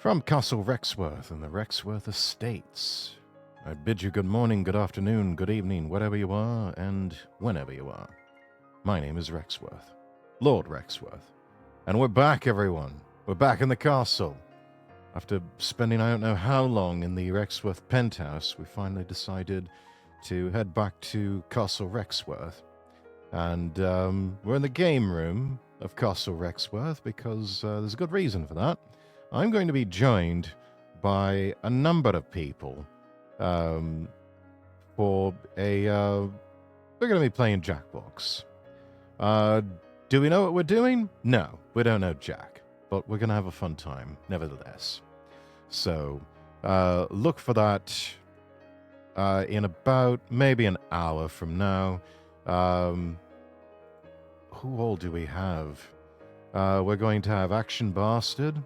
From Castle Rexworth and the Rexworth Estates, I bid you good morning, good afternoon, good evening, whatever you are, and whenever you are. My name is Rexworth, Lord Rexworth, and we're back, everyone. We're back in the castle. After spending I don't know how long in the Rexworth penthouse, we finally decided to head back to Castle Rexworth. And we're in the game room of Castle Rexworth because there's a good reason for that. I'm going to be joined by a number of people for a. We're going to be playing Jackbox. Do we know what we're doing? No, we don't know Jack, but we're going to have a fun time, nevertheless. So look for that in about maybe an hour from now. Who all do we have? We're going to have Action Bastard.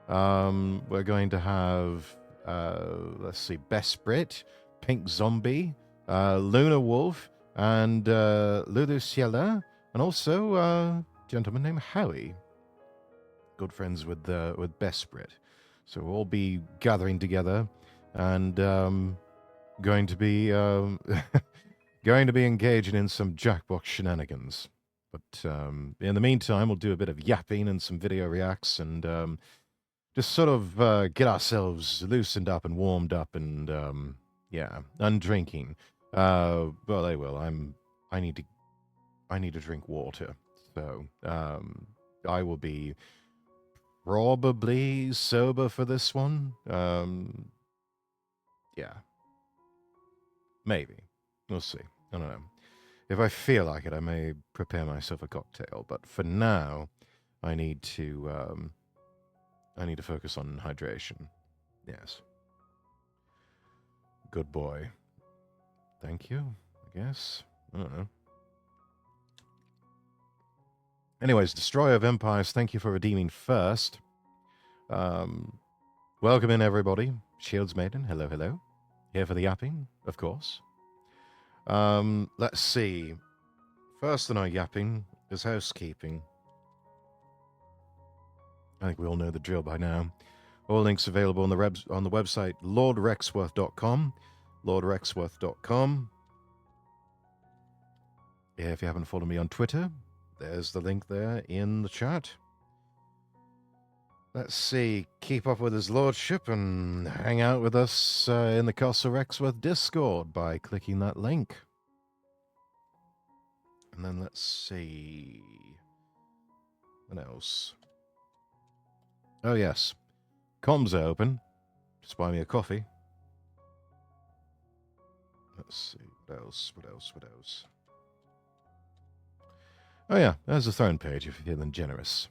We're going to have, let's see, Besprit, Pink Zombie, Luna Wolf, and Lulu Ciela, and also a gentleman named Howie. Good friends with Besprit. So we'll all be gathering together and going to be going to be engaging in some Jackbox shenanigans. But in the meantime, we'll do a bit of yapping and some video reacts and just sort of get ourselves loosened up and warmed up and and drinking. Well, I will. I need to drink water. So I will be probably sober for this one. Yeah. Maybe. We'll see. I don't know. If I feel like it, I may prepare myself a cocktail. But for now, I need to focus on hydration. Yes. Good boy. Thank you, I guess. I don't know. Anyways, Destroyer of Empires, thank you for redeeming first. Welcome in, everybody. Shields Maiden, hello, hello. Here for the yapping, of course. Let's see. First on our yapping is housekeeping. I think we all know the drill by now. All links available on the website lordrexworth.com. lordrexworth.com. If you haven't followed me on Twitter, there's the link there in the chat. Let's see. Keep up with his lordship and hang out with us in the Castle Rexworth Discord by clicking that link. And then let's see. What else? Oh, yes. Comms are open. Just buy me a coffee. Let's see. What else? Oh, yeah. There's the throne page if you're feeling generous.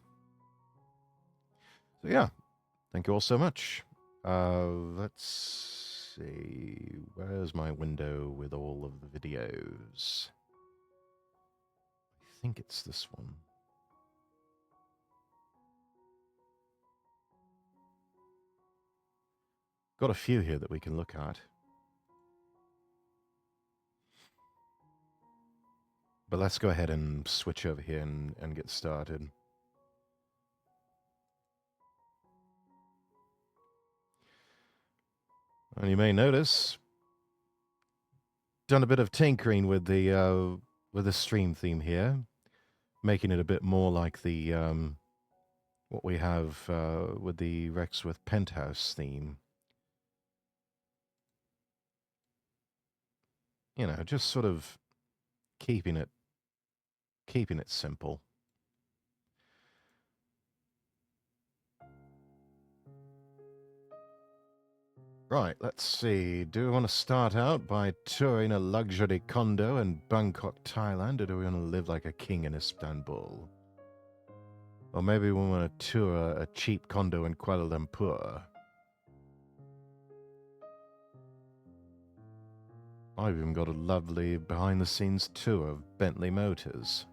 So, yeah. Thank you all so much. Let's see. Where's my window with all of the videos? I think it's this one. Got a few here that we can look at. But let's go ahead and switch over here and get started. And you may notice, done a bit of tinkering with the stream theme here, making it a bit more like the what we have with the Rexworth Penthouse theme. You know, just sort of keeping it simple. Right, let's see. Do we want to start out by touring a luxury condo in Bangkok, Thailand, or do we want to live like a king in Istanbul? Or maybe we want to tour a cheap condo in Kuala Lumpur. I've even got a lovely behind-the-scenes tour of Bentley Motors.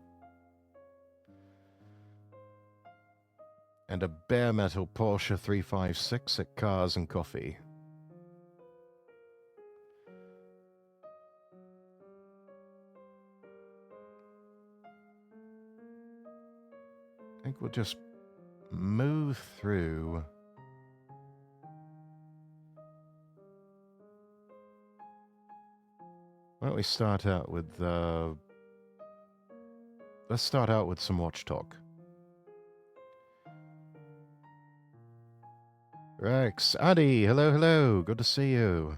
And a bare metal Porsche 356 at Cars and Coffee. I think we'll just move through don't we start out with let's start out with some watch talk. Rex, Addy, hello, hello. Good to see you.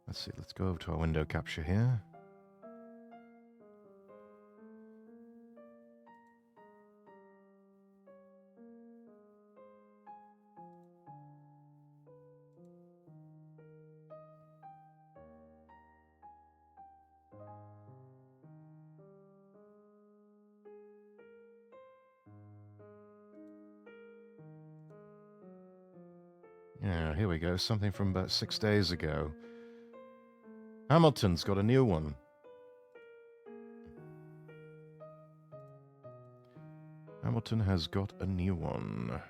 Let's see, let's go over to our window capture here. Yeah, here we go. Something from about 6 days ago. Hamilton's got a new one. Hamilton has got a new one.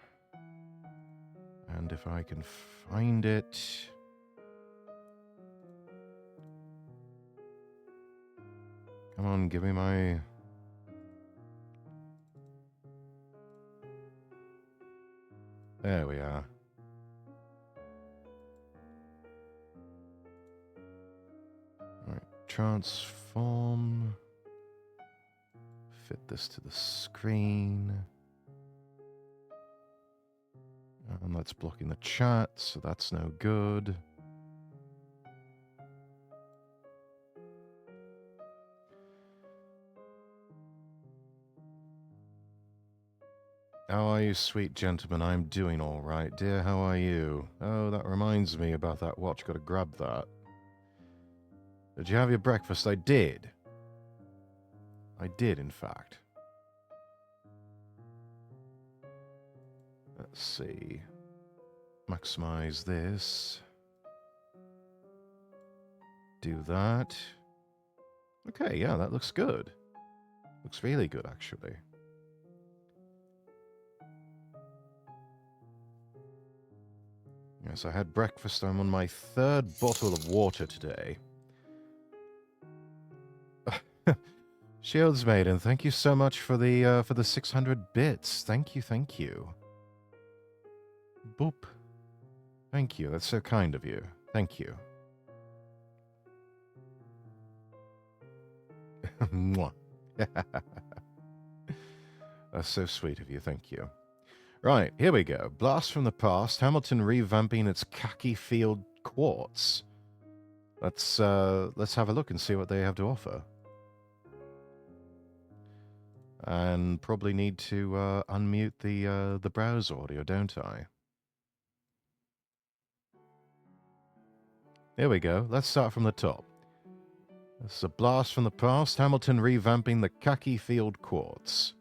And if I can find it... Come on, give me my... There we are. Right, transform. Fit this to the screen. And that's blocking the chat, so that's no good. How are you, sweet gentleman? I'm doing all right, dear. How are you? Oh, that reminds me about that watch. Got to grab that. Did you have your breakfast? I did. I did, in fact. Let's see. Maximize this. Do that. Okay, yeah, that looks good. Looks really good, actually. Yes, I had breakfast. I'm on my 3rd bottle of water today. Shields Maiden, thank you so much for the 600 bits. Thank you, thank you. Boop. Thank you. That's so kind of you. Thank you. Mwah. That's so sweet of you. Thank you. Right, here we go. Blast from the past. Hamilton revamping its khaki field quartz. Let's have a look and see what they have to offer. And probably need to unmute the browser audio, don't I? Here we go. Let's start from the top. This is a blast from the past. Hamilton revamping the khaki field quartz.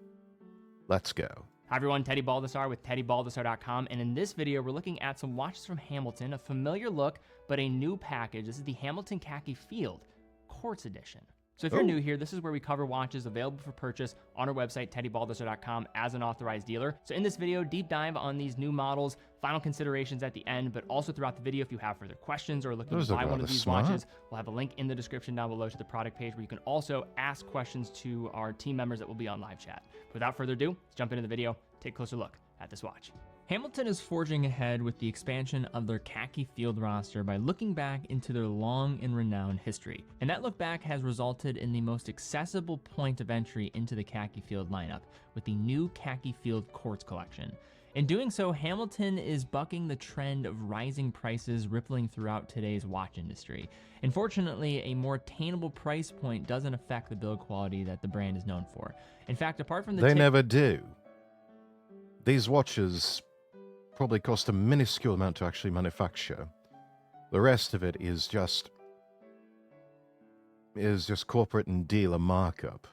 Let's go. Hi everyone, Teddy Baldessar with TeddyBaldessar.com, and in this video we're looking at some watches from Hamilton, a familiar look, but a new package. This is the Hamilton Khaki Field Quartz Edition. So if you're new here, this is where we cover watches available for purchase on our website, TeddyBaldessar.com, as an authorized dealer. So in this video, deep dive on these new models, final considerations at the end, but also throughout the video, if you have further questions or looking to buy one of these watches, we'll have a link in the description down below to the product page where you can also ask questions to our team members that will be on live chat. Without further ado, let's jump into the video, take a closer look at this watch. Hamilton is forging ahead with the expansion of their khaki field roster by looking back into their long and renowned history. And that look back has resulted in the most accessible point of entry into the khaki field lineup with the new khaki field quartz collection. In doing so, Hamilton is bucking the trend of rising prices rippling throughout today's watch industry. Unfortunately, a more attainable price point doesn't affect the build quality that the brand is known for. In fact, apart from the They never do. These watches probably cost a minuscule amount to actually manufacture. The rest of it is just corporate and dealer markup.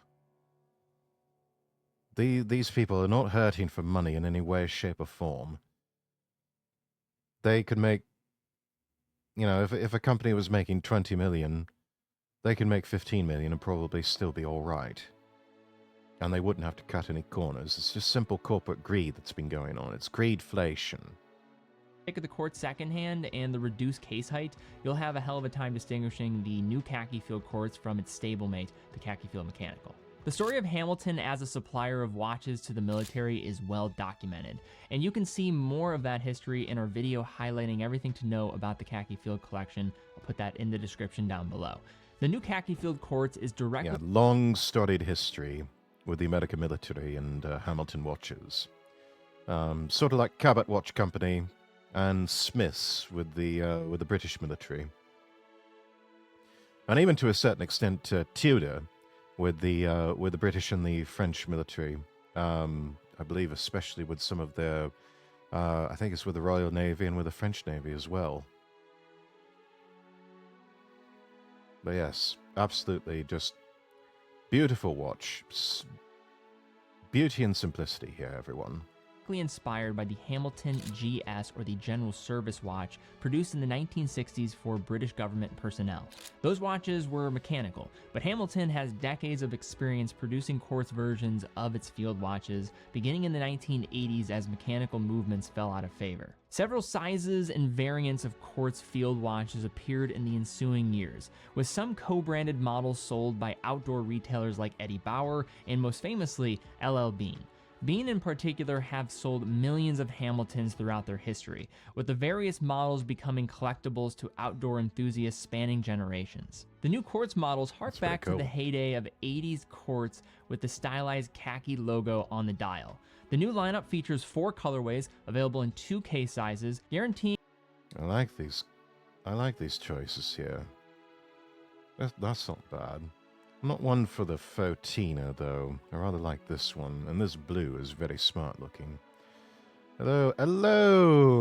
These people are not hurting for money in any way, shape, or form. They could make, you know, if a company was making 20 million, they can make 15 million and probably still be all right. And they wouldn't have to cut any corners. It's just simple corporate greed that's been going on. It's greedflation. Take the quartz secondhand and the reduced case height, you'll have a hell of a time distinguishing the new khaki field quartz from its stablemate, the khaki field mechanical. The story of Hamilton as a supplier of watches to the military is well documented, and you can see more of that history in our video highlighting everything to know about the Khaki Field collection. I'll put that in the description down below. The new Khaki Field quartz is directly... Yeah, long studied history with the American military and Hamilton watches. Sort of like Cabot Watch Company and Smiths with the British military. And even to a certain extent, Tudor with the British and the French military. I believe especially with some of their, I think it's with the Royal Navy and with the French Navy as well. But yes, absolutely just beautiful watch. Beauty and simplicity here, everyone. Inspired by the Hamilton GS, or the General Service Watch, produced in the 1960s for British government personnel. Those watches were mechanical, but Hamilton has decades of experience producing quartz versions of its field watches, beginning in the 1980s as mechanical movements fell out of favor. Several sizes and variants of quartz field watches appeared in the ensuing years, with some co-branded models sold by outdoor retailers like Eddie Bauer and most famously LL Bean. Bean in particular have sold millions of Hamiltons throughout their history, with the various models becoming collectibles to outdoor enthusiasts spanning generations. The new quartz models hark back to the heyday of 80s quartz with the stylized khaki logo on the dial. The new lineup features 4 colorways available in 2 case sizes, guaranteeing... I like these choices here. That's not bad. I'm not one for the Fotina, though. I rather like this one, and this blue is very smart looking. Hello,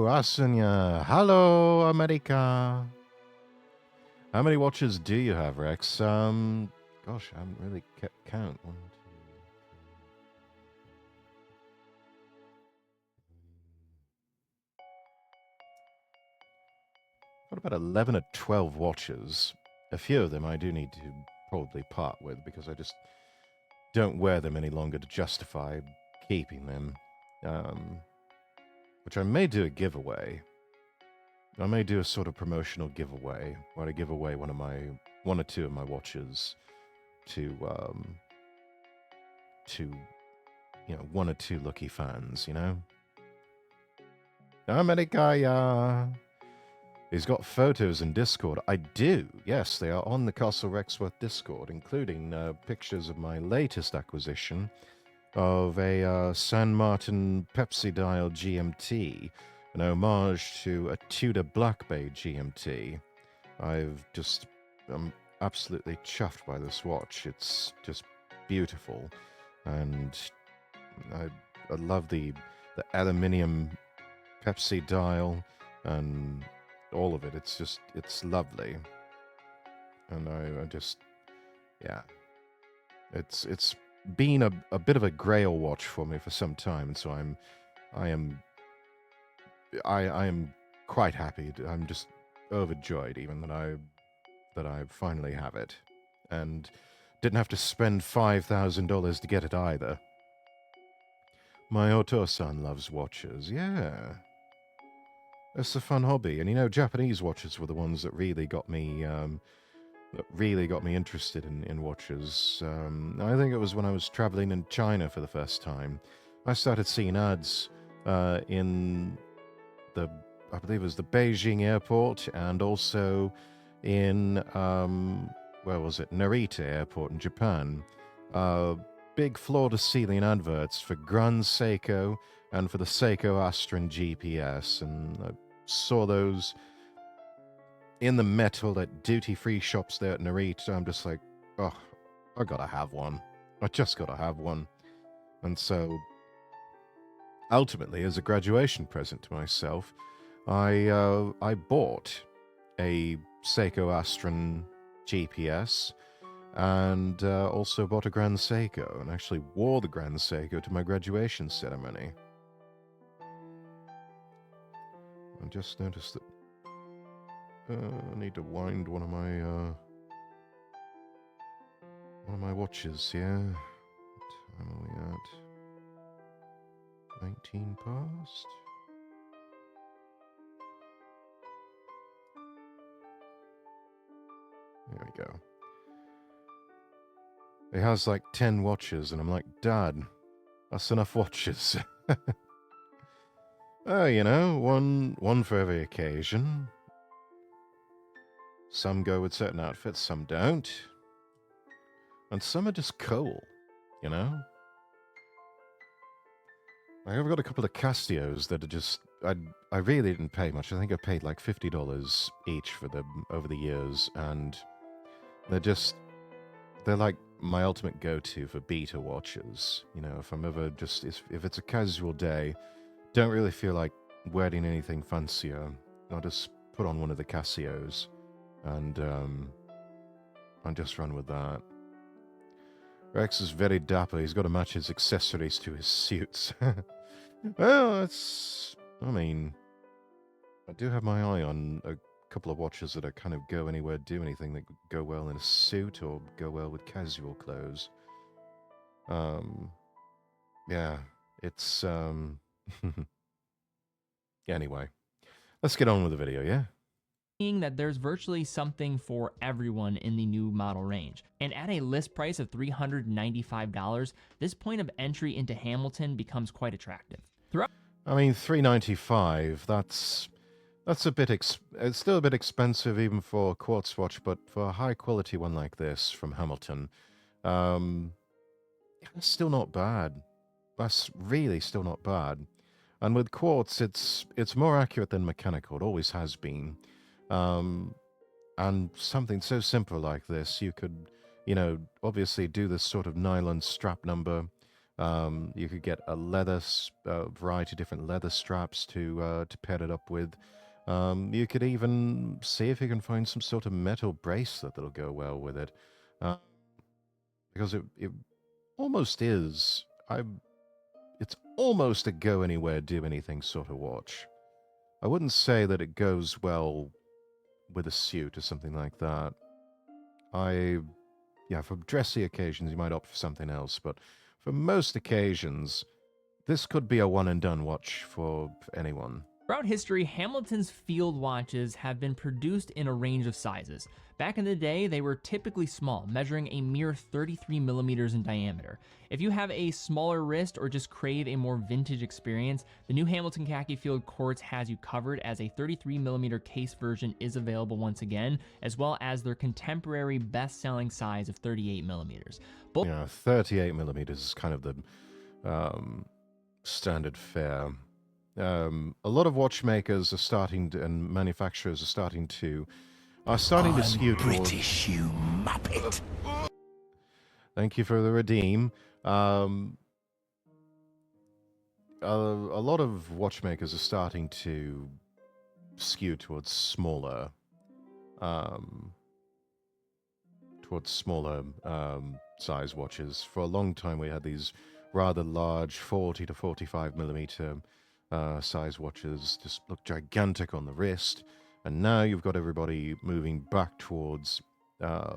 Asunya. Hello, America. How many watches do you have, Rex? Gosh, I haven't really kept count. 1, 2, 3. Got about 11 or 12 watches. A few of them I do need to probably part with because I just don't wear them any longer to justify keeping them. Which I may do a giveaway. I may do a sort of promotional giveaway where I give away one or two of my watches to 1 or 2 lucky fans, you know? America. He's got photos in Discord. I do. Yes, they are on the Castle Rexworth Discord, including pictures of my latest acquisition of a San Martin Pepsi Dial GMT, an homage to a Tudor Black Bay GMT. I'm absolutely chuffed by this watch. It's just beautiful, and I love the aluminium Pepsi dial and all of it. It's lovely, and I just, yeah, it's been a bit of a grail watch for me for some time, and so I am quite happy. I'm just overjoyed even that I finally have it, and didn't have to spend $5,000 to get it either. My Oto-san loves watches. Yeah. It's a fun hobby, and Japanese watches were the ones that really got me interested in watches. I think it was when I was traveling in China for the first time. I started seeing ads in I believe it was the Beijing airport, and also in where was it? Narita Airport in Japan. Big floor-to-ceiling adverts for Grand Seiko and for the Seiko Astron GPS, and I saw those in the metal at duty-free shops there at Narita. I'm just like, oh, I gotta have one. I just gotta have one. And so, ultimately, as a graduation present to myself, I bought a Seiko Astron GPS, and also bought a Grand Seiko, and actually wore the Grand Seiko to my graduation ceremony. I just noticed that I need to wind one of my watches here. What time are we at? 19 past? There we go. He has like 10 watches, and I'm like, Dad, that's enough watches. Oh, you know, one for every occasion. Some go with certain outfits, some don't. And some are just cool, you know? I've got a couple of Casios that are just... I really didn't pay much. I think I paid like $50 each for them over the years, and they're just... They're like my ultimate go-to for beta watches. You know, if I'm ever just... If it's a casual day, don't really feel like wearing anything fancier, I'll just put on one of the Casios and just run with that. Rex is very dapper. He's got to match his accessories to his suits. Well, it's... I mean, I do have my eye on a couple of watches that are kind of go anywhere, do anything, that go well in a suit or go well with casual clothes. Yeah, it's... Anyway, let's get on with the video, yeah? That there's virtually something for everyone in the new model range. And at a list price of $395, this point of entry into Hamilton becomes quite attractive. I mean, $395, that's a bit... it's still a bit expensive even for a quartz watch, but for a high-quality one like this from Hamilton, it's still not bad. That's really still not bad. And with quartz, it's more accurate than mechanical. It always has been. And something so simple like this, you could, you know, obviously do this sort of nylon strap number. You could get a leather, variety of different leather straps to pair it up with. You could even see if you can find some sort of metal bracelet that'll go well with it. Because it almost is. It's almost a go anywhere, do anything sort of watch. I wouldn't say that it goes well with a suit or something like that. Yeah, for dressy occasions, you might opt for something else, but for most occasions, this could be a one and done watch for anyone. Throughout history, Hamilton's field watches have been produced in a range of sizes. Back in the day, they were typically small, measuring a mere 33 millimeters in diameter. If you have a smaller wrist or just crave a more vintage experience, the new Hamilton Khaki Field Quartz has you covered, as a 33 millimeter case version is available once again, as well as their contemporary best-selling size of 38 millimeters. Yeah, 38 millimeters is kind of the standard fare. A lot of watchmakers are starting to, and manufacturers are starting to skew towards... British, you muppet. Thank you for the redeem. A lot of watchmakers are starting to skew towards smaller size watches. For a long time, we had these rather large 40 to 45 millimeter size watches, just look gigantic on the wrist. And now you've got everybody moving back towards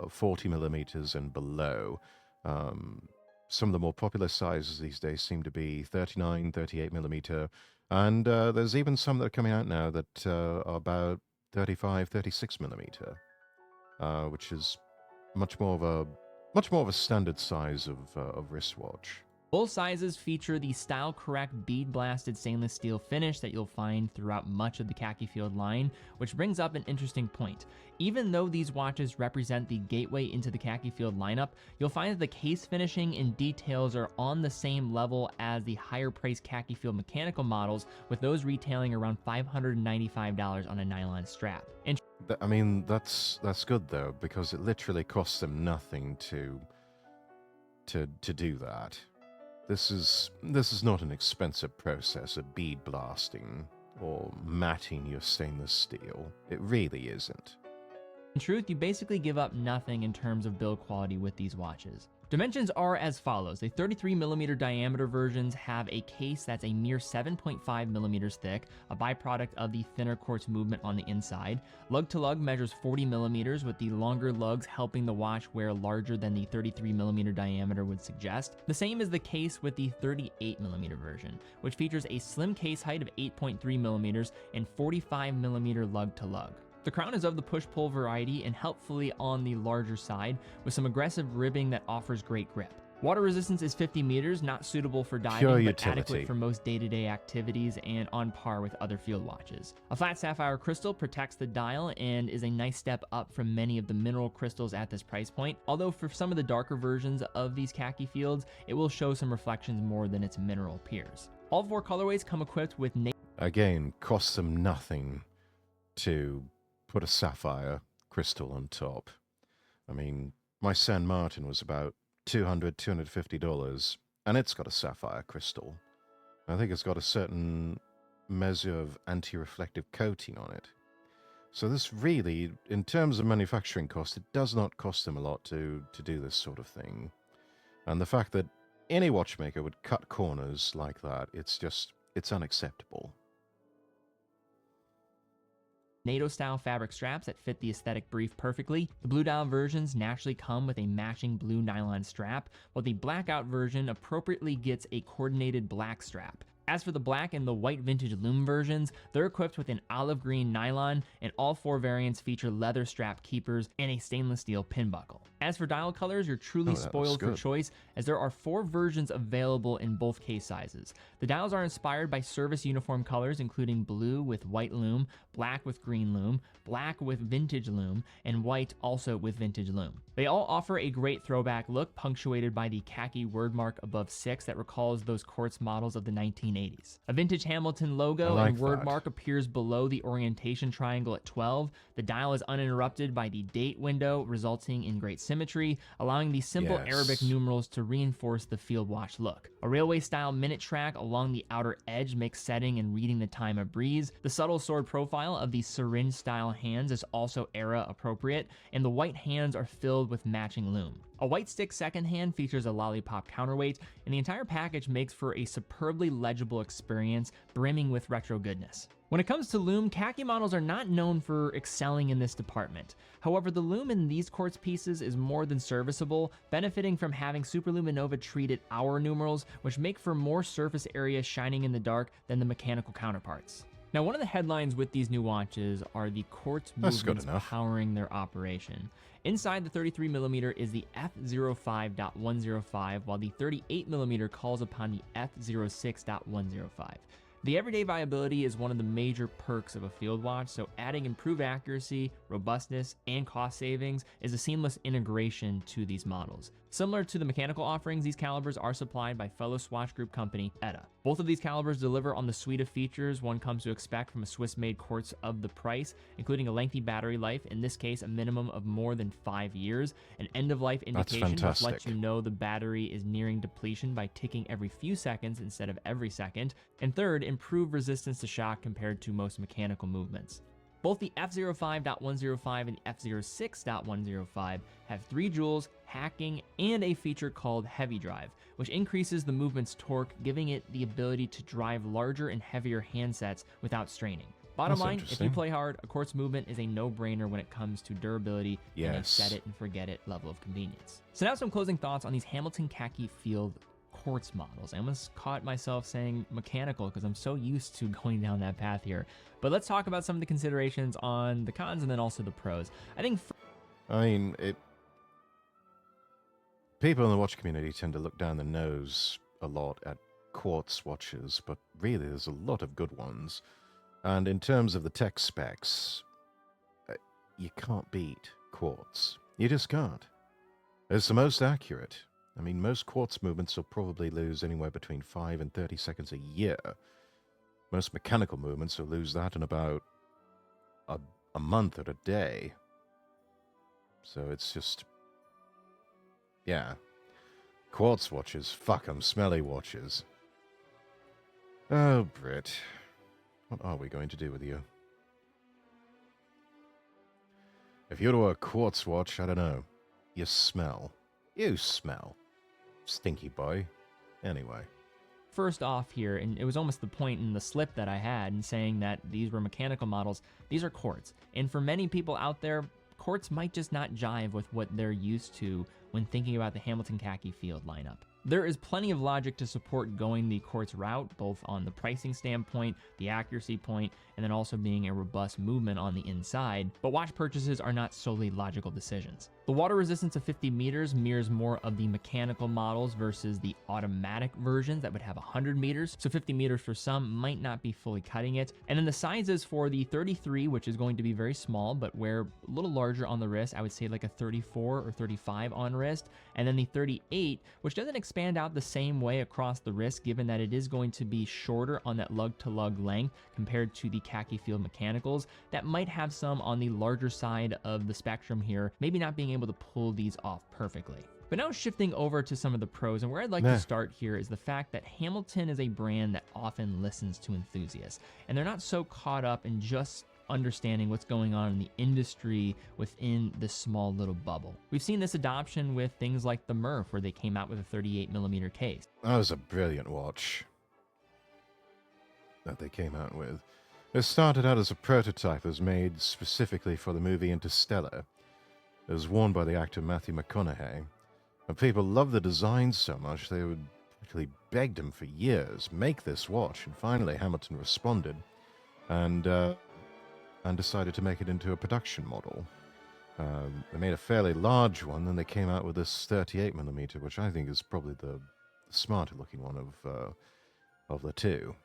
40 millimeters and below. Some of the more popular sizes these days seem to be 39, 38 millimeter. And there's even some that are coming out now that are about 35, 36 millimeter, which is much more of a standard size of wristwatch. Both sizes feature the style-correct bead-blasted stainless steel finish that you'll find throughout much of the Khaki Field line, which brings up an interesting point. Even though these watches represent the gateway into the Khaki Field lineup, you'll find that the case finishing and details are on the same level as the higher-priced Khaki Field mechanical models, with those retailing around $595 on a nylon strap. I mean, that's good though, because it literally costs them nothing to do that. This is not an expensive process of bead blasting or matting your stainless steel. It really isn't. In truth, you basically give up nothing in terms of build quality with these watches. Dimensions are as follows. The 33 millimeter diameter versions have a case that's a mere 7.5 millimeters thick, a byproduct of the thinner quartz movement on the inside. Lug to lug measures 40 millimeters, with the longer lugs helping the watch wear larger than the 33 millimeter diameter would suggest. The same is the case with the 38 millimeter version, which features a slim case height of 8.3 millimeters and 45 millimeter lug to lug. The crown is of the push-pull variety and helpfully on the larger side, with some aggressive ribbing that offers great grip. Water resistance is 50 meters, not suitable for diving, Pure but utility. adequate for most day-to-day activities and on par with other field watches. A flat sapphire crystal protects the dial and is a nice step up from many of the mineral crystals at this price point, although for some of the darker versions of these khaki fields, it will show some reflections more than its mineral peers. All 4 colorways come equipped with Again, costs them nothing to put a sapphire crystal on top. I mean, my San Martin was about $250, and it's got a sapphire crystal. I think it's got a certain measure of anti-reflective coating on it. So this really, in terms of manufacturing cost, it does not cost them a lot to do this sort of thing. And the fact that any watchmaker would cut corners like that, it's unacceptable. NATO-style fabric straps that fit the aesthetic brief perfectly. The blue dial versions naturally come with a matching blue nylon strap, while the blackout version appropriately gets a coordinated black strap. As for the black and the white vintage loom versions, they're equipped with an olive green nylon, and all 4 variants feature leather strap keepers and a stainless steel pin buckle. As for dial colors, you're truly spoiled for choice, as there are 4 versions available in both case sizes. The dials are inspired by service uniform colors, including blue with white loom, black with green loom, black with vintage loom, and white also with vintage loom. They all offer a great throwback look, punctuated by the khaki wordmark above 6 that recalls those quartz models of the 1980s. A vintage Hamilton logo and wordmark appears below the orientation triangle at 12. The dial is uninterrupted by the date window, resulting in great symmetry, allowing the simple Arabic numerals to reinforce the field watch look. A railway-style minute track along the outer edge makes setting and reading the time a breeze. The subtle sword profile of the syringe-style hands is also era-appropriate, and the white hands are filled with matching loom. A white stick second hand features a lollipop counterweight, and the entire package makes for a superbly legible experience, brimming with retro goodness. When it comes to loom, khaki models are not known for excelling in this department. However, the loom in these quartz pieces is more than serviceable, benefiting from having Superluminova treated hour numerals, which make for more surface area shining in the dark than the mechanical counterparts. Now, one of the headlines with these new watches are the quartz movements powering their operation. Inside the 33mm is the F05.105, while the 38mm calls upon the F06.105. The everyday viability is one of the major perks of a field watch, so adding improved accuracy, robustness, and cost savings is a seamless integration to these models. Similar to the mechanical offerings, these calibers are supplied by fellow Swatch Group company ETA. Both of these calibers deliver on the suite of features one comes to expect from a Swiss-made quartz of the price, including a lengthy battery life, in this case a minimum of more than 5 years, an end-of-life indication which lets you know the battery is nearing depletion by ticking every few seconds instead of every second, and third, improved resistance to shock compared to most mechanical movements. Both the F05.105 and F06.105 have 3 joules, hacking, and a feature called Heavy Drive, which increases the movement's torque, giving it the ability to drive larger and heavier handsets without straining. Bottom line, if you play hard, a quartz movement is a no-brainer when it comes to durability and a set-it-and-forget-it level of convenience. So now some closing thoughts on these Hamilton Khaki Field quartz models. I almost caught myself saying mechanical because I'm so used to going down that path here. But let's talk about some of the considerations on the cons and then also the pros. People in the watch community tend to look down the nose a lot at quartz watches, but really there's a lot of good ones. And in terms of the tech specs, you can't beat quartz. You just can't. It's the most accurate. I mean, most quartz movements will probably lose anywhere between 5 and 30 seconds a year. Most mechanical movements will lose that in about a month or a day. So it's just... yeah. Quartz watches, fuck 'em, smelly watches. Oh, Britt. What are we going to do with you? If you were a quartz watch, I don't know. You smell. You smell. Stinky boy. Anyway. First off here, and it was almost the point in the slip that I had in saying that these were mechanical models, these are quartz. And for many people out there, quartz might just not jive with what they're used to when thinking about the Hamilton Khaki Field lineup. There is plenty of logic to support going the quartz route, both on the pricing standpoint, the accuracy point, and then also being a robust movement on the inside, but watch purchases are not solely logical decisions. The water resistance of 50 meters mirrors more of the mechanical models versus the automatic versions that would have 100 meters, so 50 meters for some might not be fully cutting it. And then the sizes for the 33, which is going to be very small, but wear a little larger on the wrist, I would say like a 34 or 35 on wrist, and then the 38, which doesn't expand out the same way across the wrist, given that it is going to be shorter on that lug-to-lug length compared to the khaki field mechanicals, that might have some on the larger side of the spectrum here, maybe not being able to pull these off perfectly. But now shifting over to some of the pros, and where I'd like to start here is the fact that Hamilton is a brand that often listens to enthusiasts, and they're not so caught up in just understanding what's going on in the industry within this small little bubble. We've seen this adoption with things like the Murph, where they came out with a 38mm case. That was a brilliant watch that they came out with. It started out as a prototype that was made specifically for the movie Interstellar. It was worn by the actor Matthew McConaughey. And people loved the design so much they would actually begged him for years, make this watch. And finally Hamilton responded and decided to make it into a production model. They made a fairly large one, then they came out with this 38mm, which I think is probably the smarter looking one of the two.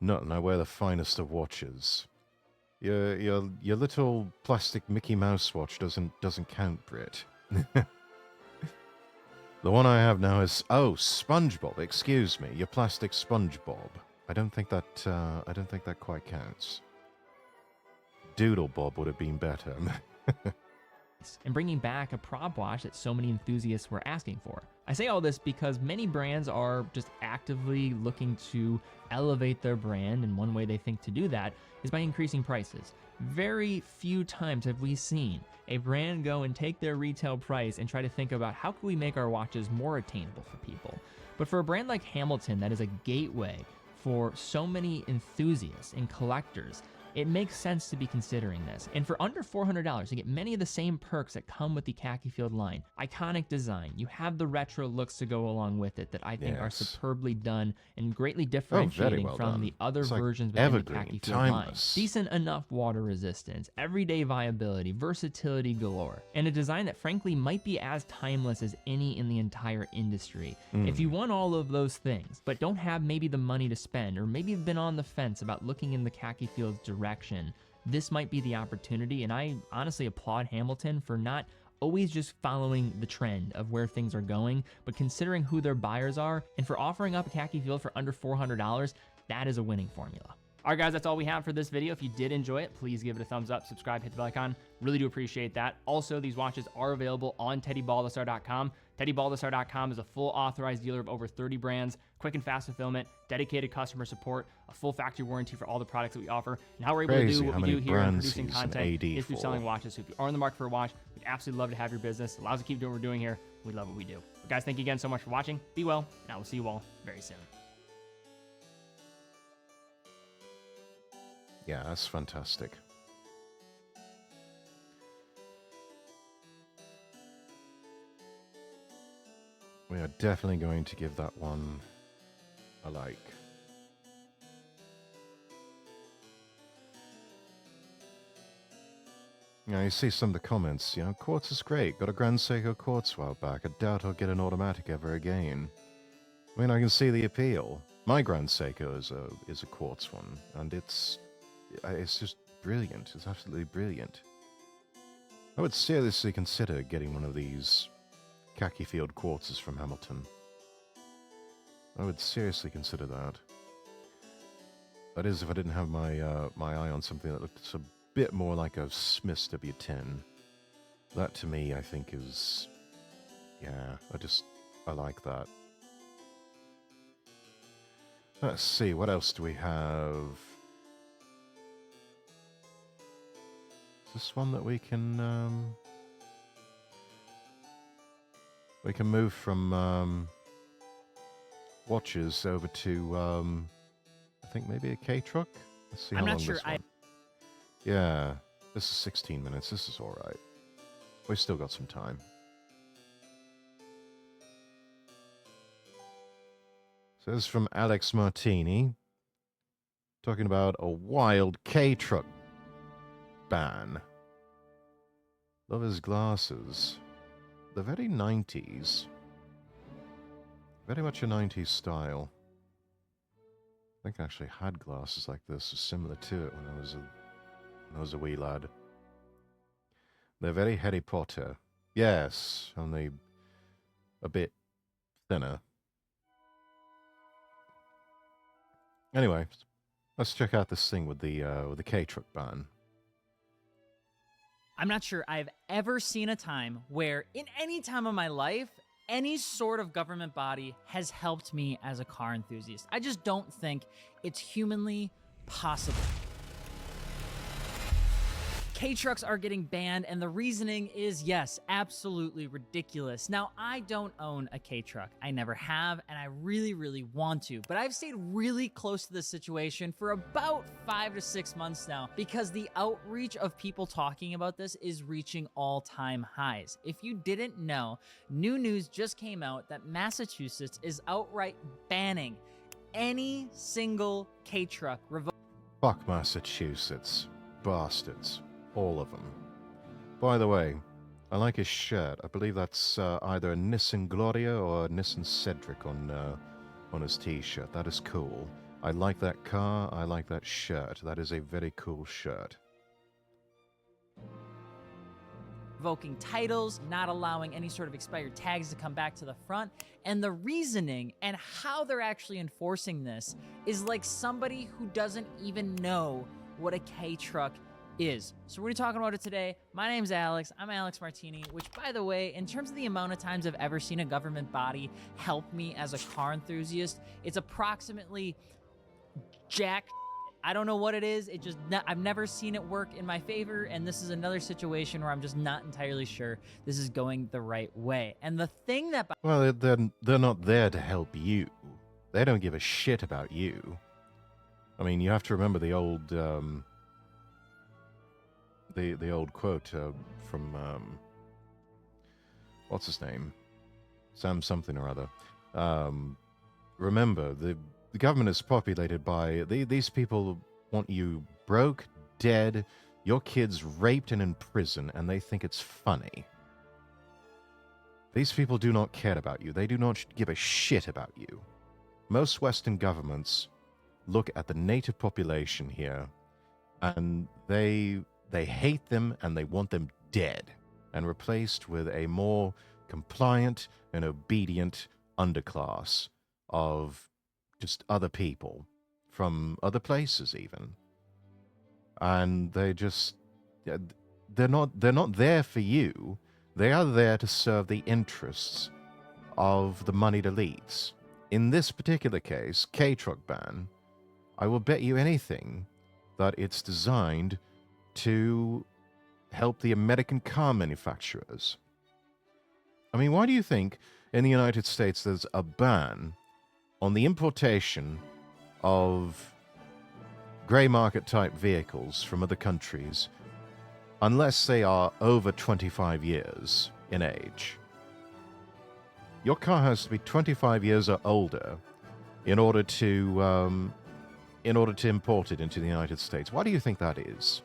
Not, and I wear the finest of watches. Your little plastic Mickey Mouse watch doesn't count, Brit. The one I have now is SpongeBob. Excuse me, your plastic SpongeBob. I don't think that quite counts. Doodle Bob would have been better. And bringing back a prop watch that so many enthusiasts were asking for. I say all this because many brands are just actively looking to elevate their brand, and one way they think to do that is by increasing prices. Very few times have we seen a brand go and take their retail price and try to think about how can we make our watches more attainable for people. But for a brand like Hamilton that is a gateway for so many enthusiasts and collectors, it makes sense to be considering this. And for under $400, you get many of the same perks that come with the khaki field line. Iconic design. You have the retro looks to go along with it that I think are superbly done and greatly differentiating from the other versions within the khaki field line. Decent enough water resistance, everyday viability, versatility galore, and a design that frankly might be as timeless as any in the entire industry. If you want all of those things, but don't have maybe the money to spend, or maybe you've been on the fence about looking in the khaki field's direction, this might be the opportunity. And I honestly applaud Hamilton for not always just following the trend of where things are going, but considering who their buyers are, and for offering up a khaki field for under $400, that is a winning formula. All right, guys, that's all we have for this video. If you did enjoy it, please give it a thumbs up, subscribe, hit the bell icon. Really do appreciate that. Also, these watches are available on teddybaldasar.com. teddybaldasar.com is a full authorized dealer of over 30 brands, quick and fast fulfillment, dedicated customer support, a full factory warranty for all the products that we offer. And how we're able to do what we do here in producing content is through selling watches. So if you are in the market for a watch, we'd absolutely love to have your business. It allows us to keep doing what we're doing here. We love what we do. But guys, thank you again so much for watching. Be well, and I will see you all very soon. Yeah, that's fantastic. We are definitely going to give that one a like. Yeah, you see some of the comments, quartz is great. Got a Grand Seiko quartz a while back. I doubt I'll get an automatic ever again. I mean, I can see the appeal. My Grand Seiko is a quartz one, and it's just brilliant. It's absolutely brilliant. I would seriously consider getting one of these khaki field quartzes from Hamilton. I would seriously consider that. That is, if I didn't have my my eye on something that looked a bit more like a Smith's W10. That to me, I think is, yeah, I like that. Let's see, what else do we have? Is this one that we can move from watches over to I think maybe a K-truck? Let's see how long this one. Yeah, this is 16 minutes. This is all right. We've still got some time. So this is from Alex Martini, talking about a wild K-truck ban. Love his glasses. They're very 90s. Very much a 90s style. I think I actually had glasses like this, or similar to it, when I was a wee lad. They're very Harry Potter. Yes, only a bit thinner. Anyway, let's check out this thing with the K-truck ban. I'm not sure I've ever seen a time where, in any time of my life, any sort of government body has helped me as a car enthusiast. I just don't think it's humanly possible. K-trucks are getting banned, and the reasoning is, yes, absolutely ridiculous. Now, I don't own a K-truck. I never have, and I really, really want to. But I've stayed really close to this situation for about 5 to 6 months now, because the outreach of people talking about this is reaching all-time highs. If you didn't know, new news just came out that Massachusetts is outright banning any single K-truck. Fuck Massachusetts. Bastards. All of them. By the way, I like his shirt. I believe that's either a Nissan Gloria or a Nissan Cedric on his t-shirt. That is cool. I like that car. I like that shirt. That is a very cool shirt. Revoking titles, not allowing any sort of expired tags to come back to the front. And the reasoning and how they're actually enforcing this is like somebody who doesn't even know what a K-truck is. So we're going to be talking about it today. My name's Alex. I'm Alex Martini, which, by the way, in terms of the amount of times I've ever seen a government body help me as a car enthusiast, it's approximately I don't know what it is. I've never seen it work in my favor, and this is another situation where I'm just not entirely sure this is going the right way. And the thing that... Well, they're not there to help you. They don't give a shit about you. I mean, you have to remember the old... the old quote from what's his name, Sam something or other. Remember, the government is populated by these people. Want you broke, dead, your kids raped and in prison, and they think it's funny. These people do not care about you. They do not give a shit about you. Most Western governments look at the native population here, and they hate them and they want them dead and replaced with a more compliant and obedient underclass of just other people from other places even. And they're not there for you. They are there to serve the interests of the moneyed elites. In this particular case, K-truck ban, I will bet you anything that it's designed to help the American car manufacturers. I mean, why do you think in the United States there's a ban on the importation of grey market type vehicles from other countries unless they are over 25 years in age? Your car has to be 25 years or older in order to import it into the United States. Why do you think that is?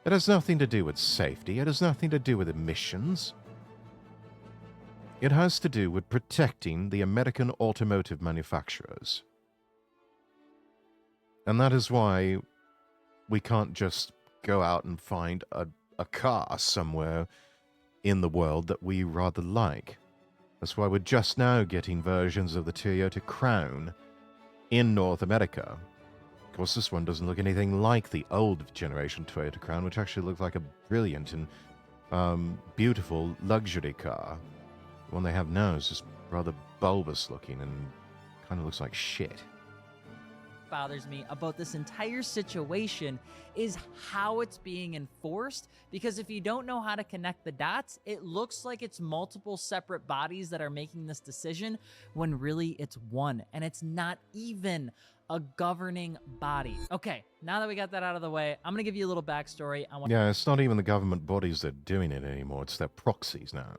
It has nothing to do with safety. It has nothing to do with emissions. It has to do with protecting the American automotive manufacturers. And that is why we can't just go out and find a car somewhere in the world that we rather like. That's why we're just now getting versions of the Toyota Crown in North America. Of course, this one doesn't look anything like the old generation Toyota Crown, which actually looked like a brilliant and beautiful luxury car. The one they have now is just rather bulbous looking and kind of looks like shit. Bothers me about this entire situation is how it's being enforced, because if you don't know how to connect the dots, it looks like it's multiple separate bodies that are making this decision when really it's one, and it's not even a governing body. Okay, now that we got that out of the way, I'm gonna give you a little backstory. Yeah, it's not even the government bodies that are doing it anymore, it's their proxies now.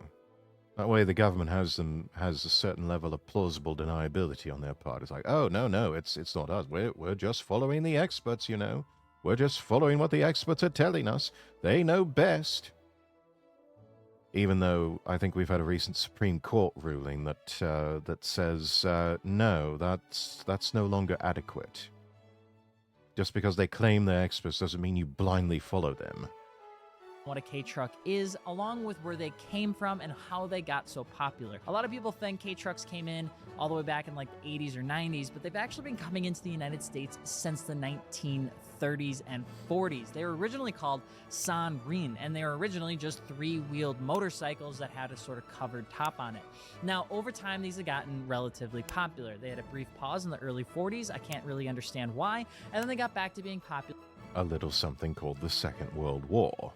That way, the government has a certain level of plausible deniability on their part. It's like, oh no, it's not us. We're just following the experts, you know. We're just following what the experts are telling us. They know best. Even though I think we've had a recent Supreme Court ruling that that says no, that's no longer adequate. Just because they claim they're experts doesn't mean you blindly follow them. What a K-Truck is, along with where they came from and how they got so popular. A lot of people think K-Trucks came in all the way back in like the 80s or 90s, but they've actually been coming into the United States since the 1930s and 40s. They were originally called Sanrin, and they were originally just three-wheeled motorcycles that had a sort of covered top on it. Now, over time, these have gotten relatively popular. They had a brief pause in the early 40s. I can't really understand why, and then they got back to being popular. A little something called the Second World War.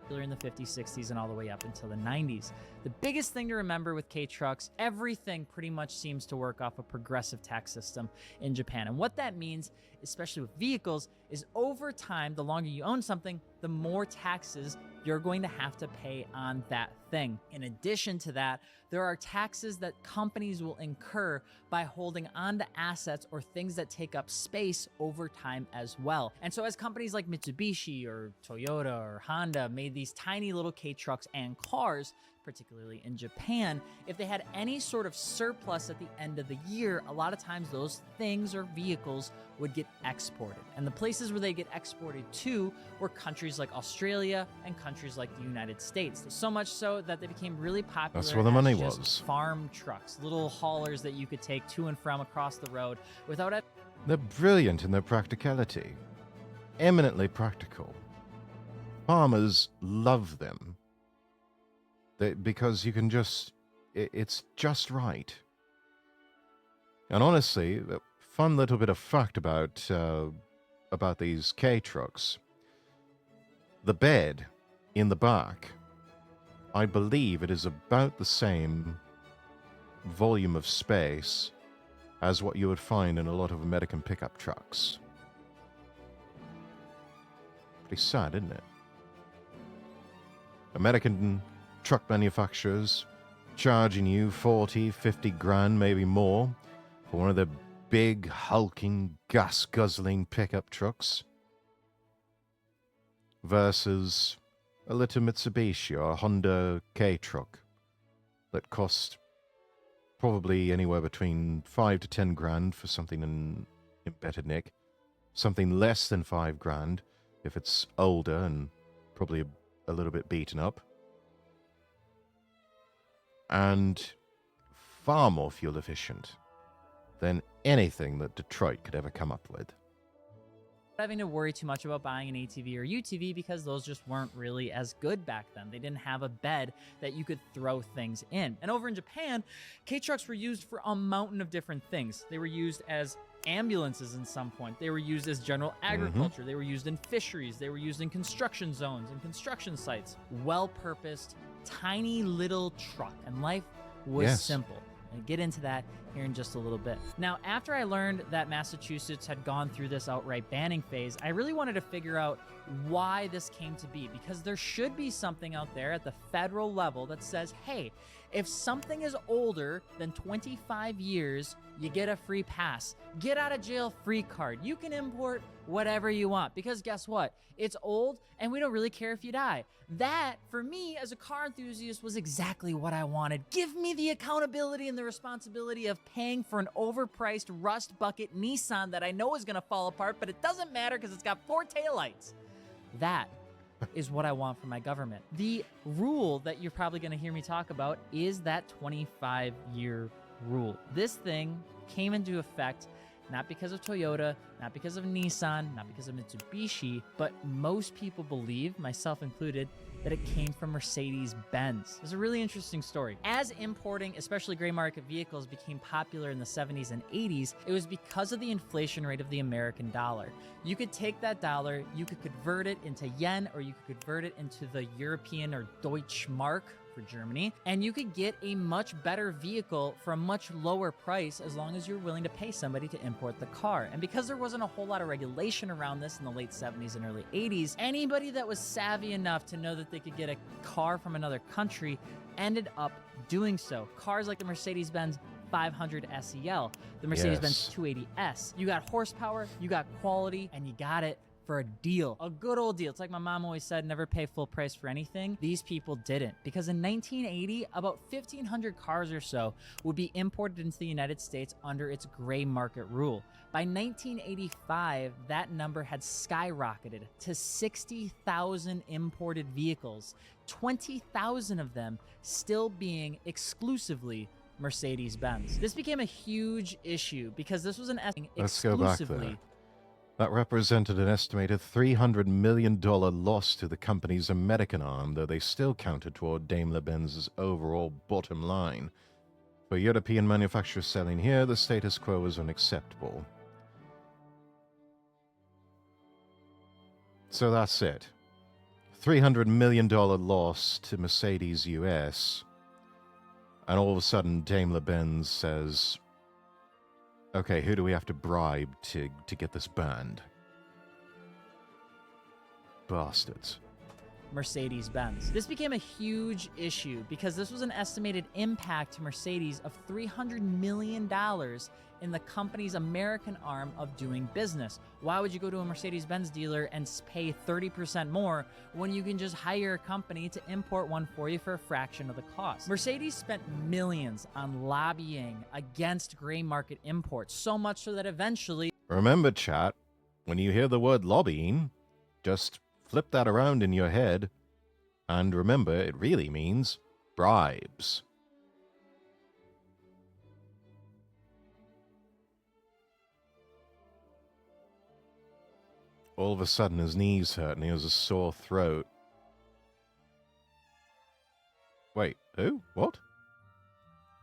In the 50s, 60s, and all the way up until the 90s. The biggest thing to remember with K-Trucks, everything pretty much seems to work off a progressive tax system in Japan. And what that means, especially with vehicles, is over time, the longer you own something, the more taxes you're going to have to pay on that thing. In addition to that, there are taxes that companies will incur by holding on to assets or things that take up space over time as well. And so as companies like Mitsubishi or Toyota or Honda made these tiny little K-Trucks and cars, particularly in Japan, if they had any sort of surplus at the end of the year, a lot of times those things or vehicles would get exported. And the places where they get exported to were countries like Australia and countries like the United States. So much so that they became really popular. That's where the money as just was. Farm trucks, little haulers that you could take to and from across the road without a They're brilliant in their practicality. Eminently practical. Farmers love them. Because you can just... It's just right. And honestly, a fun little bit of fact about these K-trucks. The bed in the back, I believe it is about the same volume of space as what you would find in a lot of American pickup trucks. Pretty sad, isn't it? American truck manufacturers charging you 40, 50 grand, maybe more, for one of their big, hulking, gas-guzzling pickup trucks versus a little Mitsubishi or a Honda K-truck that cost probably anywhere between 5 to 10 grand for something in better nick, something less than 5 grand if it's older and probably a little bit beaten up, and far more fuel efficient than anything that Detroit could ever come up with. having to worry too much about buying an ATV or UTV because those just weren't really as good back then. They didn't have a bed that you could throw things in. And over in Japan, K-trucks were used for a mountain of different things. They were used as ambulances in some point. They were used as general agriculture. They were used in fisheries. They were used in construction zones and construction sites. Well-purposed, tiny little truck. And life was simple. I'll get into that here in just a little bit. Now, after I learned that Massachusetts had gone through this outright banning phase, I really wanted to figure out why this came to be, because there should be something out there at the federal level that says, hey, if something is older than 25 years, you get a free pass. Get out of jail free card. You can import whatever you want, because guess what? It's old and we don't really care if you die. That, for me as a car enthusiast, was exactly what I wanted. Give me the accountability and the responsibility of paying for an overpriced rust bucket Nissan that I know is gonna fall apart, but it doesn't matter because it's got 4 taillights. That is what I want from my government. The rule that you're probably gonna hear me talk about is that 25-year rule. This thing came into effect not because of Toyota, not because of Nissan, not because of Mitsubishi, but most people believe, myself included, that it came from Mercedes-Benz. It's a really interesting story. As importing, especially gray market vehicles, became popular in the 70s and 80s, it was because of the inflation rate of the American dollar. You could take that dollar, you could convert it into yen, or you could convert it into the European or Deutsche Mark for Germany, and you could get a much better vehicle for a much lower price as long as you're willing to pay somebody to import the car. And because there wasn't a whole lot of regulation around this in the late 70s and early 80s, anybody that was savvy enough to know that they could get a car from another country ended up doing so. Cars like the Mercedes-Benz 500 SEL, the Mercedes-Benz Yes. 280S. You got horsepower, you got quality, and you got it for a deal. A good old deal. It's like my mom always said, never pay full price for anything. These people didn't, because in 1980, about 1,500 cars or so would be imported into the United States under its gray market rule. By 1985, that number had skyrocketed to 60,000 imported vehicles, 20,000 of them still being exclusively Mercedes-Benz. This became a huge issue because this was an Let's go back exclusively there. That represented an estimated $300 million loss to the company's American arm, though they still counted toward Daimler-Benz's overall bottom line. For European manufacturers selling here, the status quo was unacceptable. So that's it. $300 million loss to Mercedes US. And all of a sudden, Daimler-Benz says, okay, who do we have to bribe to get this banned? Bastards. Mercedes-Benz. This became a huge issue because this was an estimated impact to Mercedes of $300 million in the company's American arm of doing business. Why would you go to a Mercedes-Benz dealer and pay 30% more when you can just hire a company to import one for you for a fraction of the cost? Mercedes spent millions on lobbying against gray market imports, so much so that eventually Remember, chat, when you hear the word lobbying, just flip that around in your head, and remember, it really means bribes. All of a sudden, his knees hurt and he has a sore throat. Wait, who? What?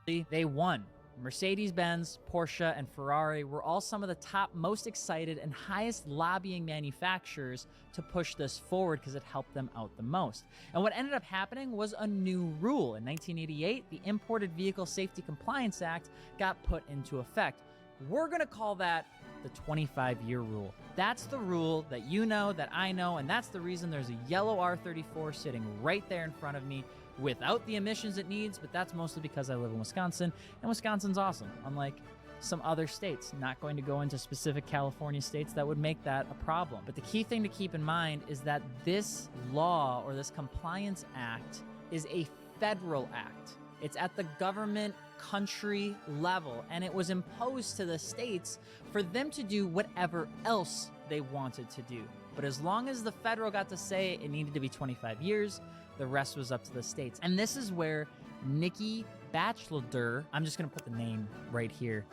they won. Mercedes-Benz, Porsche, and Ferrari were all some of the top, most excited, and highest lobbying manufacturers to push this forward because it helped them out the most. And what ended up happening was a new rule. In 1988, the Imported Vehicle Safety Compliance Act got put into effect. We're going to call that the 25-year rule. That's the rule that you know, that I know, and that's the reason there's a yellow R34 sitting right there in front of me without the emissions it needs, but that's mostly because I live in Wisconsin, and Wisconsin's awesome, unlike some other states. Not going to go into specific California states that would make that a problem. But the key thing to keep in mind is that this law, or this compliance act, is a federal act. It's at the government country level, and it was imposed to the states for them to do whatever else they wanted to do. But as long as the federal got to say it needed to be 25 years, the rest was up to the states. And this is where Nikki Batchelder, I'm just going to put the name right here,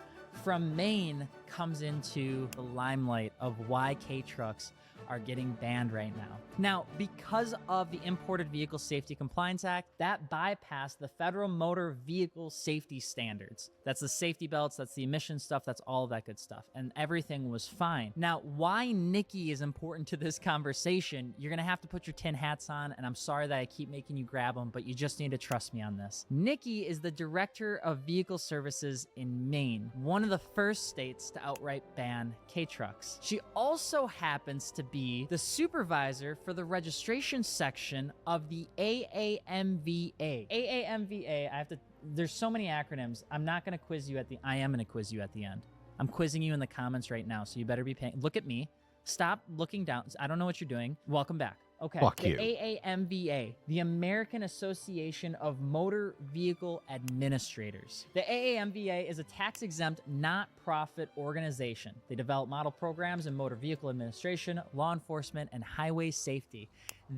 from Maine comes into the limelight of why K-trucks are getting banned right now. Now, because of the Imported Vehicle Safety Compliance Act, that bypassed the federal motor vehicle safety standards. That's the safety belts, that's the emission stuff, that's all of that good stuff. And everything was fine. Now, why Nikki is important to this conversation, you're gonna have to put your tin hats on, and I'm sorry that I keep making you grab them, but you just need to trust me on this. Nikki is the Director of Vehicle Services in Maine, one of the first states to outright ban K-trucks. She also happens to be the supervisor for the registration section of the AAMVA. AAMVA, there's so many acronyms. I'm not going to quiz you I am going to quiz you at the end. I'm quizzing you in the comments right now, so you better be paying. Look at me. Stop looking down. I don't know what you're doing. Welcome back. Okay. Fuck the you. AAMVA, the American Association of Motor Vehicle Administrators. The AAMVA is a tax-exempt, not-profit organization. They develop model programs in motor vehicle administration, law enforcement, and highway safety.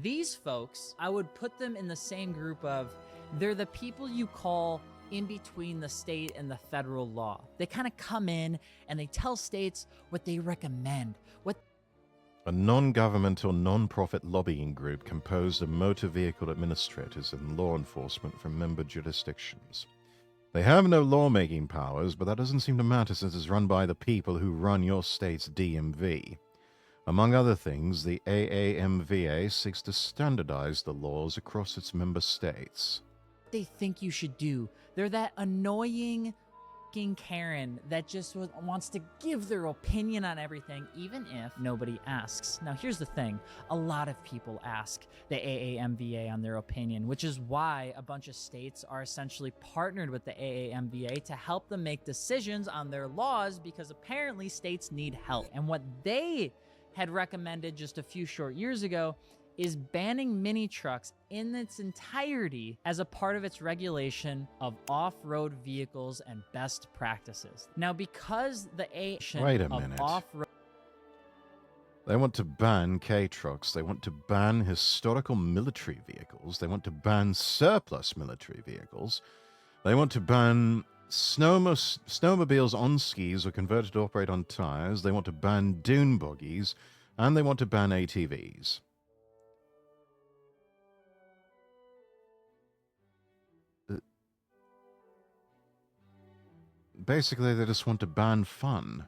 These folks, I would put them in the same group of, they're the people you call in between the state and the federal law. They kind of come in and they tell states what they recommend, A non-governmental, non-profit lobbying group composed of motor vehicle administrators and law enforcement from member jurisdictions. They have no lawmaking powers, but that doesn't seem to matter since it's run by the people who run your state's DMV. Among other things, the AAMVA seeks to standardize the laws across its member states. they think you should do. They're that annoying fucking Karen that just wants to give their opinion on everything, even if nobody asks. Now, here's the thing. A lot of people ask the AAMVA on their opinion, which is why a bunch of states are essentially partnered with the AAMVA to help them make decisions on their laws, because apparently states need help. And what they had recommended just a few short years ago is banning mini trucks in its entirety as a part of its regulation of off-road vehicles and best practices. Now, because the Wait a minute. They want to ban K-trucks. They want to ban historical military vehicles. They want to ban surplus military vehicles. They want to ban snowmobiles on skis or converted to operate on tires. They want to ban dune buggies. And they want to ban ATVs. Basically, they just want to ban fun.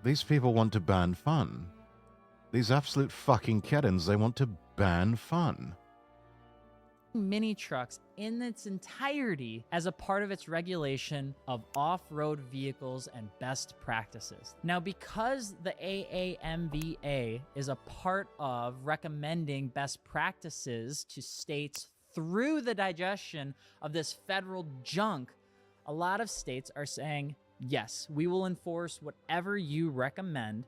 These people want to ban fun. These absolute fucking kittens, they want to ban fun. Mini trucks in its entirety as a part of its regulation of off-road vehicles and best practices. Now, because the AAMVA is a part of recommending best practices to states through the digestion of this federal junk, a lot of states are saying, yes, we will enforce whatever you recommend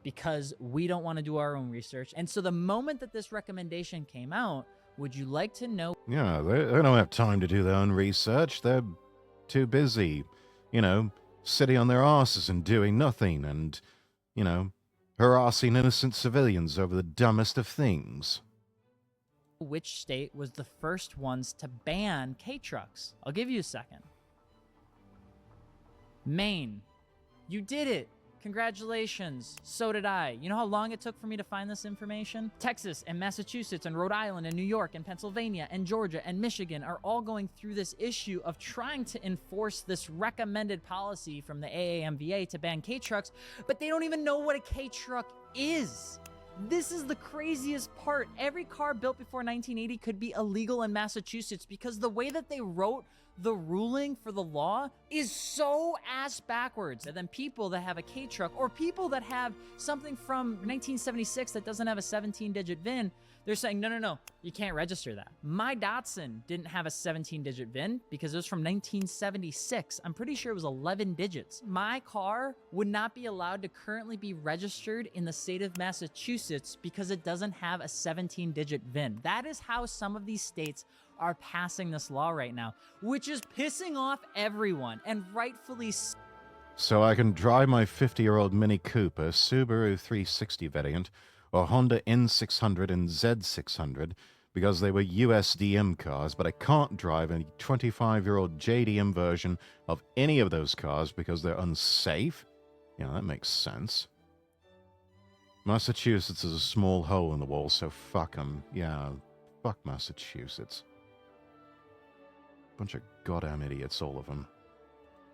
because we don't want to do our own research. And so the moment that this recommendation came out, would you like to know? Yeah, they don't have time to do their own research. They're too busy, sitting on their asses and doing nothing and, harassing innocent civilians over the dumbest of things. Which state was the first ones to ban K-trucks? I'll give you a second. Maine. You did it. Congratulations. So did I. You know how long it took for me to find this information? Texas and Massachusetts and Rhode Island and New York and Pennsylvania and Georgia and Michigan are all going through this issue of trying to enforce this recommended policy from the AAMVA to ban K-trucks, but they don't even know what a K-truck is. This is the craziest part. Every car built before 1980 could be illegal in Massachusetts because the way that they wrote the ruling for the law is so ass backwards. And then people that have a K-truck or people that have something from 1976 that doesn't have a 17-digit VIN, they're saying, no, you can't register that. My Datsun didn't have a 17-digit VIN because it was from 1976. I'm pretty sure it was 11 digits. My car would not be allowed to currently be registered in the state of Massachusetts because it doesn't have a 17-digit VIN. That is how some of these states are passing this law right now, which is pissing off everyone, and rightfully so. So I can drive my 50-year-old Mini Cooper, Subaru 360 variant, or Honda N600 and Z600 because they were USDM cars, but I can't drive a 25-year-old JDM version of any of those cars because they're unsafe? Yeah, that makes sense. Massachusetts is a small hole in the wall, so fuck them. Yeah, fuck Massachusetts. Bunch of goddamn idiots, all of them.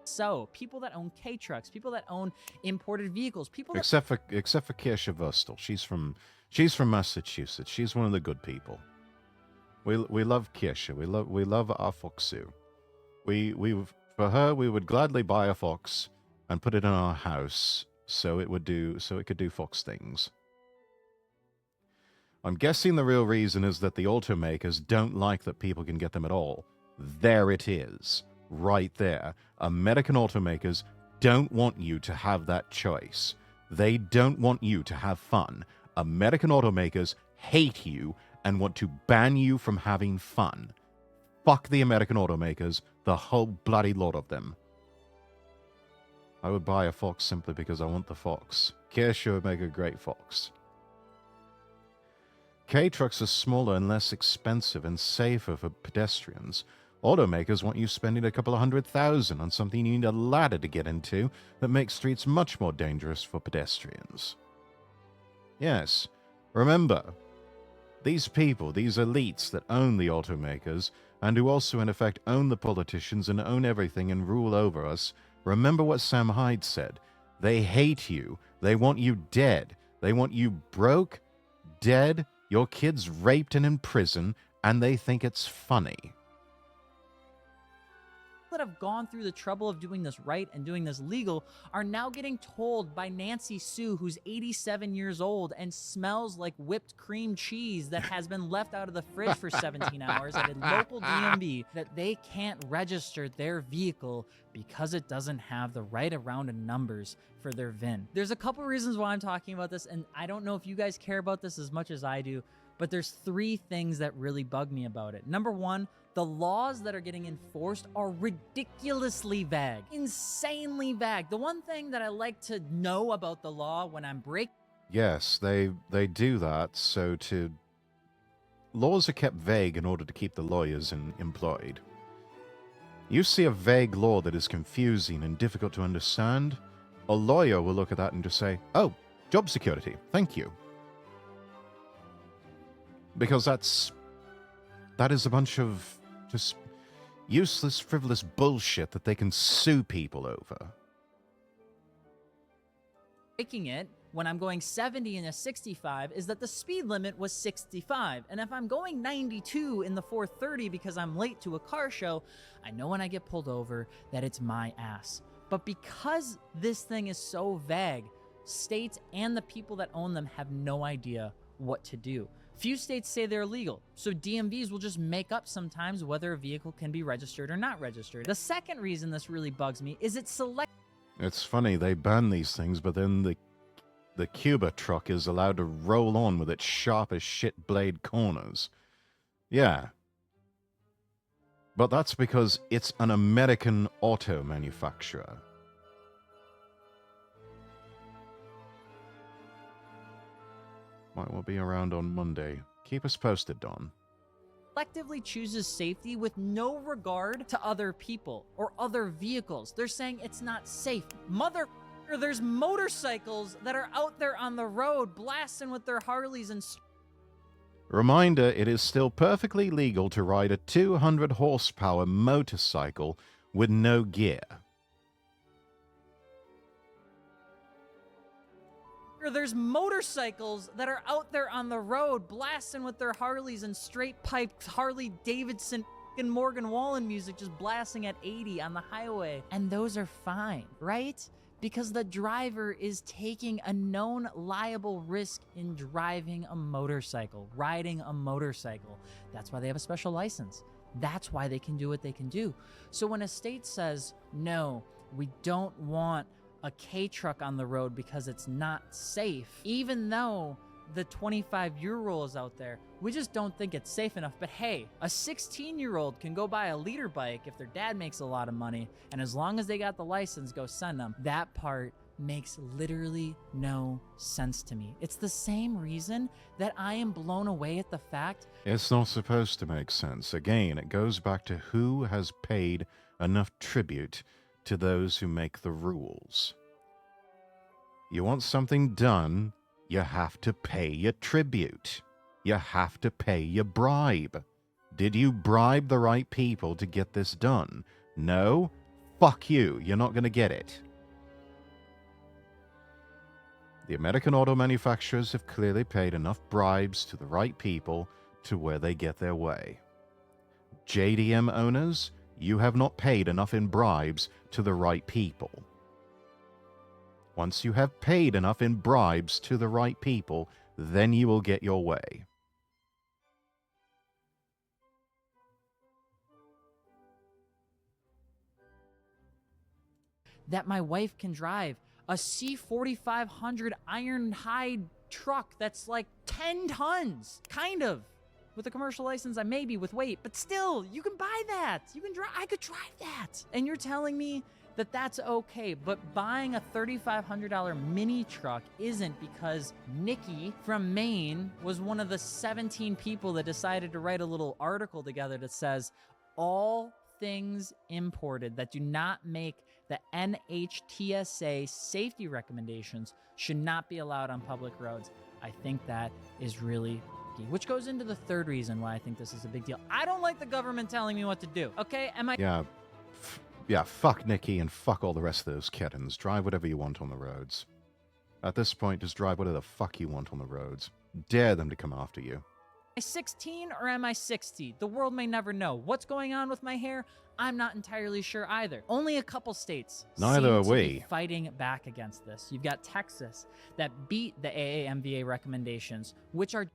So, people that own K-trucks, people that own imported vehicles, people that... Except for Kirsche Wurstel. She's from Massachusetts. She's one of the good people. We love Kirsche. We love our Foxu. For her, we would gladly buy a fox and put it in our house so it could do fox things. I'm guessing the real reason is that the automakers don't like that people can get them at all. There it is. Right there. American automakers don't want you to have that choice. They don't want you to have fun. American automakers hate you and want to ban you from having fun. Fuck the American automakers, the whole bloody lot of them. I would buy a fox simply because I want the fox. Kirsche would make a great fox. K-trucks are smaller and less expensive and safer for pedestrians. Automakers want you spending a couple of $100,000 on something you need a ladder to get into that makes streets much more dangerous for pedestrians. Yes, remember, these people, these elites that own the automakers, and who also in effect own the politicians and own everything and rule over us, remember what Sam Hyde said. They hate you. They want you dead. They want you broke, dead, your kids raped and in prison, and they think it's funny. that have gone through the trouble of doing this right and doing this legal are now getting told by Nancy Sue, who's 87 years old and smells like whipped cream cheese that has been left out of the fridge for 17 hours at a local DMV, that they can't register their vehicle because it doesn't have the right amount of numbers for their VIN. There's a couple reasons why I'm talking about this, and I don't know if you guys care about this as much as I do, but there's 3 things that really bug me about it. Number 1, the laws that are getting enforced are ridiculously vague, insanely vague. The one thing that I like to know about the law when I'm breaking... Yes, they do that, so to... Laws are kept vague in order to keep the lawyers employed. You see a vague law that is confusing and difficult to understand, a lawyer will look at that and just say, oh, job security, thank you. Because that is a bunch of just useless, frivolous bullshit that they can sue people over. Breaking it when I'm going 70 in a 65 is that the speed limit was 65. And if I'm going 92 in the 430 because I'm late to a car show, I know when I get pulled over that it's my ass. But because this thing is so vague, states and the people that own them have no idea what to do. Few states say they're legal, so DMVs will just make up sometimes whether a vehicle can be registered or not registered. The second reason this really bugs me is it's It's funny, they ban these things, but then the Cuba truck is allowed to roll on with its sharp as shit blade corners. Yeah. But that's because it's an American auto manufacturer. Might well be around on Monday. Keep us posted, Don. selectively chooses safety with no regard to other people or other vehicles. They're saying it's not safe. There's motorcycles that are out there on the road blasting with their Harleys and... Reminder, it is still perfectly legal to ride a 200 horsepower motorcycle with no gear. There's motorcycles that are out there on the road blasting with their Harleys and straight pipe Harley Davidson and Morgan Wallen music just blasting at 80 on the highway. And those are fine, right? Because the driver is taking a known liable risk in driving a motorcycle, riding a motorcycle. That's why they have a special license. That's why they can do what they can do. So when a state says, no, we don't want a K-truck on the road because it's not safe, even though the 25-year rule is out there, we just don't think it's safe enough. But hey, a 16-year-old can go buy a liter bike if their dad makes a lot of money, and as long as they got the license, go send them. That part makes literally no sense to me. It's the same reason that I am blown away at the fact it's not supposed to make sense. Again, it goes back to who has paid enough tribute to those who make the rules. You want something done, you have to pay your tribute. You have to pay your bribe. Did you bribe the right people to get this done? No? Fuck you, you're not going to get it. The American auto manufacturers have clearly paid enough bribes to the right people to where they get their way. JDM owners, you have not paid enough in bribes to the right people. Once you have paid enough in bribes to the right people, then you will get your way. that my wife can drive a C4500 iron hide truck that's like 10 tons, kind of. With a commercial license, I may be with weight, but still, you can buy that. You can drive. I could drive that. And you're telling me that that's okay, but buying a $3,500 mini truck isn't because Nikki from Maine was one of the 17 people that decided to write a little article together that says all things imported that do not make the NHTSA safety recommendations should not be allowed on public roads. I think that is really key, which goes into the third reason why I think this is a big deal. I don't like the government telling me what to do, okay? Yeah, fuck Nikki and fuck all the rest of those kittens. Drive whatever you want on the roads. At this point, just drive whatever the fuck you want on the roads. Dare them to come after you. I 16 or am I 60? The world may never know. What's going on with my hair? I'm not entirely sure either. Only a couple states Neither seem are to we. be fighting back against this. You've got Texas that beat the AAMVA recommendations, which are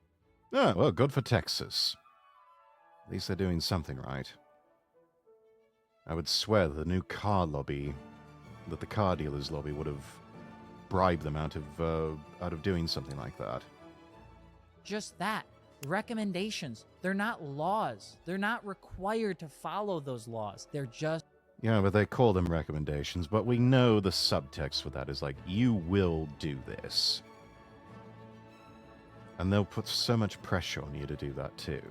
Oh, well, good for Texas. At least they're doing something right. I would swear that the new car lobby, that the car dealers lobby would have bribed them out of doing something like that. just that. Recommendations. They're not laws. They're not required to follow those laws. They're just Yeah, but they call them recommendations, but we know the subtext for that is like, you will do this. And they'll put so much pressure on you to do that too.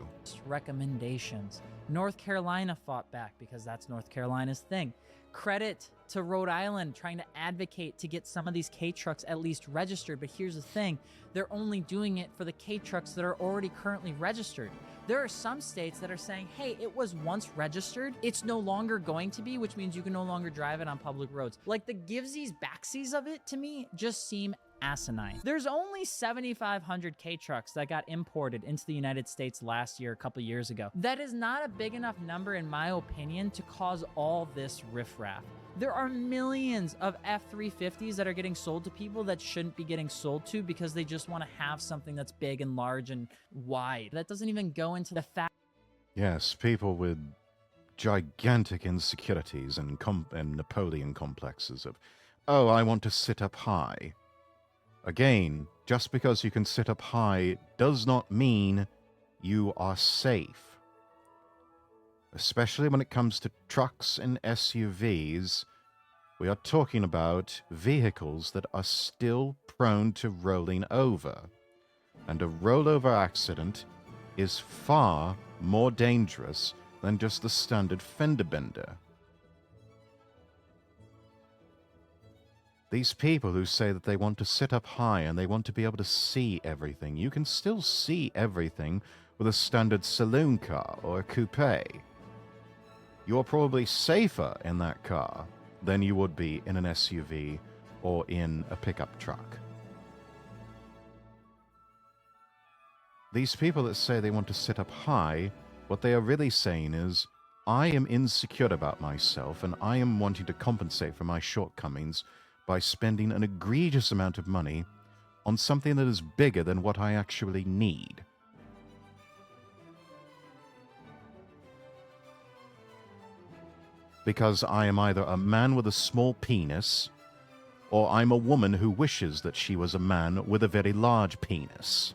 recommendations. North Carolina fought back because that's North Carolina's thing. Credit to Rhode Island trying to advocate to get some of these K-trucks at least registered. But here's the thing. They're only doing it for the K-trucks that are already currently registered. There are some states that are saying, hey, it was once registered. It's no longer going to be, which means you can no longer drive it on public roads. Like the givesies backsies of it to me just seem asinine. There's only 7,500 K-trucks that got imported into the United States last year, a couple years ago. That is not a big enough number, in my opinion, to cause all this riffraff. There are millions of F-350s that are getting sold to people that shouldn't be getting sold to because they just want to have something that's big and large and wide. That doesn't even go into the fact. Yes, people with gigantic insecurities and Napoleon complexes of, oh, I want to sit up high. Again, just because you can sit up high does not mean you are safe. Especially when it comes to trucks and SUVs, we are talking about vehicles that are still prone to rolling over. And a rollover accident is far more dangerous than just the standard fender bender. These people who say that they want to sit up high and they want to be able to see everything, you can still see everything with a standard saloon car or a coupe. You're probably safer in that car than you would be in an SUV or in a pickup truck. These people that say they want to sit up high, what they are really saying is, I am insecure about myself and I am wanting to compensate for my shortcomings by spending an egregious amount of money on something that is bigger than what I actually need. Because I am either a man with a small penis, or I'm a woman who wishes that she was a man with a very large penis.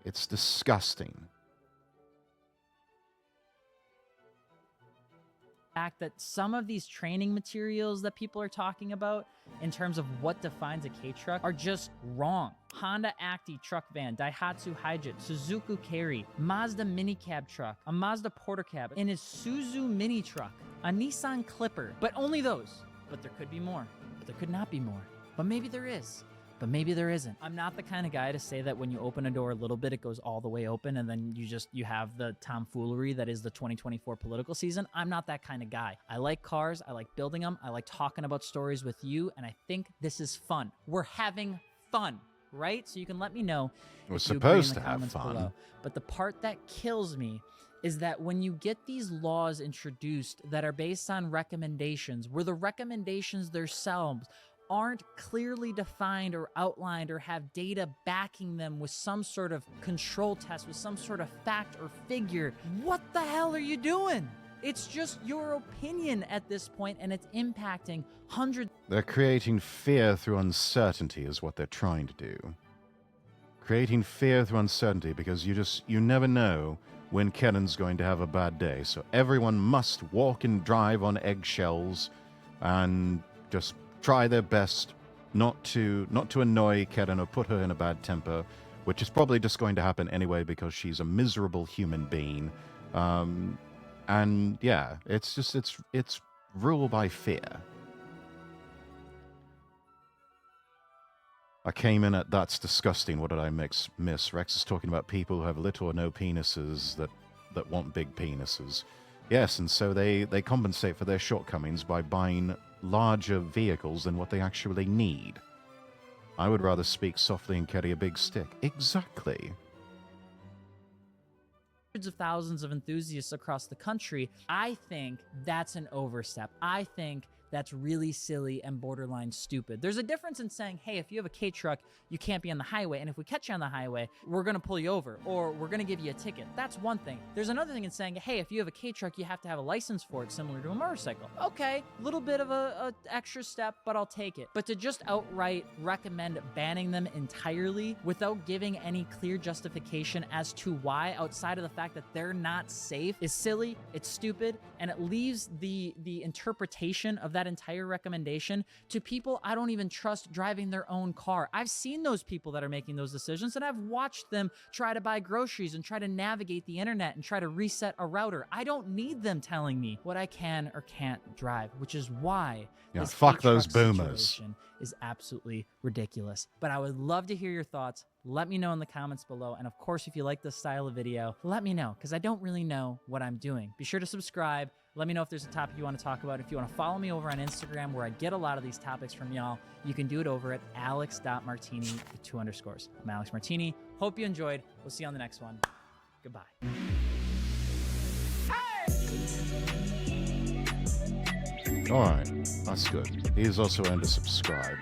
It's disgusting. Fact that some of these training materials that people are talking about in terms of what defines a K-truck are just wrong. Honda Acti truck van, Daihatsu Hijet, Suzuki Carry, Mazda mini cab truck, a Mazda porter cab, and a Isuzu mini truck, a Nissan Clipper, but only those. But there could be more, but there could not be more. But maybe there is. But maybe there isn't. I'm not the kind of guy to say that when you open a door a little bit, it goes all the way open, and then you have the tomfoolery that is the 2024 political season. I'm not that kind of guy. I like cars. I like building them. I like talking about stories with you, and I think this is fun. We're having fun, right? So you can let me know. We're if you agree in supposed the to have comments fun. below. But the part that kills me is that when you get these laws introduced that are based on recommendations, where the recommendations themselves aren't clearly defined or outlined or have data backing them with some sort of control test, with some sort of fact or figure, what the hell are you doing? It's just your opinion at this point, and it's impacting hundreds. They're creating fear through uncertainty is what they're trying to do. Creating fear through uncertainty because you never know when Kevin's going to have a bad day. So everyone must walk and drive on eggshells and just try their best not to annoy Karen or put her in a bad temper, which is probably just going to happen anyway because she's a miserable human being. And yeah, it's rule by fear. I came in at that's disgusting. What did I miss? Rex is talking about people who have little or no penises that want big penises. Yes, and so they compensate for their shortcomings by buying larger vehicles than what they actually need. I would rather speak softly and carry a big stick. Exactly. Hundreds of thousands of enthusiasts across the country, I think that's an overstep. I think that's really silly and borderline stupid. There's a difference in saying, hey, if you have a K truck, you can't be on the highway, and if we catch you on the highway, we're gonna pull you over, or we're gonna give you a ticket. That's one thing. There's another thing in saying, hey, if you have a K truck, you have to have a license for it, similar to a motorcycle. Okay, little bit of a extra step, but I'll take it. But to just outright recommend banning them entirely without giving any clear justification as to why, outside of the fact that they're not safe, is silly, it's stupid, and it leaves the interpretation of that entire recommendation to people I don't even trust driving their own car. I've seen those people that are making those decisions, and I've watched them try to buy groceries and try to navigate the internet and try to reset a router. I don't need them telling me what I can or can't drive, which is why this fuck K-truck those boomers. situation is absolutely ridiculous. But I would love to hear your thoughts. Let me know in the comments below. And of course, if you like this style of video, let me know, because I don't really know what I'm doing. Be sure to subscribe. Let me know if there's a topic you want to talk about. If you want to follow me over on Instagram, where I get a lot of these topics from y'all, you can do it over at alex.martini with 2 underscores. I'm Alex Martini. Hope you enjoyed. We'll see you on the next one. Goodbye. Alright, that's good. He's also earned a subscribe.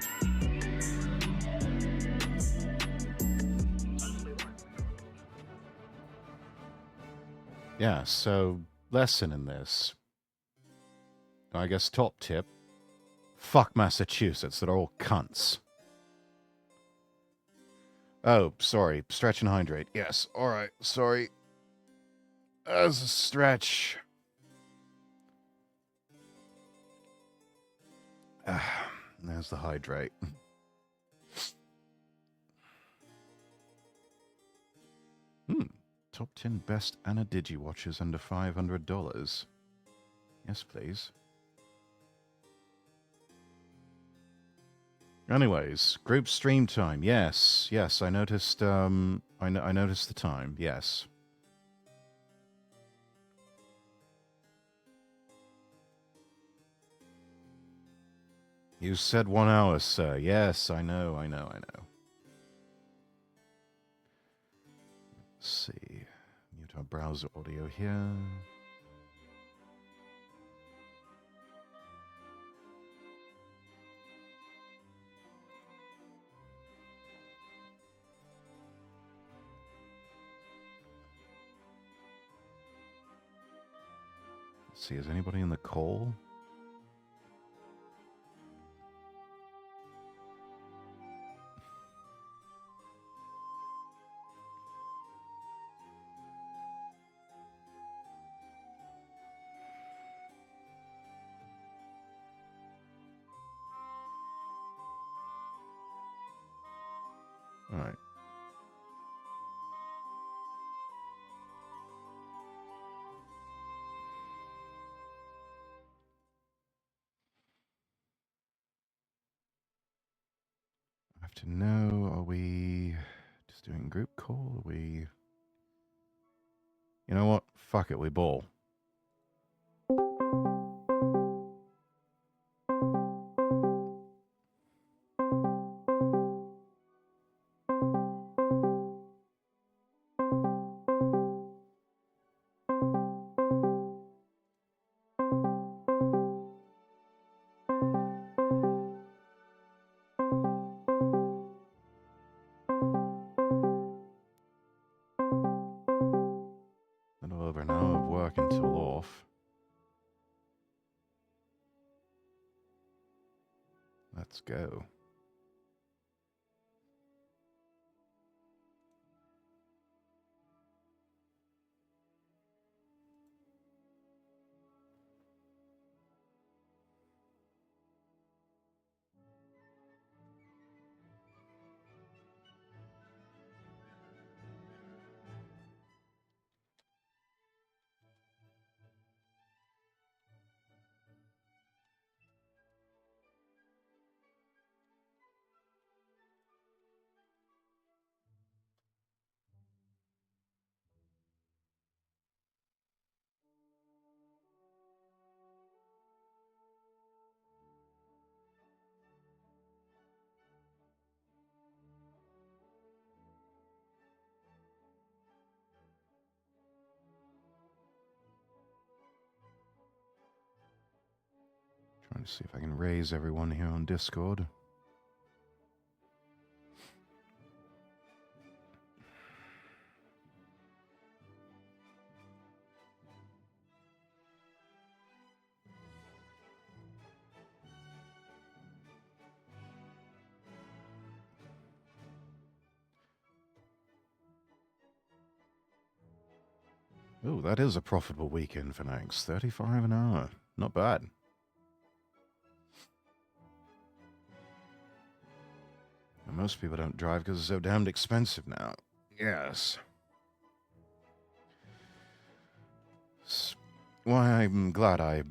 Yeah, so lesson in this. I guess top tip. Fuck Massachusetts, they're all cunts. Oh, sorry. Stretch and hydrate. Yes, alright, sorry. As a stretch. There's the hydrate. Top 10 best Anna Digi watches under $500. Yes, please. Anyways, group stream time. Yes, yes, I noticed. I noticed the time. Yes. You said 1 hour, sir. Yes, I know. Let's see. Mute our browser audio here. Let's see, is anybody in the call? All right. I have to know, are we just doing group call? Are we... You know what? Fuck it, we ball. Little over an hour of work until off. Let's go. Let's see if I can raise everyone here on Discord. Oh, that is a profitable weekend for Nanks. 35 an hour. Not bad. And most people don't drive because it's so damned expensive now. Yes. Why, I'm glad I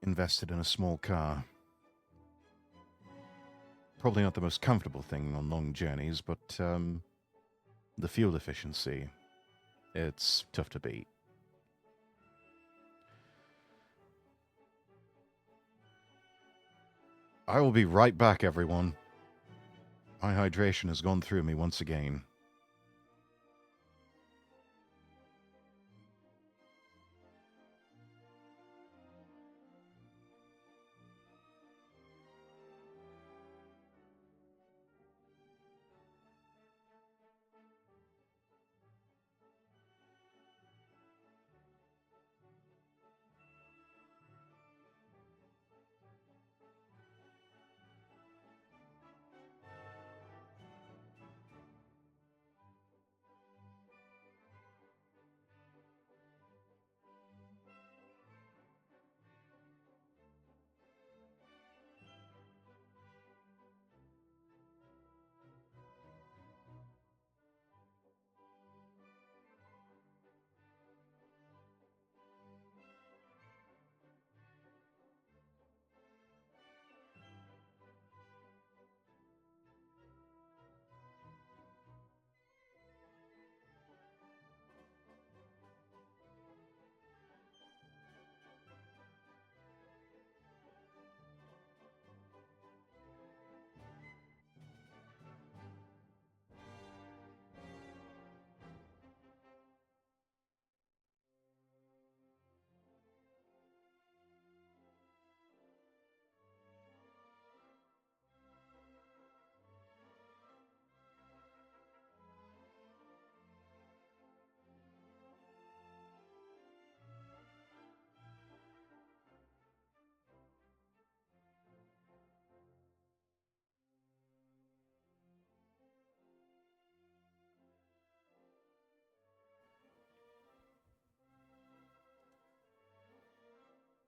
invested in a small car. Probably not the most comfortable thing on long journeys, but the fuel efficiency, it's tough to beat. I will be right back, everyone. My hydration has gone through me once again.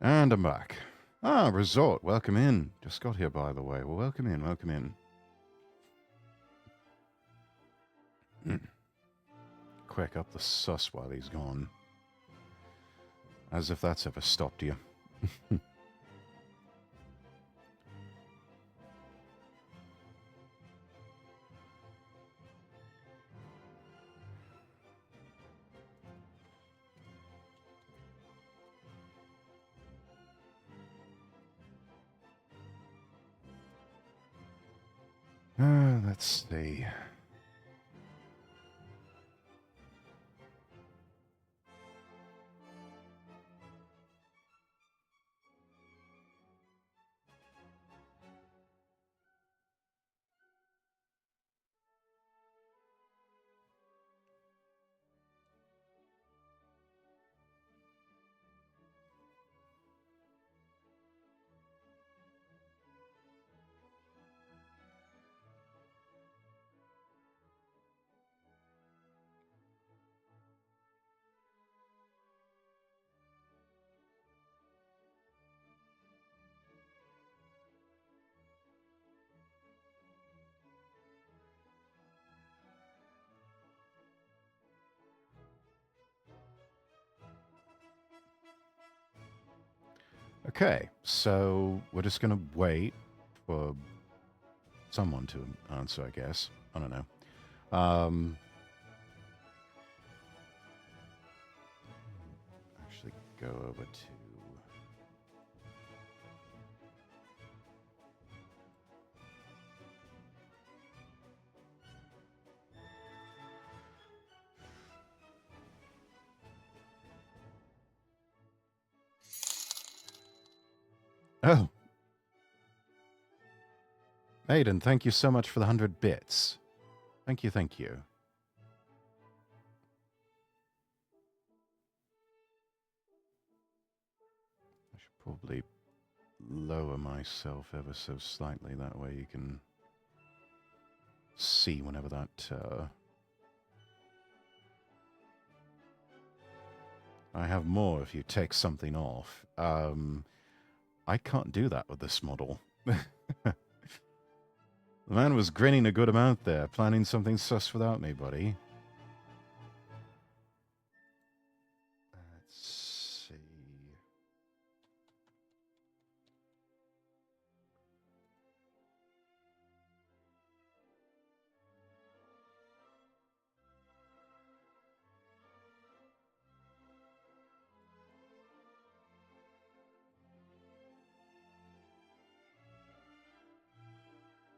And I'm back. Ah, Resort, welcome in. Just got here, by the way. Well, welcome in, welcome in. Quick up the sus while he's gone. As if that's ever stopped you. Let's see. Okay, so we're just going to wait for someone to answer, I guess. I don't know. Actually, go over to... Oh, Aiden, thank you so much for the 100 bits. Thank you, thank you. I should probably lower myself ever so slightly. That way you can see whenever that... I have more if you take something off. I can't do that with this model. The man was grinning a good amount there, planning something sus without me, buddy. Let's see.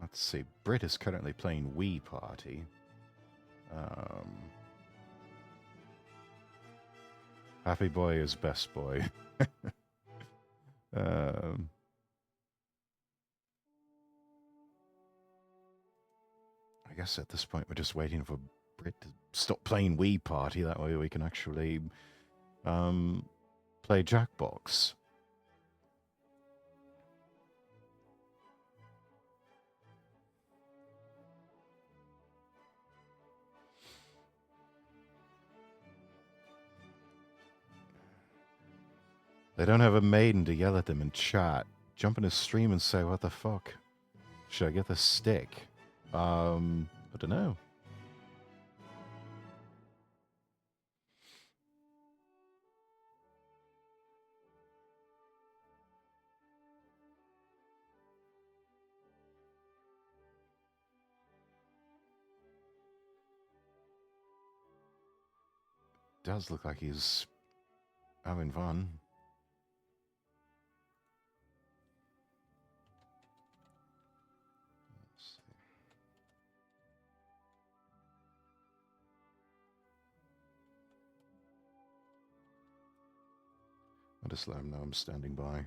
Let's see. Brit is currently playing Wii Party. Happy boy is best boy. I guess at this point we're just waiting for Brit to stop playing Wii Party. That way we can actually play Jackbox. They don't have a maiden to yell at them in chat. Jump in a stream and say, what the fuck? Should I get the stick? I don't know. Does look like he's having fun. I'll just let him know I'm standing by.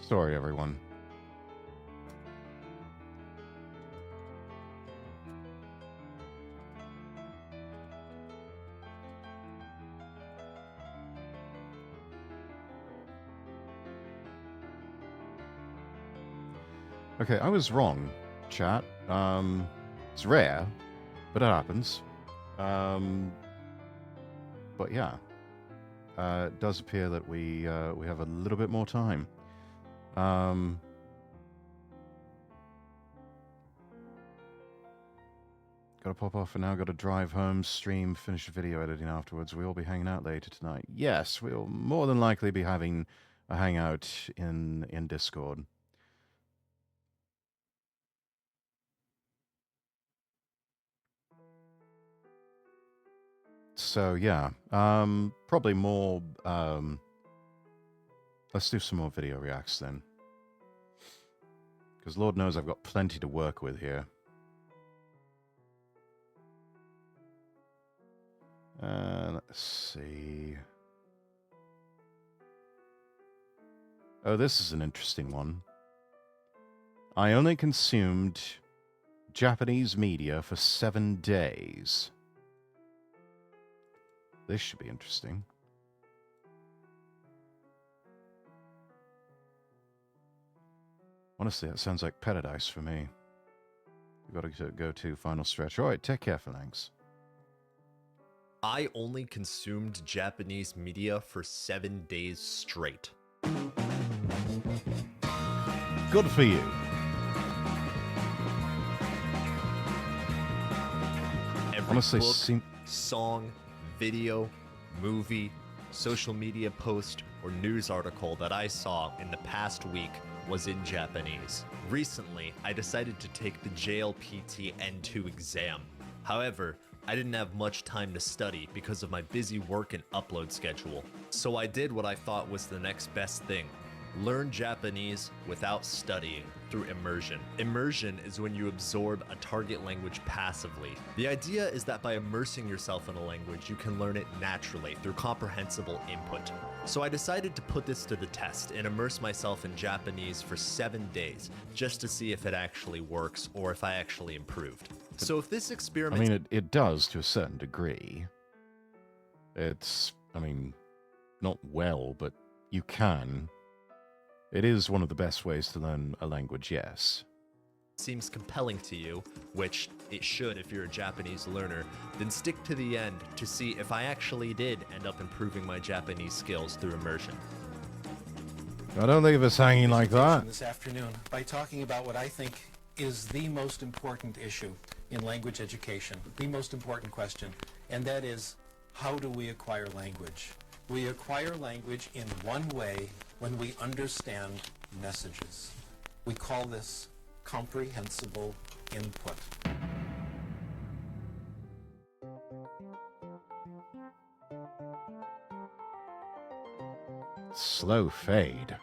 Sorry, everyone. Okay, I was wrong, chat. It's rare, but it happens. But yeah, it does appear that we have a little bit more time. Gotta pop off for now, gotta drive home, stream, finish video editing afterwards. We'll be hanging out later tonight. Yes, we'll more than likely be having a hangout in Discord. So yeah, probably more, let's do some more video reacts then. Because Lord knows I've got plenty to work with here. Let's see. Oh, this is an interesting one. I only consumed Japanese media for 7 days. This should be interesting. Honestly, that sounds like paradise for me. We've got to go to final stretch. All right, take care, Phalanx. I only consumed Japanese media for 7 days straight. Good for you. Every Honestly, book, song, video, movie, social media post, or news article that I saw in the past week was in Japanese. Recently, I decided to take the JLPT N2 exam. However, I didn't have much time to study because of my busy work and upload schedule. So I did what I thought was the next best thing. Learn Japanese without studying through immersion. Immersion is when you absorb a target language passively. The idea is that by immersing yourself in a language, you can learn it naturally through comprehensible input. So I decided to put this to the test and immerse myself in Japanese for 7 days, just to see if it actually works or if I actually improved. So if this experiment... I mean, it does to a certain degree. It's, I mean, not well, but you can. It is one of the best ways to learn a language, yes. Seems compelling to you, which it should if you're a Japanese learner, then stick to the end to see if I actually did end up improving my Japanese skills through immersion. I don't leave us hanging like that. This afternoon by talking about what I think is the most important issue in language education, the most important question, and that is, how do we acquire language? We acquire language in one way when we understand messages. We call this comprehensible input. Slow fade.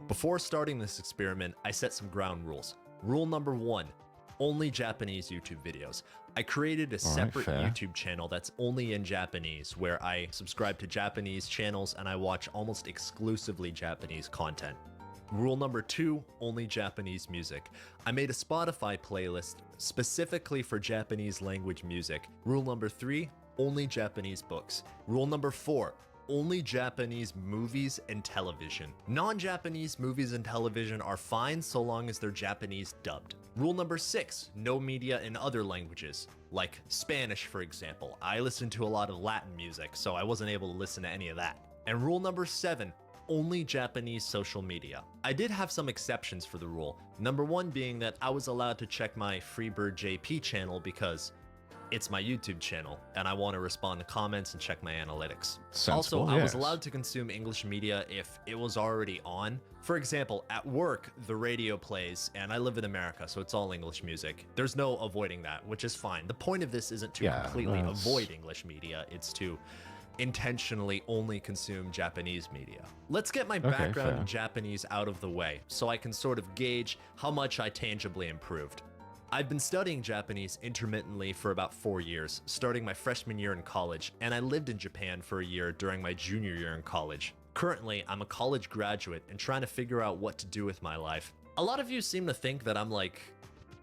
Before starting this experiment, I set some ground rules. Rule number 1, only Japanese YouTube videos. I created a separate fair. YouTube channel that's only in Japanese, where I subscribe to Japanese channels and I watch almost exclusively Japanese content. Rule number 2, only Japanese music. I made a Spotify playlist specifically for Japanese language music. Rule number 3, only Japanese books. Rule number 4, only Japanese movies and television. Non-Japanese movies and television are fine so long as they're Japanese dubbed. Rule number 6, no media in other languages, like Spanish, for example. I listen to a lot of Latin music, so I wasn't able to listen to any of that. And rule number 7, only Japanese social media. I did have some exceptions for the rule. Number 1 being that I was allowed to check my Freebird JP channel because it's my YouTube channel, and I want to respond to comments and check my analytics. Sensible, Also, I was yes. allowed to consume English media if it was already on. For example, at work, the radio plays, and I live in America, so it's all English music. There's no avoiding that, which is fine. The point of this isn't to Yeah, completely that's- avoid English media, it's to intentionally only consume Japanese media. Let's get my background fair. in Japanese out of the way, so I can sort of gauge how much I tangibly improved. I've been studying Japanese intermittently for about 4 years, starting my freshman year in college, and I lived in Japan for a year during my junior year in college. Currently, I'm a college graduate and trying to figure out what to do with my life. A lot of you seem to think that I'm like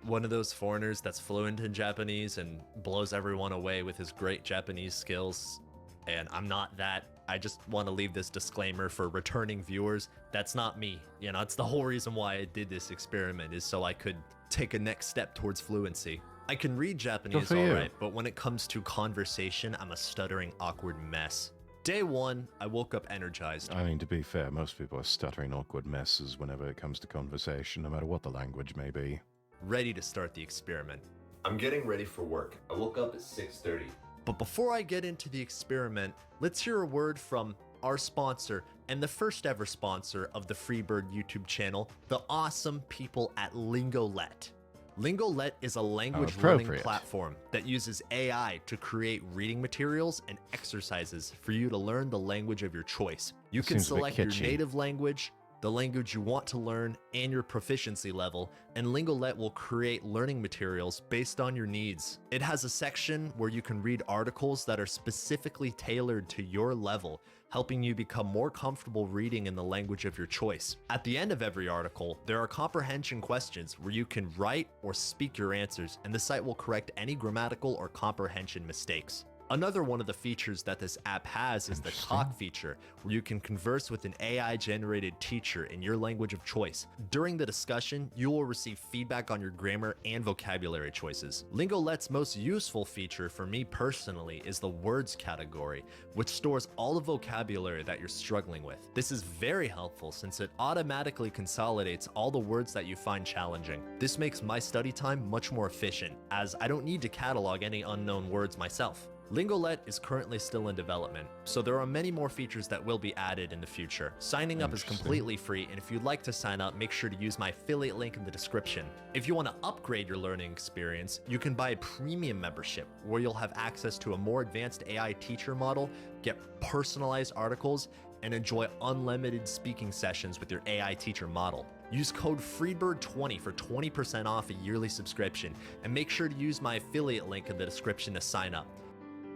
one of those foreigners that's fluent in Japanese and blows everyone away with his great Japanese skills, and I'm not that. I just want to leave this disclaimer for returning viewers. That's not me. You know, it's the whole reason why I did this experiment, is so I could take a next step towards fluency. I can read Japanese for you. alright, but when it comes to conversation, I'm a stuttering, awkward mess. Day 1, I woke up energized. I mean, to be fair, most people are stuttering awkward messes whenever it comes to conversation, no matter what the language may be. Ready to start the experiment. I'm getting ready for work. I woke up at 6:30. But before I get into the experiment, let's hear a word from our sponsor and the first ever sponsor of the Freebird YouTube channel, the awesome people at Lingolet. Lingolet is a language learning Appropriate. platform that uses AI to create reading materials and exercises for you to learn the language of your choice. You can Seems a bit select your kitschy. native language, the language you want to learn, and your proficiency level, and Lingolet will create learning materials based on your needs. It has a section where you can read articles that are specifically tailored to your level, helping you become more comfortable reading in the language of your choice. At the end of every article, there are comprehension questions where you can write or speak your answers, and the site will correct any grammatical or comprehension mistakes. Another one of the features that this app has is the talk feature, where you can converse with an AI-generated teacher in your language of choice. During the discussion, you will receive feedback on your grammar and vocabulary choices. Lingolet's most useful feature for me personally is the words category, which stores all the vocabulary that you're struggling with. This is very helpful since it automatically consolidates all the words that you find challenging. This makes my study time much more efficient, as I don't need to catalog any unknown words myself. Lingolet is currently still in development, so there are many more features that will be added in the future. Signing up is completely free, and if you'd like to sign up, make sure to use my affiliate link in the description. If you want to upgrade your learning experience, you can buy a premium membership, where you'll have access to a more advanced AI teacher model, get personalized articles, and enjoy unlimited speaking sessions with your AI teacher model. Use code FREEBIRD20 for 20% off a yearly subscription, and make sure to use my affiliate link in the description to sign up.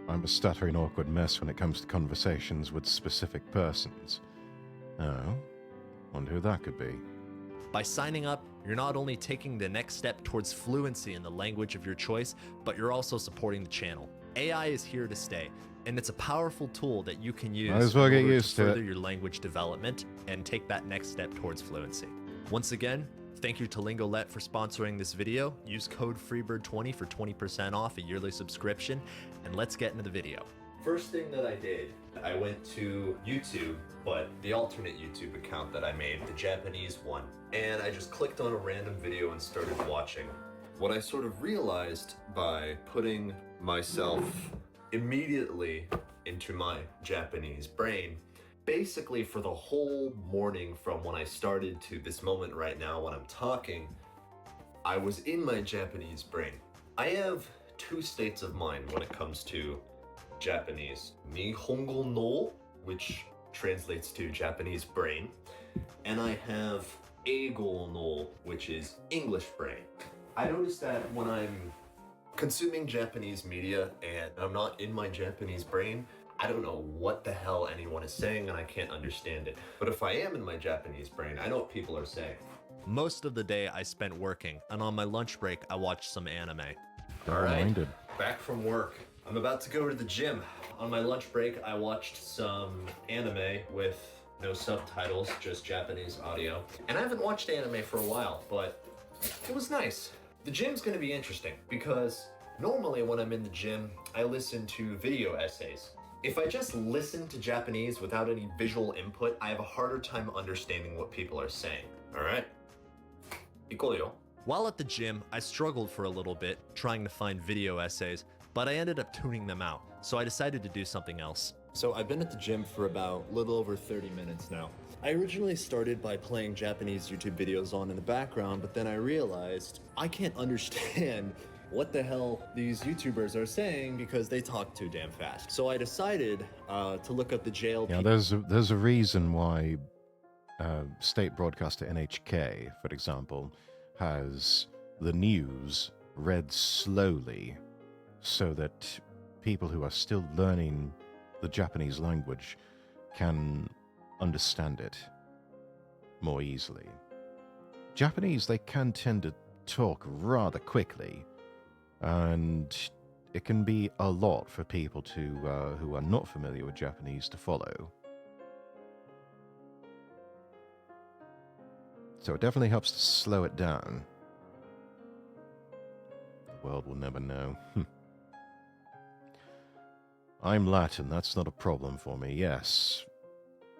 I'm a stuttering, awkward mess when it comes to conversations with specific persons. Oh, wonder who that could be. By signing up, you're not only taking the next step towards fluency in the language of your choice, but you're also supporting the channel. AI is here to stay, and it's a powerful tool that you can use Might as well in get order used to to it. further your language development and take that next step towards fluency. Once again, thank you to Lingolet for sponsoring this video. Use code FREEBIRD20 for 20% off a yearly subscription, and let's get into the video. First thing that I did, I went to YouTube, but the alternate YouTube account that I made, the Japanese one, and I just clicked on a random video and started watching. What I sort of realized by putting myself immediately into my Japanese brain, basically for the whole morning from when I started to this moment right now when I'm talking, I was in my Japanese brain. I have two states of mind when it comes to Japanese. Nihongo no, which translates to Japanese brain, and I have Eigo no, which is English brain. I noticed that when I'm consuming Japanese media and I'm not in my Japanese brain, I don't know what the hell anyone is saying and I can't understand it. But if I am in my Japanese brain, I know what people are saying. Most of the day I spent working, and on my lunch break I watched some anime. Alright, back from work. I'm about to go to the gym. On my lunch break I watched some anime with no subtitles, just Japanese audio. And I haven't watched anime for a while, but it was nice. The gym's gonna be interesting because normally when I'm in the gym, I listen to video essays. If I just listen to Japanese without any visual input, I have a harder time understanding what people are saying. Alright? Iko yo. While at the gym, I struggled for a little bit trying to find video essays, but I ended up tuning them out, so I decided to do something else. So I've been at the gym for about a little over 30 minutes now. I originally started by playing Japanese YouTube videos on in the background, but then I realized I can't understand what the hell these YouTubers are saying because they talk too damn fast. So I decided to look up the JLP. Yeah, there's a reason why state broadcaster NHK, for example, has the news read slowly so that people who are still learning the Japanese language can understand it more easily. Japanese, they can tend to talk rather quickly, and it can be a lot for people to who are not familiar with Japanese to follow. So it definitely helps to slow it down. The world will never know. I'm Latin, that's not a problem for me. Yes,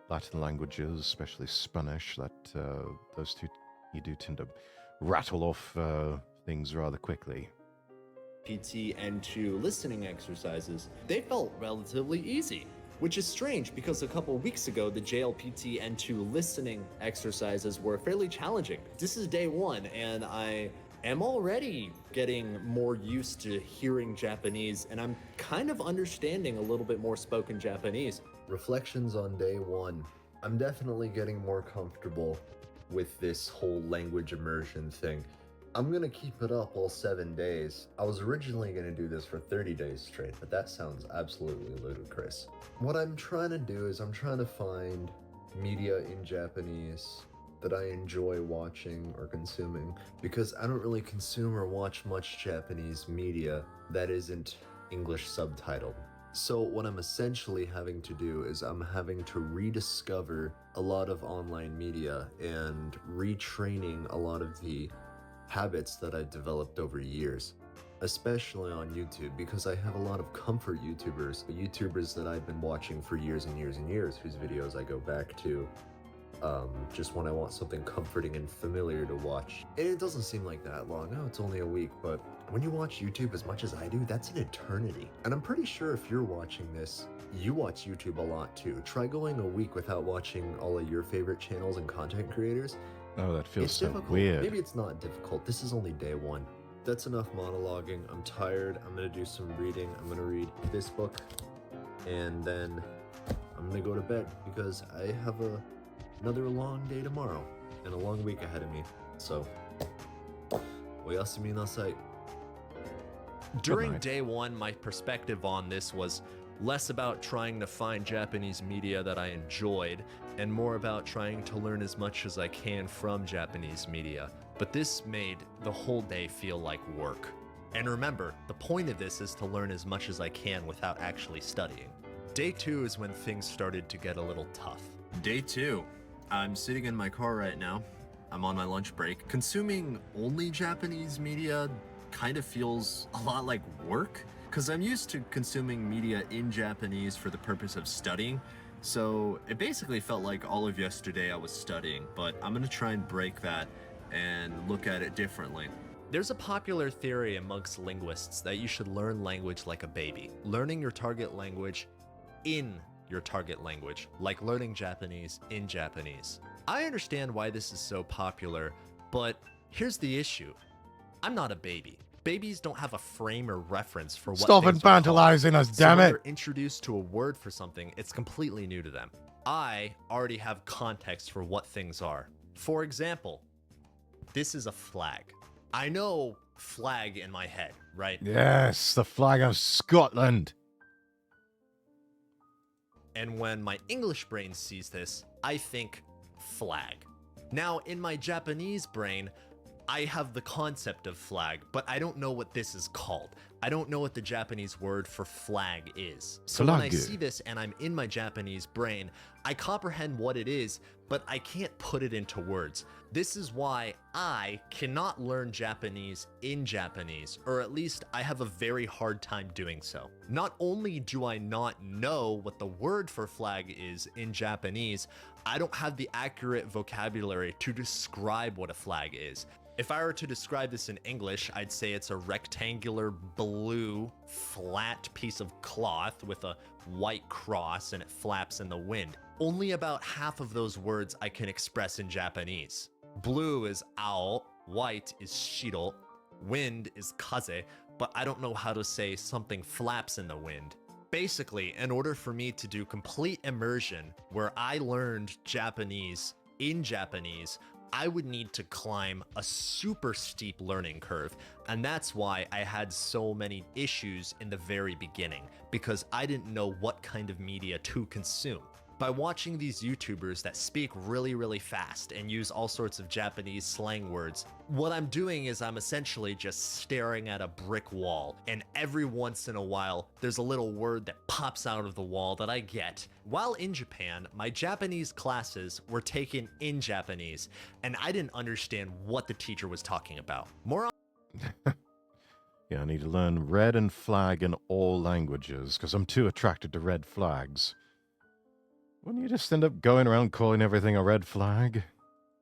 Latin languages, especially Spanish, that those two, you do tend to rattle off things rather quickly. PT and 2 listening exercises, they felt relatively easy, which is strange because a couple weeks ago the JLPT and 2 listening exercises were fairly challenging. This is day 1 and I am already getting more used to hearing Japanese, and I'm kind of understanding a little bit more spoken Japanese. Reflections on day 1. I'm definitely getting more comfortable with this whole language immersion thing. I'm gonna keep it up all 7 days. I was originally gonna do this for 30 days straight, but that sounds absolutely ludicrous. What I'm trying to do is I'm trying to find media in Japanese that I enjoy watching or consuming, because I don't really consume or watch much Japanese media that isn't English subtitled. So what I'm essentially having to do is I'm having to rediscover a lot of online media and retraining a lot of the habits that I've developed over years, especially on YouTube, because I have a lot of comfort YouTubers that I've been watching for years and years and years, whose videos I go back to just when I want something comforting and familiar to watch. And it doesn't seem like that long. Oh, it's only a week, but when you watch YouTube as much as I do, that's an eternity. And I'm pretty sure if you're watching this, you watch YouTube a lot too. Try going a week without watching all of your favorite channels and content creators. Oh, that feels It's so difficult. weird. Maybe it's not difficult. This is only day one. That's enough monologuing. I'm tired. I'm gonna do some reading. I'm gonna read this book, and then I'm gonna go to bed because I have another long day tomorrow and a long week ahead of me. So, oyasumi nasai. During night. day one, my perspective on this was less about trying to find Japanese media that I enjoyed and more about trying to learn as much as I can from Japanese media. But this made the whole day feel like work. And remember, the point of this is to learn as much as I can without actually studying. Day two is when things started to get a little tough. Day two. I'm sitting in my car right now. I'm on my lunch break. Consuming only Japanese media kind of feels a lot like work, because I'm used to consuming media in Japanese for the purpose of studying. So it basically felt like all of yesterday I was studying, but I'm gonna try and break that and look at it differently. There's a popular theory amongst linguists that you should learn language like a baby, learning your target language in your target language, like learning Japanese in Japanese. I understand why this is so popular, but here's the issue. I'm not a baby. Babies don't have a frame or reference for what Stop things are called. infantilizing us, So damn when it! they're introduced to a word for something, it's completely new to them. I already have context for what things are. For example, this is a flag. I know flag in my head, right? Yes, the flag of Scotland. And when my English brain sees this, I think flag. Now, in my Japanese brain, I have the concept of flag, but I don't know what this is called. I don't know what the Japanese word for flag is. So when I Flag. see this and I'm in my Japanese brain, I comprehend what it is, but I can't put it into words. This is why I cannot learn Japanese in Japanese, or at least I have a very hard time doing so. Not only do I not know what the word for flag is in Japanese, I don't have the accurate vocabulary to describe what a flag is. If I were to describe this in English, I'd say it's a rectangular blue flat piece of cloth with a white cross and it flaps in the wind. Only about half of those words I can express in Japanese. Blue is ao, white is shiro, wind is kaze, but I don't know how to say something flaps in the wind. Basically, in order for me to do complete immersion where I learned Japanese in Japanese, I would need to climb a super steep learning curve, and that's why I had so many issues in the very beginning, because I didn't know what kind of media to consume. By watching these YouTubers that speak really, really fast and use all sorts of Japanese slang words, what I'm doing is I'm essentially just staring at a brick wall, and every once in a while, there's a little word that pops out of the wall that I get. While in Japan, my Japanese classes were taken in Japanese, and I didn't understand what the teacher was talking about. More Yeah, I need to learn red and flag in all languages, because I'm too attracted to red flags. Wouldn't you just end up going around calling everything a red flag?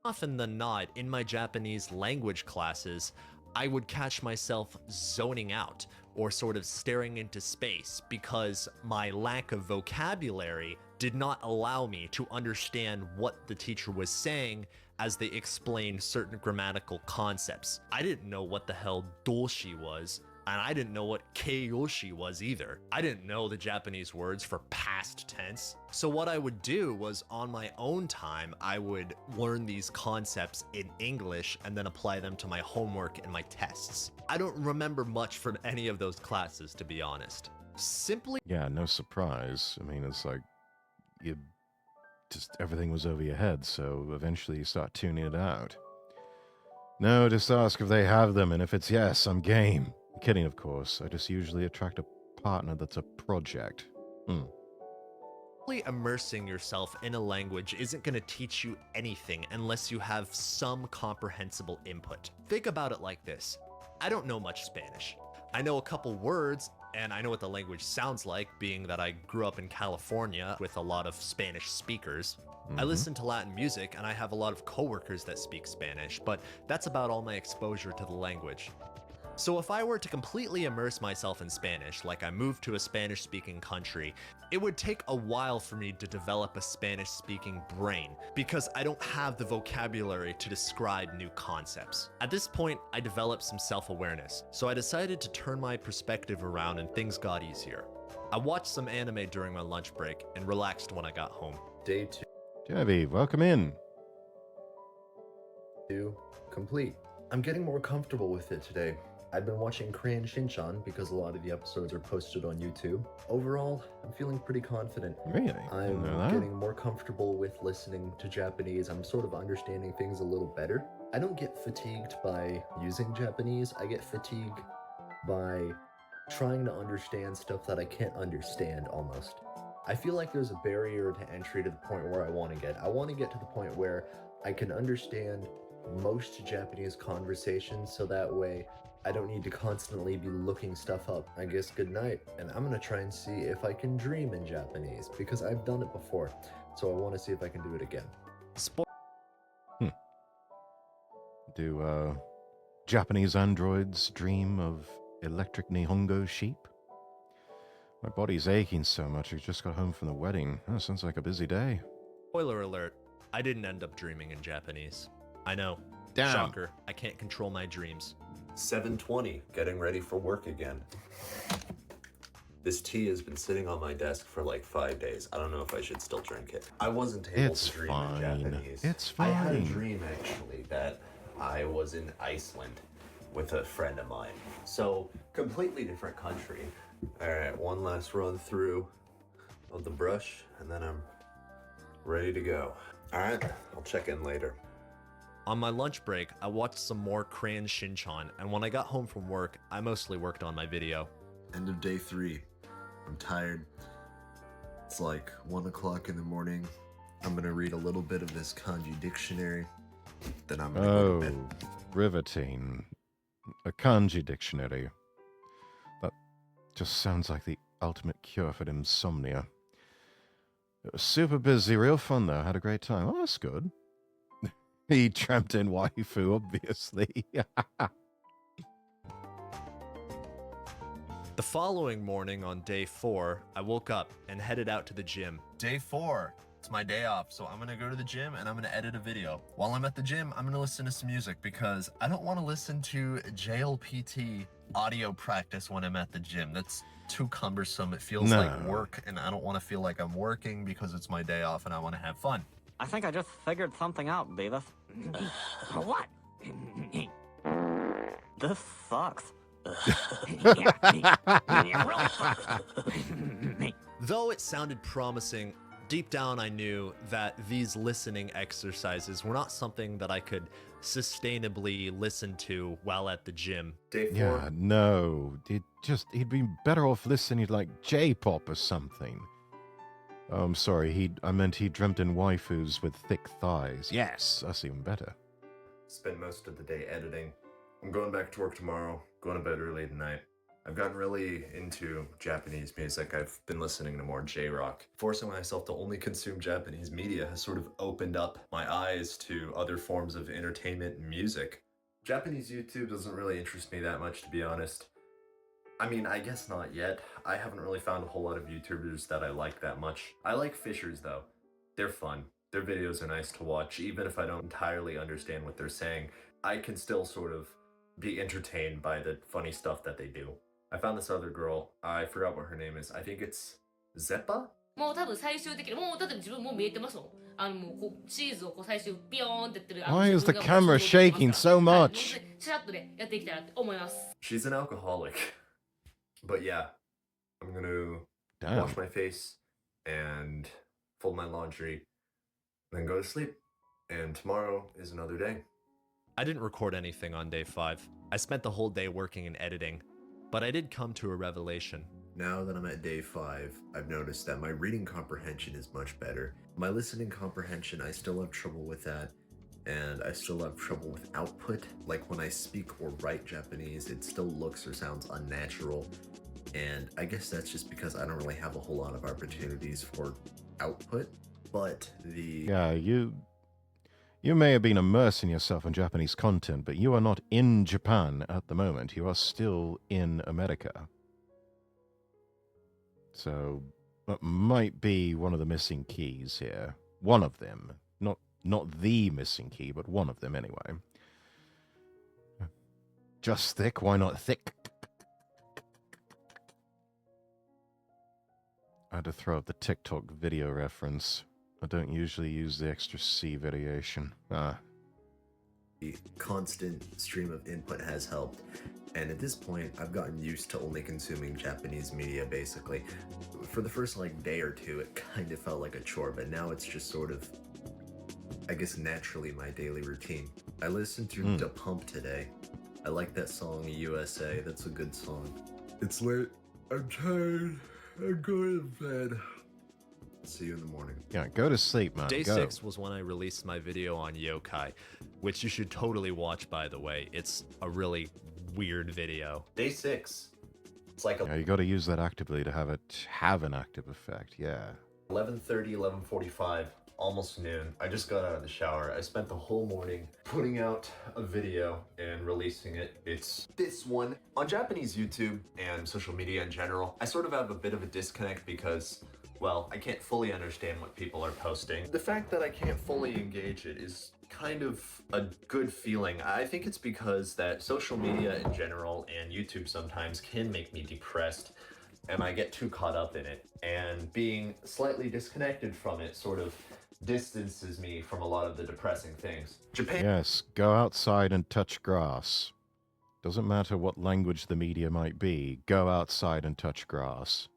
often than not, in my Japanese language classes, I would catch myself zoning out or sort of staring into space because my lack of vocabulary did not allow me to understand what the teacher was saying as they explained certain grammatical concepts. I didn't know what the hell doshi was, And I didn't know what keiyoshi was either. I didn't know the Japanese words for past tense. So what I would do was on my own time, I would learn these concepts in English and then apply them to my homework and my tests. I don't remember much from any of those classes, to be honest. Simply Yeah, no surprise. I mean, it's like you just everything was over your head, so eventually you start tuning it out. No, just ask if they have them, and if it's yes, I'm game. I'm kidding, of course. I just usually attract a partner that's a project. immersing yourself in a language isn't going to teach you anything unless you have some comprehensible input. Think about it like this. I don't know much Spanish. I know a couple words, and I know what the language sounds like, being that I grew up in California with a lot of Spanish speakers. I listen to Latin music, and I have a lot of coworkers that speak Spanish, but that's about all my exposure to the language. So if I were to completely immerse myself in Spanish, like I moved to a Spanish-speaking country, it would take a while for me to develop a Spanish-speaking brain, because I don't have the vocabulary to describe new concepts. At this point, I developed some self-awareness, so I decided to turn my perspective around and things got easier. I watched some anime during my lunch break and relaxed when I got home. Day Genevieve, welcome in. 2 complete. I'm getting more comfortable with it today. I've been watching Korean Shinchan because a lot of the episodes are posted on YouTube. Overall, I'm feeling pretty confident. Really? I'm Didn't know that. getting more comfortable with listening to Japanese. I'm sort of understanding things a little better. I don't get fatigued by using Japanese. I get fatigued by trying to understand stuff that I can't understand almost. I feel like there's a barrier to entry to the point where I want to get. I want to get to the point where I can understand most Japanese conversations, so that way I don't need to constantly be looking stuff up. I guess good night, and I'm gonna try and see if I can dream in Japanese, because I've done it before, so I want to see if I can do it again. Do Japanese androids dream of electric Nihongo sheep? My body's aching so much. I just got home from the wedding. Oh, sounds like a busy day. Spoiler alert, I didn't end up dreaming in Japanese. I know. Damn. Shocker, I can't control my dreams. 7:20, getting ready for work again. This tea has been sitting on my desk for like 5 days. I don't know if I should still drink it. I wasn't able It's to dream fine. in Japanese. It's I had a fine. dream actually that I was in Iceland with a friend of mine. So, completely different country. All right, one last run through of the brush, and then I'm ready to go. All right, I'll check in later. On my lunch break, I watched some more Korean Shinchan, and when I got home from work, I mostly worked on my video. End of day 3. I'm tired. It's like 1 o'clock in the morning. I'm gonna read a little bit of this kanji dictionary. Then I'm gonna go to Oh, bed. riveting. A kanji dictionary. That just sounds like the ultimate cure for insomnia. It was super busy, real fun though. Had a great time. Oh, that's good. He tramped in waifu, obviously. The following morning on day 4, I woke up and headed out to the gym. Day 4. It's my day off, so I'm gonna go to the gym and I'm gonna edit a video. While I'm at the gym, I'm gonna listen to some music because I don't want to listen to JLPT audio practice when I'm at the gym. That's too cumbersome. It feels like No. work, and I don't want to feel like I'm working because it's my day off and I want to have fun. I think I just figured something out, Beavis. What? This sucks. It really sucks. Though it sounded promising, deep down I knew that these listening exercises were not something that I could sustainably listen to while at the gym. Day 4. Yeah, no. He'd be better off listening to like J-pop or something. Oh, I'm sorry, I meant he dreamt in waifus with thick thighs. Yes, that's even better. Spend most of the day editing. I'm going back to work tomorrow, going to bed early tonight. I've gotten really into Japanese music. I've been listening to more J-rock. Forcing myself to only consume Japanese media has sort of opened up my eyes to other forms of entertainment and music. Japanese YouTube doesn't really interest me that much, to be honest. I mean, I guess not yet. I haven't really found a whole lot of YouTubers that I like that much. I like Fishers though. They're fun. Their videos are nice to watch, even if I don't entirely understand what they're saying. I can still sort of be entertained by the funny stuff that they do. I found this other girl. I forgot what her name is. I think it's Zeppa? もう多分最終的にもうだって自分もう見えてますもん。もうこうチーズをこう最終ビヨーンってやってる。Why is the 自分が camera もうすごい shaking so はい、 much? 本当にチラッとねやっていきたいなって思います。She's an alcoholic. But yeah, I'm gonna Damn. wash my face and fold my laundry, then go to sleep. And tomorrow is another day. I didn't record anything on day 5. I spent the whole day working and editing, but I did come to a revelation. Now that I'm at day 5, I've noticed that my reading comprehension is much better. My listening comprehension, I still have trouble with that, and I still have trouble with output. Like when I speak or write Japanese, it still looks or sounds unnatural, and I guess that's just because I don't really have a whole lot of opportunities for output. But the Yeah, you may have been immersing yourself in Japanese content, but you are not in Japan at the moment. You are still in America. So that might be one of the missing keys here. One of them. Not the missing key, but one of them anyway. Just thick, why not thick? I had to throw up the TikTok video reference. I don't usually use the extra C variation. constant stream of input has helped. And at this point, I've gotten used to only consuming Japanese media, basically. For the first, day or two, it kind of felt like a chore, but now it's just sort of, I guess, naturally my daily routine. I listened to Da Pump today. I like that song, USA. That's a good song. It's late. I'm tired. I'm going to bed. See you in the morning. Yeah, go to sleep, man. Day Go. 6 was when I released my video on yokai, which you should totally watch, by the way. It's a really weird video. Day 6. It's like Yeah, you got to use that actively to have it have an active effect. Yeah. 11:30, 11:45, almost noon. I just got out of the shower. I spent the whole morning putting out a video and releasing it. It's this one. On Japanese YouTube and social media in general, I sort of have a bit of a disconnect because, well, I can't fully understand what people are posting. The fact that I can't fully engage it is kind of a good feeling. I think it's because that social media in general and YouTube sometimes can make me depressed, and I get too caught up in it. And being slightly disconnected from it sort of distances me from a lot of the depressing things. Japan Yes, go outside and touch grass. Doesn't matter what language the media might be, go outside and touch grass.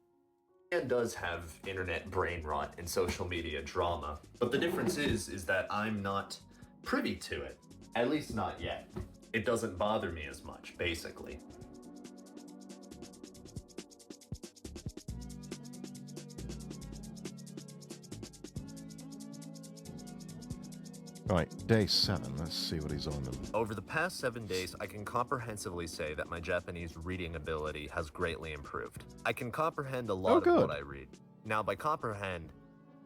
does have internet brain rot and social media drama, but the difference is that I'm not privy to it. At least not yet. It doesn't bother me as much, basically. Right, day 7. Let's see what he's on them. Over the past 7 days, I can comprehensively say that my Japanese reading ability has greatly improved. I can comprehend a lot of good. what I read. Now, by comprehend,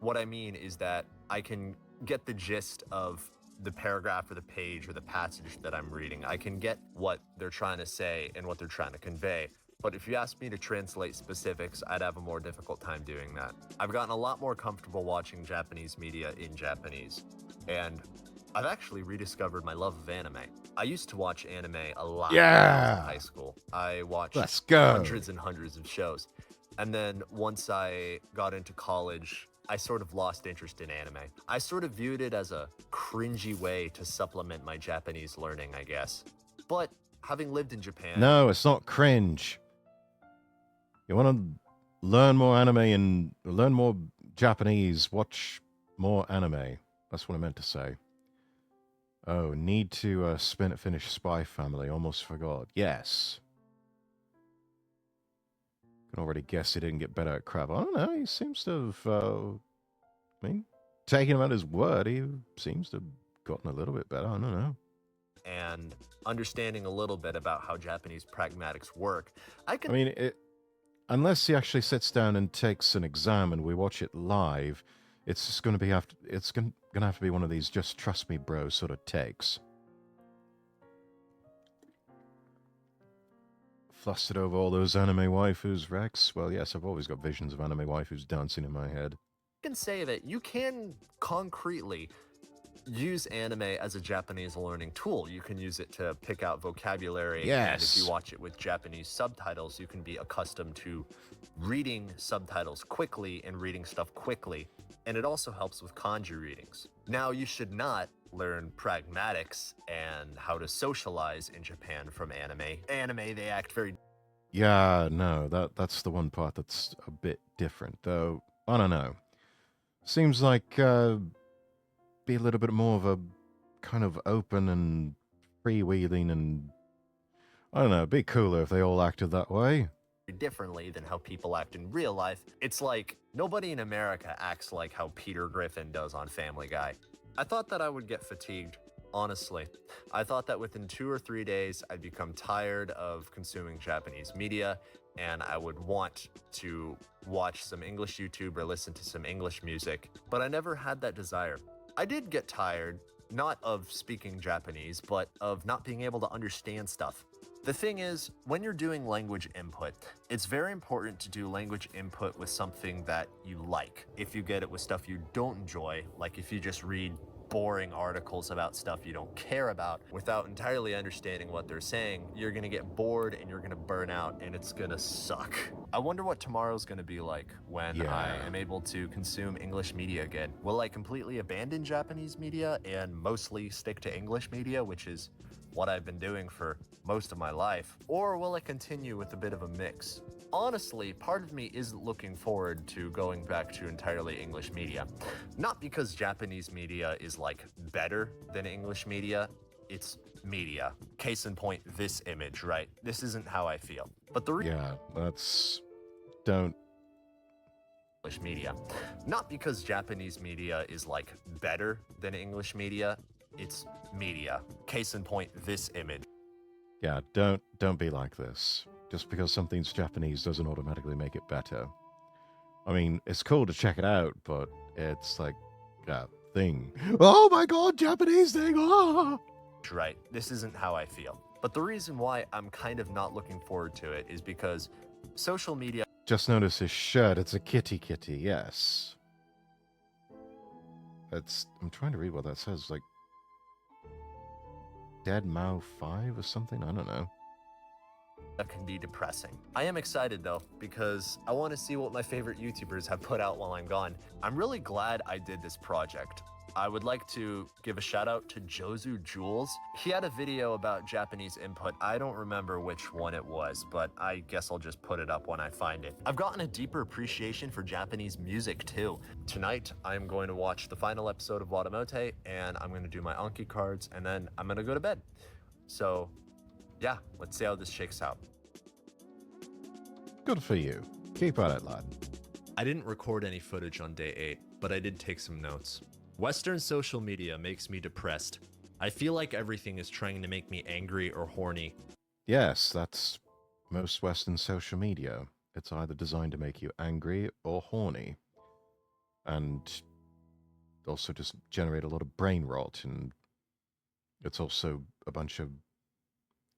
what I mean is that I can get the gist of the paragraph or the page or the passage that I'm reading. I can get what they're trying to say and what they're trying to convey. But if you ask me to translate specifics, I'd have a more difficult time doing that. I've gotten a lot more comfortable watching Japanese media in Japanese. And I've actually rediscovered my love of anime. I used to watch anime a lot when I was in high school. I watched Let's go. hundreds and hundreds of shows. And then once I got into college, I sort of lost interest in anime. I sort of viewed it as a cringy way to supplement my Japanese learning, I guess. But having lived in Japan... No, it's not cringe. You want to learn more anime and learn more Japanese, watch more anime. That's what I meant to say. Oh, need to finish Spy Family. Almost forgot. Yes. Can already guess he didn't get better at crap. I don't know. He seems to have, taking him at his word, he seems to have gotten a little bit better. I don't know. And understanding a little bit about how Japanese pragmatics work, Unless he actually sits down and takes an exam and we watch it live, it's just going to be it's going to have to be one of these just trust me bro sort of takes. Flustered over all those anime waifus, Rex? Well, yes, I've always got visions of anime waifus dancing in my head. I can say that you can concretely use anime as a Japanese learning tool. You can use it to pick out vocabulary. And Yes. if you watch it with Japanese subtitles, you can be accustomed to reading subtitles quickly and reading stuff quickly. And it also helps with kanji readings. Now, you should not learn pragmatics and how to socialize in Japan from anime. Anime, they act very Yeah, no, that's the one part that's a bit different, though. I don't know. Seems like be a little bit more of a kind of open and freewheeling, and I don't know. It'd be cooler if they all acted that way. differently than how people act in real life. It's like nobody in America acts like how Peter Griffin does on Family Guy. I thought that I would get fatigued, honestly. I thought that within 2 or 3 days, I'd become tired of consuming Japanese media and I would want to watch some English YouTube or listen to some English music, but I never had that desire. I did get tired, not of speaking Japanese, but of not being able to understand stuff. The thing is, when you're doing language input, it's very important to do language input with something that you like. If you get it with stuff you don't enjoy, like if you just read boring articles about stuff you don't care about without entirely understanding what they're saying, you're gonna get bored and you're gonna burn out and it's gonna suck. I wonder what tomorrow's gonna be like when I am able to consume English media again. Will I completely abandon Japanese media and mostly stick to English media, which is what I've been doing for most of my life, or will I continue with a bit of a mix? Honestly, part of me isn't looking forward to going back to entirely English media. Not because Japanese media is like better than English media, it's media. Case in point, this image, right? This isn't how I feel. But the Yeah, that's... don't... English media. Not because Japanese media is like better than English media, it's media. Case in point, this image. Yeah, don't be like this. Just because something's Japanese doesn't automatically make it better. I mean, it's cool to check it out, but it's like a thing. Oh my god, Japanese thing! Ah! Right, this isn't how I feel. But the reason why I'm kind of not looking forward to it is because social media... Just notice his shirt, it's a kitty, yes. It's... I'm trying to read what that says, like... Dead Mao 5 or something? I don't know. That can be depressing. I am excited though, because I want to see what my favorite YouTubers have put out while I'm gone. I'm really glad I did this project. I would like to give a shout out to Jozu Jules. He had a video about Japanese input. I don't remember which one it was, but I guess I'll just put it up when I find it. I've gotten a deeper appreciation for Japanese music too. Tonight, I'm going to watch the final episode of Watamote, and I'm going to do my Anki cards, and then I'm going to go to bed. So, yeah, let's see how this shakes out. Good for you. Keep at it, lad. I didn't record any footage on day 8, but I did take some notes. Western social media makes me depressed. I feel like everything is trying to make me angry or horny. Yes, that's most Western social media. It's either designed to make you angry or horny. And also just generate a lot of brain rot, and it's also a bunch of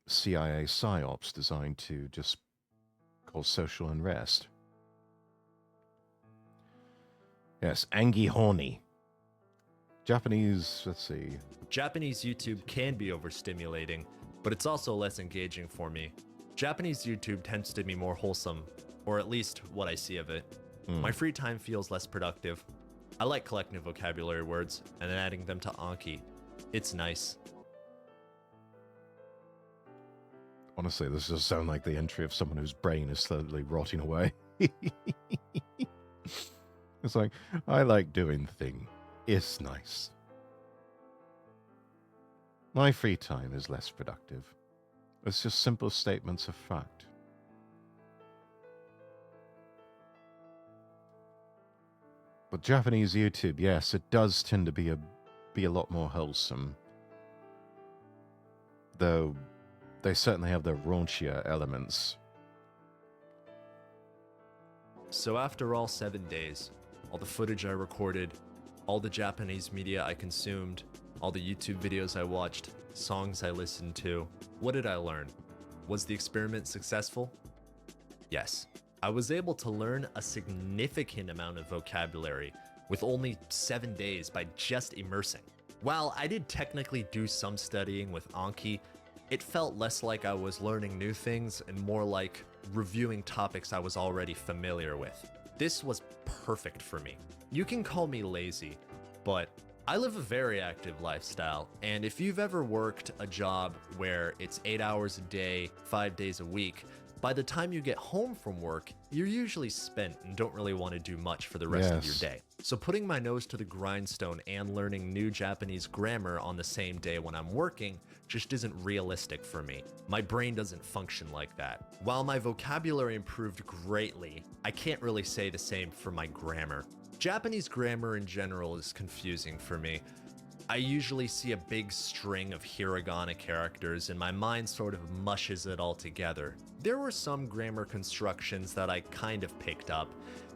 CIA psyops designed to just cause social unrest. Yes, angy horny. Japanese, let's see. Japanese YouTube can be overstimulating, but it's also less engaging for me. Japanese YouTube tends to be more wholesome, or at least what I see of it. My free time feels less productive. I like collecting vocabulary words and then adding them to Anki. It's nice. Honestly, this does sound like the entry of someone whose brain is slowly rotting away. It's like, I like doing thing. It's nice. My free time is less productive. It's just simple statements of fact. But Japanese YouTube, yes, it does tend to be a lot more wholesome. Though they certainly have their raunchier elements. So after all 7 days, all the footage I recorded, all the Japanese media I consumed, all the YouTube videos I watched, songs I listened to, what did I learn? Was the experiment successful? Yes. I was able to learn a significant amount of vocabulary with only 7 days by just immersing. While I did technically do some studying with Anki, it felt less like I was learning new things and more like reviewing topics I was already familiar with. This was perfect for me. You can call me lazy, but I live a very active lifestyle, and if you've ever worked a job where it's 8 hours a day, 5 days a week, by the time you get home from work, you're usually spent and don't really want to do much for the rest of your day. So putting my nose to the grindstone and learning new Japanese grammar on the same day when I'm working just isn't realistic for me. My brain doesn't function like that. While my vocabulary improved greatly, I can't really say the same for my grammar. Japanese grammar in general is confusing for me. I usually see a big string of hiragana characters and my mind sort of mushes it all together. There were some grammar constructions that I kind of picked up,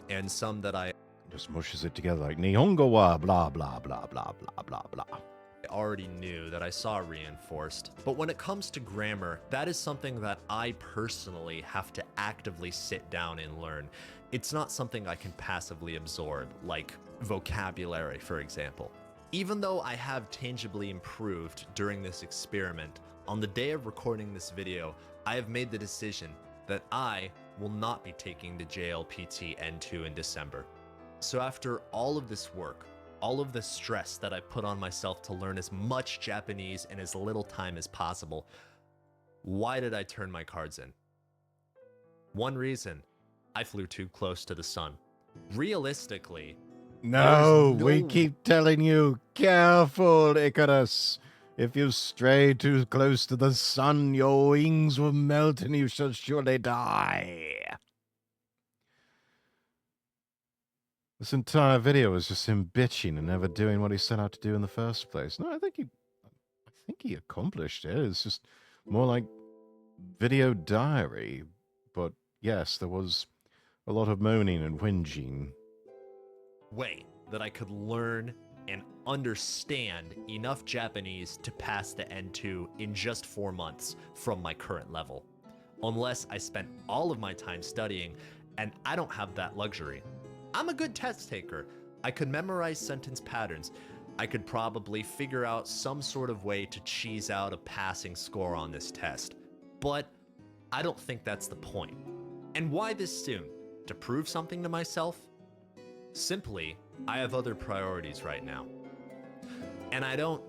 and some that I Just mushes it together like Nihongo wa blah blah blah blah blah blah blah. already knew that I saw reinforced. But when it comes to grammar, that is something that I personally have to actively sit down and learn. It's not something I can passively absorb, like vocabulary, for example. Even though I have tangibly improved during this experiment, on the day of recording this video, I have made the decision that I will not be taking the JLPT N2 in December. So after all of this work, all of the stress that I put on myself to learn as much Japanese in as little time as possible, why did I turn my cards in? One reason, I flew too close to the sun. Realistically, No, There's we no- keep telling you, careful, Icarus. If you stray too close to the sun, your wings will melt and you shall surely die. This entire video was just him bitching and never doing what he set out to do in the first place. No, I think he accomplished it. It's just more like video diary. But yes, there was a lot of moaning and whinging. way that I could learn and understand enough Japanese to pass the N2 in just 4 months from my current level. Unless I spent all of my time studying, and I don't have that luxury. I'm a good test taker. I could memorize sentence patterns. I could probably figure out some sort of way to cheese out a passing score on this test. But I don't think that's the point. And why this soon? To prove something to myself? Simply, I have other priorities right now. And I don't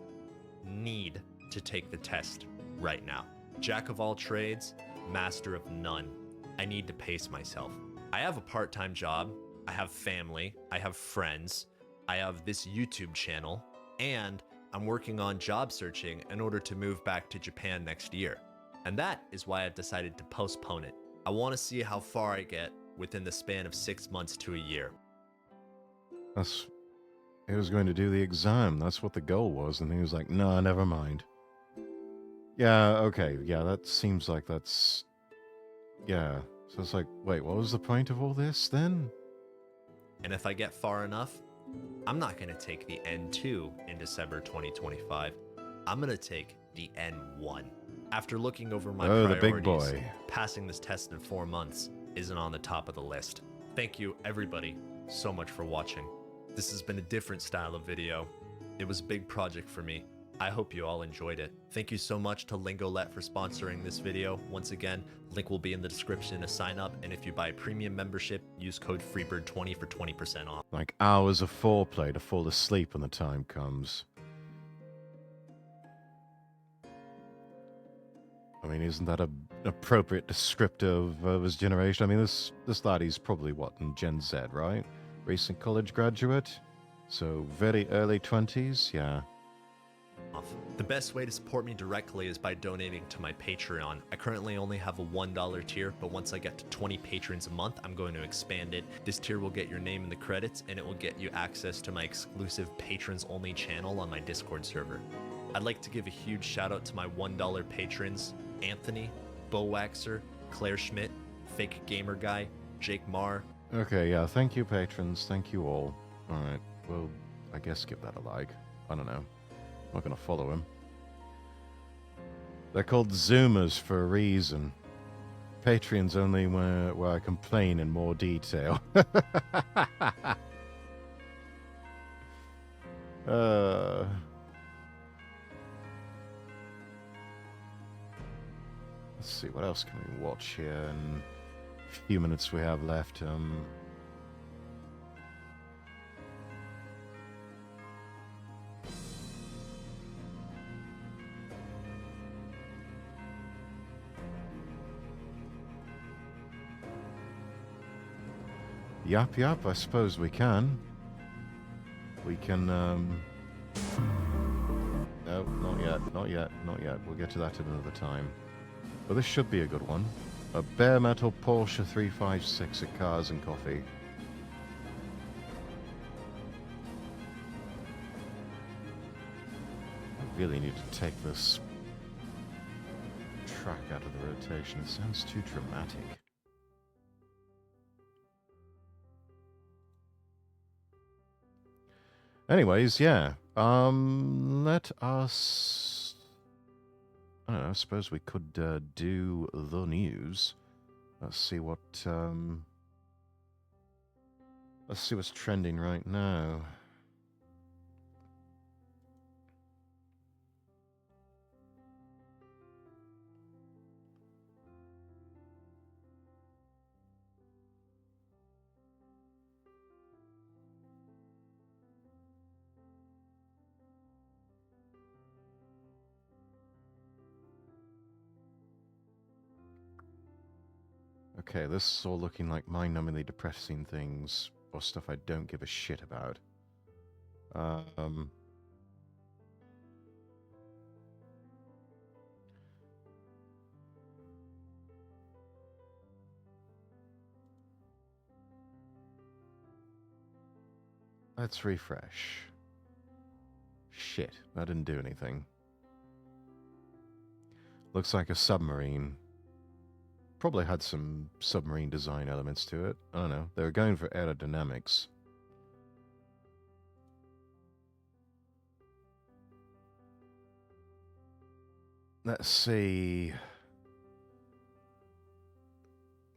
need to take the test right now. Jack of all trades, master of none. I need to pace myself. I have a part-time job, I have family, I have friends, I have this YouTube channel, and I'm working on job searching in order to move back to Japan next year. And that is why I've decided to postpone it. I want to see how far I get within the span of 6 months to a year. He was going to do the exam. That's what the goal was. And he was like, no, never mind. Yeah, okay. Yeah, that seems like that's... Yeah. So it's like, wait, what was the point of all this then? And if I get far enough, I'm not going to take the N2 in December 2025. I'm going to take the N1. After looking over my Oh, the priorities, big boy. passing this test in 4 months isn't on the top of the list. Thank you, everybody, so much for watching. This has been a different style of video. It was a big project for me. I hope you all enjoyed it. Thank you so much to Lingolet for sponsoring this video. Once again, link will be in the description to sign up, and if you buy a premium membership, use code FREEBIRD20 for 20% off. Like hours of foreplay to fall asleep when the time comes. I mean, isn't that an appropriate descriptive of his generation? I mean, this laddie's probably, what, in Gen Z, right? Recent college graduate? So very early 20s? Yeah. The best way to support me directly is by donating to my Patreon. I currently only have a $1 tier, but once I get to 20 patrons a month, I'm going to expand it. This tier will get your name in the credits, and it will get you access to my exclusive patrons-only channel on my Discord server. I'd like to give a huge shout out to my $1 patrons, Anthony, Bowaxer, Claire Schmidt, Fake Gamer Guy, Jake Marr. Okay, yeah, thank you, patrons. Thank you all. Alright, well, I guess give that a like. I don't know. I'm not gonna follow him. They're called Zoomers for a reason. Patreon's only where I complain in more detail. Let's see, what else can we watch here in the few minutes we have left? Yap, I suppose we can. We can, no, not yet. We'll get to that at another time. But this should be a good one. A bare metal Porsche 356 at Cars and Coffee. I really need to take this track out of the rotation. It sounds too dramatic. Anyways, yeah. Let us... I don't know, I suppose we could do the news. Let's see what... let's see what's trending right now. Okay, this is all looking like mind-numbingly depressing things, or stuff I don't give a shit about. Let's refresh. Shit, that didn't do anything. Looks like a submarine. Probably had some submarine design elements to it. I don't know. They were going for aerodynamics. Let's see.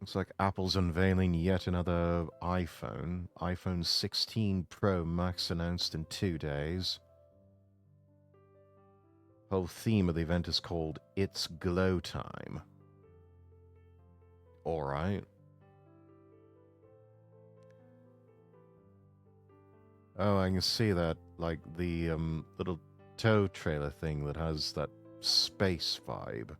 Looks like Apple's unveiling yet another iPhone. iPhone 16 Pro Max announced in 2 days. Whole theme of the event is called It's Glow Time. Alright. Oh, I can see that, like the little tow trailer thing that has that space vibe.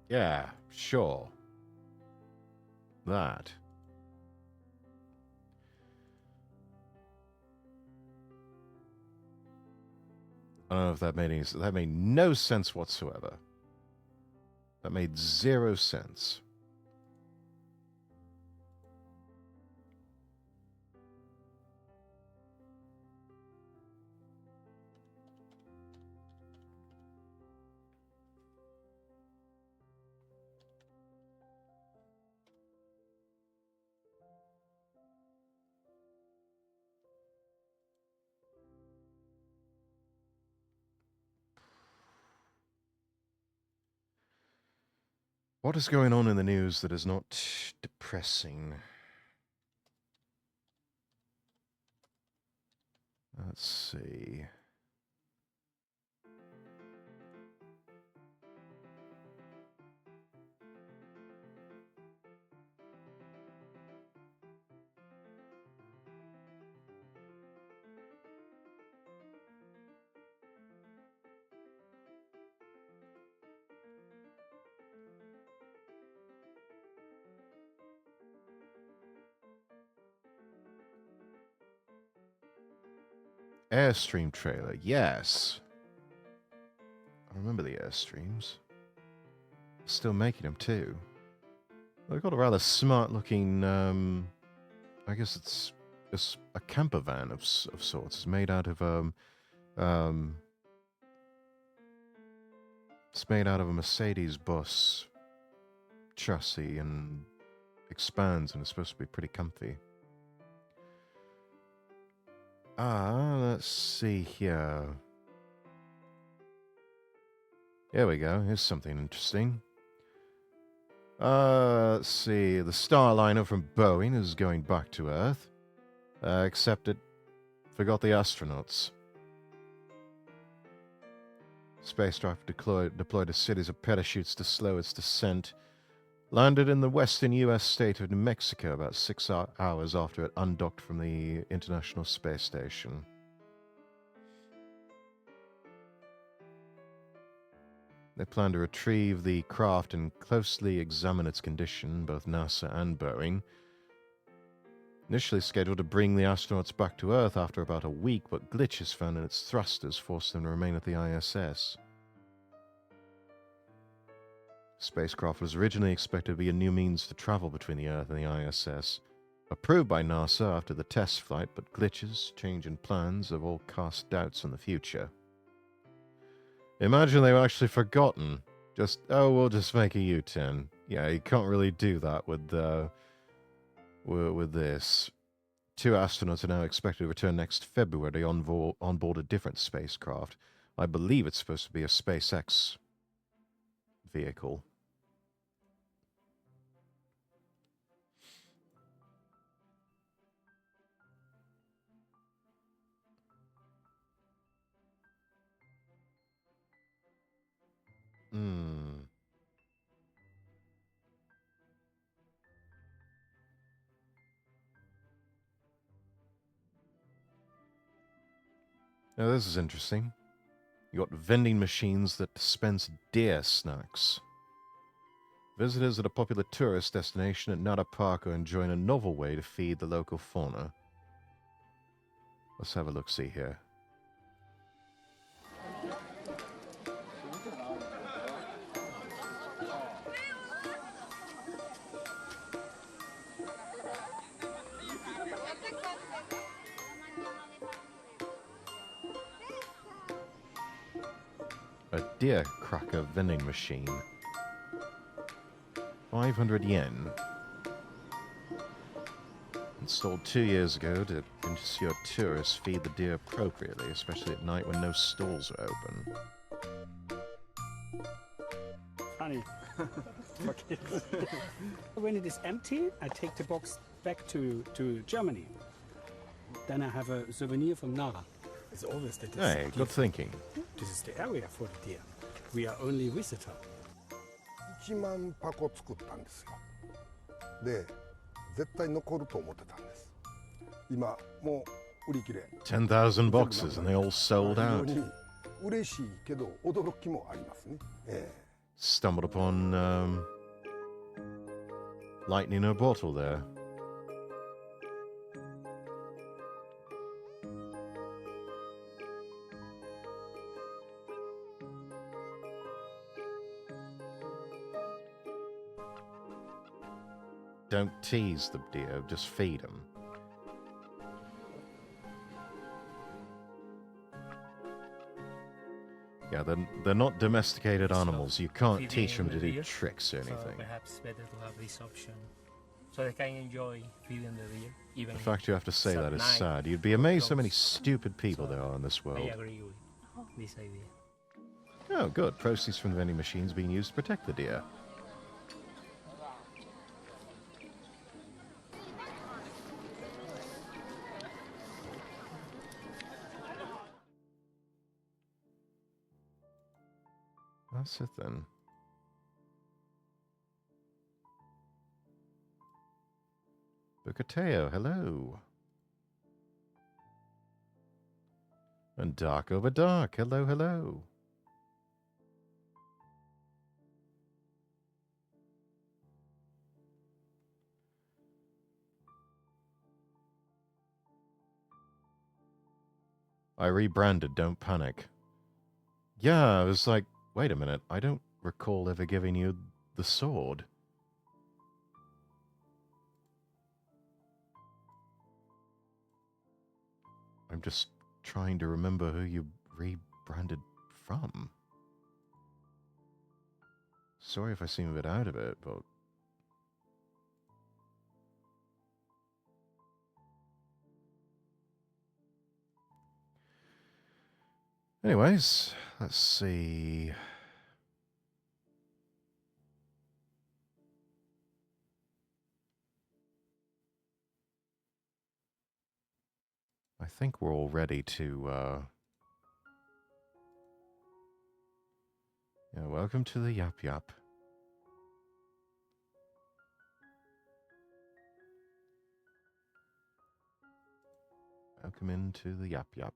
Yeah, sure. That. I don't know if that made any sense. That made no sense whatsoever. That made 0 sense. What is going on in the news that is not depressing? Let's see. Airstream trailer, yes. I remember the Airstreams. Still making them too. They've got a rather smart-looking. I guess it's a camper van of sorts. It's made out of it's made out of a Mercedes bus chassis and expands, and it's supposed to be pretty comfy. Let's see here. There we go. Here's something interesting. Let's see. The Starliner from Boeing is going back to Earth. Except it forgot the astronauts. Spacecraft deployed a series of parachutes to slow its descent. Landed in the western U.S. state of New Mexico about 6 hours after it undocked from the International Space Station. They plan to retrieve the craft and closely examine its condition, both NASA and Boeing. Initially scheduled to bring the astronauts back to Earth after about a week, but glitches found in its thrusters forced them to remain at the ISS. Spacecraft was originally expected to be a new means to travel between the Earth and the ISS. Approved by NASA after the test flight, but glitches, change in plans have all cast doubts on the future. Imagine they were actually forgotten. Just, oh, we'll just make a U-turn. Yeah, you can't really do that with this. 2 astronauts are now expected to return next February on board a different spacecraft. I believe it's supposed to be a SpaceX vehicle. Now this is interesting. You got vending machines that dispense deer snacks. Visitors at a popular tourist destination at Nara Park are enjoying a novel way to feed the local fauna. Let's have a look-see here. A deer cracker vending machine. 500 yen. Installed 2 years ago to ensure tourists feed the deer appropriately, especially at night when no stalls are open. Funny. For kids. When it is empty, I take the box back to Germany. Then I have a souvenir from Nara. It's always that. Hey, good thinking. This is the area for the deer. We are only visitor. 1万箱作ったんですよ。で、絶対残ると思ってたんです。今もう売り切れ。10,000 boxes and they all sold out. 嬉しいけど驚きもありますね。Stumbled upon lightning in a bottle there. Don't tease the deer, just feed them. Yeah, they're not domesticated animals. You can't teach them to do tricks or anything. So perhaps better to have this option, so they can enjoy feeding the deer. Even The fact you have to say that is sad. You'd be amazed how many stupid people there are in this world. I agree with this idea. Oh, good. Proceeds from the vending machines being used to protect the deer. That's it then. Bucateo, hello. And Dark Over Dark, hello, hello. I rebranded, don't panic. Yeah, I was like, wait a minute, I don't recall ever giving you the sword. I'm just trying to remember who you rebranded from. Sorry if I seem a bit out of it, but... Anyways, let's see... I think we're all ready to Yeah, welcome to the Yap Yap. Welcome into the Yap Yap.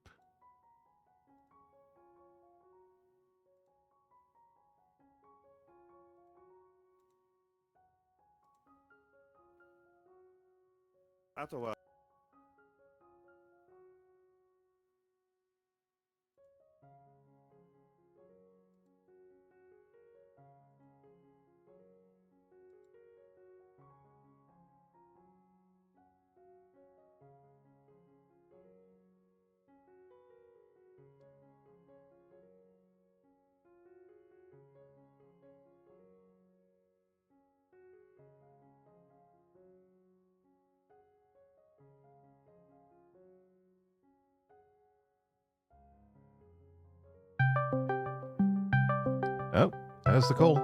Oh, there's the call.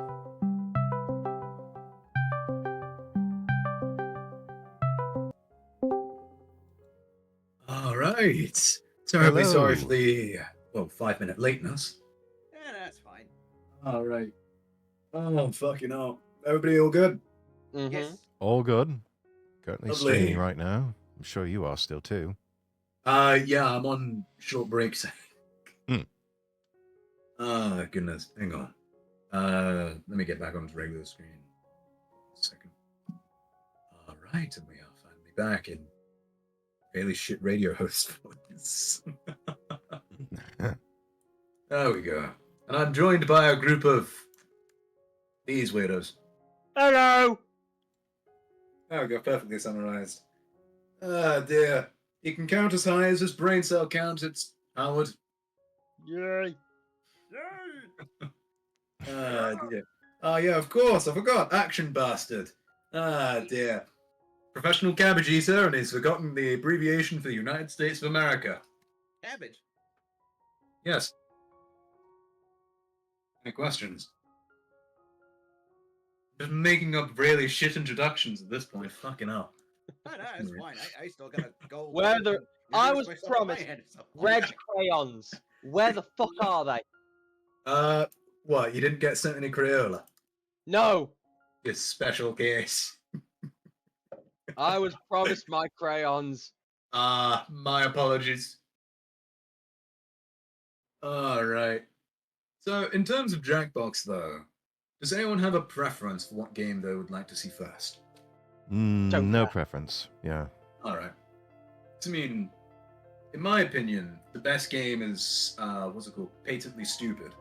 All right. Terribly sorry for Hello. the 5-minute lateness. Yeah, that's fine. All right. Oh, fucking hell. Everybody all good? Yes. All good. Currently Lovely. streaming right now. I'm sure you are still too. Yeah, I'm on short breaks. Hmm. Oh, goodness. Hang on. Let me get back onto regular screen. A second. All right, and we are finally back in fairly shit radio host voice. There we go. And I'm joined by a group of these weirdos. Hello. There we go, perfectly summarized. Ah, dear. You can count as high as this brain cell counts. It's Howard. Yay. Ah, dear. Oh, yeah, of course. I forgot. Action Bastard. Ah, dear. Professional cabbage eater, and he's forgotten the abbreviation for the United States of America. Cabbage. Yes. Any questions? Just making up really shit introductions at this point. Fucking hell. No, it's fine. I still gotta go. Where the I was myself in my promised head, so- red crayons. Where the fuck are they? What? You didn't get sent any Crayola? No, Your special case. I was promised my crayons. My apologies. Alright. So, in terms of Jackbox, though, does anyone have a preference for what game they would like to see first? No preference. Yeah. Alright. I mean, in my opinion, the best game is, what's it called? Patently Stupid.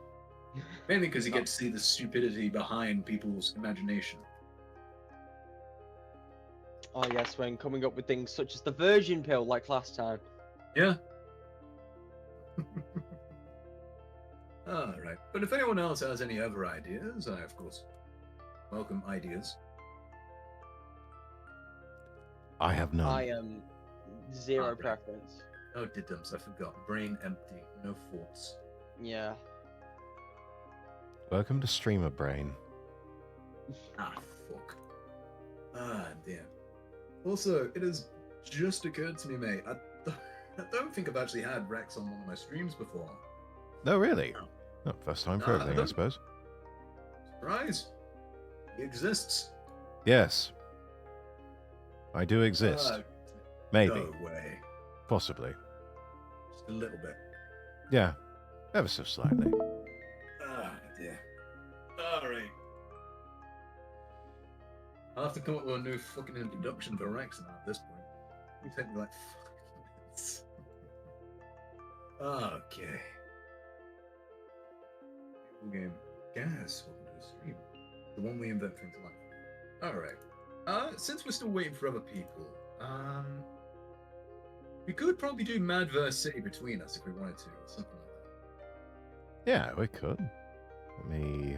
Mainly because you get to see the stupidity behind people's imagination. Oh yes, when coming up with things such as the version pill, like last time. Yeah. Alright. But if anyone else has any other ideas, I, of course, welcome ideas. I have none. I am zero right. preference. Oh, diddums, I forgot. Brain empty. No thoughts. Yeah. Welcome to Streamer Brain. Ah, fuck. Ah, damn. Also, it has just occurred to me, mate. I don't think I've actually had Rex on one of my streams before. No, really? Oh, first time for everything, I suppose. Surprise! He exists. Yes. I do exist. Maybe. No way. Possibly. Just a little bit. Yeah. Ever so slightly. Ah, dear. Alright. I'll have to come up with a new fucking introduction for Rex now at this point. You take me like fucking minutes. Okay. Cool game. Gas, welcome to the stream. The one we invent things like. Alright. Since we're still waiting for other people, we could probably do Mad vs. City between us if we wanted to, or something like that. Yeah, we could. Let me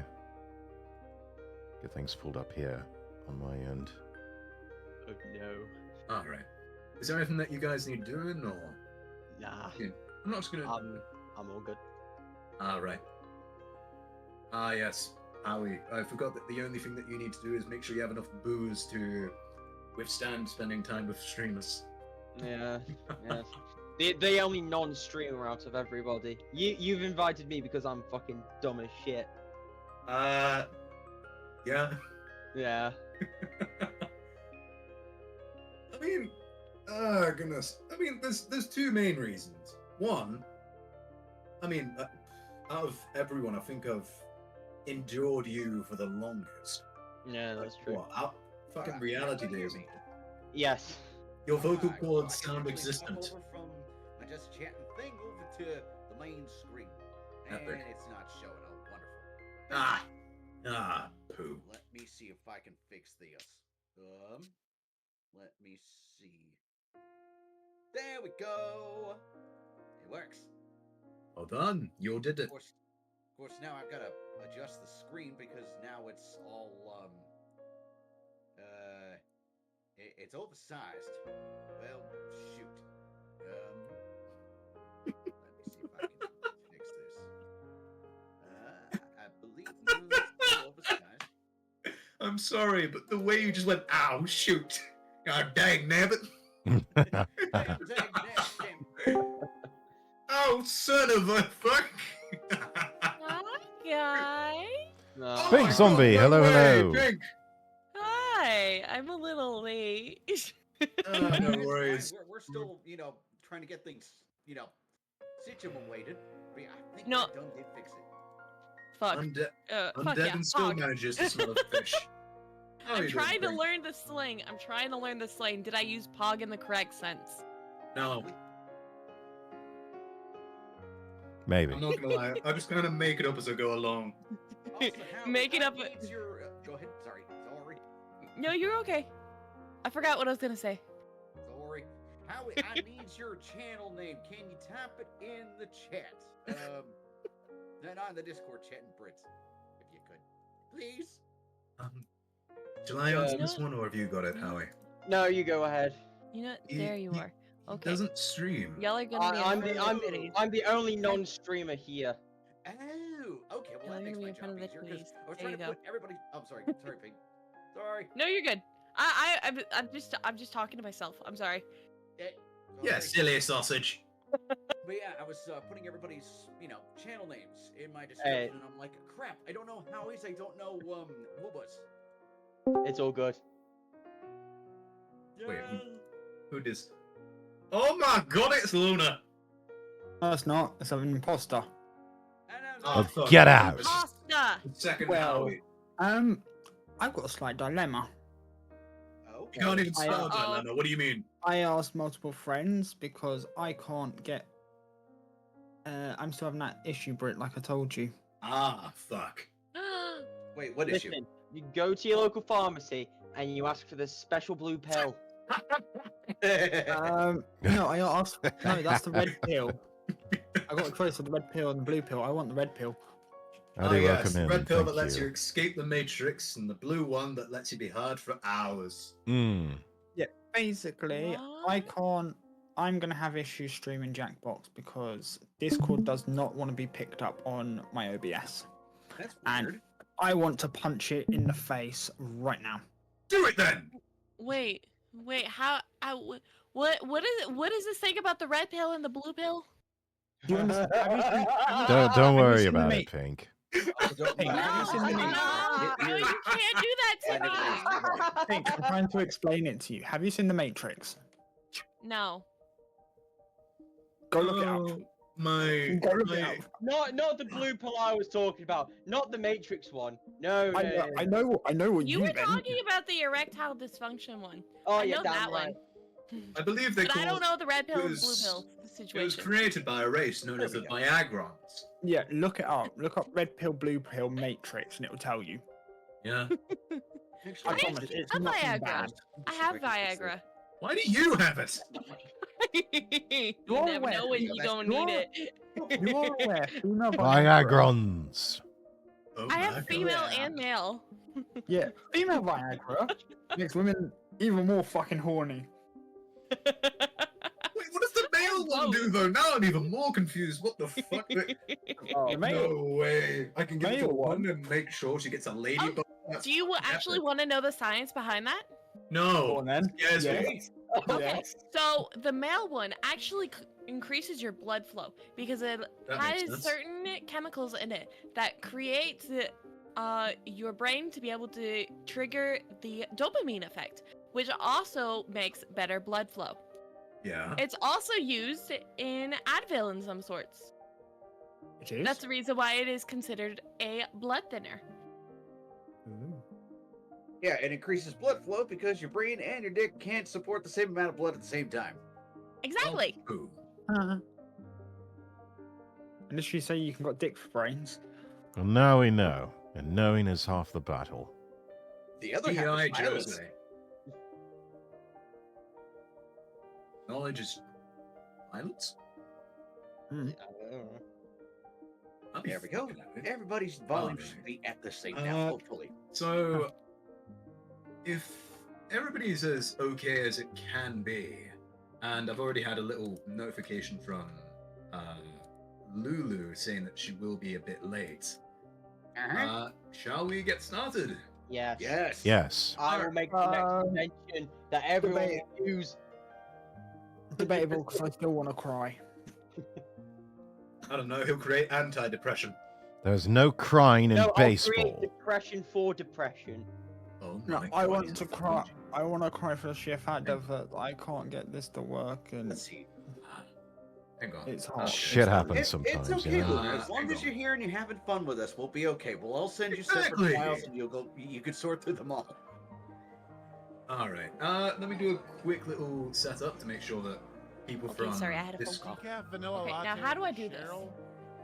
get things pulled up here on my end. Oh no. Alright. Is there anything that you guys need doing, or? Nah. Yeah, I'm not just gonna. I'm all good. Alright. Ah, yes. Howie, I forgot that the only thing that you need to do is make sure you have enough booze to withstand spending time with streamers. Yeah. Yeah. The only non-streamer out of everybody. You've invited me because I'm fucking dumb as shit. Yeah. Yeah. I mean, oh goodness. I mean, there's two main reasons. One, I mean, out of everyone, I think I've endured you for the longest. Yeah, that's true. What? Out fucking reality days. Yes. Your vocal Alright, cords so I can sound actually existent. hop over from my just chatting thing over to the main screen. And Epic. it's not showing. Oh, wonderful. Poo. Let me see if I can fix this. Let me see. There we go. It works. Well done. You did it. Of course, now I've got to adjust the screen because now it's all it's oversized. Well, shoot. Let me see if I can fix this. I believe it's still oversized. I'm sorry, but the way you just went, ow, shoot. God dang nabbit. Oh, son of a fuck. Hi, guys. Pink Zombie, hello, hello. Pink. Hi. I'm a little late. No It's worries. fine. We're still, trying to get things, situated. But yeah, I think No. I done did fix it. Fuck. Undead Fuck yeah. still Fuck. manages to smell a fish. How are I'm you trying doing, to Pink? learn the slang. Did I use pog in the correct sense? No, Maybe. I'm not gonna lie. I'm just gonna make it up as I go along. Make it up. Go ahead. Sorry. No, you're okay. I forgot what I was gonna say. Sorry. Howie, I need your channel name. Can you type it in the chat? Then on the Discord chat in Brits, if you could, please. Shall I answer You know this one, or have you got it, Howie? No, you go ahead. You know, there you are. Okay. Doesn't stream. Y'all are gonna be I'm in the front of the titties. I'm the only non-streamer here. Oh, okay. Well, Y'all that are makes gonna be my in front job of the easier because titties. I was There trying you to go. put everybody. I'm sorry. Sorry, Pink. Sorry. No, you're good. I'm just talking to myself. I'm sorry. Yeah, silly sausage. But yeah, I was putting everybody's, channel names in my description, and I'm like, crap, I don't know Howie's, I don't know, Wooba's. It's all good. Wait, who dis? Oh my god, it's Luna! No, it's not. It's an imposter. Oh, fuck. Get out. Pasta. Second Well, Howie. I've got a slight dilemma. You can't even spell dilemma. What do you mean? I asked multiple friends because I can't get. I'm still having that issue, Brit, like I told you. Ah, fuck. Wait, what issue? Listen, you go to your local pharmacy and you ask for this special blue pill. No, I asked. No, that's the red pill. I got a choice of the red pill and the blue pill. I want the red pill. How do you yes, recommend? red pill Thank that lets you. you escape the Matrix, and the blue one that lets you be hard for hours. Yeah, basically, I can't. I'm gonna have issues streaming Jackbox because Discord does not want to be picked up on my OBS. That's and I want to punch it in the face right now. Do it then. Wait. How? What is this thing about the red pill and the blue pill? Do you understand? Don't worry about it, Pink. Pink, have you seen the meme? No, you can't do that to me. Pink, I'm trying to explain it to you. Have you seen The Matrix? No. Go look it up. My, Go look it up. Not the blue pill I was talking about. Not the Matrix one. No. I know what You you were meant. talking about the erectile dysfunction one. Oh, I yeah, know damn that right. one. I believe they But call I don't know the red pill it and blue was- pill It was situation. created by a race known as the Viagrons. Yeah, look it up. Look up red pill, blue pill, Matrix, and it will tell you. Yeah. I promise, it's I'm nothing Viagra. bad. I have Viagra. Why do you have it? You You're never aware. know when you're gonna need it. You are aware. Female Viagrons. I have female and male. Yeah, female Viagra makes women even more fucking horny. Wait, what does the male one do though? Now I'm even more confused. What the fuck? Oh, No way. I can give it to male one and make sure she gets a ladybug. Do you actually want to know the science behind that? No. Go on then. Yes, Yes. please. Okay, Yes. so the male one actually increases your blood flow because it That makes has sense. certain chemicals in it that creates your brain to be able to trigger the dopamine effect, which also makes better blood flow. Yeah. It's also used in Advil in some sorts. It is? That's the reason why it is considered a blood thinner. Yeah, it increases blood flow because your brain and your dick can't support the same amount of blood at the same time. Exactly. Ooh. Unless you say you can got dick for brains. Well, now we know, and knowing is half the battle. The other half G.I. is violence. Jose. Knowledge is violence? There we go. Everybody's volume should be at the same now, hopefully. So, if everybody's as okay as it can be, and I've already had a little notification from Lulu saying that she will be a bit late, shall we get started? Yes. Yes. Yes. I will make the next mention that everyone debate. will use. Debatable because I still want to cry. I don't know, he'll create anti-depression. There's no crying in No, I'll create baseball. depression for depression. Oh No, my I God, want he's to a cry. fucking- I want to cry for the sheer fact of that I can't get this to work, and Let's see. Hang on. it's hard. Shit It's hard. happens sometimes, It's okay, you know? Lou. As long as you're here and you're having fun with us, we'll be okay. We'll all send you separate Exactly. files, and you can sort through them all. All right. Let me do a quick little setup to make sure that people Okay, from sorry, I had a phone this call. Decaf vanilla Okay, latte. now how do I do this? Cheryl.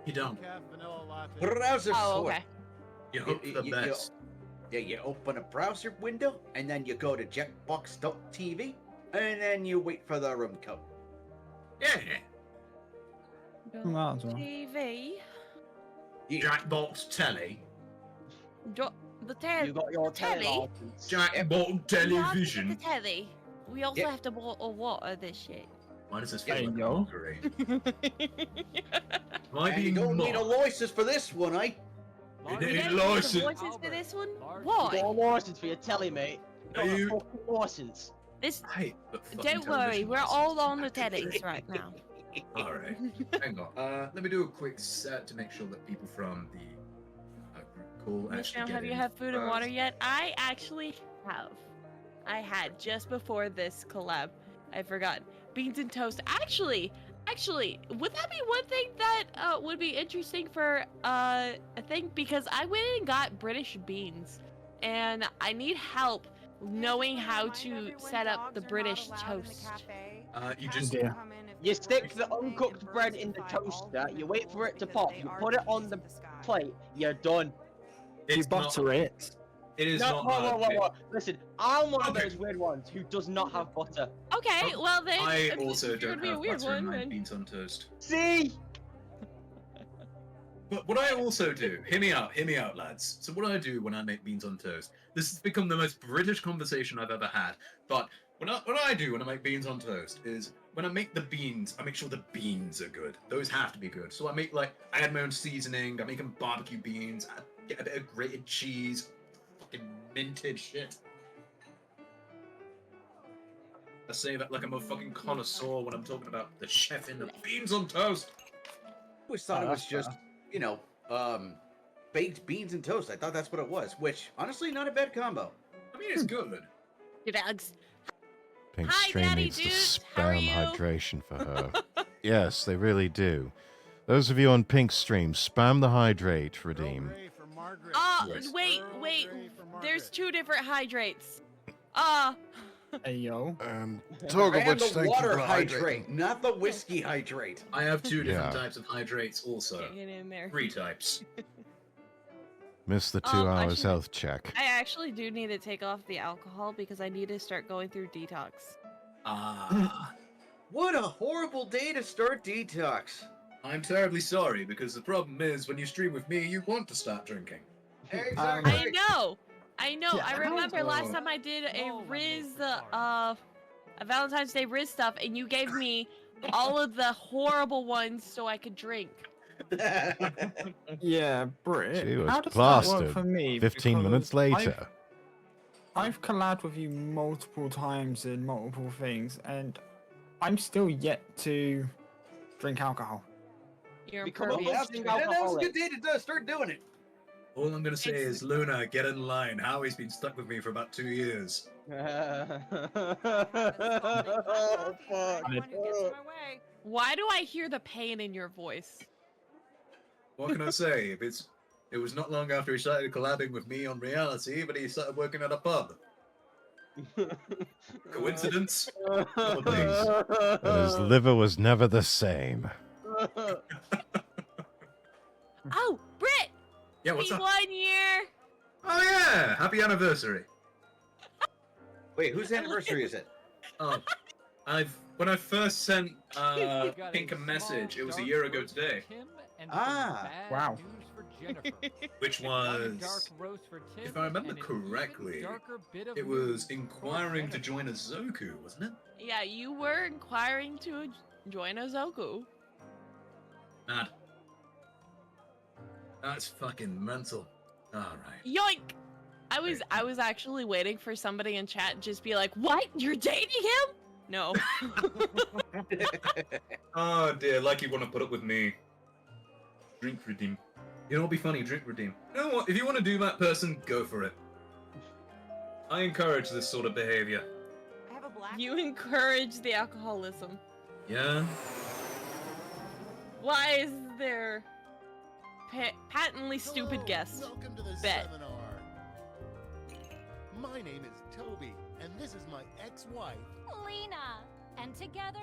you don't. Decaf vanilla latte. Browser Oh, sort. okay. You hope for the best. Yeah, you open a browser window, and then you go to jackbox.tv, and then you wait for the room code. Yeah. Might as well. TV. Jackbox telly. The telly. You got your telly. telemarketers. Jackbox television. The telly. We also Yep. have to bottle water this shit. Why does this There feel you like go. mockery? Am I And you being don't need a mocked? license for this one, eh? You We need don't need license. a license for this one? You got Why? a license for your telly, mate. You got Are you- a fucking license. This. I hate the fucking Don't worry, television we're license. all on the tellies right now. All right. Hang on. Let me do a quick set to make sure that people from the group call actually Michelle, get have you in had food and water first. yet? I actually have. I had just before this collab. I forgot. Beans and toast. Actually, would that be one thing that would be interesting for a thing? Because I went and got British beans, and I need help knowing how to set up the British toast. You just Yeah. You stick the uncooked bread in the toaster, you wait for it to pop, you put it on the plate, you're done. You it's not. butter it. It is No, not. whoa. Listen, I'm one of Okay. those weird ones who does not have butter. Okay, well then. I if also you're don't gonna be a have weird butter in one, my then- beans on toast. See? But what I also do, hear me out, lads. So what I do when I make beans on toast, this has become the most British conversation I've ever had. But what I do when I make beans on toast is when I make the beans, I make sure the beans are good. Those have to be good. So I add my own seasoning. I make them barbecue beans. I get a bit of grated cheese, fucking minted shit. I say that like I'm a fucking connoisseur when I'm talking about the chef in the beans on toast. I always thought it was just, baked beans and toast. I thought that's what it was, which, honestly, not a bad combo. I mean, it's good. Your dogs. Pink Hi, Stream Daddy needs to Dudes. How are spam you? hydration for her. Yes, they really do. Those of you on Pink Stream, spam the hydrate redeem. Yes. Wait. There's two different hydrates. Hey yo. Talk of And which, the thank you water for hydrate, not the whiskey hydrate. I have two different Yeah. types of hydrates also. Get in there. 3 types. Missed the 2 I hours should- health check. I actually do need to take off the alcohol because I need to start going through detox. What a horrible day to start detox. I'm terribly sorry because the problem is when you stream with me, you want to start drinking. Exactly. I know. Yeah, I remember last time I did a Riz, a Valentine's Day Riz stuff, and you gave me all of the horrible ones so I could drink. Yeah, Brit. She was How does that plastered. work for me? 15 minutes Because later. I've collabed with you multiple times in multiple things, and I'm still yet to drink alcohol. You're Become a impervious. fucking That was a alcoholic. good day to start doing it. All I'm gonna say is, Luna, get in line. Howie's been stuck with me for about 2 years. Oh, fuck. Why do I hear the pain in your voice? What can I say? It was not long after he started collabing with me on reality, but he started working at a pub. Coincidence? Probably. And his liver was never the same. Oh, Britt! Yeah, what's Happy up? 1 year! Oh yeah! Happy anniversary! Wait, whose anniversary is it? Oh, when I first sent Pink a message, it was a year ago today. Ah, wow. Which was, if I remember correctly, it was inquiring to join a Zoku, wasn't it? Yeah, you were inquiring to join a Zoku. Mad. That's fucking mental. Alright. Yoink! I was actually waiting for somebody in chat to just be like, "What? You're dating him?" No. Oh dear, like you want to put up with me. Drink redeem. You know what'll be funny? Drink redeem. You know what? If you want to do that person, go for it. I encourage this sort of behavior. You encourage the alcoholism. Yeah? Why is there patently stupid guests? Welcome to the Bet. seminar. My name is Toby, and this is my ex-wife, Lena. And together,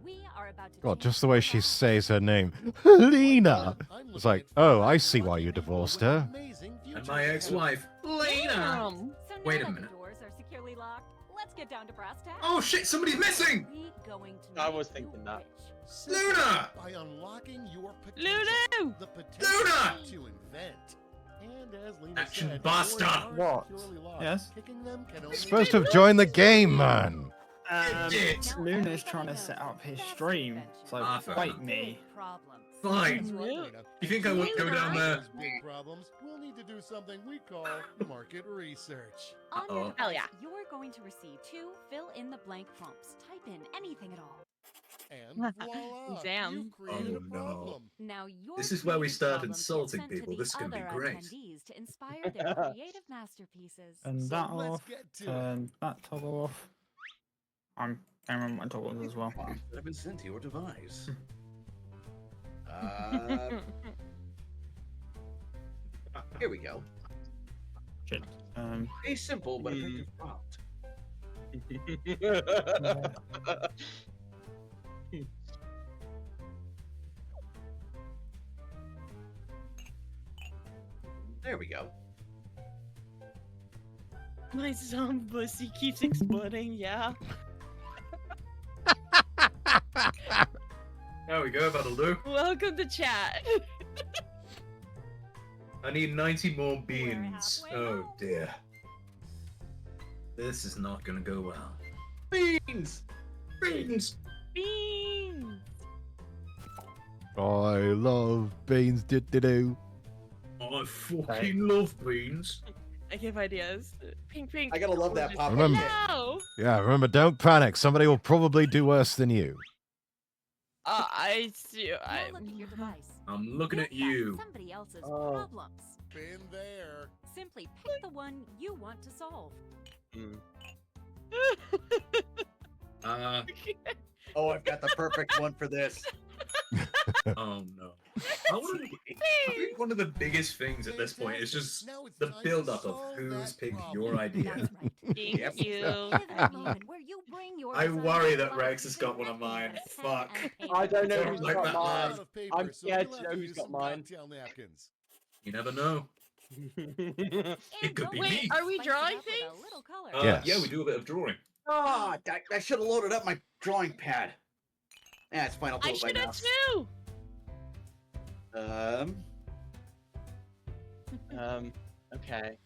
we are about to God, just the way she says her name. Lena! It's like, oh, I see why you divorced her. And my ex-wife, Lena! So now Wait a that minute. the doors are securely locked, let's get down to brass tacks. Oh shit, somebody's missing! We going to I was thinking that. Luna! by unlocking your potential, Lulu! the potential Luna! to invent. And as Lena Action said, Buster! doors aren't What? securely locked. Yes? Kicking them can only You're supposed to have joined the game, man. Idiot! Luna's trying to set up his stream, so Arthur. fight me. Problems. Fine. That's right, Lena. You think I would go down there? These big problems, we'll need to do something we call market research. On your Uh-oh. Hell yeah. device, you're going to receive 2 fill-in-the-blank prompts. Type in anything at all. And voila, Damn. you've created Oh, a no. problem. Now your This is where we creative start problems get insulting sent to people. the This is gonna be other great. attendees to inspire their creative masterpieces. And So that let's off, get to it. turn that toggle off. I remember my toggles as well. Prompts that have been sent to your device. Here we go. Shit. A simple but effective prompt. There we go. My some pussy keeps exploding, yeah. There we go, that'll do. Welcome to chat. I need 90 more beans. Oh dear. This is not gonna go well. Beans! Beans! Beans! I love beans. Do. I fucking love beans. I give ideas. Pink, pink. I gotta love that pop. Remember. No! Yeah, remember, don't panic. Somebody will probably do worse than you. I see. Now look at your device. I'm looking at Make that you. somebody else's Oh. problems. Been there. Simply pick the one you want to solve. Oh, I've got the perfect one for this. Oh no. I think one of the biggest things at this point is just the build-up of who's picked your idea. Thank Yep. you. That moment where you bring your I design worry to that life Rex has got one of directly mine. with pen Fuck. and paper. I don't know Don't who's like got that mine. line. I'm scared to know who's got mine. Napkins. You never know. It could be Wait, me. are we Spice it drawing up with a things? little color. Yes. Yeah, we do a bit of drawing. Ah, I should have loaded up my drawing pad. Yeah, it's fine. I'll do I it by should now. have too. Okay.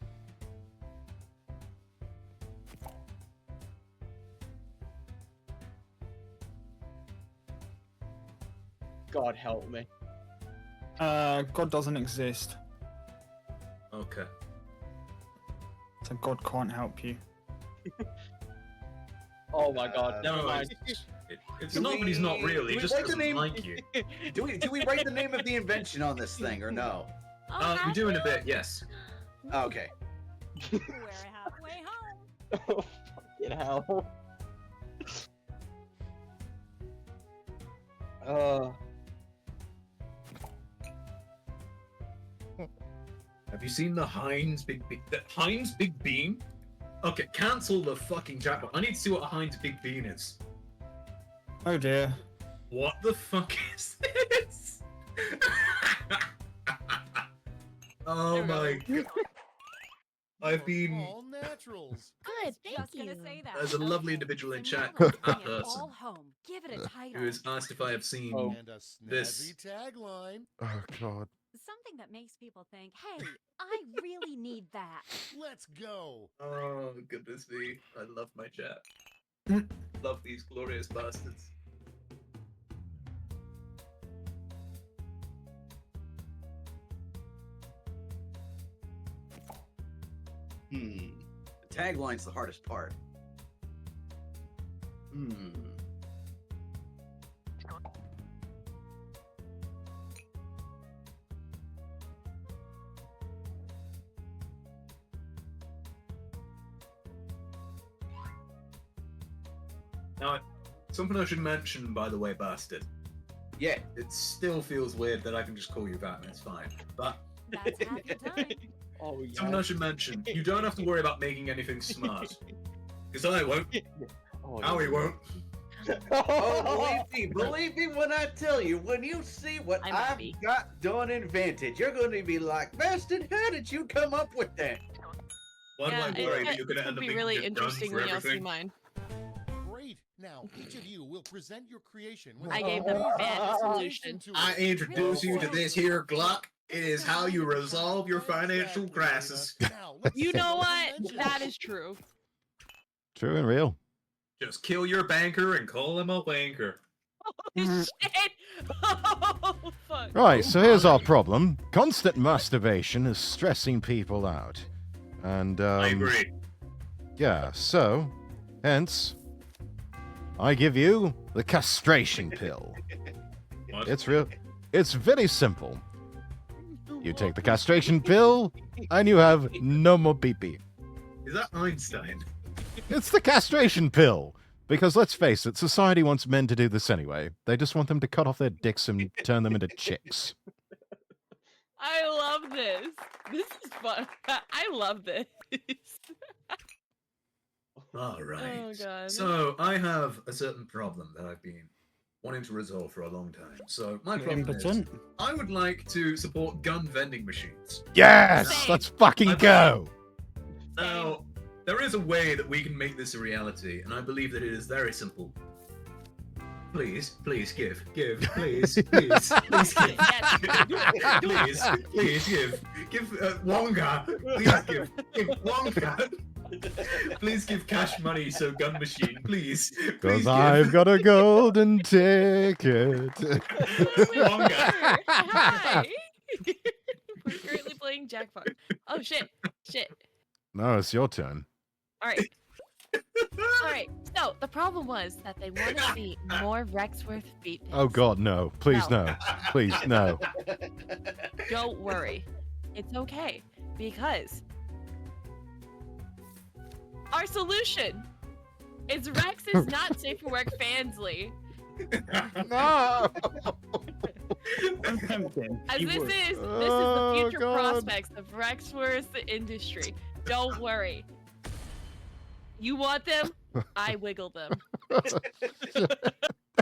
God help me. God doesn't exist, Okay. so God can't help you. Oh my God. Never No, mind. it's not that he's not real. He do we just write the doesn't name- like you. Do we write the name of the invention on this thing or no? We do in a bit, yes. Okay. We're halfway home. Oh, fucking hell. Have you seen the Heinz Big Bean? The Heinz Big Bean? Okay, cancel the fucking Jackbox. I need to see what a Heinz Big Bean is. Oh dear. What the fuck is this? Oh my god. I've been. All naturals. Good, thank Just you. gonna say that. There's a lovely individual in So chat now called let's That bring it Person all home. Give it a title. who has asked if I have seen And a snazzy this. tagline. Oh god. Something that makes people think, hey, I really need that. Let's go. Oh goodness me. I love my chat. Love these glorious bastards. The tagline's the hardest part. Now, something I should mention, by the way, bastard. Yeah. It still feels weird that I can just call you that and it's fine. But That's half the time. Oh, yeah. something I should mention, you don't have to worry about making anything smart. Because I won't. Howie won't. Oh, believe me when I tell you, when you see what I'm I've happy. got done in Vantage, you're going to be like, Bastion, how did you come up with that? Why do I worry that you're going to It'll end up be being really done interesting for when y'all see everything? mine. Great. Now, each of you will present your creation. With I gave them a bad solution. I introduce you to this here Glock. It is how you resolve your financial crisis. You know what? That is true. True and real. Just kill your banker and call him a wanker. Shit! Oh, fuck. Right, so here's our problem. Constant masturbation is stressing people out. And, I agree. yeah, so, hence, I give you the castration pill. What? It's real. It's very simple. You take the castration pill, and you have no more pee-pee. Is that Einstein? It's the castration pill. Because let's face it, society wants men to do this anyway. They just want them to cut off their dicks and turn them into chicks. I love this. This is fun. I love this. All right. Oh, God. So I have a certain problem that I've been wanting to resolve for a long time. So my problem is, Impotent. I would like to support gun vending machines. Yes! Let's fucking go! Now, there is a way that we can make this a reality, and I believe that it is very simple. Please, please give, please, please, please give, please give Wonga, please give Wonga, please give cash money so gun machine, please, Because please I've got a golden ticket. Wonga. Hi. We're currently playing Jackbox. Oh shit! Shit! No, it's your turn. All right. All right. So the problem was that they want to see more Rexworth feet. Oh god, no. Please no. Please no. Don't worry. It's okay because our solution is Rex is not safe for work Fansly. No. As this is the future prospects of Rexworth industry. Don't worry. You want them? I wiggle them.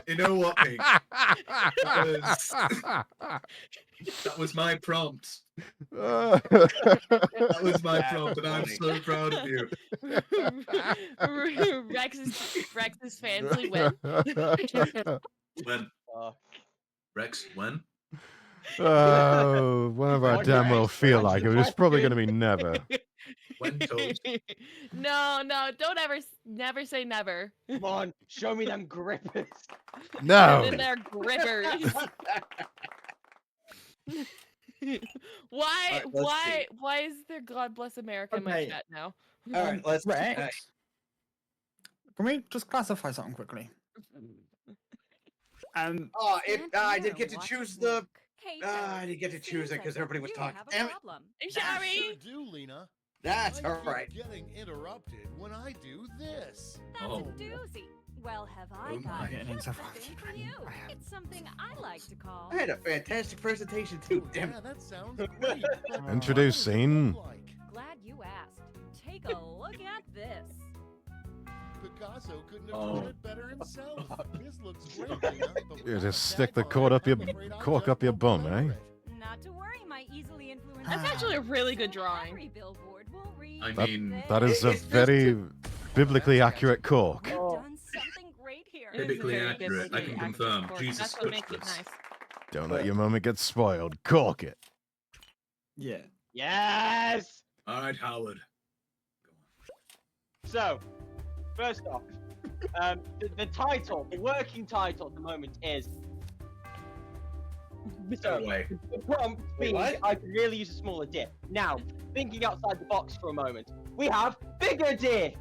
You know what, Pink? That was my prompt. That was my prompt, and I'm so proud of you. Rex's Fansly win. When? Rex, when? Oh, one of our damn well feel like it. It's probably going to be never. When toast? No, don't never say never. Come on, show me them grippers. No. And then they're grippers. Why is there God Bless America in my Okay. chat now? All right, let's. Rex, can we just classify something quickly? I did get to choose the I didn't get to choose it because everybody was talking. Damn it. I'm I sorry. sure do, Lena. That's I all keep right. getting interrupted when I do this. That's Oh. a doozy. Well, have I Oh got my. just the thing for you? It's something I like to call. I had a fantastic presentation too. Damn Yeah, it. that sounds great. But Introducing. Glad you asked. Take a look at this. Picasso couldn't have Oh. drawn it better himself. This looks great, Lena. But You without just a stick the tagline, cork up your I'm afraid I cork just up your won't bum, remember eh? it. Not to worry, my easily influenced. That's actually a really good drawing. Every billboard will read. I That, mean, that is a It's just very biblically accurate cork. You've Oh. done something great here. It is a biblically very accurate. I biblically can accurate confirm. cork. Jesus That's what touched makes it this. nice. Don't let your moment get spoiled. Cork it. Yeah. Yes. All right, Howard. So, first off, the title, the working title at the moment is. Go So, away. prompt Wait, being what? I could really use a smaller dick. Now, thinking outside the box for a moment, we have bigger dick.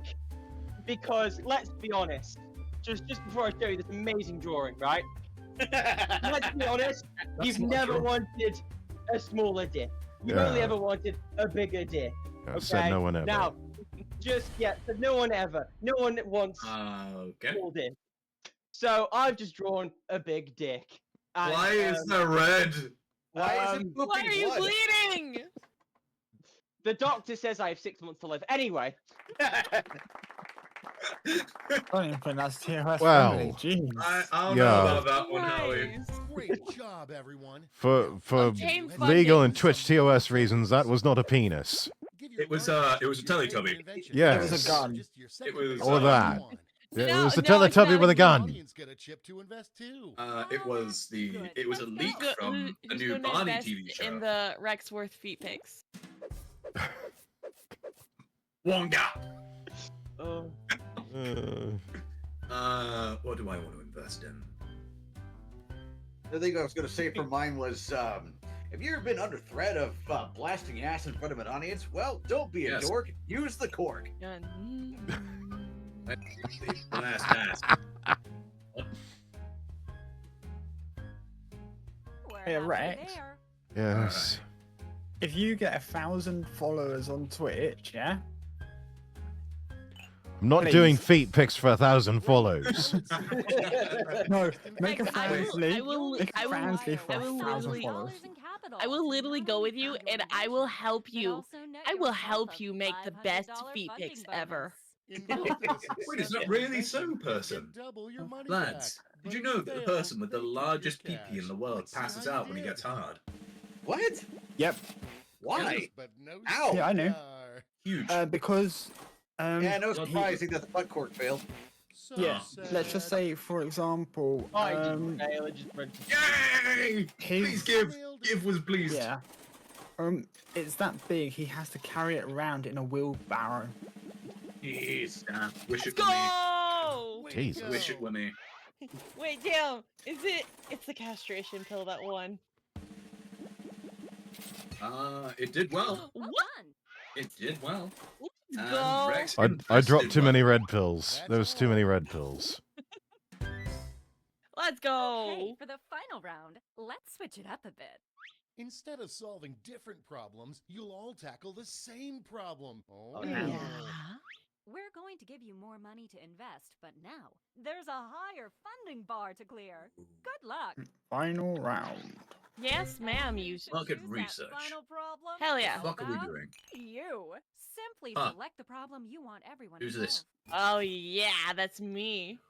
Because let's be honest, just before I show you this amazing drawing, right? Let's be honest, you've not never true. wanted a smaller dick. You've Yeah. only ever wanted a bigger dick. I said no one ever. Now, so no one ever. No one wants Okay. small dick. So I've just drawn a big dick. And, Why is there red? Why is it um, Why are pooping you blood? bleeding? The doctor says I have 6 months to live. Anyway, I don't even think that's TOS Wow. friendly. Jeez. I don't Yeah. know about that one, Howie. Nice. Great job, everyone. For Obtain legal funding. and Twitch TOS reasons, that was not a penis. Give your It was learners a Teletubby. invention. Yes. It was a gun. Just your second was, favorite Or that. one. Yeah, No, it was the no, it's Teletubby not with a a gun. Audience get a chip to invest too. It was Good. it was a Let's leak go. from a Who's new gonna Barney invest TV show. in the Rexworth feet pics? Wonga. oh, What do I want to invest in? The thing I was gonna say for mine was, have you ever been under threat of blasting ass in front of an audience? Well, don't be a Yes. dork. Use the cork. Last ass. We're Hey, halfway Rex. there. Yes. If you get 1,000 followers on Twitch, yeah? I'm not Please. doing feet pics for 1,000 follows. No, make a Rex, I will- Fansly. I will- Make a I will- Fansly for I will 1,000 literally- followers. I will literally go with you, and I will help you. I will help you make the best feet pics ever. Wait, is that really so, person? Double your money Lads, back. did you know that the person with the largest pee-pee in the world passes out when he gets hard? What? Yep. Why? But no Ow. Yeah, I know. cigar. Huge. Because Yeah, no he- surprising that the butt cork failed. So yeah, sad. let's just say, for example, I didn't fail. It just went. Yay! Please give. Give was pleased. Yeah. It's that big. He has to carry it around in a wheelbarrow. Jeez. Wish it Let's were me. go! Jesus. Wish it were me. Wait, damn. Is it? It's the castration pill that won. It did well. Well What? done. It did well. Let's go. Rex I infested dropped too well. many red pills. There was too many red pills. Let's go. Okay, for the final round, let's switch it up a bit. Instead of solving different problems, you'll all tackle the same problem. Oh, yeah. no. We're going to give you more money to invest, but now there's a higher funding bar to clear. Good luck. Final round. Yes, ma'am. You. Market Choose that research. Final problem. Hell yeah. What the fuck are we About doing? You. Simply Huh. select the problem you want everyone Who's to this? solve. Oh yeah, that's me.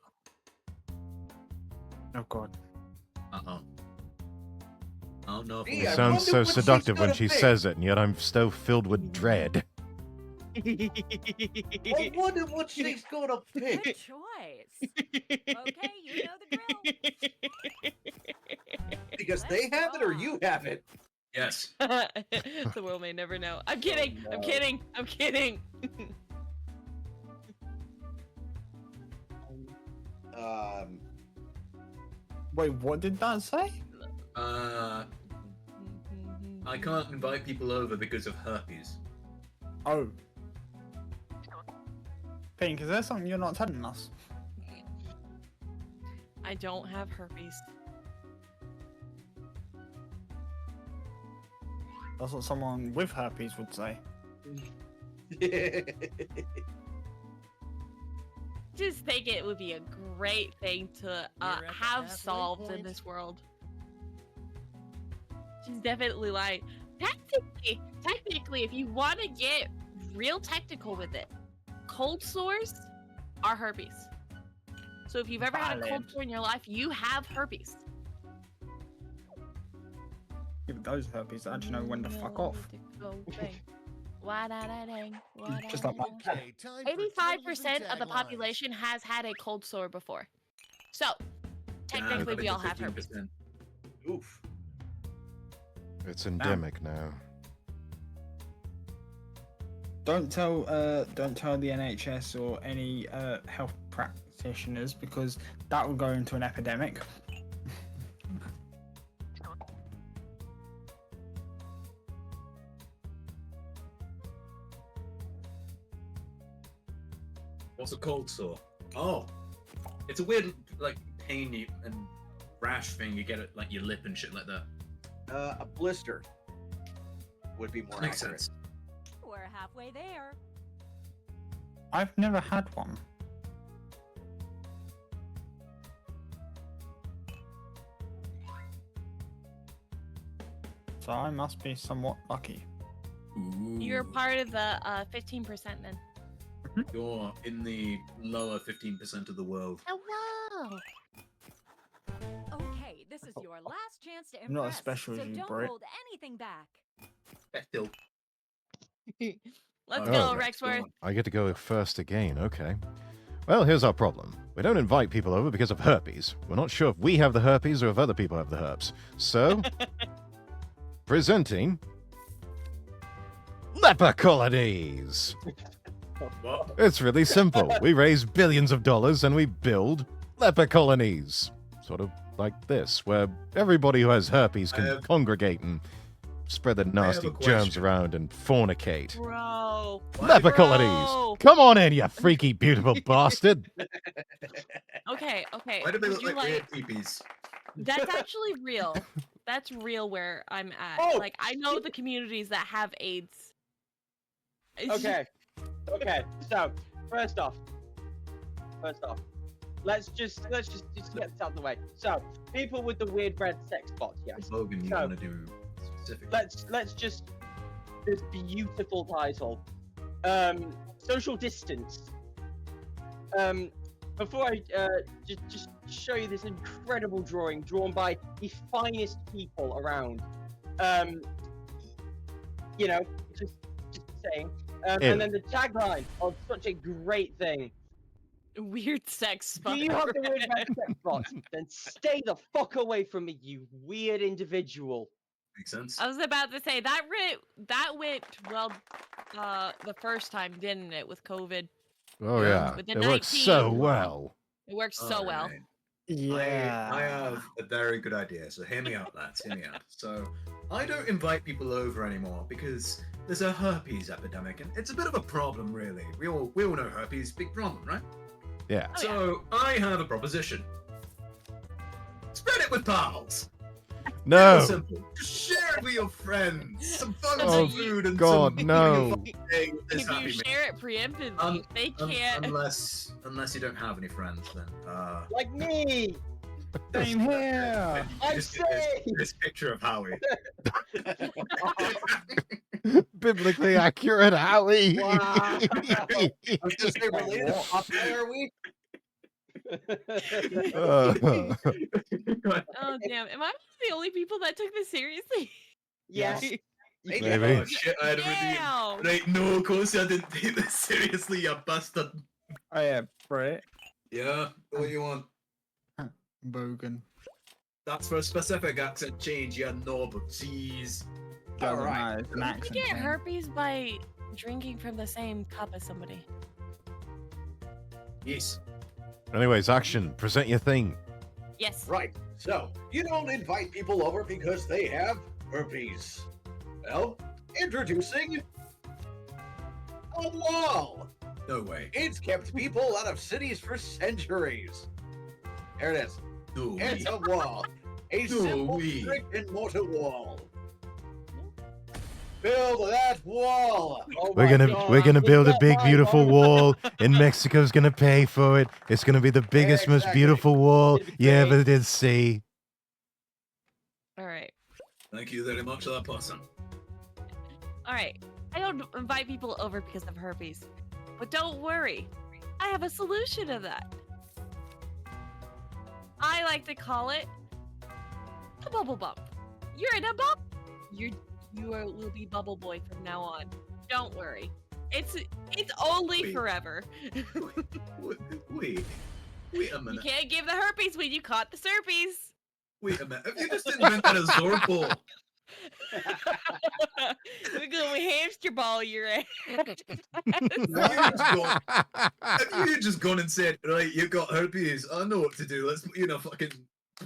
Oh god. Uh-oh. Oh no. Gee, It I sounds wonder so what she's seductive when gonna she pick. says it, and yet I'm still filled with dread. I wonder what she's gonna Good pick. choice. Okay, you know the drill. Because they have it or you have it. Yes. The world may never know. I'm kidding. I'm kidding. I'm kidding. Wait, what did that say? I can't invite people over because of herpes. Oh. Pink, is there something you're not telling us? I don't have herpes. That's what someone with herpes would say. Just think it would be a great thing to have solved in this world. She's definitely like, technically, if you want to get real technical with it, cold sores are herpes. So if you've ever had a cold sore in your life, you have herpes. Give those herpes that actually know when to fuck off. Just like my cat. 85% of the population has had a cold sore before. So, technically, we all have herpes. Oof. It's endemic now. Don't tell the NHS or any health practitioners, because that will go into an epidemic. What's a cold sore? Oh, it's a weird like pain and rash thing. You get it like your lip and shit like that. A blister would be more Makes accurate. sense. We're halfway there. I've never had one. So I must be somewhat lucky. You're part of the 15% then. You're in the lower 15% of the world. Hello. Okay, this is your last chance to I'm not as impress, special so as you, don't Brit. hold anything back. Still. Let's Oh, go, right. Rexworth. I get to go first again, okay. Well, here's our problem. We don't invite people over because of herpes. We're not sure if we have the herpes or if other people have the herpes. So, presenting leper colonies. It's really simple. We raise billions of dollars and we build leper colonies. Sort of like this, where everybody who has herpes can congregate and spread their nasty germs around and fornicate. Bro. Leper colonies! Come on in, you freaky, beautiful bastard! Okay. Why do they Would look you like weird peepees? That's actually real. That's real where I'm at. Oh! Like, I know the communities that have AIDS. Okay. Okay. So, first off, let's just get this out of the way. So, people with the weird red sex bots, yes. Logan, you So, want to do specific? let's just this beautiful title. Social distance. Before I just show you this incredible drawing drawn by the finest people around. You know, just saying. And then the tagline of such a great thing. Weird sex spot. Do you have the weird red sex bots? Then stay the fuck away from me, you weird individual. Makes sense. I was about to say that went well the first time, didn't it, with COVID? Oh yeah, With the it works so 19. well. It works so well. Alright. Yeah. I have a very good idea, so hear me out, lads. Hear me out. So, I don't invite people over anymore because there's a herpes epidemic, and it's a bit of a problem, really. We all know herpes, big problem, right? Yeah. So, I have a proposition. Spread it with pals. No. Simple. Just share it with your friends. Some fun Oh, food and God, some no. this If happy you meal. share it preemptively, they can't. Unless you don't have any friends, then Like me. Same here. I'm just safe. this picture of Howie. Biblically accurate, Howie. Wow. I was gonna say, related to Popeye, are we? Oh damn! Am I the only people that took this seriously? Yes. Maybe. Oh shit, I had a Damn. redeem. Right, no, of course I didn't take this seriously, you bastard. Oh yeah, Brit. Yeah, what do you want? Bogan. That's for a specific accent change, you know, but jeez. Doesn't Alright. matter, it's an You accent get thing. herpes by drinking from the same cup as somebody. Yes. Anyways, action. Present your thing. Yes. Right. So, you don't invite people over because they have herpes. Well, introducing a wall. No way. It's kept people out of cities for centuries. There it is. No It's way. a wall. A No simple way. brick and mortar wall. Build that wall. Oh We're my gonna God. we're gonna Was build a that big my beautiful mark? wall, and Mexico's gonna pay for it. It's gonna be the biggest, most Exactly. beautiful wall It'd be you ever great. did see. All right. Thank you very much for that person. All right. I don't invite people over because of herpes. But don't worry. I have a solution to that. I like to call it a bubble bump. You're in a bubble. Will be Bubble Boy from now on. Don't worry. It's only Wait. forever. Wait a You minute. can't give the herpes when you caught the serpies. Wait a minute. Have you just invented a Zorb ball? We're going hamster ball your ass. Have you just gone and said, right, you got herpes, I know what to do, let's put you in a fucking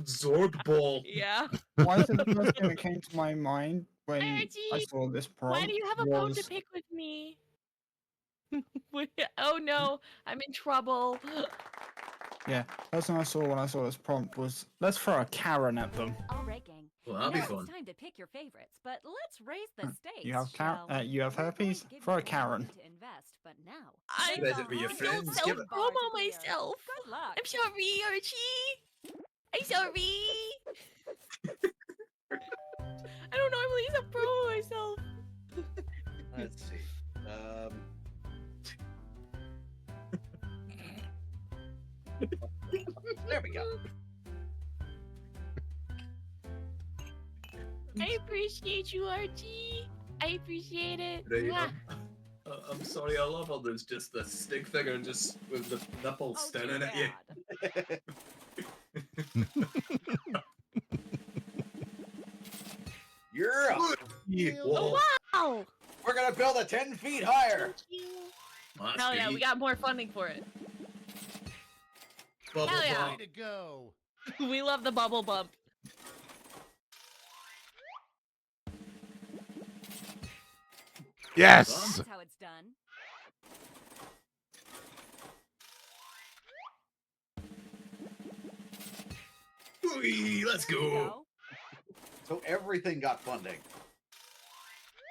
Zorb ball. Yeah. Why is it the first thing that came to my mind when I Archie, saw this prompt? why do you have a bone to was- pick with me? Oh no, I'm in trouble. Yeah, first thing I saw when I saw this prompt was let's throw a Karen at them. All right, gang. Well, that'll be Now fun. it's time to pick your favorites, but let's raise the stakes. You have shall we? you have herpes? Throw a Karen. To invest, but now I there's Better a be your higher friends, don't give it- promo bar to clear. myself. Good luck. I'm sorry, Archie. I'm sorry. I don't normally promo myself. Let's see. There we go. I appreciate you, Archie. I appreciate it. Right, Mwah. I'm sorry, I love how there's just the stick figure and just with the nipples Oh, staring too at you. bad. You're up. Whoa. Wow. We're gonna build it 10 feet higher. That's Hell yeah, neat. we got more funding for it. Bubble Hell yeah. bump. Way to go. We love the bubble bump. Yes. That's how it's done. Whee, let's There you go. go. So everything got funding.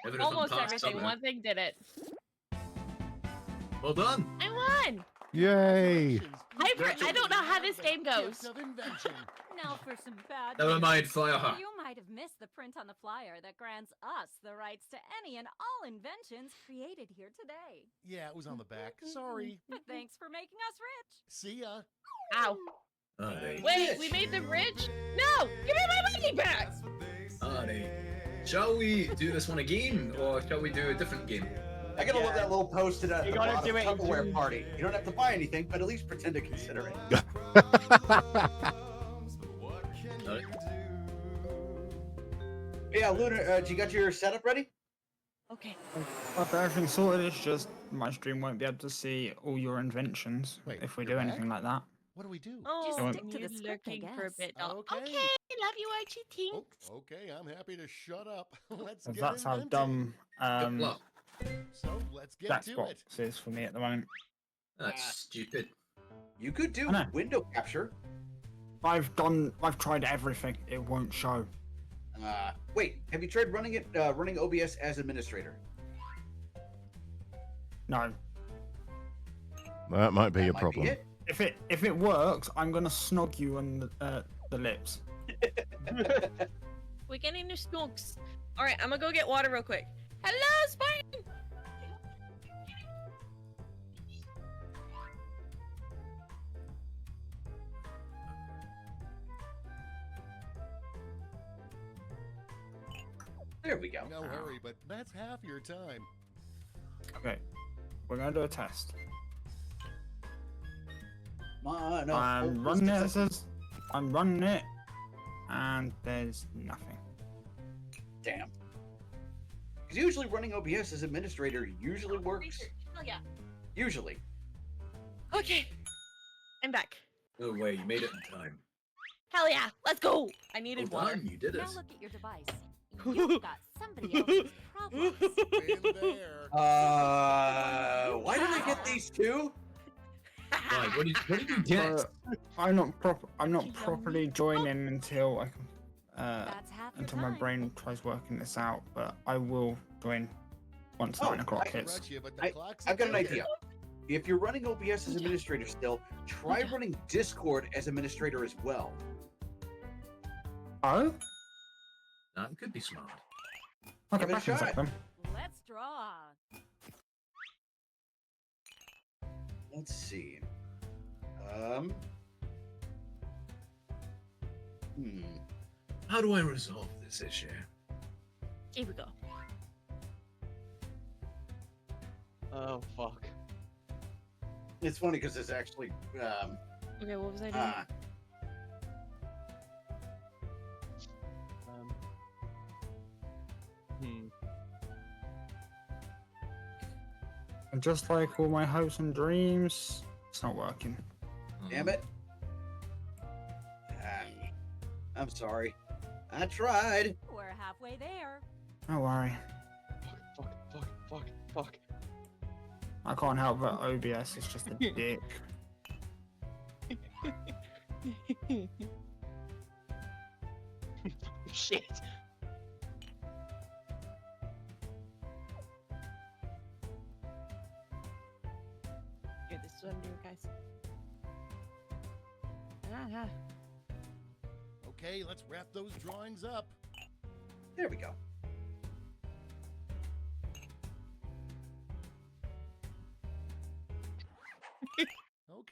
Everything Almost passed everything. somehow. One thing did it. Well done. I won. Yay. I don't know how this game goes. Gift of invention. Now for some bad Never news. mind, fire her. You might have missed the print on the flyer that grants us the rights to any and all inventions created here today. Yeah, it was on the back. Sorry. But thanks for making us rich. See ya. Ow. Alright. Wait, we made them rich? No! Give me my money back! Alright. Shall we do this one again, or shall we do a different game? I gotta love that little post at You the gotta bottom do it in Tupperware two. party. You don't have to buy anything, but at least pretend to consider it. Alright. Yeah, Lunar, you got your setup ready? Okay. I've got everything sorted. It's just my stream won't be able to see all your inventions Wait, if we you're do back? anything like that. What do we do? Oh, won't- stick to you're the script, I looking for a guess. bit. Okay. Okay, love you, Archie Tink. Oh, okay, I'm happy to shut up. Let's If get that's how inventing. dumb Good luck. So let's get to it. Jackbox is for me at the moment. That's stupid. You could do I know. window capture. I've tried everything. It won't show. Wait, have you tried running OBS as administrator? No. That might be That a might problem. it. If it works, I'm gonna snog you on the lips. We're getting new snooks. Alright, I'm gonna go get water real quick. Hello, Spartan! There we go. No hurry, but that's half your time. Okay, we're gonna do a test. No, I'm running it. It says I'm running it, and there's nothing. Damn. Because usually running OBS as administrator usually works. Hell yeah. Usually. Okay. I'm back. No way, you made it in time. Hell yeah, let's go! I needed Well water. done, you did it. Now look at your device. You've got somebody else's problems. Been there. Why did I get these two? Why? What did you get? I'm not properly joining until until my brain tries working this out. But I will join once 9 o'clock hits. I've got an idea. If you're running OBS as administrator still, try running Discord as administrator as well. Oh? That could be smart. I'll Give get it a back in a shot. sec then. Let's draw. Let's see. How do I resolve this issue? Here we go. Oh fuck. It's funny because it's actually Okay, what was I doing? And just like all my hopes and dreams, it's not working. Damn it. I'm sorry. I tried. We're halfway there. Don't worry. Fuck. I can't help that OBS is just a dick. Shit. Here, this is what I'm doing, guys. Ah. Okay, let's wrap those drawings up. There we go.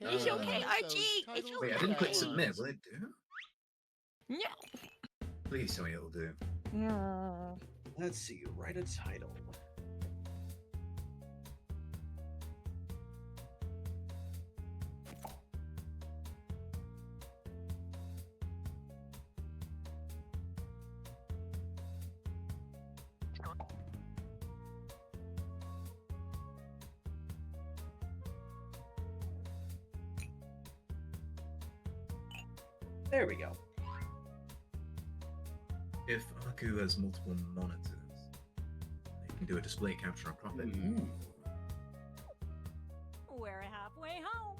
Okay. It's okay, Archie. It's Wait, I okay. didn't click submit. Will it do? No. Please tell me it'll do. No. Let's see. Write a title. There we go. If Aku has multiple monitors, they can do a display capture and profit. We're halfway home.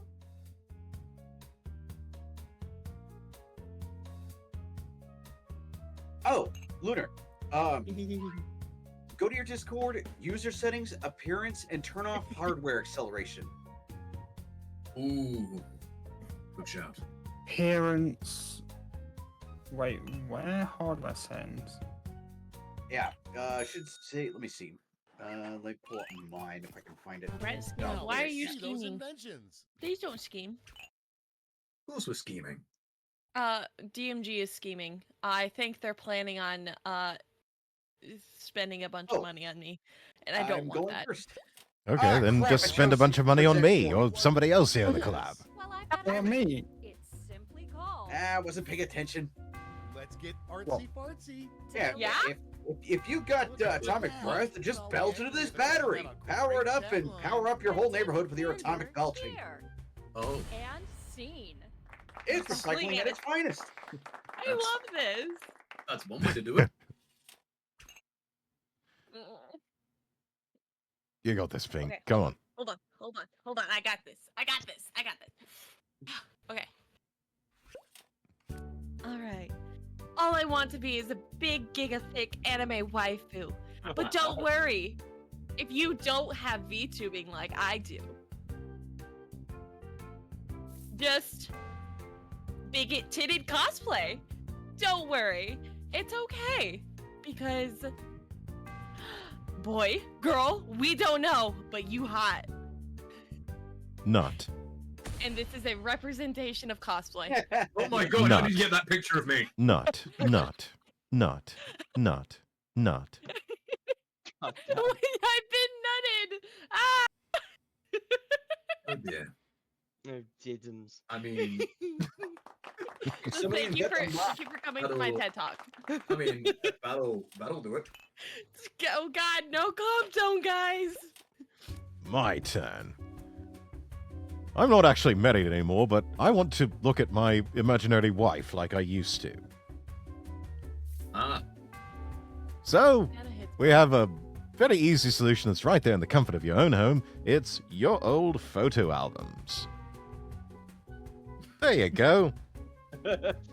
Oh, Lunar. Go to your Discord, user settings, appearance, and turn off hardware acceleration. Ooh. Good shout. Appearance. Wait, where? Hardware settings. Yeah, should say, let me see. Let me pull up mine if I can find it. Red scheme. Oh, Why are wait. you See those scheming? inventions. Please don't scheme. Who else was scheming? DMG is scheming. I think they're planning on spending a bunch of money on me, and I don't I'm want going that. first. Okay, then crap, just I spend a chose bunch of money on me Project or One. somebody else here in the collab. Well, I've got Yeah, me. It's simply called. I wasn't paying attention. Let's get artsy fartsy. Yeah. Yeah? If you got atomic breath, just belt into this battery. Power it up and power up your whole neighborhood with your atomic belching. Here. Oh. And scene. It's recycling at its finest. I love this. That's one way to do it. You got this, Pink. Okay. Come on. Hold on. I got this. Okay. All right. All I want to be is a big giga thick anime waifu. But don't worry. If you don't have VTubing like I do, just bigot titted cosplay. Don't worry. It's okay. Because boy, girl, we don't know, but you hot. Not. And this is a representation of cosplay. Oh my god, Not. how did you get that picture of me? Not. Not. I've been nutted. Ah! Oh dear. Oh, diddums. I mean, So thank you for coming to my TED Talk. I mean, that'll do it. Oh God, no calm down, guys. My turn. I'm not actually married anymore, but I want to look at my imaginary wife like I used to. Ah. So, we have a very easy solution that's right there in the comfort of your own home. It's your old photo albums. There you go.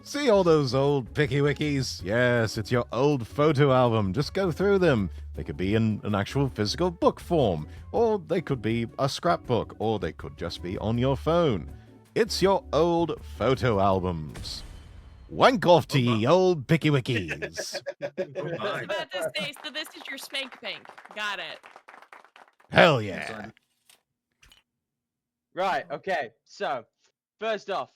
See all those old picky wikis? Yes, it's your old photo album. Just go through them. They could be in an actual physical book form, or they could be a scrapbook, or they could just be on your phone. It's your old photo albums. Wank off to ye old picky wikis. I was about to say, so this is your spank bank. Got it. Hell yeah. Right, okay. So, first off,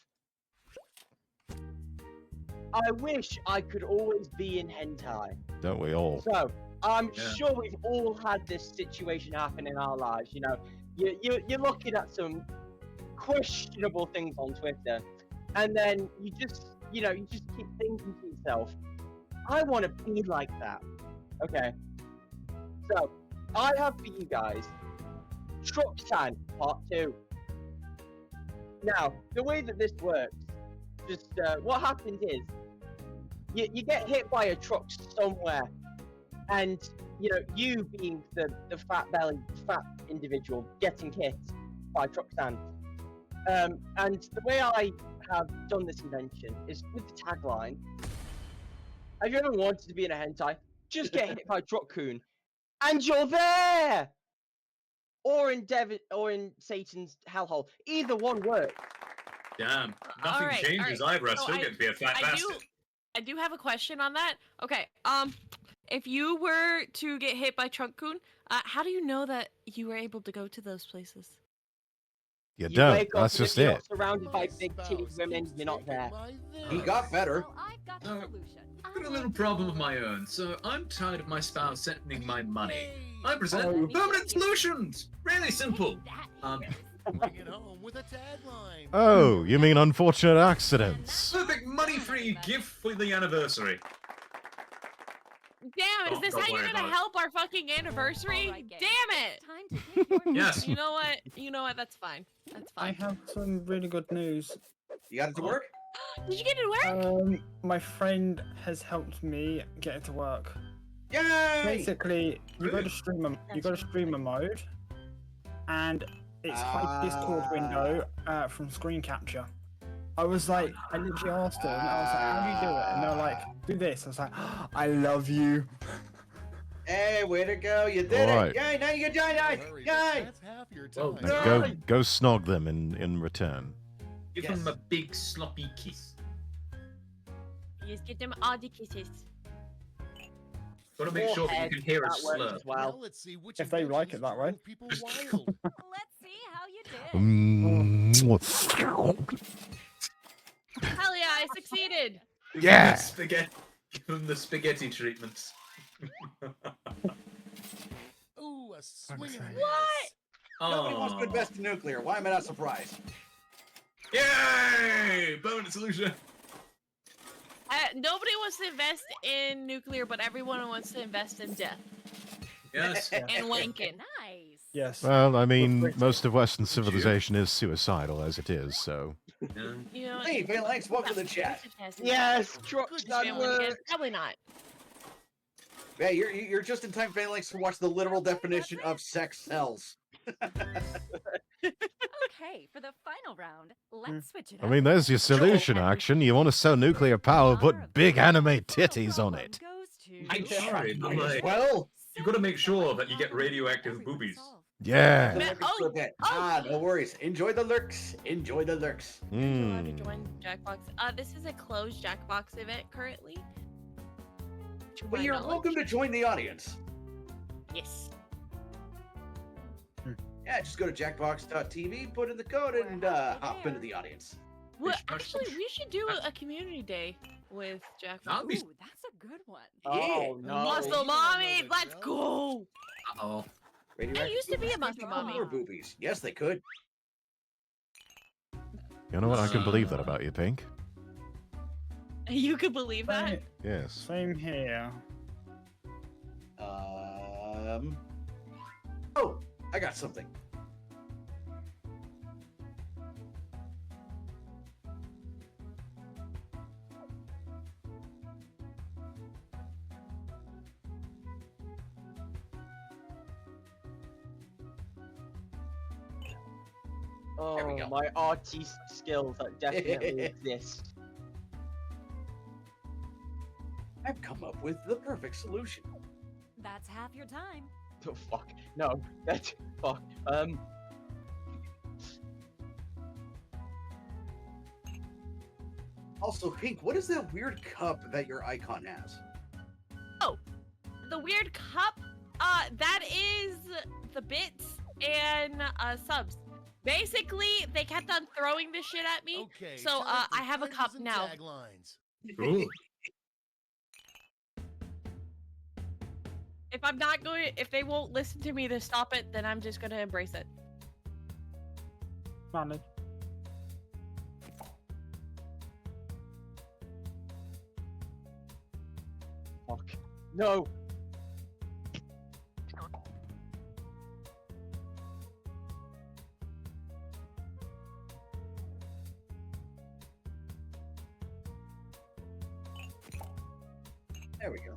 I wish I could always be in hentai. Don't we all? So, I'm sure we've all had this situation happen in our lives. You know, you're looking at some questionable things on Twitter, and then you just keep thinking to yourself, I want to be like that. Okay. So, I have for you guys Truxan Part 2. Now, the way that this works, just what happens is, you get hit by a truck somewhere, and you being the fat individual getting hit by Truxan. And the way I have done this invention is with the tagline: have you ever wanted to be in a hentai? Just get hit by Truck-kun, and you're there! Or in Satan's hellhole. Either one works. Damn, nothing changes either. I still get to be a fat bastard. I do have a question on that. Okay, if you were to get hit by Truck-kun, how do you know that you were able to go to those places? You don't. Wake up That's and just you're it. not surrounded by big titted women, you're not there. He got better. I've got a little problem of my own, so I'm tired of my spouse sending my money. I present permanent solutions. Really simple. Bring it home with a tagline. Oh, you mean unfortunate accidents? Perfect money-free gift for the anniversary. Damn, is this Don't how you're worry gonna about it. help our fucking anniversary? Damn it! Yes. You know what? That's fine. That's I fine. have some really good news. You got it to work? Did you get it to work? My friend has helped me get it to work. Yay! Basically, you go to streamer mode, and it's hide Discord window from screen capture. I was like, I literally asked them, I was like, how do you do it? And they're like, do this. I was like, I love you. Hey, way to go! You did All right. it! Yay! Now you get giant! Yay! That's half your Well, time. Go snog them in return. Give them a big sloppy kiss. Just get them all the kisses. Gotta make sure that you can hear a That works slur. as well. Let's see which If they like it that way. people wild. Let's see how you did. Hell yeah, I succeeded. Give Yeah. them the spaghetti. Give them the spaghetti treatment. Ooh, a swinging What? Nobody wants to invest in nuclear. Why am I not surprised? Yay! Permanent solution. Nobody wants to invest in nuclear, but everyone wants to invest in death Yes. and wanking. Nice. Yes. Well, I mean, most of Western civilization is suicidal as it is, so. You know, Hey, Phalanx, welcome to the chat. Yes, Truxan works. Probably not. Hey, you're just in time, Phalanx, to watch the literal definition of sex sells. Okay, for the final round, let's switch it I up. mean, there's your solution, Action. You want to sell nuclear power, put big anime titties on it. Goes to I'm sorry, but like, Well, you gotta make sure that you get radioactive boobies. Yeah. No worries. Enjoy the lurks. Enjoy the lurks. Allowed to join Jackbox. This is a closed Jackbox event currently. To But my you're knowledge. welcome to join the audience. Yes. Yeah, just go to jackbox.tv, put in the code, and hop into the audience. Well, actually, we should do a community day with Jackbox. That'd be- Ooh, that's a good one. Oh no. Muscle mommy, let's go. Uh-oh. I used to be a muscle mommy. More boobies. Yes, they could. You know what? I can believe that about you, Pink. You could believe that? Yes. Same here. Oh, I got something. Oh, There we go. my artist skills that definitely exist. I've come up with the perfect solution. That's half your time. Oh, fuck. No. That's fuck. Also, Pink, what is that weird cup that your icon has? Oh, the weird cup. That is the bits and subs. Basically, they kept on throwing this shit at me. Okay, So time for I have a puns cup and now. taglines. Ooh. If I'm not going, if they won't listen to me to stop it, then I'm just gonna embrace it. Valid. Fuck. No. There we go.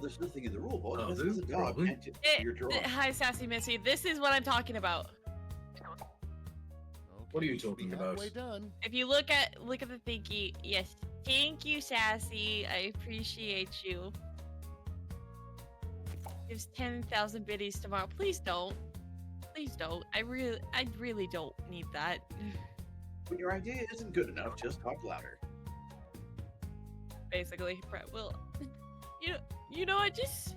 There's nothing in the rule book. Oh, This this is a is dog. probably- Can't just your drawing. Hi, Sassy Missy. This is what I'm talking about. What are you We should be talking about? halfway done. If you look at the thingy, yes. Thank you, Sassy. I appreciate you. Gives 10,000 biddies tomorrow. Please don't. Please don't. I really don't need that. When your idea isn't good enough, just talk louder. Basically, Brett will. You know what? Just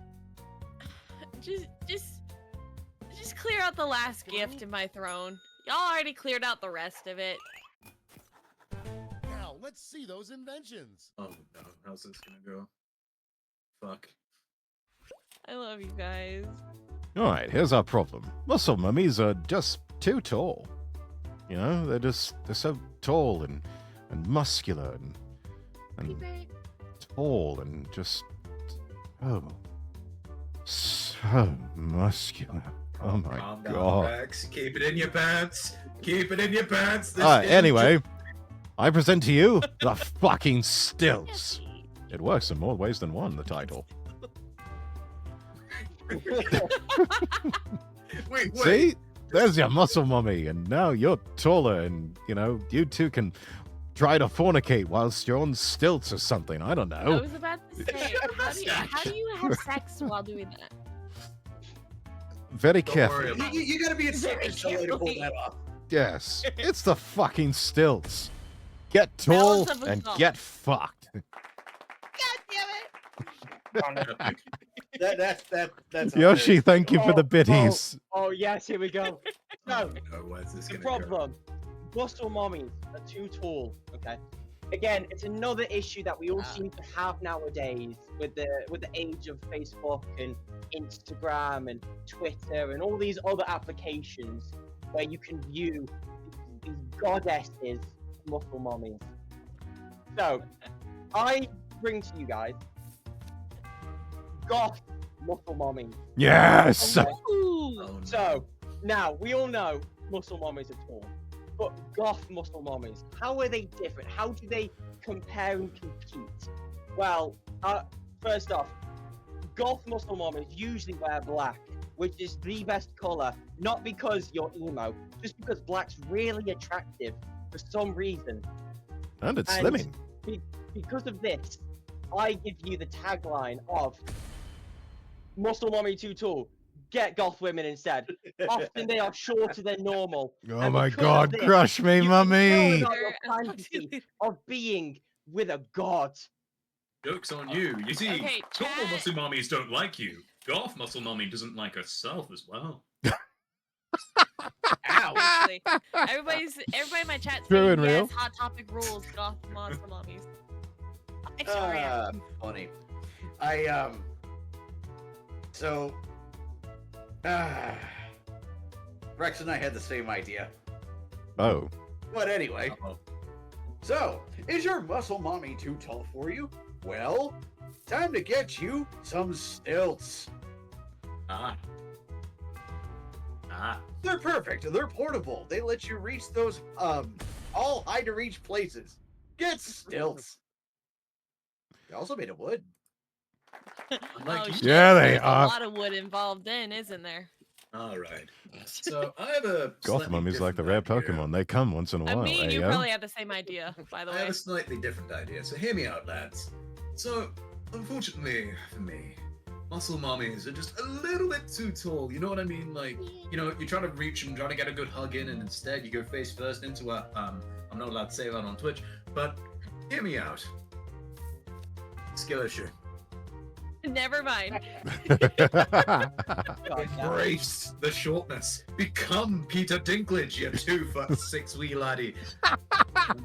clear out the last gift in my throne. Y'all already cleared out the rest of it. Now, let's see those inventions. Oh no, how's this gonna go? Fuck. I love you guys. All right, here's our problem. Muscle mummies are just too tall. You know, they're so tall and muscular and tall and just so muscular. Oh my Calm down, god. Rex. Keep it in your pants. Keep it in your pants. This isn't Anyway, I present to you the fucking stilts. It works in more ways than one, the title. Wait. See? There's your muscle mummy, and now you're taller, and, you know, you two can try to fornicate whilst you're on stilts or something. I don't I know. was about to say, how do you have sex while doing that? Very Don't carefully. worry about You gotta be a Very circus to pull carefully. that off. Yes, it's the fucking stilts. Get tall Balance of and assault. get fucked. God damn it! That's Yoshi, thank you for the biddies. Oh, yes, here we go. So, No, where's this the gonna go? problem, muscle mommies are too tall. Okay. Again, it's another issue that we all seem to have nowadays with the age of Facebook and Instagram and Twitter and all these other applications where you can view these goddesses, muscle mommies. So, I bring to you guys goth muscle mommies. Yes. Okay. Oh, So, now, we all know muscle mommies are tall, but goth muscle mommies, how are they different? How do they compare and compete? Well, first off, goth muscle mommies usually wear black, which is the best color, not because you're emo, just because black's really attractive for some reason. And it's And slimming. Because of this, I give you the tagline of muscle mommy too tall. Get goth women instead. Often they are shorter than normal. Oh and my because of god, this, crush me, you can mummy. fulfill your fantasy of being with a god. Joke's on you. You see, Okay, tall chat. muscle mommies don't like you. Goth muscle mommy doesn't like herself as well. Actually, everybody in my chat True saying and real. yes. Hot topic rules. Goth monster mommies. Victoria. Funny. So, Rex and I had the same idea. Oh. But anyway, so, is your muscle mommy too tall for you? Well, time to get you some stilts. Ah. They're perfect. They're portable. They let you reach those, all high to reach places. Get stilts. They also made of wood. Oh, shit. Yeah, they There's are. a lot of wood involved in, isn't there? All right. So I have a Goth slightly mummies like the rare different idea. Pokemon. They come once in a while. Me and eh, you yo? probably have the same idea, by the I way. have a slightly different idea. So hear me out, lads. So unfortunately for me, muscle mommies are just a little bit too tall. You know what I mean? Like, you know, you try to reach and try to get a good hug in, and instead you go face first into a I'm not allowed to say that on Twitch, but hear me out. Skill issue. Never mind. Embrace the shortness. Become Peter Dinklage, you 2'6" wee laddie.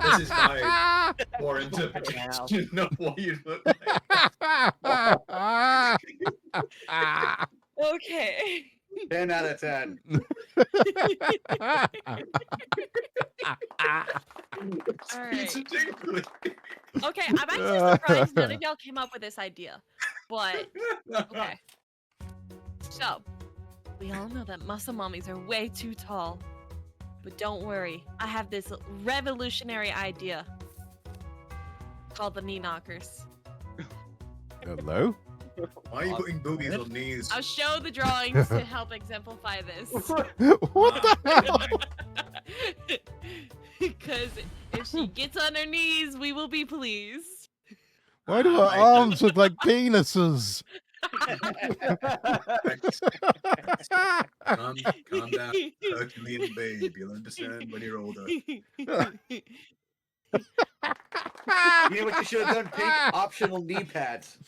This is my poor interpretation of what you look like. Okay. 10 out of 10. All right. Peter Dinklage. Okay, I'm actually surprised none of y'all came up with this idea. But okay. So we all know that muscle mommies are way too tall. But don't worry, I have this revolutionary idea called the knee knockers. Hello? Why are you putting boobies on knees? I'll show the drawings to help exemplify this. What the hell? Because if she gets on her knees, we will be pleased. Why do her arms look like penises? Calm down, Herculean babe. You'll understand when you're older. You know what you should have done, Pink? Optional knee pads.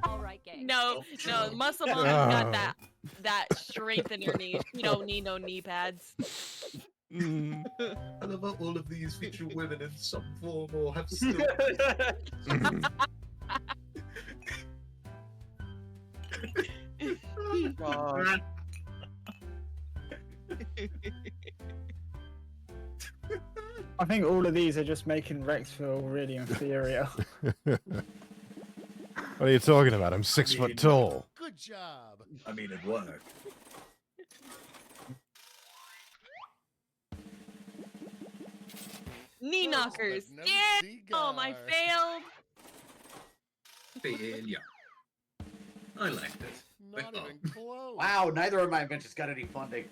All right, gang. No, muscle mom got that strength in her knees. You don't need no knee pads. I love how all of these feature women in some form or have still. God. I think all of these are just making Rex feel really inferior. What are you talking about? I'm 6 foot tall. Good job. I mean, it worked. Knee knockers. no Damn, I failed. Failure. I liked it. Not even close. Wow, neither of my inventions got any funding.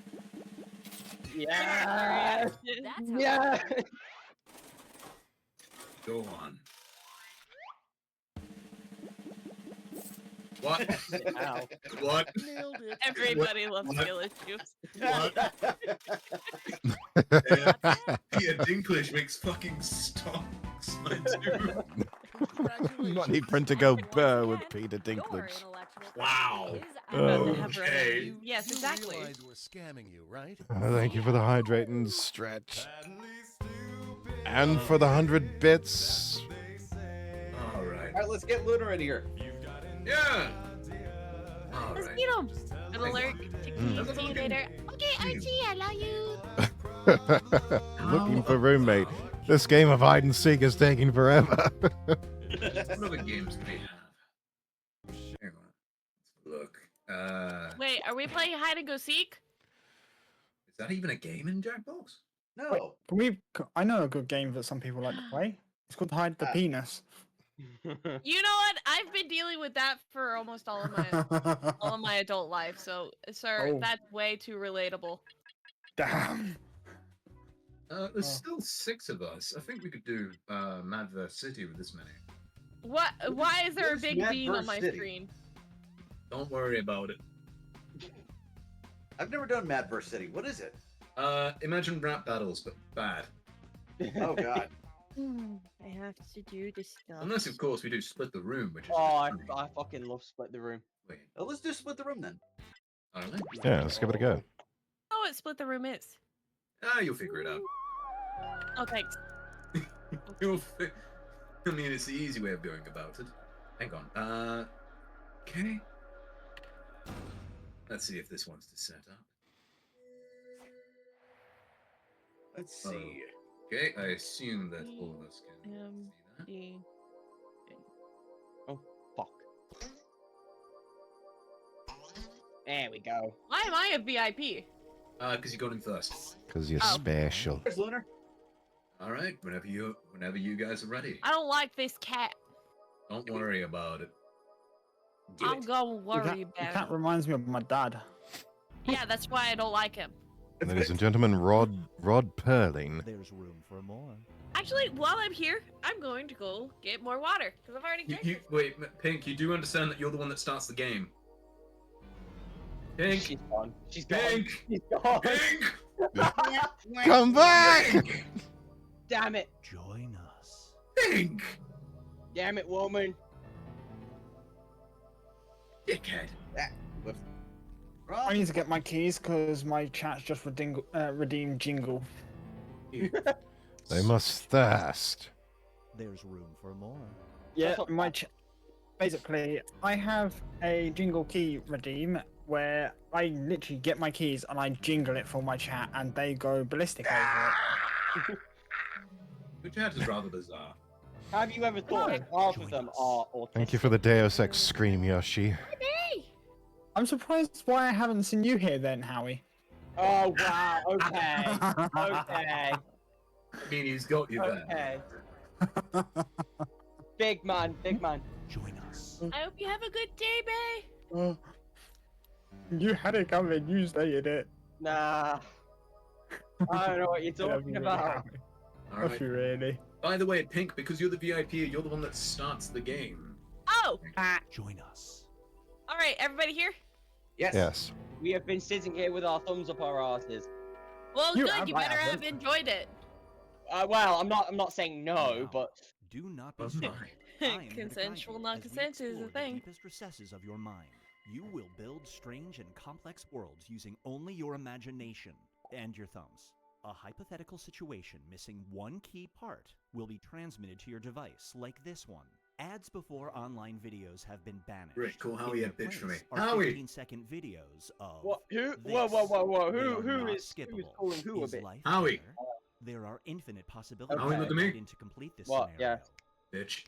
Yes. That's how Yes. Go on. What? Ow. What? Nailed it. Everybody loves What? skill issues. What? Peter Dinklage makes fucking stocks, my dude. Money printer go burr with Peter your Dinklage. intellectual Wow. is Okay. Yes, exactly. You realize we're scamming you, right? Thank you for the hydrating stretch. And for the 100 bits. All right. All right, let's get Lunar in here. Yeah. All Let's right. meet him. Good alert. See you later. Okay, Archie, I love you. Looking for roommate. This game of hide and seek is taking forever. What other games do we have? Hang on. Let's look. Wait, are we playing hide and go seek? Is that even a game in Jackbox? No. I know a good game that some people like to play. It's called Hide the Penis. You know what? I've been dealing with that for almost all of my adult life. So, sir, Oh. that's way too relatable. Damn. There's still 6 of us. I think we could do Madverse City with this many. What? Why is there a What's big beam on Madverse my City? screen? Don't worry about it. I've never done Madverse City. What is it? Imagine rap battles, but bad. Oh God. I have to do this stuff. Unless, of course, we do Split the Room, which is... Oh, I fucking love Split the Room. Wait. Well, let's do Split the Room then. Alright. Yeah, let's give it a go. Oh, what Split the Room is? You'll figure it out. Oh, thanks. I mean, it's the easy way of going about it. Hang on. Okay. Let's see if this wants to set up. Let's see. Okay, I assume that all of us can see that. Oh, fuck. There we go. Why am I a VIP? Because you got in first. Because you're Oh. special. Where's Lunar? All right, whenever you guys are ready. I don't like this cat. Don't worry about it. I'm gonna worry That about cat it. reminds me of my dad. Yeah, that's why I don't like him. Ladies and gentlemen, Rod Perling. There's room for more. Actually, while I'm here, I'm going to go get more water because I've already drank it. Wait, Pink, you do understand that you're the one that starts the game. Pink. She's gone. She's gone. Pink. She's gone. Pink. Come back! Damn it. Join us. Pink. Damn it, woman. Dickhead. I need to get my keys because my chat's just redeemed jingle. They must thirst. There's room for more. Yeah, basically, I have a jingle key redeem where I literally get my keys and I jingle it for my chat and they go ballistic over it. Your chat is rather bizarre. Have you ever thought if half of them are autistic? Thank you for the Deus Ex scream, Yoshi. I'm surprised why I haven't seen you here then, Howie. Oh, wow. Okay. Okay. I mean, he's got you there. Okay. Big man. Big man. Join us. I hope you have a good day, Bay. You had it coming, you stayed it. Nah. I don't know what you're talking about. All right. Really? By the way, Pink, because you're the VIP, you're the one that starts the game. Oh! Join us. All right, everybody here? Yes. Yes. We have been sitting here with our thumbs up our asses. Well, good. You better have enjoyed it. Well, I'm not saying no, but Do not That's be fine. scared. Consensual non-consent is a thing. The deepest recesses of your mind. You will build strange and complex worlds using only your imagination and your thumbs. A hypothetical situation missing one key part will be transmitted to your device, like this one. Ads before online videos have been banished. Great, call Howie a bitch for me. Are Howie! 15-second videos of what? Who? this. Whoa! They are Who not is skippable. calling who a Is bitch? life Howie! fair? There are infinite possibilities Howie, look at me. needed to complete this What? scenario. Yeah. Bitch.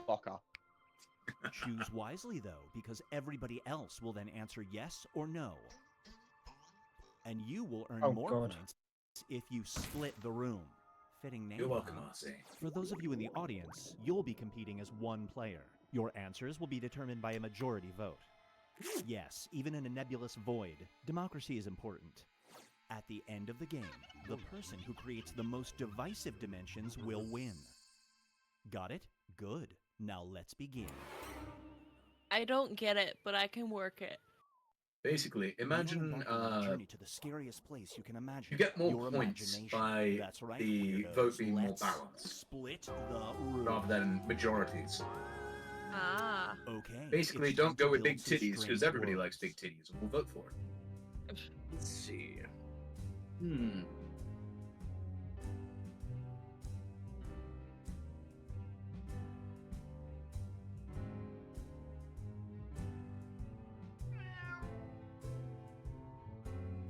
Fucker. Choose wisely, though, because everybody else will then answer yes or no. And you will earn Oh, more God. points if you split the room. Fitting name. You're welcome, huh? Marcy. For those of you in the audience, you'll be competing as one player. Your answers will be determined by a majority vote. Yes, even in a nebulous void, democracy is important. At the end of the game, the person who creates the most divisive dimensions will win. Got it? Good. Now let's begin. I don't get it, but I can work it. Basically, imagine journey to the scariest place you can imagine. you get more Your points imagination. by That's right, the weirdos. vote being more Let's balanced Split the room. rather than majorities. Ah. Okay. Basically, it's don't time go to with build big some titties because strange everybody worlds. likes big titties and we'll vote for it. Let's see.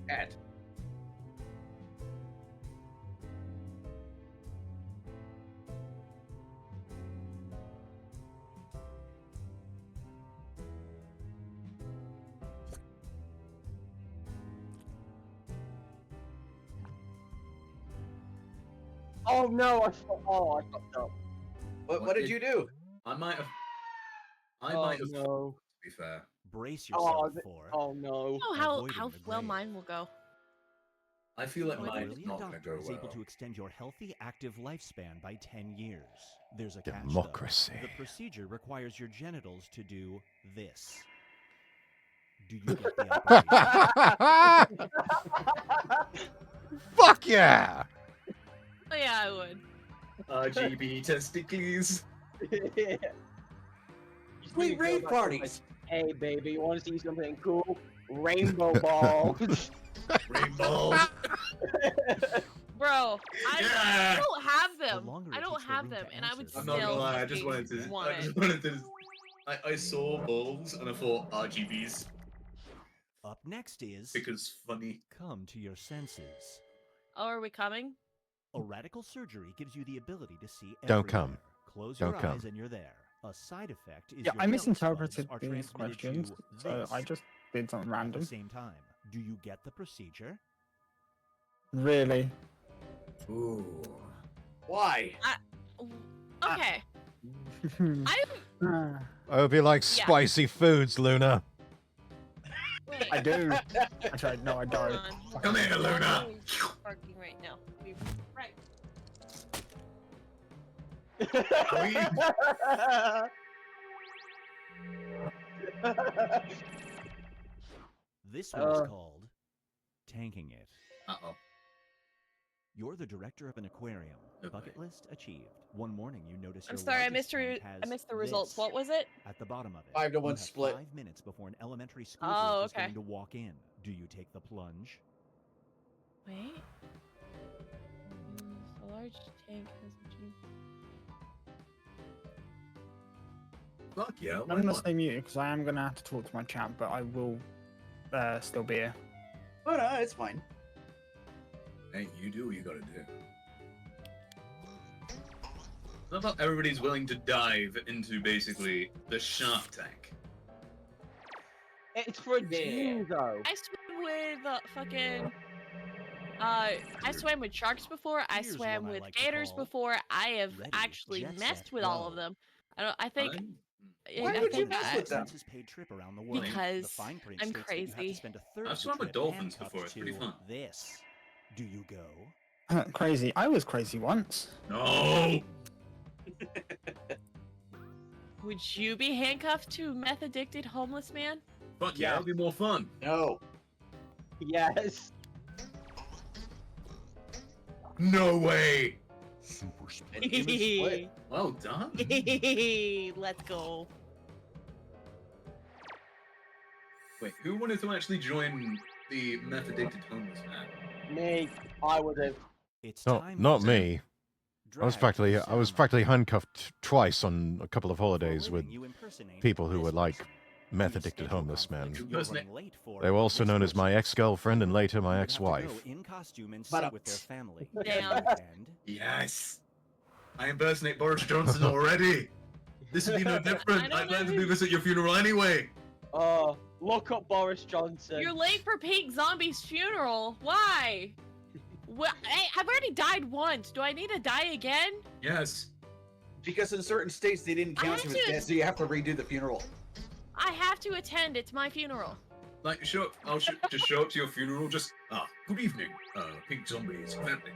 Cat. Oh no! I fucked up. What did you do? I might have. I Oh might have. no! To be fair. Brace Oh, yourself for. oh no! Oh, how Avoiding the well grave. mine will go. I feel like A mine is brilliant not going to doctor go is able well. to extend your healthy, active lifespan by 10 years. There's a catch, Democracy. though. The procedure requires your genitals to do this. Do you get the operation? Fuck yeah! Oh yeah, I would. RGB testicles. Sweet rave parties. Hey baby, you want to see something cool? Rainbow balls. Rainbow. Bro, Yeah. I don't have them. longer I it don't takes the have room them, to and I would answer, I'm still not gonna lie. I just wanted to. want I just it. wanted to. I saw balls and I thought RGBs Up next is because funny. come to your senses. Oh, are we coming? A radical surgery gives you the ability to see Don't everywhere. come. Close Don't your come. eyes and you're there. A side effect is Yeah, your I taste misinterpreted buds are these transmitted questions, to so this I just did something at random. the same time. Do you get the procedure? Really? Ooh. Why? Okay. I hope you like spicy foods, Luna. I do. I tried. No, I don't. Come here, Luna. Parking right now. Right. This one's called Tanking It. Uh-oh. You're the director of an aquarium. Bucket list achieved. One morning you notice I'm your sorry, I largest missed tank has I missed the results. this What was it? at the bottom of it. 5-to-1 You have split. 5 minutes before an elementary school Oh, group is okay. going to walk in. Do you take the plunge? Wait. A large tank has achieved. Fuck yeah. I'm gonna stay muted because I am gonna have to talk to my chat, but I will still be here. Oh no, it's fine. Hey, you do what you gotta do. How about everybody's willing to dive into basically the Shark Tank? It's for a team, though. I swam with fucking. I swam with sharks before. I Here's swam one I with like to gators call before. I have Ready, actually Jet, messed Set, with all Go. of them. I think. Why I would you think mess that- with them? Expenses paid trip around the world. Because the fine print I'm states that you have crazy. to spend a third I've of the swum with trip dolphins handcuffed before, it's pretty to fun. This. Do you go? Crazy. I was crazy once. No! Would you be handcuffed to meth addicted homeless man? Fuck yeah, that'll be more fun. No. Yes. No way! Super split. An even split. Well done. Let's go. Wait, who wanted to actually join the meth addicted homeless man? Me. I would have. It's No, time not for me. I was drag practically ceremony. handcuffed twice on a couple of For a holidays with living, you impersonate people who this were like person. meth You addicted schedule homeless men. conflicts. You're Impersonate- running late for They were also this known as my person's ex-girlfriend and later my You would have to go ex-wife. in costume and But, sit with their family. Damn. And Yes! I impersonate Boris Johnson already! This would be no different. I plan to do this at your funeral anyway! Look up Boris Johnson. You're late for Pink Zombie's funeral. Why? Well, hey, I've already died once. Do I need to die again? Yes. Because in certain states they didn't I count you have as to- dead, so you have to redo the funeral. I have to attend. It's my funeral. Like, I'll just show up to your funeral, just, good evening, Pink Zombie's family.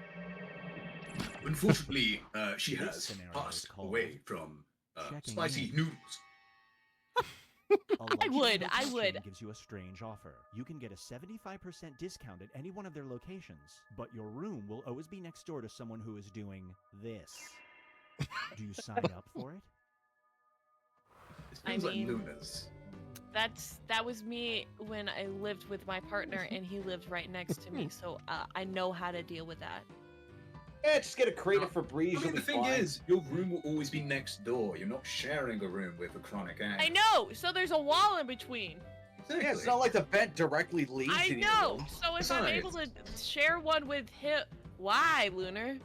Unfortunately, she This has scenario passed is called away from, checking spicy in. noodles. A luxury would, hotel I chain would. gives you a strange offer. You can get a 75% discount at any one of their locations, but your room will always be next door to someone who is doing this. Do you sign up for it? It I feels like mean- Luna's. That was me when I lived with my partner, and he lived right next to me, so I know how to deal with that. Yeah, just get a crate of Febreze. I You'll mean, be the thing fine. is, your room will always be next door. You're not sharing a room with a chronic addict. I know. So there's a wall in between. Yeah, it's not like the bed directly leads I to your know. room. So if I'm able to share one with him, why, Lunar?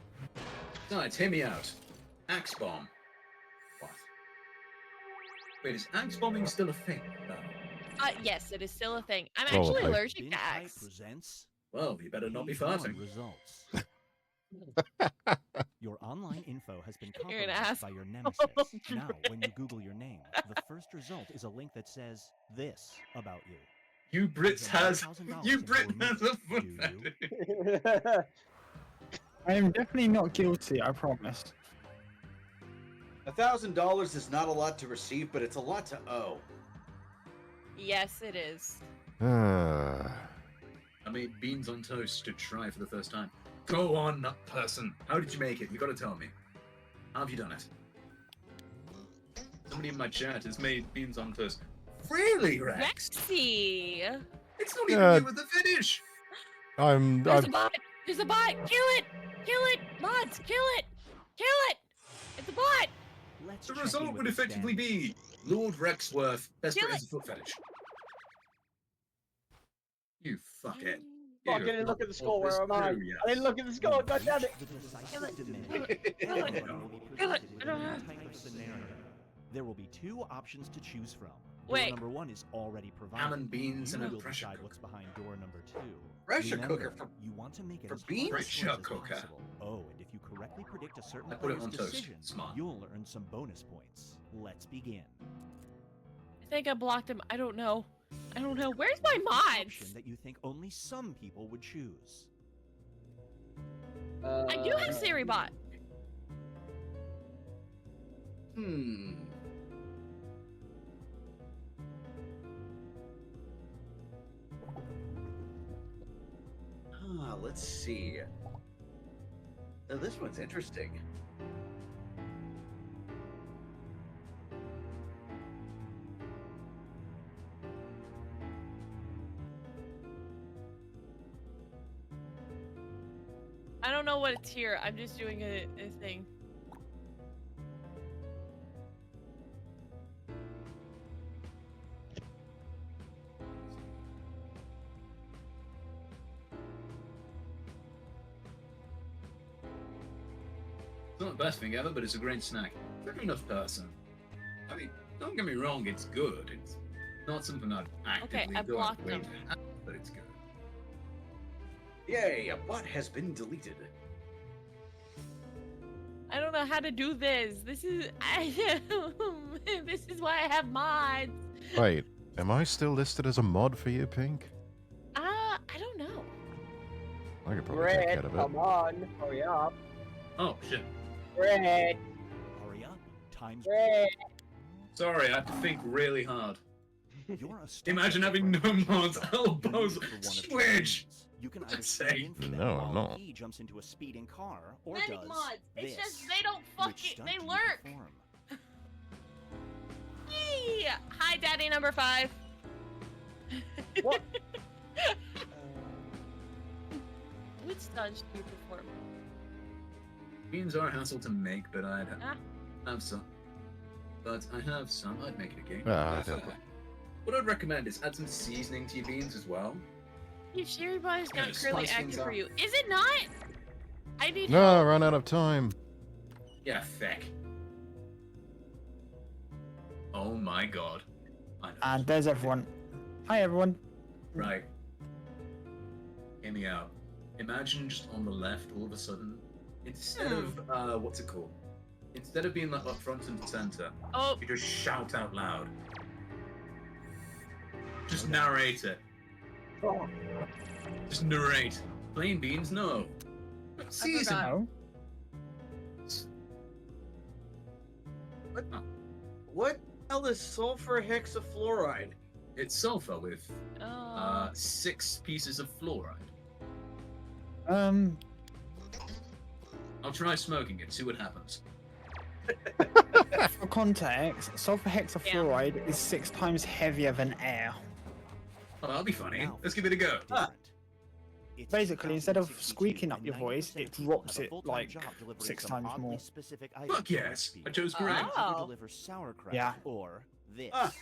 Besides, hear me out. Axe bomb. What? Wait, is axe bombing still a thing? No. Yes, it is still a thing. I'm Oh, actually okay. allergic to axe. Presents Well, you better not be page one farting. results. Your online info has been You're an compromised by asshole. your nemesis. Now, when you Google your name, the first result is a link that says this about you. You Brits has $1,000 you in Brit your has a movie. foot Do you? fetish. I am definitely not guilty, I promise. $1,000 is not a lot to receive, but it's a lot to owe. Yes, it is. Ah. I made beans on toast to try for the first time. Go on, nut person. How did you make it? You gotta tell me. How have you done it? Somebody in my chat has made beans on toast. Really, Rex? Rexy. It's not even Yeah. you with the finish. I'm There's a bot. There's a bot. Kill it. Kill it. Mods, kill it. Kill it. It's a bot. Let's The check in result with would the effectively standings. be Lord Rexworth, best Kill Brit it. has a foot fetish. You fuckhead. Fuck, I You didn't look at the have score. this Where am I? through, yes. I didn't look at the score. God damn it. The decisive Kill it. demand. Kill it. Kill it. Everyone will be Kill it. presented with a new type of scenario. There will be two options to choose from. Door Wait. number one is already provided. Ham and beans You and a will pressure decide cooker. what's behind door number two. Pressure Remember, cooker for- you want to make it for as beans? hard to Pressure sort as cooker. possible. Oh, and if you correctly predict a certain I put it player's on toast. decision, Smart. you'll earn some bonus points. Let's begin. I think I blocked him. I don't know. I don't know. Where's my mods? Option that you think only some people would choose. I do have Siri bot. Let's see. Now, this one's interesting. I don't know what it's here. I'm just doing a thing. It's not the best thing ever, but it's a great snack. Good enough person. I mean, don't get me wrong, it's good. It's not something I'd actively I go out blocked of the way them. to have, but it's good. Yay, a bot has been deleted. I don't know how to do this. This is this is why I have mods. Wait, am I still listed as a mod for you, Pink? I don't know. I could probably take care of it. Come on, hurry up. Oh, shit. Red. Hurry up. Time's Red. Sorry, I have to think really hard. You're a Imagine having no mods, elbows, for one of two switch! options. You can either That's stay safe. infinite No, while no. he jumps into a speeding car, or Many does mods. It's this. just they don't Which fucking stunt they do you lurk. perform? Yay! Hi, Daddy number 5. What? Which stunts do you perform? Beans are a hassle to make, but I'd Ah. have some. But I have some. I'd make it again. Ah, don't- What I'd recommend is add some seasoning to your beans as well. Your Siri bot is Yeah, not just currently slice things active for up. you. Is it not? I need No, help. run out of time. Yeah, feck. Oh my god. I know. And there's everyone. Hi, everyone. Right. Hear me out. Imagine just on the left, all of a sudden, instead of, what's it called? Instead of being like up front and center, Oh. you just shout out loud. Just narrate it. Just narrate. Plain beans, no. Season. No. What the hell is sulfur hexafluoride? It's sulfur with Oh. 6 pieces of fluoride. I'll try smoking it, see what happens. For context, sulfur hexafluoride is 6 times heavier than air. Oh, that'll be funny. Let's give it a go. Basically, instead of squeaking up your voice, it drops it like 6 times more. Fuck yes, I chose correct. Oh. Deliver sauerkraut Yeah. or this. Ah,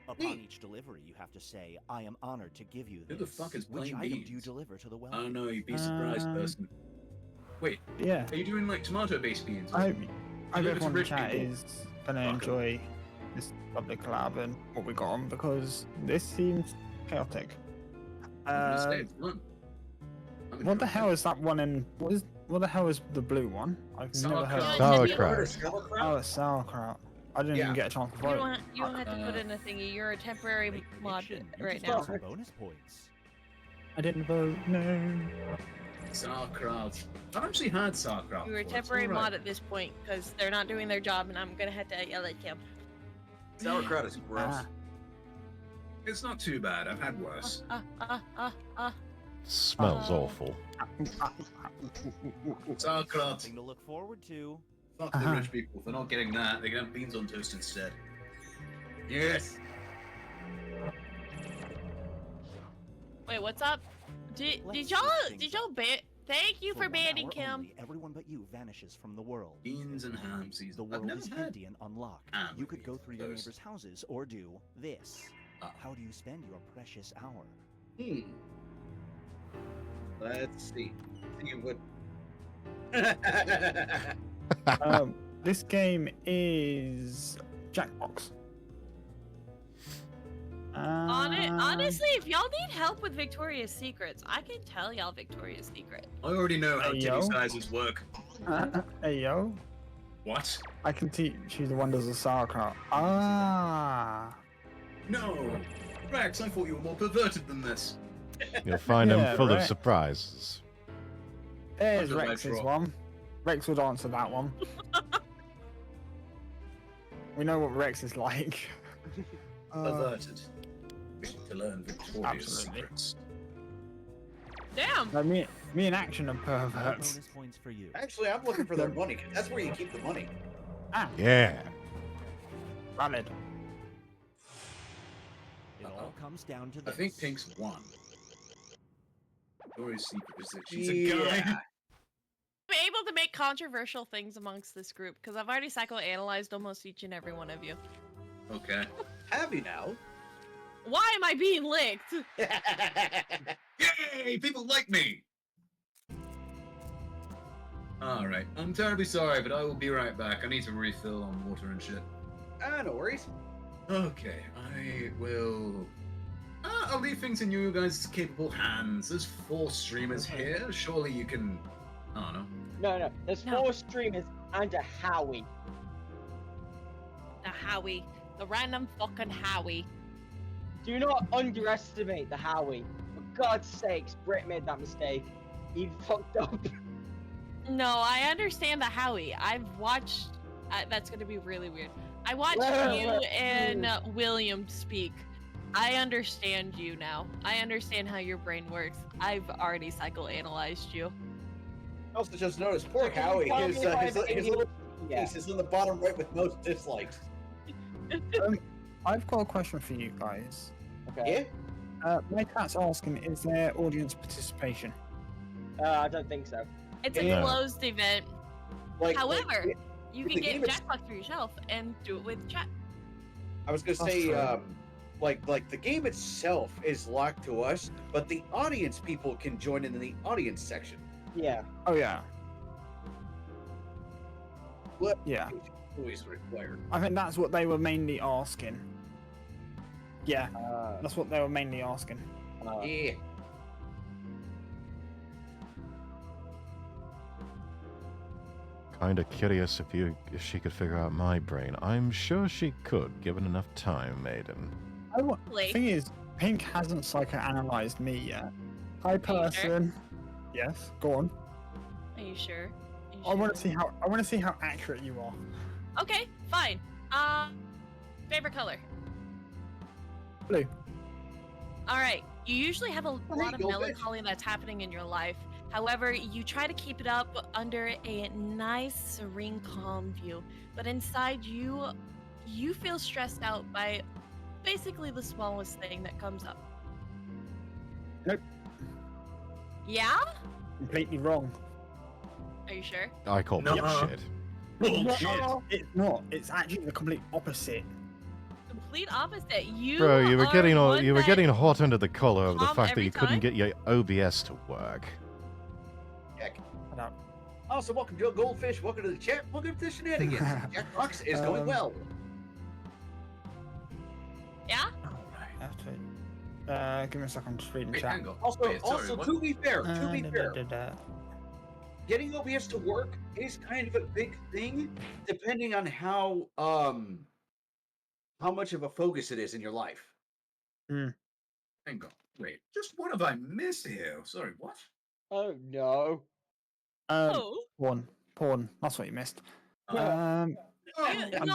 Upon neat. each delivery, you have to say, "I am honored to give you Who this." the fuck is Which plain item beans? do you deliver to the well? I don't know, you'd be surprised, person. Wait, Yeah. are you doing like tomato-based beans? I hope Deliver to everyone in the rich chat people. is gonna enjoy this public collab and what we got on because this seems chaotic. I'm gonna say it's fun. I'm What the enjoying hell it. is that one in? What the hell is the blue one? I've never heard. of Sauerkraut. Oh, it's sauerkraut. I didn't even get a chance to You vote. don't have to put in a thingy. You're a temporary mod right now. Some bonus points. I didn't vote. No. Sauerkraut. I've actually had sauerkraut. You're a before, it's temporary alright. mod at this point because they're not doing their job, and I'm gonna have to yell at them. Sauerkraut is gross. Ah. It's not too bad. I've had worse. Smells awful. Sauerkraut. Something to look forward to. Fuck the rich people. If they're not getting that, they can have beans on toast instead. Yes. Wait, what's up? Did y'all ban? Thank you for banning hour Kim. only, everyone but you vanishes from the world. Beans and ham season. The I've world never is had empty and unlocked. ham You could go through your toast. neighbors' houses or do this. How do you spend your precious hour? Let's see. See what. This game is Jackbox. Honestly, if y'all need help with Victoria's Secrets, I can tell y'all Victoria's Secret. I already know how Hey, titty yo. sizes work. Hey yo, What? I can teach you the wonders of sauerkraut. Ah. No. Rex, I thought you were more perverted than this. You'll find him Yeah, full of right. surprises. There's Under Rex's Metro. one. Rex would answer that one. We know what Rex is like. Perverted. Wishing to learn victorious Absolutely. secrets. Damn. No, me and Action are No perverts. bonus points for you. Actually, I'm looking for their money. 'Cause that's where you keep the money. Ah, Yeah. valid. It all comes down to I this. think Pink's won. Victoria's secret is that she's a guy. I'm able to make controversial things amongst this group because I've already psychoanalyzed almost each and every one of you. Okay. Have you now? Why am I being licked? Yay! People like me! Alright, I'm terribly sorry, but I will be right back. I need to refill on water and shit. No worries. Okay, I will... I'll leave things in you guys' capable hands. There's 4 streamers here. Surely you can... I don't know. No. There's 4 streamers and a Howie. The Howie. The random fucking Howie. Do not underestimate the Howie. For God's sakes, Britt made that mistake. He fucked up. No, I understand the Howie. I've watched... that's gonna be really weird. I watched Well, you and William speak. I understand you now. I understand how your brain works. I've already psychoanalyzed you. Also, just noticed, poor Okay, Howie, tell me his why little the- piece is in the bottom right with most dislikes. I've got a question for you guys. Okay. My chat's asking, is there audience participation? I don't think so. It's a Yeah. closed event. Like, However, like, you the can get game is- Jackbox for yourself and do it with chat. I was gonna That's say, true. like the game itself is locked to us, but the audience people can join in the audience section. Yeah. Oh yeah. What Yeah. always required. I think that's what they were mainly asking. Yeah, that's what they were mainly asking. Yeah. Kinda curious if she could figure out my brain. I'm sure she could, given enough time, Maiden. The thing is, Pink hasn't psychoanalyzed me yet. Hi, person. Yes, go on. Are you sure? I want to see how accurate you are. Okay, fine. Favorite color? Blue. All right. You usually have a lot of go, bitch. melancholy that's happening in your life. However, you try to keep it up under a nice, serene, calm view. But inside you feel stressed out by basically the smallest thing that comes up. Nope. Yeah? Completely wrong. Are you sure? I call bullshit. No, it's not. It's actually the complete opposite. Complete opposite. You Bro, you were are getting the all, one you were that- getting hot under the collar of the calm fact that every you couldn't time? get your OBS to work. Heck. Also, welcome to Goldfish. Welcome to the chat. Welcome to Shenanigans. Jackbox is going well. Yeah? Have to. Give me a second. I'm just reading Wait, chat. hang on. Also, to be fair, getting OBS to work is kind of a big thing, depending on how much of a focus it is in your life. Hang on. Wait, just what have I missed here? Sorry, what? Oh no. Porn. That's what you missed. No,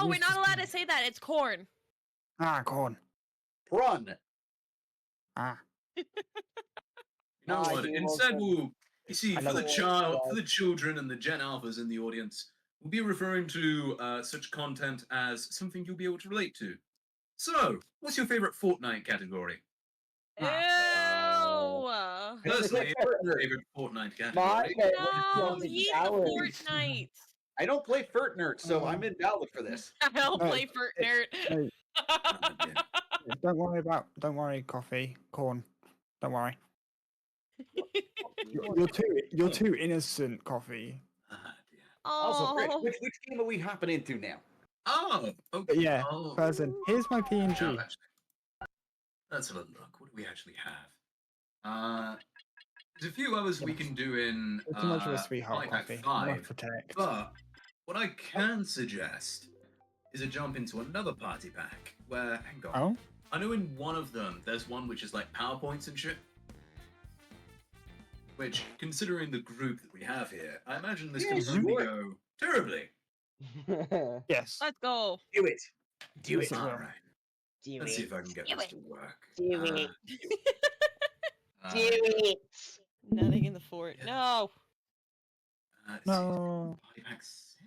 we're not allowed to say that. It's corn. Corn. Run. You know what? Instead, we'll you see for the children and the Gen Alphas in the audience, we'll be referring to such content as something you'll be able to relate to. So, what's your favorite Fortnite category? Ew. Personally, favorite Fortnite category. No, he's a Fortnite. I don't play Fortnite, so I'm invalid for this. I don't play Fortnite. Don't worry, coffee, corn. Don't worry. You're too innocent, coffee. Also, Rich, which game are we hopping into now? Oh, okay. But yeah, person. Here's my PNG. Let's have a look. What do we actually have? There's a few others we can do in It's too much of a sweetheart, Fight Back coffee. I must 5, protect. but what I can suggest is a jump into another party pack where, hang on, I know in one of them, there's one which is like PowerPoints and shit. Which, considering the group that we have here, I imagine this can only go terribly. Yes. Let's go. Do it. Do it. All right. Do Let's it. see if I can get Do this it. to work. Do it. Uh, Do it. Nothing in the fort. No. No.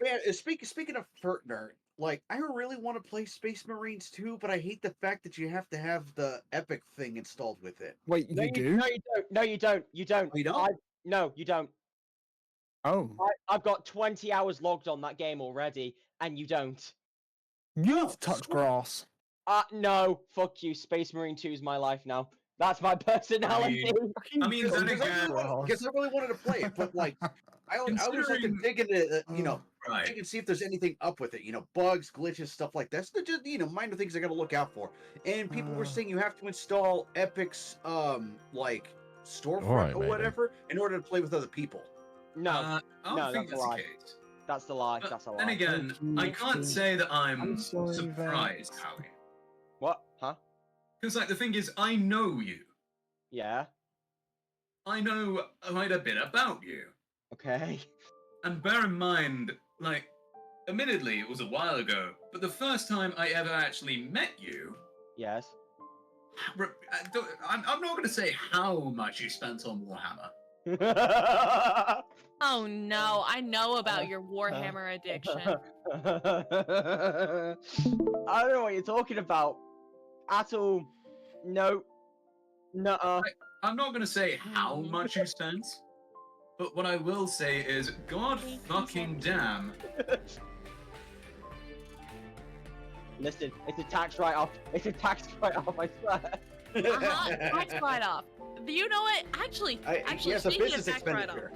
Man, speaking of Fertner, like I really want to play Space Marines 2, but I hate the fact that you have to have the Epic thing installed with it. Wait, No, you do? No, you don't. No, you don't. You don't. You don't? No, you don't. Oh. I've got 20 hours logged on that game already, and you don't. You need to touch grass. No. Fuck you. Space Marine 2 is my life now. That's my personality. then again, because I really wanted to play it, but like I always like to dig into dig and see if there's anything up with it. Bugs, glitches, stuff like that. So just minor things I got to look out for. And people were saying you have to install Epic's like storefront Alright, or mate, whatever in order to play with other people. No, I don't no, think that's a that's lie. the case. That's the lie. That's a lie. Then again, I can't say that I'm surprised, Howie. What? Huh? Because like the thing is, I know you. Yeah. I know quite a bit about you. Okay. And bear in mind, like, admittedly, it was a while ago, but the first time I ever actually met you. Yes. I'm not going to say how much you spent on Warhammer. Oh no, I know about your Warhammer addiction. I don't know what you're talking about. At all. No. Nuh-uh. I'm not going to say how much you spent, but what I will say is, God fucking damn. Listen, it's a tax write-off. It's a tax write-off, I swear. Tax write-off. You know what? Actually, yes, a speaking of business tax write-off, expenditure.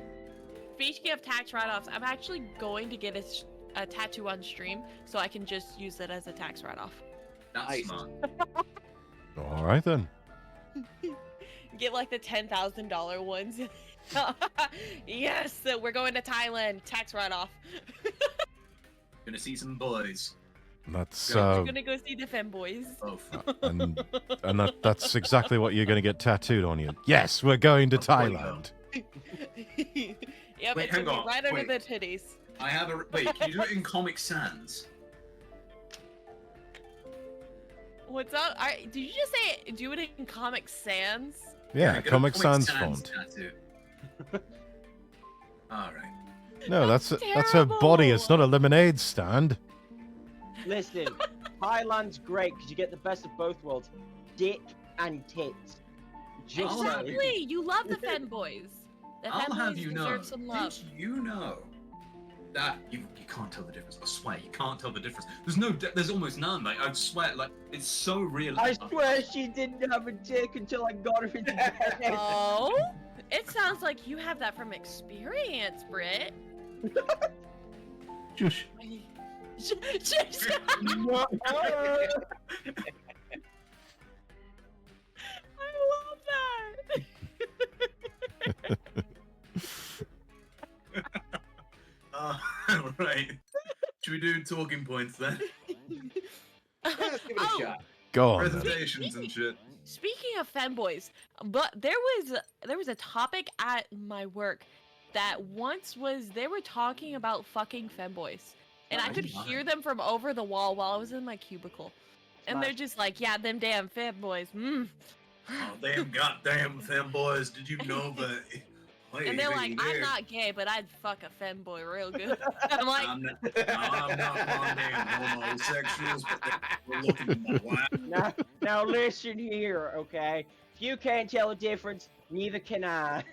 speaking of tax write-offs, I'm actually going to get a tattoo on stream so I can just use it as a tax write-off. That's smart. All right then. Get like the $10,000 ones. Yes, we're going to Thailand. Tax write-off. Gonna see some boys. That's We're gonna go see the femboys. and that's exactly what you're going to get tattooed on you. Yes, we're going to Thailand. Yep, Wait, it's hang gonna on, be right under wait. the titties. I have a wait. Can you do it in Comic Sans? What's up? Did you just say do it in Comic Sans? Yeah, get a Comic Sans font. tattoo. All right. No, that's her body. It's not a lemonade stand. Listen, Thailand's great because you get the best of both worlds. Dick and tits. Just saying. Exactly. You love the femboys. The I'll have femboys you know. deserve some love. Did you know that you can't tell the difference? I swear you can't tell the difference. There's almost none. Like I swear, like it's so real. I swear she didn't have a dick until I got her into bed. Oh, it sounds like you have that from experience, Britt. Shush. Shush. I love that. Right. Should we do talking points then? Let's give it a shot. Go on. then. Presentations and shit. Speaking of femboys, but there was a topic at my work that once was they were talking about fucking femboys, and I could hear them from over the wall while I was in my cubicle, and they're just like, "Yeah, them damn femboys." Oh, damn goddamn femboys! Did you know that? And they're like, "I'm not gay, but I'd fuck a femboy real good." I'm like, I'm not one damn homosexuals, but we're looking at my Now listen here, okay? If you can't tell a difference, neither can I.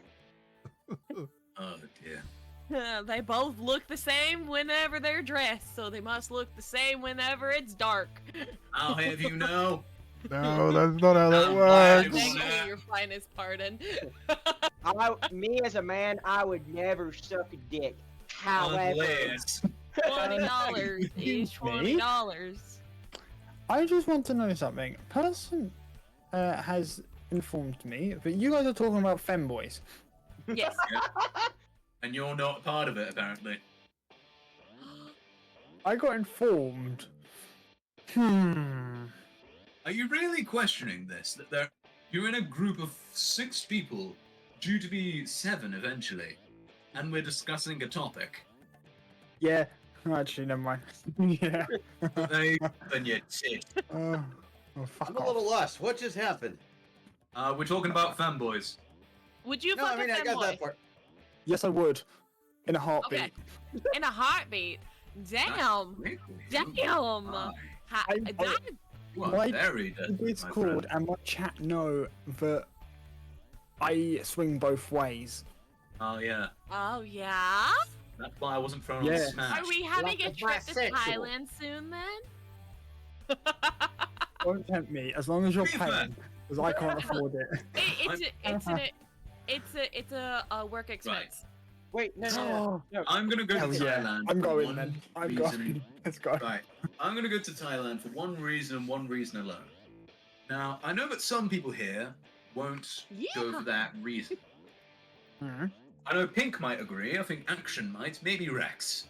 Oh dear. they both look the same whenever they're dressed, so they must look the same whenever it's dark. I'll have you know. No, that's not how that Thank works. you, your finest pardon. Me as a man, I would never suck a dick. However, $20 is $20. I just want to know something. Person has informed me that you guys are talking about femboys. Yes. And you're not part of it, apparently. I got informed. Are you really questioning this? You're in a group of 6 people, due to be 7 eventually, and we're discussing a topic. Yeah. Actually, never mind. Yeah. And you tit. Oh, fuck I'm a off. little lost. What just happened? We're talking about fanboys. Would you No, fuck I mean, a I got fanboy? that part. Yes, I would. In a heartbeat. Okay. In a heartbeat. Damn. Damn. That, My very Discord and my chat know that I swing both ways. Oh yeah. oh yeah. That's why I wasn't thrown on Yeah. Smash. Are we having Like a a trip to bisexual. Thailand soon then? Don't tempt me, as long as you're Be fair. paying, because I can't afford it. It's a work expense. Wait, no. I'm gonna go to Hell yeah. Thailand. I'm for going one then. I'm reason. going. Let's go. Right. I'm gonna go to Thailand for one reason and one reason alone. Now, I know that some people here won't go for that reason. I know Pink might agree. I think Action might. Maybe Rex.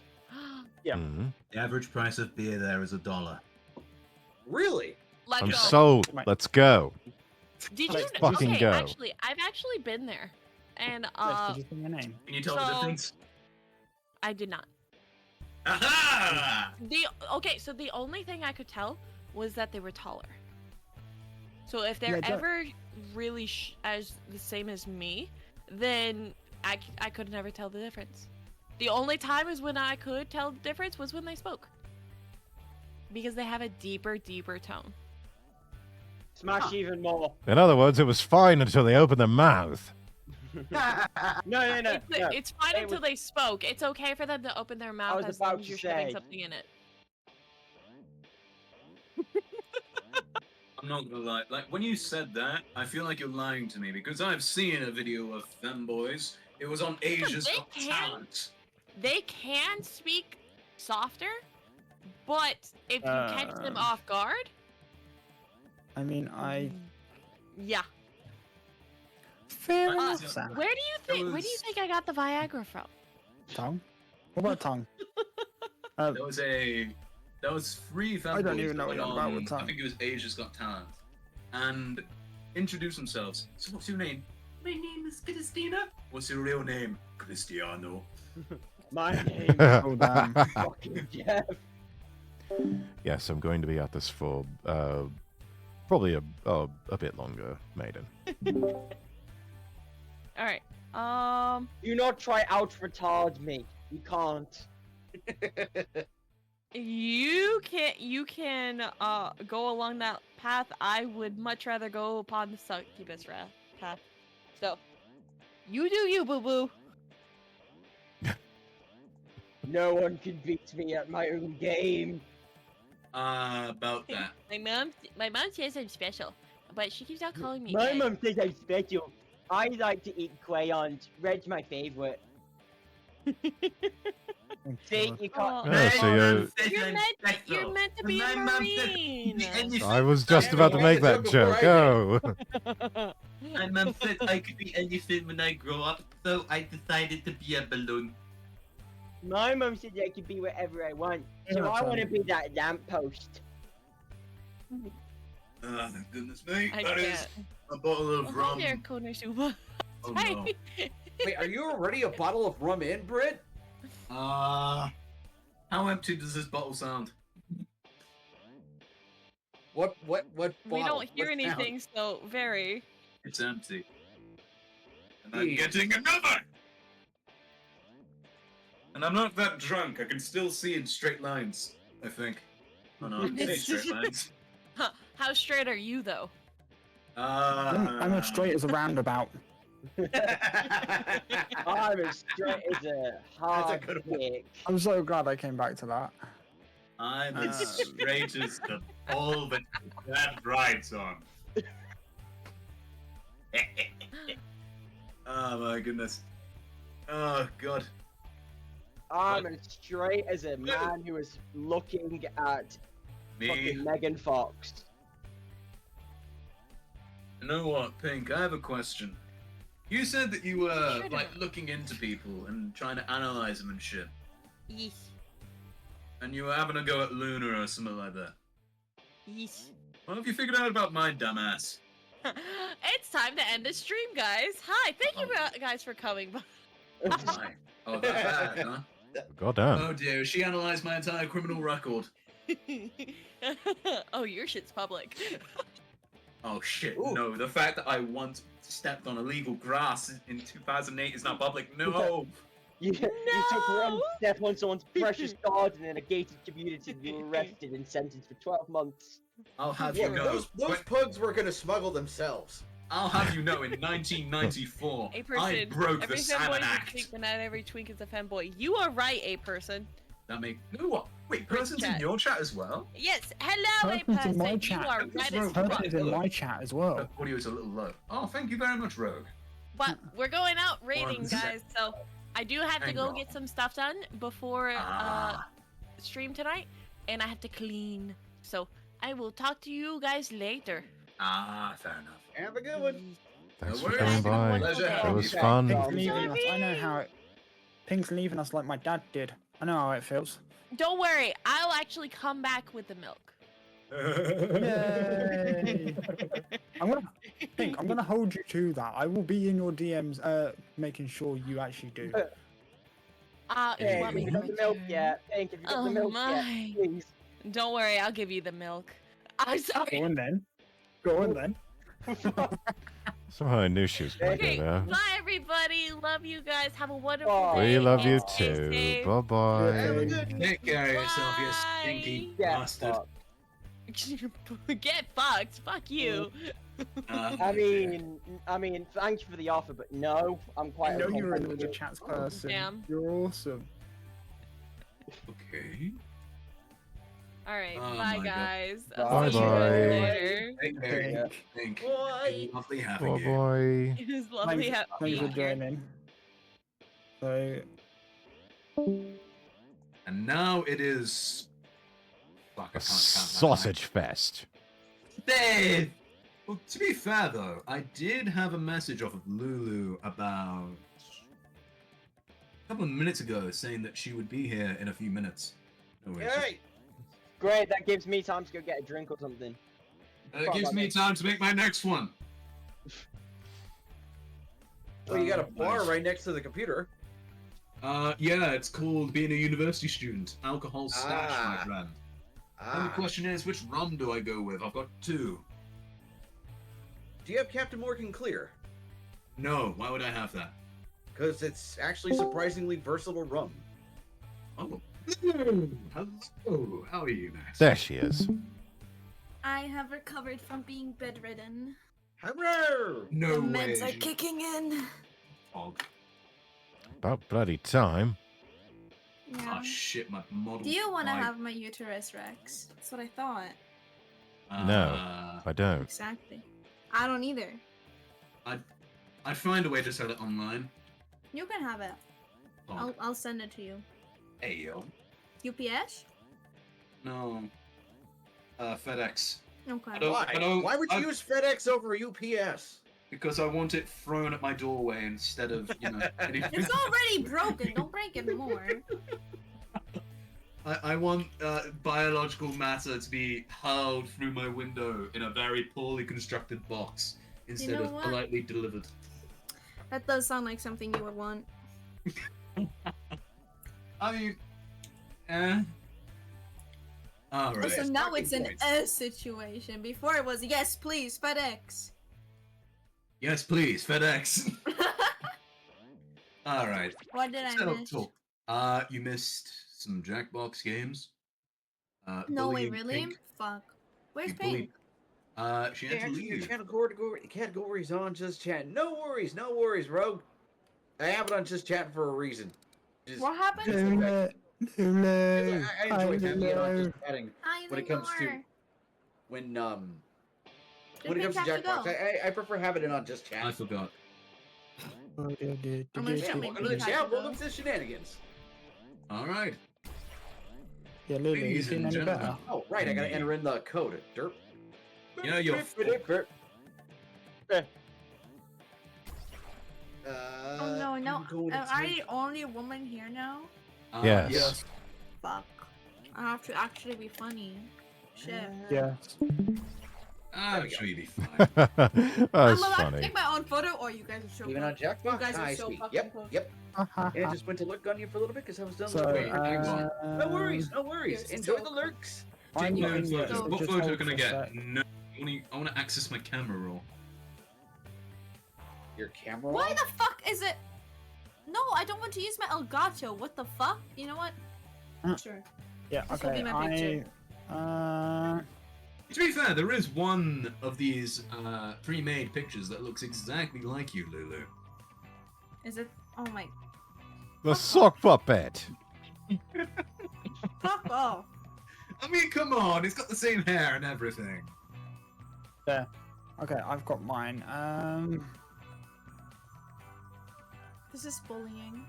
Yeah. The average price of beer there is $1. Really? Let's I'm go. sold. Let's go. Did you Let's fucking okay, go. actually, I've actually been there. And Yes, did you say your name? Can you tell the So- difference? I did not. Aha! So the only thing I could tell was that they were taller. So if they're Yeah, that- ever really as the same as me, then I could never tell the difference. The only time is when I could tell the difference was when they spoke. Because they have a deeper tone. Smash even more. In other words, it was fine until they opened their mouth. No. It's fine until they spoke. It's okay for them to open their mouth was as about long as to you're shoving say. something in it. I'm not gonna lie. Like when you said that, I feel like you're lying to me because I've seen a video of femboys. It was on Asia's They Got can. Talent. They can speak softer, but if you catch them off guard, I mean, yeah. Fair enough, Sam. Where do you think I got the Viagra from? Tongue? What about tongue? There was 3 femboys. I don't even know that what went you're about on, with tongue. I think it was Asia's Got Talent, and introduce themselves. So what's your name? My name is Christina. What's your real name? Cristiano. My name Oh, damn. is fucking Jeff. Yes, I'm going to be at this for probably a bit longer, Maiden. All right. Do not try out retard me. You can't. You can go along that path. I would much rather go upon the succubus path. So, you do you, boo boo. No one can beat me at my own game. About that. My mom says I'm special, but she keeps on calling me. My Ed. mum says I'm special. I like to eat crayons. Red's my favorite. See, you can't. Yeah, so You're meant to be a marine. I was just about to make that joke. Oh. My mum said I could be anything when I grow up, so I decided to be a balloon. My mum said I could be whatever I want, so I want to be that lamppost. Oh, goodness me. I That is can't. a bottle of Oh, rum. hi there, Konosuba. Oh, no. Wait, are you already a bottle of rum in, Britt? How empty does this bottle sound? What We bottle? don't hear What anything, so very. It's empty. And I'm getting another! And I'm not that drunk. I can still see in straight lines, I think. Oh no, I can see straight lines. Huh. How straight are you, though? I'm as straight as a roundabout. I'm as straight as a hard dick. I'm so glad I came back to that. I'm as straight as the pole that that rides on. Oh my goodness. Oh god. I'm as straight as a man who is looking at Me? fucking Megan Fox. You know what, Pink? I have a question. You said that you were Sure. like looking into people and trying to analyze them and shit, Yes. and you were having a go at Luna or something like that. Yes. What have you figured out about my dumbass? It's time to end the stream, guys. Hi, thank you guys for coming by. Why? Oh, that bad, huh? Goddamn. Oh dear, she analyzed my entire criminal record. Oh, your shit's public. Oh shit, no. The fact that I once stepped on illegal grass in 2008 is not public. No! You took one step on someone's precious garden in a gated community and you were arrested and sentenced for 12 months. I'll have Yeah, you know. those pugs were gonna smuggle themselves. I'll have you know, in 1994, A person. I broke every the fanboy Salmon is a Act. twink, but not every twink is a fanboy. You are right, a person. That make no what? Wait, person's in your chat as well? Yes, hello, a Person's in my person. chat. You are right as fuck. Person's in my chat as well. Audio is a little low. Oh, thank you very much, Rogue. But we're going out raiding, One guys. So I do have to Hang go on. get some stuff done before stream tonight, and I have to clean. So I will talk to you guys later. Ah, fair enough. Have a good one. Thanks No for worries. coming by. Pleasure. It was fun. Pink's leaving us. I know how it. Pink's leaving us like my dad did. I know how it feels. Don't worry, I'll actually come back with the milk. Yay! Pink, I'm gonna hold you to that. I will be in your DMs, making sure you actually do. You Hey, want me have to you got the milk return? yet? Hank, have you got Oh the milk my! yet? Please. Don't worry, I'll give you the milk. I'm sorry. Go on then. Go on then. Somehow I knew she was going to Okay, go there. bye everybody. Love you guys. Have a wonderful We day. love you and stay too. safe. Bye bye. Take care of yourself, you stinky bastard. Get fucked. Fuck you. I mean, thank you for the offer, but no, I'm quite. I know you're uncomfortable. another chat's person. Damn. You're awesome. Okay. All right. Oh bye, my God. guys. Bye I'll see you guys bye. later. Take care. Thank you. Lovely having Bye you. bye. It was lovely having Thanks you for here. joining. So, And now it is. Fuck, I A can't count that sausage fest. Dave! Well, to be fair though, I did have a message off of Lulu about a couple of minutes ago saying that she would be here in a few minutes. No worries. Hey! Great, that gives me time to go get a drink or something. That gives me time to make my next one. Well, you got a bar right next to the computer. Yeah, it's called being a university student. Alcohol stash, my friend. And the question is, which rum do I go with? I've got two. Do you have Captain Morgan Clear? No, why would I have that? Because it's actually surprisingly versatile rum. Oh. Hello. How are you, Max? There she is. I have recovered from being bedridden. Hello! No the way. meds are kicking in. Fog. About bloody time. Yeah. Oh shit, my model. Do you want to bike. have my uterus, Rex? That's what I thought. No, I don't. Exactly. I don't either. I'd find a way to sell it online. You can have it. Oh. I'll send it to you. Hey yo. UPS? No. FedEx. Okay. I don't- Why would you use FedEx over UPS? Because I want it thrown at my doorway instead of, you know. anything. It's already broken. Don't break it more. I want biological matter to be hurled through my window in a very poorly constructed box instead know of what? politely delivered. That does sound like something you would want. I mean, Alright. So now it's an S situation. Before it was yes, please, FedEx. Yes, please, FedEx. Alright. What did I Settle miss? talk. You missed some Jackbox games. No way, bullying really? Pink. Fuck. Where's You bullied- Pink? She had to Your leave. categories on Just Chat. No worries, Rogue. I have it on Just Chat for a reason. Just, What happened? Lulu. Lulu. I enjoy having it on Just Chatting Hi, when it comes to Lenore. when Did it comes to Pink have to Jackbox. go? I prefer having it on Just Chat. I forgot. I'm gonna Yeah, show welcome to the Pink chat. have to Welcome go. to the shenanigans. Alright. Yeah, Lulu, you Ladies feeling and any better? gentlemen. Oh, right. I gotta enter in the code. Derp. You know, you're Oh no, no. Am I the only woman here now? Yes. Fuck. I have to actually be funny. Shit. Yes. That's really fine. That's I'm allowed funny. to take my own photo, or you guys are so Even on You Jackbox? guys are I so see. fucking Yep, close. yep. And I just went to look on you for a little bit because I was done So, with it. uh, No worries, no worries. You're Enjoy so the lurks. I'm No not in photos. the- What just photo hold can I for a get? sec. No. I want to access my camera roll. Your camera? Why the fuck is it? No, I don't want to use my Elgato. What the fuck? You know what? Sure. Yeah, This will okay. be my picture. To be fair, there is one of these pre-made pictures that looks exactly like you, Lulu. Is it? Oh my. The sock puppet. Fuck off. I mean, come on, it's got the same hair and everything. Yeah. Okay, I've got mine. This is bullying.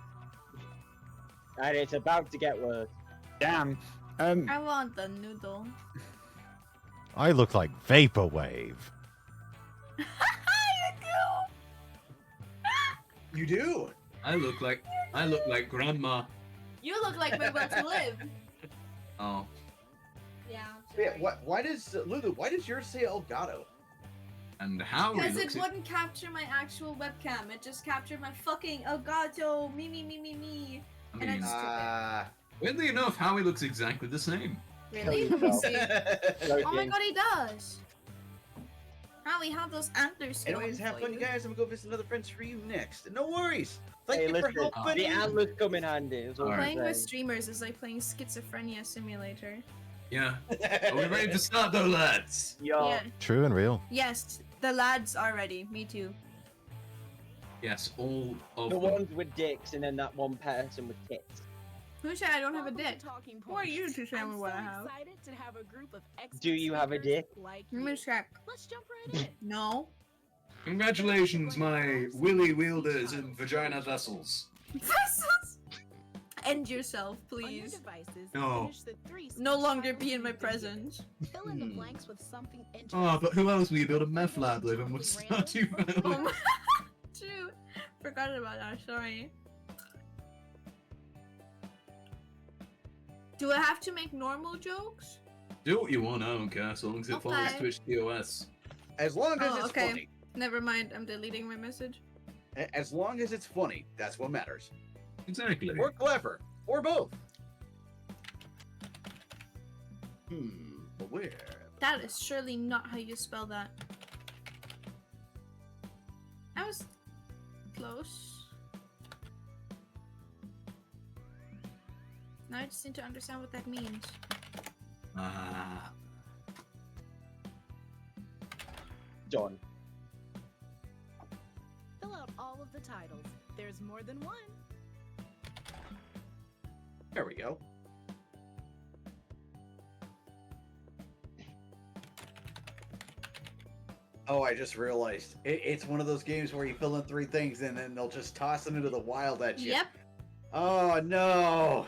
And it's about to get worse. Damn. I want the noodle. I look like Vaporwave. You do. I look like Grandma. You look like my will to live. Oh. Yeah. Yeah, why does Lulu? Why does yours say Elgato? And how Because it wouldn't capture my actual webcam. It just captured my fucking Elgato. Me. I And I mean, just took it. weirdly enough, Howie looks exactly the same. Really? Let me see. Oh my god, he does. How we have those antlers. Anyways, have fun, you guys. I'm gonna go visit another friend's for you next. No worries. Thank Hey, you listen, for helping. the antlers come in handy. Is all I'm Playing with saying. streamers is like playing Schizophrenia Simulator. Yeah. Are we ready to start, though, lads? Yeah. True and real. Yes, the lads are ready. Me too. Yes, all of The them. ones with dicks and then that one person with tits. Who said I don't have a dick? Who are you to tell me what I have? To have a group of Do you have a dick? like Let me check. Let's jump right in. No. Congratulations, my willy wielders and vagina vessels. End yourself, please. No. No longer be in my presence. Fill in the blanks with something interesting. Oh, but who else will you build a meth lab with and would start you early? True. Forgot about that. Sorry. Do I have to make normal jokes? Do what you want, I don't care, so long as it follows Okay. Twitch TOS. As long as Oh, it's okay. funny. Never mind. I'm deleting my message. As long as it's funny, that's what matters. Exactly. Or clever, or both. But where? That is surely not how you spell that. I was close. Now I just need to understand what that means. Done. Fill out all of the titles. There's more than one. There we go. Oh, I just realized it's one of those games where you fill in 3 things and then they'll just toss them into the wild at you. Yep. Oh no.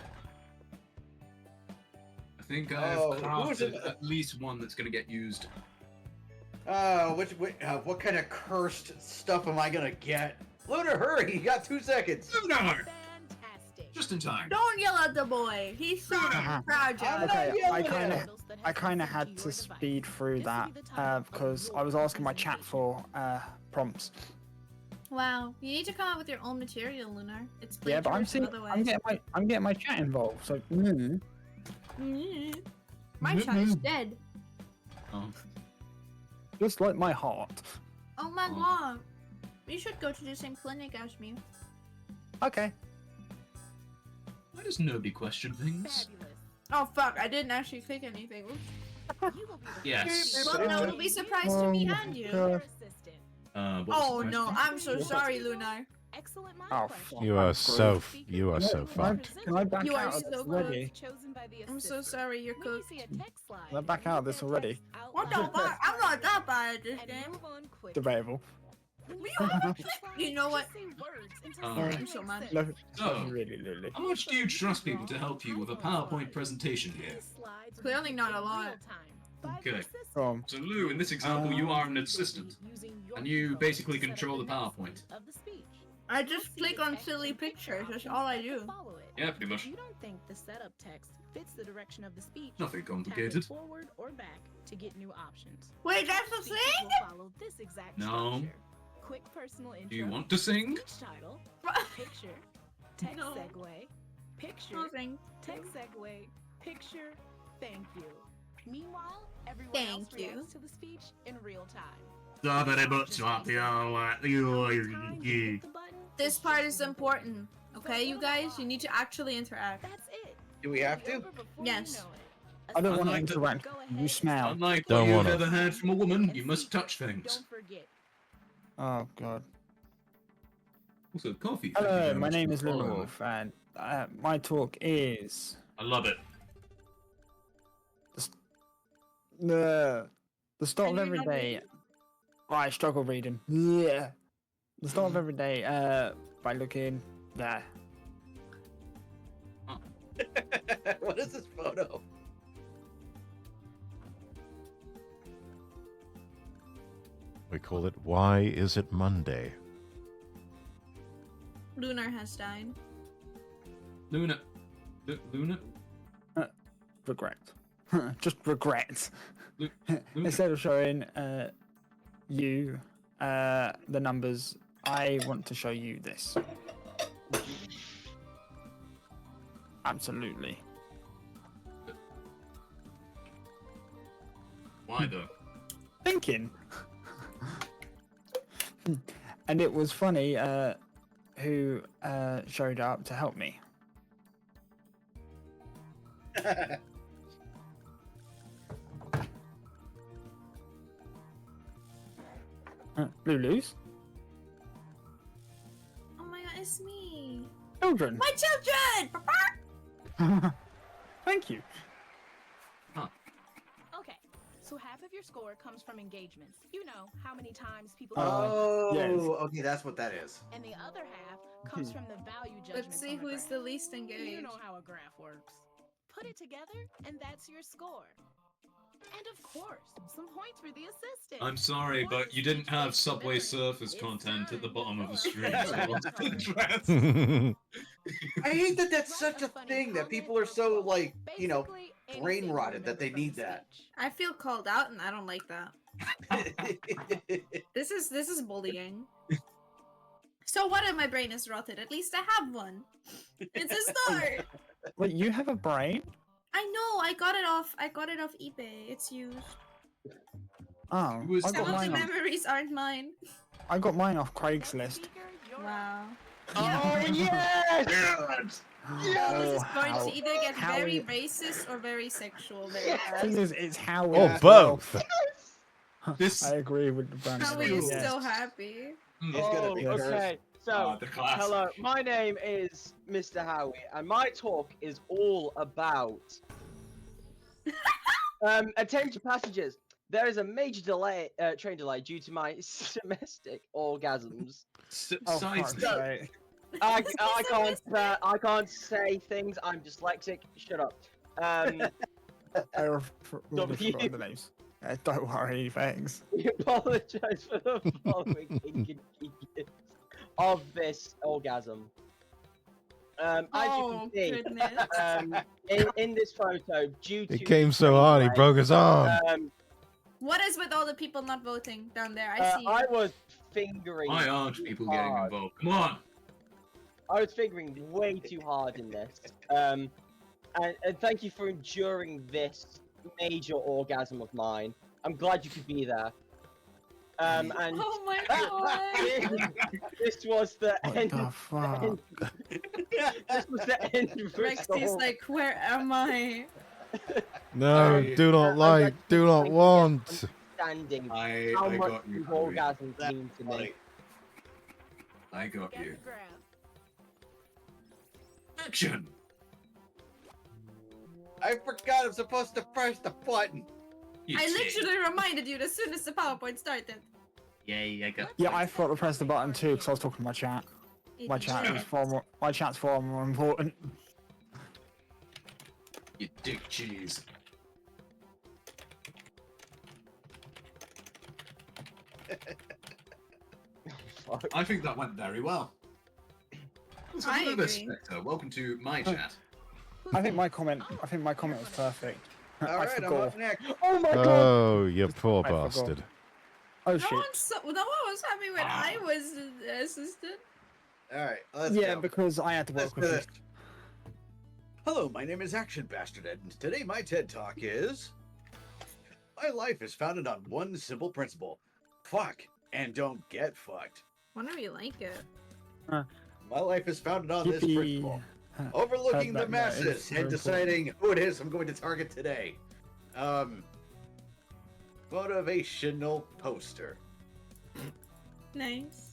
I think Oh, I've who is it? crafted at least one that's going to get used. Oh, what kind of cursed stuff am I gonna get? Lunar, hurry! You got 2 seconds. Lunar! Just in time. Don't yell at the boy. He's so fragile. Okay, I kind of had to speed through that because I was asking my chat for prompts. Wow. You need to come up with your own material, Lunar. It's Yeah, but I'm plagiarism seeing, otherwise. I'm getting my chat involved. So, My chat is dead. Oh. just like my heart. Oh my god. You should go to the same clinic as me. Okay. Why does nobody question things? Oh fuck, I didn't actually click anything. Oops. Yes. Well, no, it'll be surprise to me and you. What was Oh the no, question? I'm so sorry, Lunar. Excellent mind Oh, question. You are so fucked. Can I back You are out of so this cooked. already? I'm so sorry, you're cooked. Can I back out of this already? What the fuck? I'm not that bad at this game. Debatable. You know what? Alright. I'm so mad. No, So, really, Lily. how much do you trust people to help you with a PowerPoint presentation here? Clearly not a lot. Okay. So Lou, in this example, you are an assistant, and you basically control the PowerPoint. I just click on silly pictures. That's all I do. Yeah, pretty much. If you don't think the setup text fits the direction of the speech, Nothing tap complicated. it forward or back to get new options. Wait, that's the Speeches thing? will follow this exact No. structure. Quick personal intro. Do you want to sing? Speech title. Picture. Text No. segue. Picture. No, thank Text segue. Picture. Thank you. Meanwhile, everyone Thank else you. reacts to the speech in real time. This part is important. Okay, you guys, you need to actually interact. That's it. Do we have to? Yes. I don't want to Unlike the- interact. You smell. Unlike Don't what you've wanna. ever heard from a woman, you must touch things. Don't forget. Oh god. Also, coffee. thank you Hello, very my much name for is Little following. Wolf, and my talk is I love it. the start of And every you're not day. I struggle reading. Yeah. The start of every day. By looking there. What is this photo? We call it Why Is It Monday? Lunar has died. Luna. Luna? Regret. Just regret. Lu- Instead of showing you the numbers, I want to show you this. Absolutely. Why though? Thinking. And it was funny who showed up to help me. Lulu's Oh my god, it's me. children. My children! Papa! Thank you. Okay, so half of your score comes from engagements. You know how many times people. Oh, yes. okay, that's what that is. And the other half comes from the value judgments. Let's see on the who is graph. the least engaged. You know how a graph works. Put it together, and that's your score. And of course, some points for the assistant. I'm sorry, but you didn't have Subway Surfers content at the bottom of the screen. So I lost interest. I hate that that's such a thing that people are so like, you know, brain rotted that they need that. I feel called out and I don't like that. This is bullying. So what if my brain is rotted? At least I have one. It's a start. Wait, you have a brain? I know, I got it off eBay. It's used. Oh, I Some got of the mine. memories aren't mine. I got mine off Craigslist. Wow. Oh yes! This is going how- to either get how very it- racist or very sexual very Thing fast. is, it's how. Or as well. both. This I agree with the brand. How are you so happy? Oh, okay. So, the class. hello, my name is Mr. Howie, and my talk is all about attention passengers. There is a major delay, train delay due to my domestic orgasms. Oh, Size. fuck's sake. I can't say things. I'm dyslexic. Shut up. I W. forgot the names. Don't worry, thanks. We apologize for the following inconvenience of this orgasm. As Oh, you can see, goodness. in this photo, due to He came so hard, he broke his arm. What is with all the people not voting down there? I see. I was fingering. Why aren't too people getting hard. involved? Come on. I was fingering way too hard in this. And thank you for enduring this major orgasm of mine. I'm glad you could be there. And Oh my god! this was the What end. the fuck? This was the end of the Rexy's story. like, where am I? No, do not like, do not want. Understanding I how much got you, these Howie. orgasms mean to me. I got you. Action. I forgot I'm supposed to press the button. I literally reminded you as soon as the PowerPoint started. Yay, I got. Yeah, I forgot to press the button too because I was talking to my chat. My chat is far more. My chat's far more important. You dick cheese. I think that went very well. What's I up, agree. Spectre? Welcome to my chat. I think my comment was perfect. All I right, I'm forgot. up next. Oh my god! Oh, you poor I forgot. bastard. Oh No shit. one was happy when I was assistant. All right, let's Yeah, go. because I had to Let's work do with this. Hello, my name is Action Bastard, and today my TED Talk is... My life is founded on one simple principle. Fuck, and don't get fucked. Whenever you like it. My life is founded on this Yippee. principle. Overlooking Heard the that, no, masses it's and very deciding who it is I'm going to target today. Motivational poster. Nice.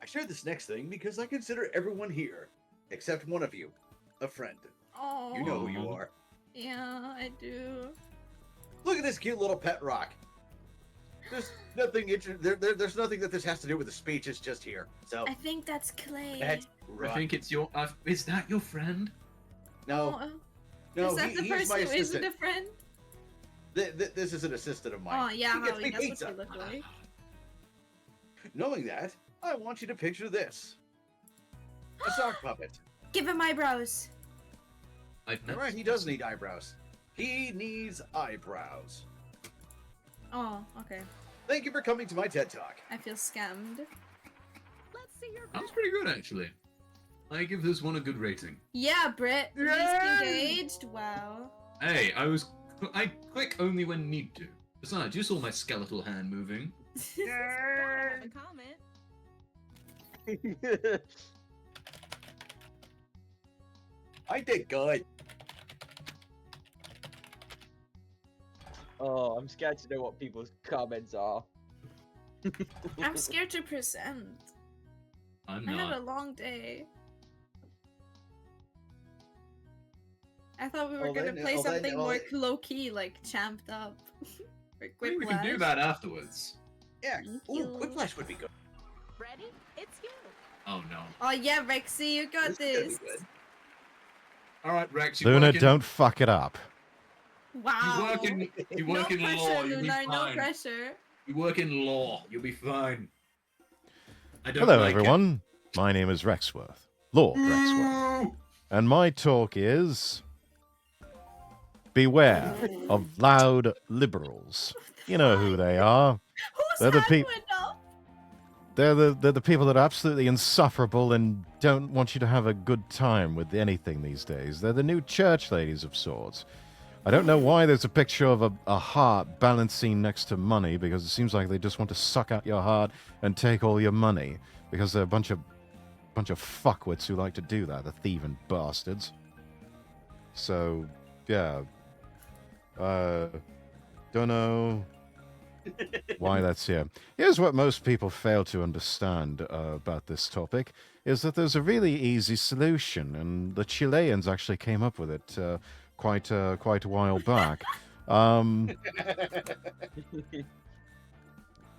I share this next thing because I consider everyone here, except one of you, a friend. Oh. You know who you are. Yeah, I do. Look at this cute little pet rock. There's nothing there's nothing that this has to do with the speech. It's just here. So I think that's Clay. pet I rock. think it's your. Is that your friend? No, Oh, no, is that the he's person my who isn't assistant. a friend? This is an assistant of mine. Oh yeah, He gets Howie, me that's pizza. what you look like. Knowing that, I want you to picture this: a sock puppet. Give him eyebrows. I've All right, he does need eyebrows. He needs eyebrows. Oh, okay. Thank you for coming to my TED Talk. I feel scammed. Let's see your That was pretty good, actually. I give this one a good rating. Yeah, Britt. Yay! Least engaged. Wow. Hey, I click only when need to. Besides, you saw my skeletal hand moving. a comment. I did good. Oh, I'm scared to know what people's comments are. I'm scared to present. I'm I had a not. long day. I thought we were Well, gonna then- play well, then- something well, more then- low key, like champed up. Or Maybe we can do Quiplash. that afterwards. Yeah. Thank Ooh, you. Quiplash would be good. Ready? It's you. Oh no. Oh yeah, Rexy, you got This is gonna this. be good. All right, Rex. You Luna, working? don't fuck it up. Wow. You work in. You work no in pressure, law. You'll be Luna, no fine. pressure. You work in law. You'll be fine. I don't Hello, like it. everyone. My name is Rexworth, Lord Rexworth, and my talk is beware of loud liberals. You know who they are. They're the people. They're the people that are absolutely insufferable and don't want you to have a good time with anything these days. They're the new church ladies of sorts. I don't know why there's a picture of a heart balancing next to money, because it seems like they just want to suck out your heart and take all your money, because they're a bunch of fuckwits who like to do that, the thieving bastards. So, yeah. Don't know why that's here. Here's what most people fail to understand about this topic, is that there's a really easy solution, and the Chileans actually came up with it quite a while back.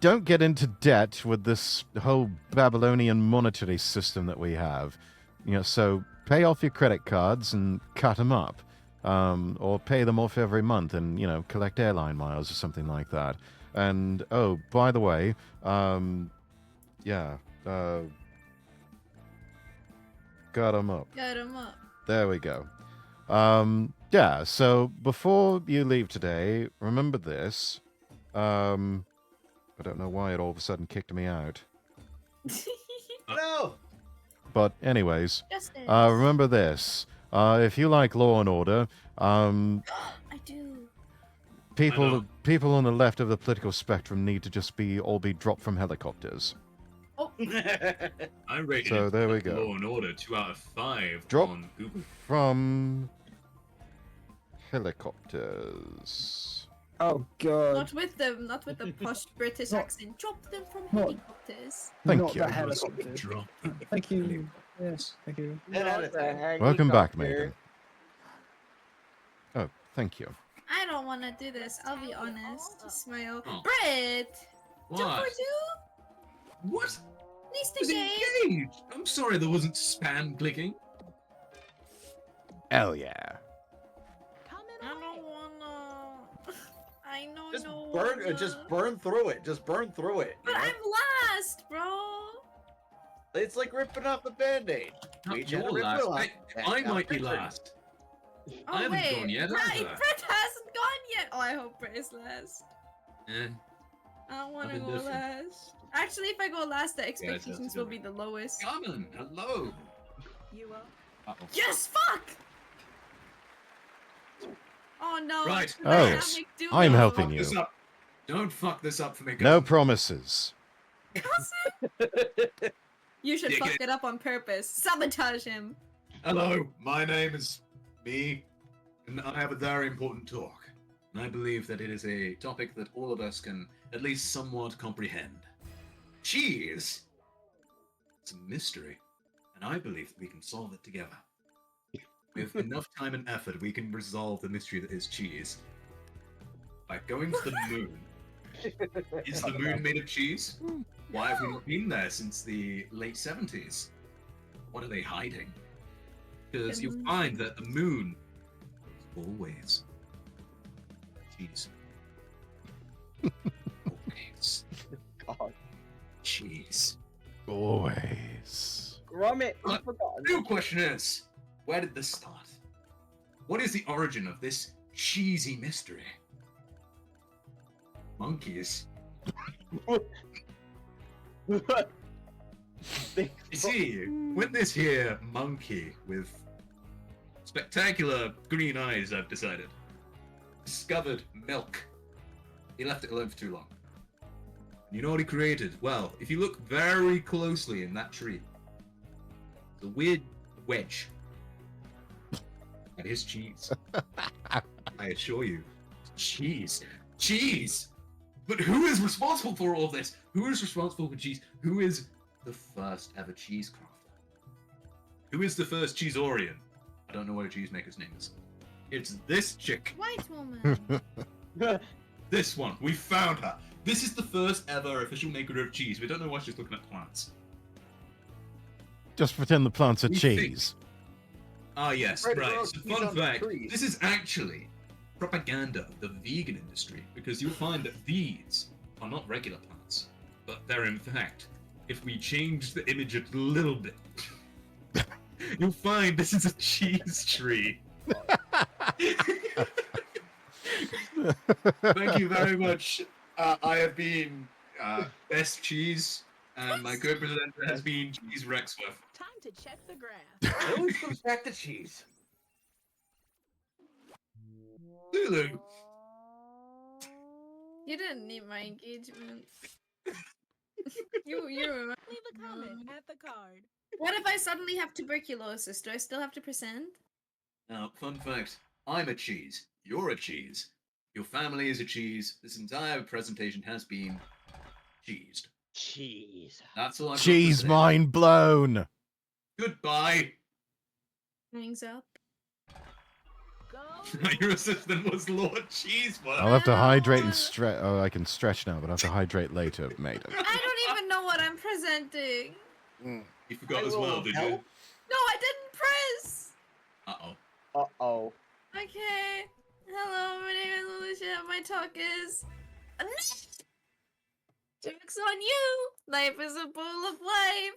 Don't get into debt with this whole Babylonian monetary system that we have. You know, so pay off your credit cards and cut them up. Or pay them off every month and, you know, collect airline miles or something like that. And, oh, by the way, yeah, got them up. Got him up. There we go. Yeah, so before you leave today, remember this. I don't know why it all of a sudden kicked me out. No. But anyways, Justice. remember this. If you like Law and Order, I do. people on the left of the political spectrum need to just all be dropped from helicopters. Oh. I rated So it there we go. Law and Order 2 out of 5 Drop on Google. from helicopters. Oh god. Not with the posh British accent. Drop them from not- helicopters. Thank Not you. the helicopter. Thank you. Yes, thank you. Welcome back, Megan. Oh, thank you. I don't want to do this. I'll be honest. Smile. Oh. Brit! What? Jump for two? What? Least Was engaged. engaged. I'm sorry there wasn't spam clicking. Hell yeah. I don't wanna. I know. Just no burn. wanna. Just burn through it. Just burn through it. But you know? I'm last, bro. It's like ripping off a band-aid. Not We each had a your rip last. off. I Now might be Brit's turn. last. Oh, I haven't wait. gone yet, Right, have I? Brett hasn't gone yet. Oh, I hope Brett is last. Eh, I don't want to I've go been different. last. Actually, if I go last, the that's expectations will be the lowest. Carmen, hello. You will. Uh-oh. Yes, fuck! Oh no. Right. the dynamic Oh, duo. I'm helping Fuck you. this up. Don't fuck this up for me, No cousin. promises. You should Dick fuck it. it up on purpose. Sabotage him. Hello, my name is me, and I have a very important talk. And I believe that it is a topic that all of us can at least somewhat comprehend. Cheese! It's a mystery, and I believe that we can solve it together. With enough time and effort, we can resolve the mystery that is cheese. By going to the moon. Is the moon made of cheese? Why have we not been there since the late 70s? What are they hiding? Because you'll find that the moon is always cheese. Always. God. Cheese. Always. Gromit, But the real question is, where did this start? What is the origin of this cheesy mystery? Monkeys. You see, when this here monkey with spectacular green eyes, I've decided, discovered milk, he left it alone for too long. You know what he created? Well, if you look very closely in that tree, the weird wedge. That is cheese. I assure you. Cheese. Cheese! But who is responsible for all of this? Who is responsible for cheese? Who is the first ever cheese crafter? Who is the first cheeseorian? I don't know what a cheesemaker's name is. It's this chick. White woman. This one. We found her. This is the first ever official maker of cheese. We don't know why she's looking at plants. Just pretend the plants are We think- cheese. Ah, yes, Right, right. bro, So, cheese fun on the fact, trees. this is actually propaganda of the vegan industry, because you'll find that these are not regular plants, but they're in fact, if we change the image a little bit, you'll find this is a cheese tree. Thank you very much. I have been Best Cheese, and my co-presenter has been Cheese Rexworth. Time to check the graph. It always comes back to cheese. Lulu. You didn't need my engagement. you Leave a comment at the card. What if I suddenly have tuberculosis? Do I still have to present? Now, fun fact, I'm a cheese. You're a cheese. Your family is a cheese. This entire presentation has been cheesed. Cheese. That's all I've got to Cheese say. mind blown. Goodbye. Hangs up. Your assistant was Lord Cheeseworth. I'll have to hydrate and stretch. Oh, I can stretch now, but I have to hydrate later, mate. I don't even know what I'm presenting. You forgot as well, did you? No, I didn't press. Uh-oh. Uh-oh. Okay. Hello, my name is Alicia. My talk is... Joke's on you. Life is a bowl of life.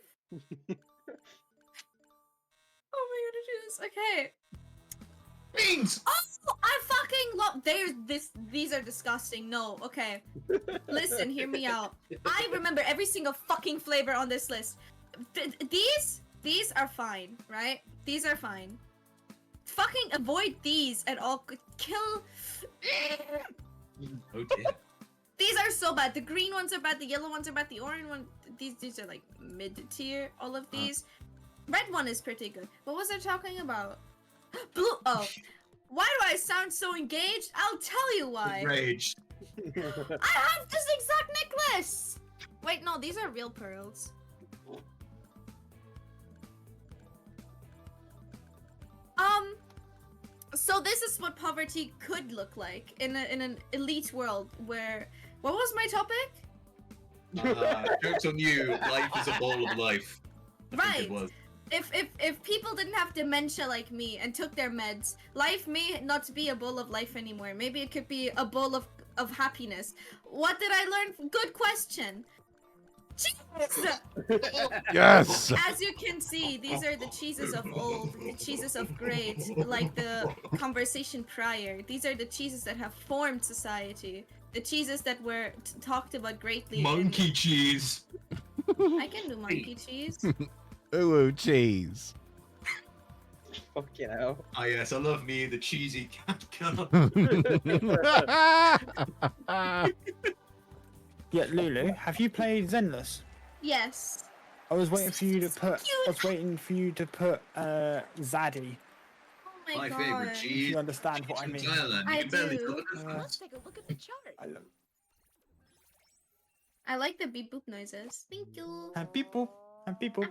Oh my god, I do this. Okay. Beans! Oh, I fucking love... These are disgusting. No, okay. Listen, hear me out. I remember every single fucking flavor on this list. These are fine, right? These are fine. Fucking avoid these at all. Kill... Oh dear. These are so bad. The green ones are bad. The yellow ones are bad. The orange one... These are like mid-tier, all of these. Red one is pretty good. What was I talking about? Blue... Oh. Why do I sound so engaged? I'll tell you why. Rage. I have this exact necklace! Wait, no, these are real pearls. So this is what poverty could look like in an elite world where... What was my topic? Joke's on you. Life is a bowl of life. I think it was. If people didn't have dementia like me and took their meds, life may not be a bowl of life anymore. Maybe it could be a bowl of happiness. What did I learn? Good question. Cheese! Yes! As you can see, these are the cheeses of old, the cheeses of great, like the conversation prior. These are the cheeses that have formed society. The cheeses that were talked about greatly. Monkey cheese. I can do monkey cheese. Ooh, cheese. Fucking hell. Ah, yes, I love me the cheesy cat car. Yeah, Lulu, have you played Zenless? Yes. I was waiting for you to put. I was waiting for you to put Zaddy. Oh my, My god. favorite cheese. You understand what I mean? Thailand. I You can barely do. tell the difference. Let's take a look at the chart. I like the beep boop noises. Thank you. And people. And people.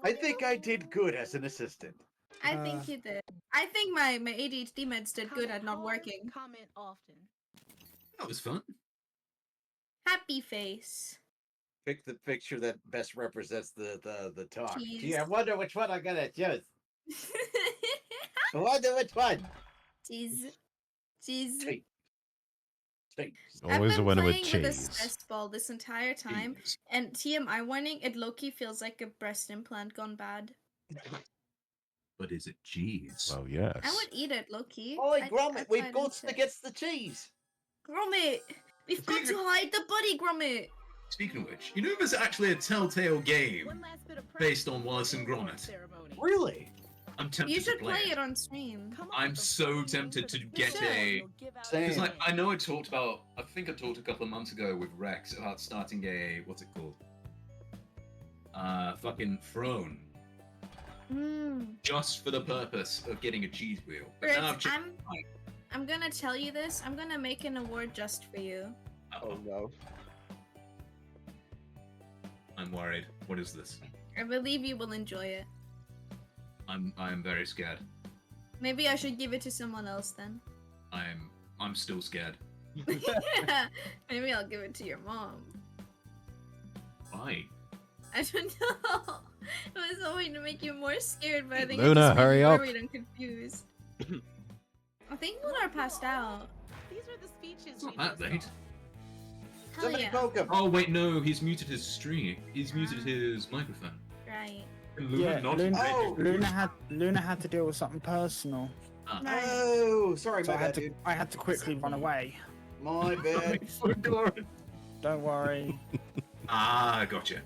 I think I did good as an assistant. I think you did. I think my ADHD meds did good at not working. Comment often. That was fun. Happy face. Pick the picture that best represents the talk. Cheese. Gee, I wonder which one I'm gonna choose. I wonder which one. Cheese. Cheese. Always a winner with I've been playing with a cheese. stress ball this entire time, and TMI warning, it low-key feels like a breast implant gone bad. But is it cheese? Well, yes. I would eat it, low-key. Oi, I'd Gromit, we've try got and to eat it. get the cheese. Gromit! We've got to hide the buddy, Gromit! Speaking of which, you know there's actually a Telltale game based on Wallace and Gromit. Really? I'm tempted You should to play play it. it on stream. I'm so tempted to get a. Because like I know I talked about. I think I talked a couple of months ago with Rex about starting a what's it called? Fucking throne. Just for the purpose of getting a cheese wheel. But Rich, now I've just, I'm gonna tell you this. I'm gonna make an award just for you. Oh no. I'm worried. What is this? I believe you will enjoy it. I'm very scared. Maybe I should give it to someone else then. I'm still scared. Maybe I'll give it to your mom. Why? I don't know. It was hoping to make you more scared, but I think Luna, it just made hurry you up. worried and confused. I think Lunar passed out. These are the speeches It's not that late. Hell yeah. Oh wait, no, he's muted his stream. He's muted his microphone. Right. And Luna Yeah, not Luna had to deal with something personal. Oh, sorry, So my I had bad, to dude. I had to quickly run away. My bad. Don't worry. Ah, gotcha.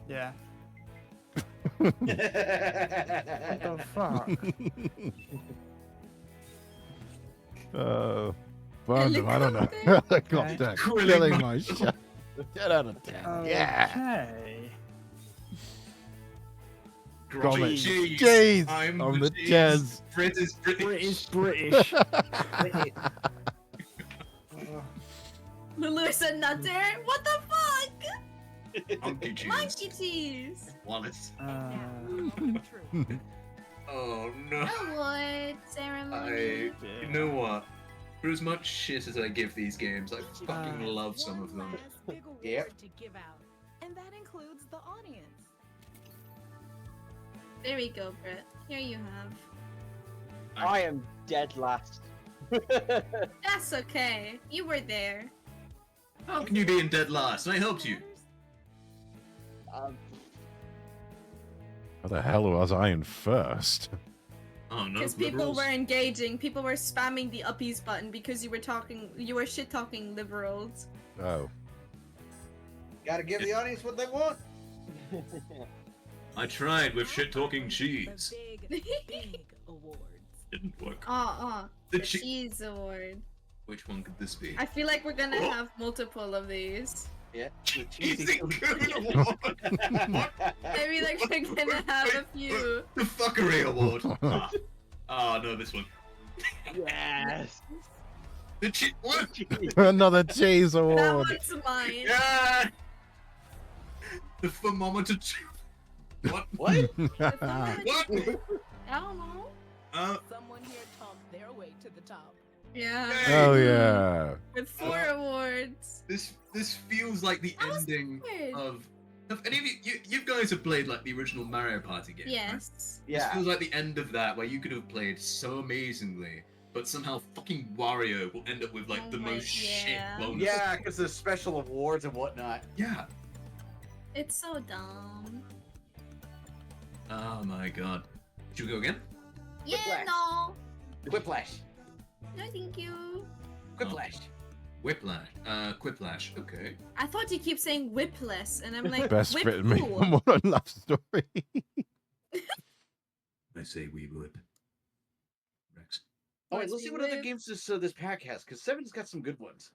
Yeah. What the fuck? Random, I don't know. God damn, killing my shit. Get out of town. Yeah. Okay. Gromit. Cheese. Cheese. I'm On the the cheese. chairs. British. British. Lulu is a nutter? What the fuck? Monkey cheese. Monkey cheese. Wallace. Uh, Oh no. Award ceremony. You know what? For as much shit as I give these games, I fucking love some of them. Yep. To give out, and that includes the audience. There we go, Brett. Here you have. I am dead last. That's okay. You were there. How can you be in dead last? I helped you. Um, How the hell was I in first? Oh no. Because people liberals. were engaging. People were spamming the uppies button because you were shit talking liberals. Oh. Gotta give the audience what they want. I tried with shit talking cheese. Big awards. Didn't work. The The che- cheese award. Which one could this be? I feel like we're gonna have multiple of these. Yeah. I feel like we're gonna have a few. The fuckery award. Ah, no, this one. yes. The what? Another cheese That award. one's mine. Yeah. The thermometer. What? What? What? I don't know. Someone here talked their way to the top. Yeah. Oh yeah. With 4 awards. This feels like the ending weird. of. Have any of you guys have played like the original Mario Party game? Right? Yes. This Yeah. feels like the end of that, where you could have played so amazingly, but somehow fucking Wario will end up with like Oh the my- most shit yeah. bonus. Yeah, because there's special awards and whatnot. Yeah. It's so dumb. Oh my god. Should we go again? Yeah, Whiplash. no. Whiplash. No, thank you. Whiplash. Whiplash. Quiplash. Okay. I thought you keep saying whipless, and I'm like, Best whip Brit me. who? Modern love story. I say we whip. Rex. Oh, wait, let's see what other games this pack has, because 7's got some good ones.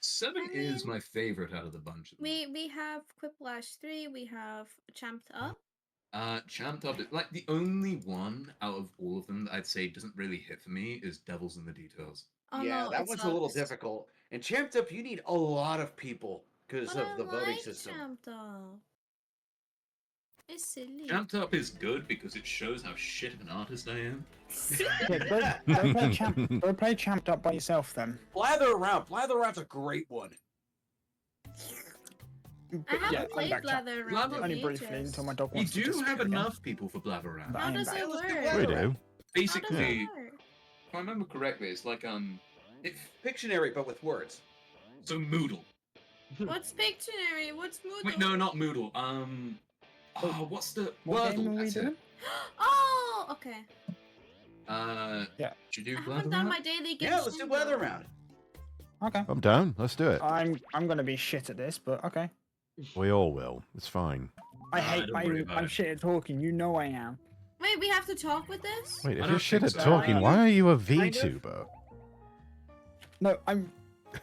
7 is my favorite out of the bunch. We have Quiplash 3. We have Champed Up. Champed Up, like the only one out of all of them that I'd say doesn't really hit for me is Devils in the Details. Oh, yeah, no, that it one's a little sucks. difficult. And Champed Up, you need a lot of people because But of I the voting like system. Champed Up. It's silly. Champed Up is good because it shows how shit of an artist I am. Yeah, go play Champed Up by yourself then. Blather Around. Blather Around's a great one. I haven't Yeah, played I'm back, Blather Chat. Around in Only briefly ages. until my dog You wants to do disappear have again. enough people for Blather Around. But How I am does back. it work? We do. Basically, work? if I remember correctly, it's like It's Pictionary, but with words. so Moodle. What's Pictionary? What's Moodle? Wait, no, not Moodle. What's the What game Wordle? are we That's doing? it. Oh, okay. Yeah. Should you I do haven't Blather done Around? my daily game. Yeah, let's do Blather Around. Okay. I'm down. Let's do it. I'm gonna be shit at this, but okay. We all will. It's fine. I hate don't worry about I'm it. shit at talking. You know I am. Wait, we have to talk with this? Wait, if I you're don't shit think at so. talking, why are you a Kind of. VTuber? No, I'm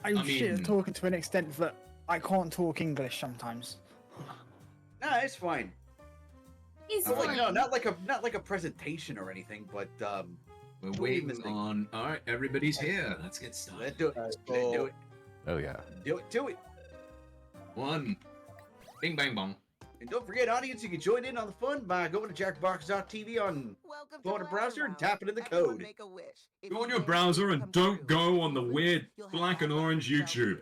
I shit mean- at talking to an extent that I can't talk English sometimes. Nah, it's fine. He's Like, fine. no, not like a presentation or anything, but We're What waiting even thing? on. All right, everybody's here. Let's get started. let's do it. Let's do it. Oh yeah. Do it. Do it. One. Bing bang bong. And don't forget, audience, you can join in on the fun by going to jackbox.tv on phone and browser and tapping in the code. Go on your browser and don't go on the weird black and orange YouTube.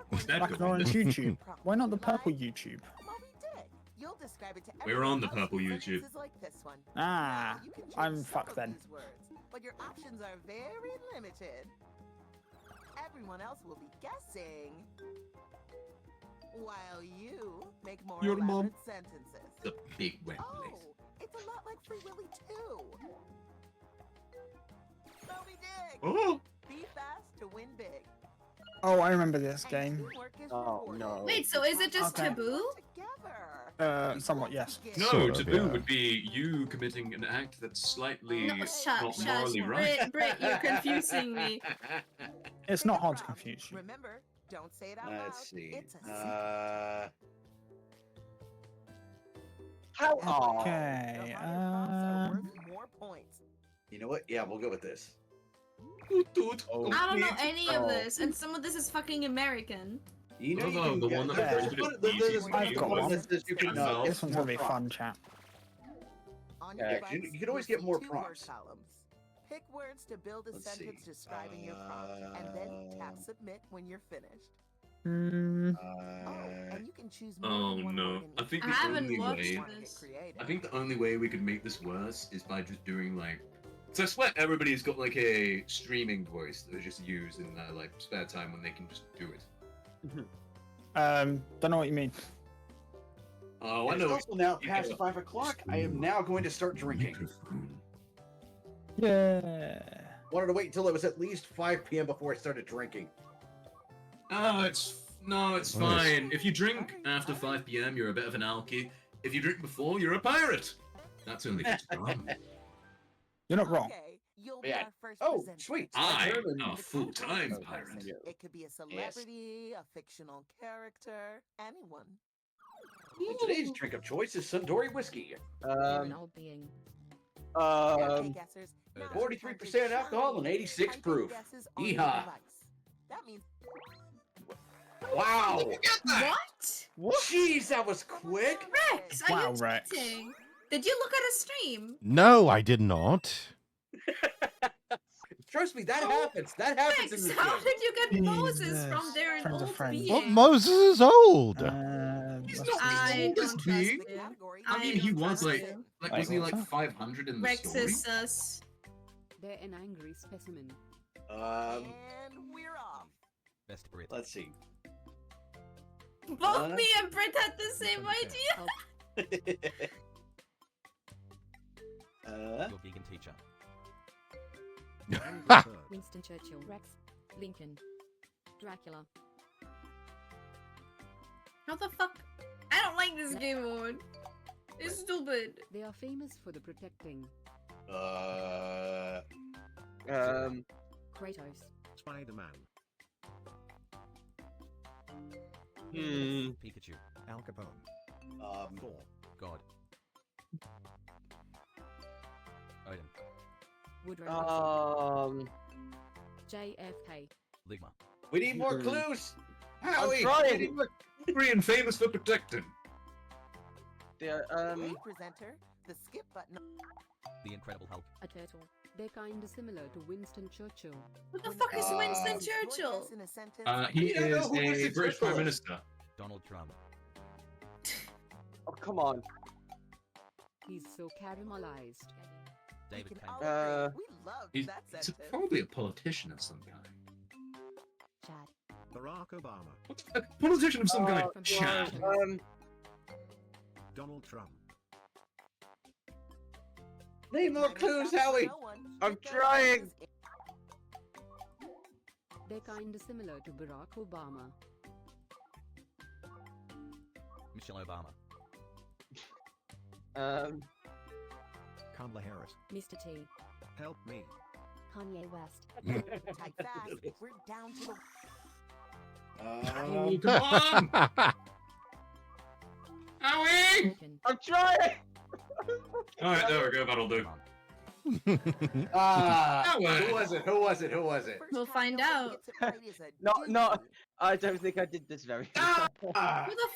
What's that Black and going orange to? YouTube. Why not the purple YouTube? You'll describe it to We're on the everyone else purple with YouTube. sentences like this one. Ah, You can choose I'm some fucked of then. these words, but your options are very limited. Everyone else will be guessing, while you make more Your mom. elaborate sentences. The big wet place. Oh, it's a lot like Free Willy too. Moby Dick. Oh. Be fast to win big. Oh, I remember this game. Teamwork is Oh rewarded. no. Wait, so is it just Okay. taboo? Somewhat yes. No, Sort of, taboo yeah. would be you committing an act that's slightly No, not shush. morally right. Brit, you're confusing me. It's not hard to confuse you. Remember, don't say it out loud. Let's see. It's a secret. How? Okay. The harder prompts are worth more points. You know what? Yeah, we'll go with this. Oh, I don't know any of this, and some of this is fucking American. You know, What about the one that Yeah. proved it easy for I've you? got one. that says you can, No. This one's gonna be fun, chat. On your Yeah, device, you can always you'll get see more 2 prompts. word columns. Pick words to build a Let's sentence see. describing your prompt, and then tap submit when you're finished. Mm. And you can choose more Oh than one no! word in I think I the haven't only watched way. this. I think the only way we could make this worse is by just doing like. So I swear everybody's got like a streaming voice that they just use in their like spare time when they can just do it. Don't know what you mean. Oh, I It's know. also now You past get 5 o'clock. I am now going to start drinking. Yeah. Wanted to wait until it was at least 5 p.m. before I started drinking. Oh, it's Nice. fine. If you drink after 5 p.m., you're a bit of an alky. If you drink before, you're a pirate. That's only just wrong. You're not wrong. Okay, you'll be Yeah. our first Oh, presenter. sweet. I German. am a The full-time category is pirate. person. It could be a celebrity, a fictional character, anyone. And today's drink of choice is Sundori whiskey. being. Um, guessers. Now 43% alcohol and 86 Type in proof. guesses on your Yeehaw. device. That means Wow. What? Jeez, that was quick. Rex, are Wow, you Rex. cheating? Did you look at a stream? No, I did not. Trust me, that happens. That happens in Rex, this how game. did you get Moses Jesus. from there in Friends of old friends. being? What? Moses is old. He's let's not see. I old as don't trust me. you. I mean, he don't was trust like, you. like Wait, wasn't he what's like that? 500 in the Rex story? is sus. They're an angry specimen. and we're off. Best Brit. Let's see. Both me and Brent had the same idea. Your vegan teacher. Winston Churchill, Rex, Lincoln, Dracula. How the fuck? I don't like this game mode. It's stupid. They are famous for the protecting. Kratos. Spider-Man. Pikachu. Al Capone. Thor. God. Odin. Woodrow. JFK. Ligma. We need more clues. I'm Howie, trying. we need more- Angry and famous for protecting. Great presenter, the skip button. The Incredible Hulk. A turtle. They're kinda similar to Winston Churchill. What the fuck is Winston Churchill? He is a British Prime Minister. Donald Trump. Oh, come on. He's so caramelized. David He's probably a politician of some kind. Barack Obama. A politician of some kind. Chad. Donald Trump. Need more clues, Howie. I'm trying. They're kinda similar to Barack Obama. Michelle Obama. Kamala Harris. Mr. T. Help me. Kanye West. Type fast. We're down to the. Oh, come on! Howie! I'm trying. Alright, there we go, that'll do. Who was it? Who was it? Who was it? We'll find out. No, I don't think I did this very well. Who the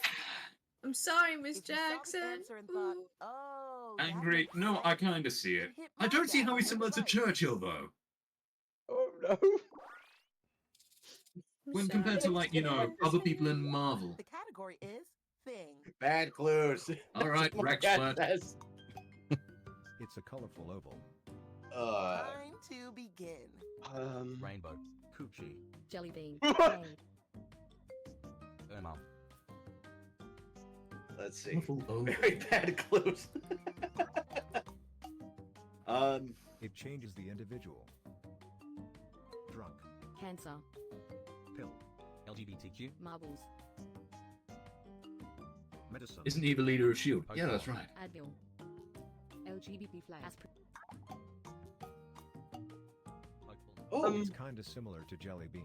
I'm sorry, Miss Jackson. Angry? No, I kinda see it. I don't see how he's similar to Churchill, though. Oh no. When compared to, like, you know, other people in Marvel. The category is thing. Bad clues. Alright, Rex That Flat. says. It's a colorful oval. Time to begin. Rainbow. Coochie. Jelly bean. Irma. Let's see. Very bad clues. It changes the individual. Drunk. Cancer. Pill. LGBTQ. Marbles. Medicine. Isn't he the leader of S.H.I.E.L.D.? Yeah, that's right. Advil. LGBT flag. It's kinda similar to jelly bean.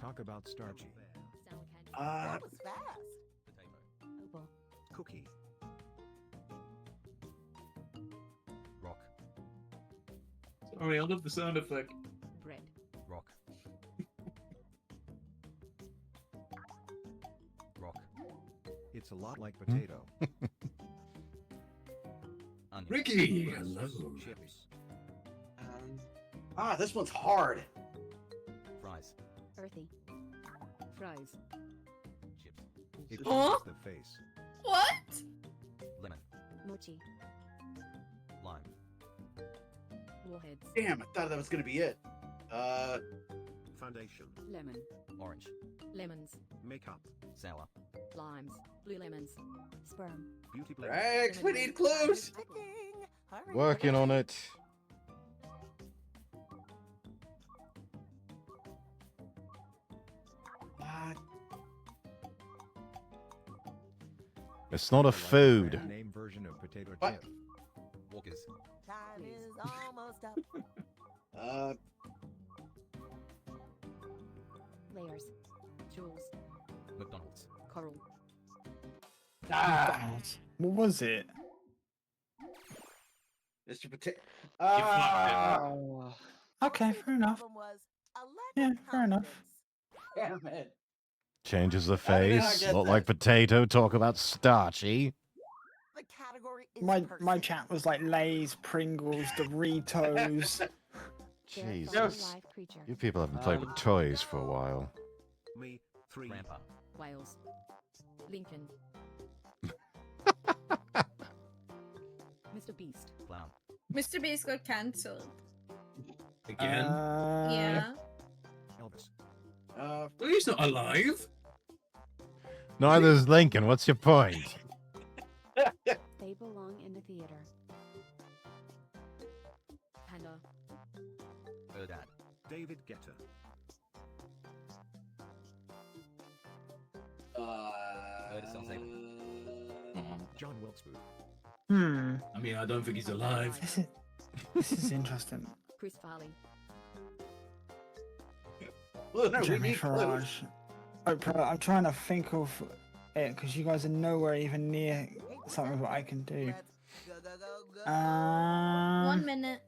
Talk about starchy. That was fast. Opal. Cookie. Rock. Sorry, I love the sound effect. Bread. Rock. Rock. It's a lot like potato. Onion. Ricky! Hello. Chips. This one's hard. Fries. Earthy. Fries. Chips. It Huh? changes the face. What? Lemon. Mochi. Lime. Warheads. Damn, I thought that was gonna be it. Foundation. Lemon. Orange. Lemons. Makeup. Sour. Limes. Blue lemons. Sperm. Beauty blender. Rex, we need clues. Working on it. It's not a food. Brand name version of potato chip. Walkers. Time is almost up. Layers. Jules. McDonald's. Coral. What was it? Mr. Potato. Okay, fair enough. Yeah, fair enough. Damn it. Changes the How did I face. get Look that? like potato. Talk about starchy. The category is My chat was like Lay's, Pringles, Doritos. Jesus. You people haven't played with toys for a while. Me. 3. Grandpa. Wales. Lincoln. Mr. Beast. Clown. Mr. Beast got cancelled. Again? Yeah. Elvis. Well, he's not alive. Neither is Lincoln. What's your point? They belong in the theater. Panda. Dad. David Guetta. John Wilkes Booth. I mean, I don't think he's alive. This is interesting. Chris Farley. Well, no, we Jeremy need Farage. I'm trying to think of it because you guys are nowhere even near something that I can do. 1 minute.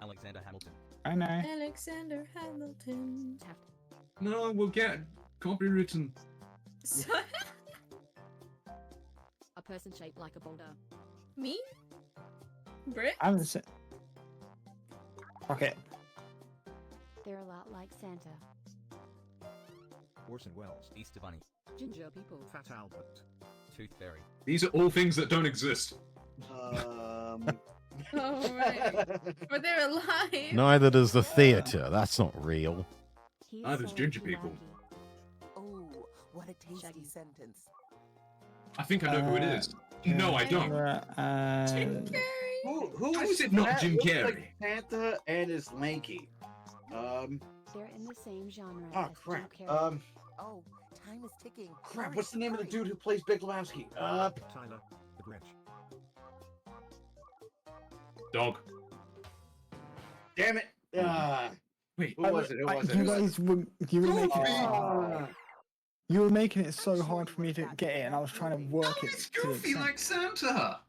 Alexander Hamilton. I know. Alexander Hamilton. No, we'll get copywritten. A person shaped like a boulder. Me? Brit? I'm the same. Okay. They're a lot like Santa. Orson Welles. Easter Bunny. Ginger people. Fat Albert. Tooth Fairy. These are all things that don't exist. Oh, right. But they're alive. Neither does the theater. That's not real. Neither does ginger people. Oh, what a tasty sentence. I think I know who it is. No, I don't. Jim Carrey. Who How is is it not that? Jim Looks Carrey? Like Santa and is lanky. They're in the same genre Oh as crap. Jim Carrey. Oh, time is ticking. Crap. Hurry, What's the name of the hurry. dude who plays Big Lebowski? Tyler. The Grinch. Dog. Damn it. Wait. Who was it? Who was it? You Who was it? guys were Ah. you were making it so hard for me to get it, and I was trying to work it. It's to the goofy extent. like Santa.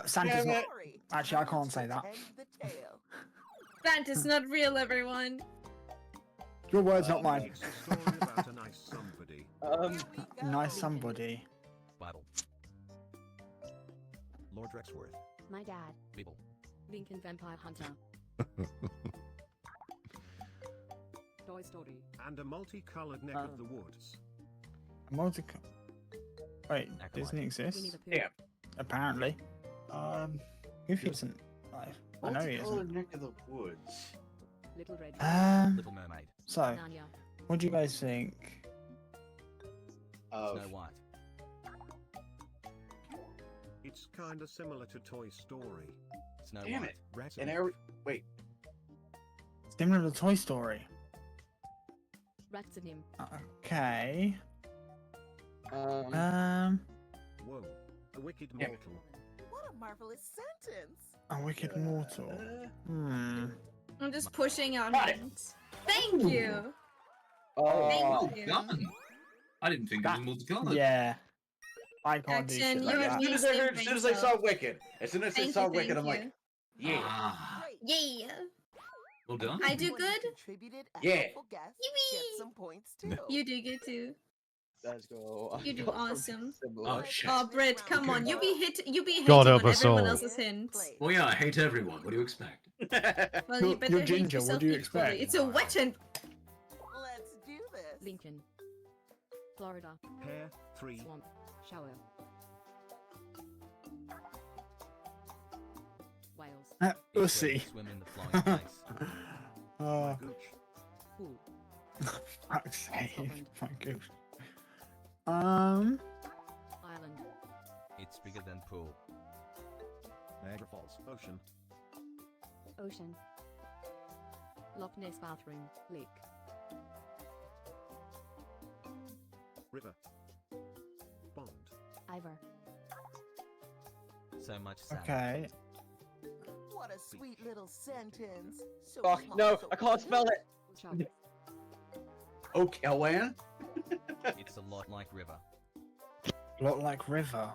Santa's Damn not. it. Actually, I can't say that. Santa's not real, everyone. Your words, not mine. It's a story about a nice somebody. Nice somebody. Bible. Lord Rexworth. My dad. Bible. Lincoln Vampire Hunter. Toy Story. And a multicolored neck of the woods. Wait, Acolyte. doesn't it exist? Winnie the Pooh. Yeah. Apparently. Goofy isn't live. I know he Multicolored isn't. Neck of the Woods. Little Red. Little Mermaid. So, Narnia. what do you guys think? Of Snow White. It's kinda similar to Toy Story. Snow Damn White. it. Red. And every wait. Similar to Toy Story. Rats in him. Okay. Um. Whoa. A wicked Yeah. mortal. What a marvelous sentence. A Wicked Mortal. I'm just pushing out Got it. hints. Thank you. Oh, Thank you. Done. I didn't think it was multicolored. Yeah. I can't do Action, shit you like and that. as me soon as I heard, as soon as I saw Wicked, as soon as I Thank saw you, Wicked, thank I'm like, you. yeah. Ah, Yeah. well done. I do good. Contributed a Yeah. helpful guess gets Yippee. some points too. You do good too. Let's go. You do awesome. Oh shit. Oh, Britt, come on. Okay. You be hating God on help us everyone all. else's hints. Well, yeah, I hate everyone. What do you expect? Well, you better You're hate ginger, what yourself do you equally. expect? It's a weapon. Let's do this. Lincoln. Florida. Hair. 3. Swamp. Shower. Wales. Ussy. Swim in the flying place. Oh, Gooch. Pool. fuck's sake. Scotland. My goose. Island. It's bigger than pool. Niagara Falls. Ocean. Ocean. Loch Ness bathroom. Lake. River. Bond. Ivor. So much sand. Okay. What a sweet little sentence. So Fuck, small, no, so I can't spell it. Charlotte. Oh, Kellan? It's a lot like river. Lot like river.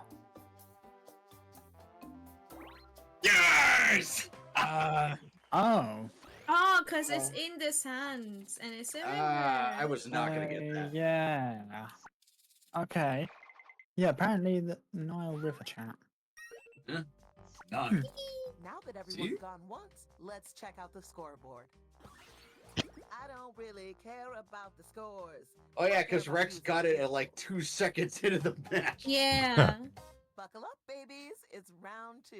Yes! Oh. Oh, because it's in the sands and it's a river. I was not gonna get that. Yeah. Okay. Yeah, apparently the Nile River chat. No. now that everyone's See? gone once, let's check out the scoreboard. I don't really care about the scores. Oh yeah, because Rex got it at like 2 seconds into the match. Yeah. Buckle up, babies. It's round 2.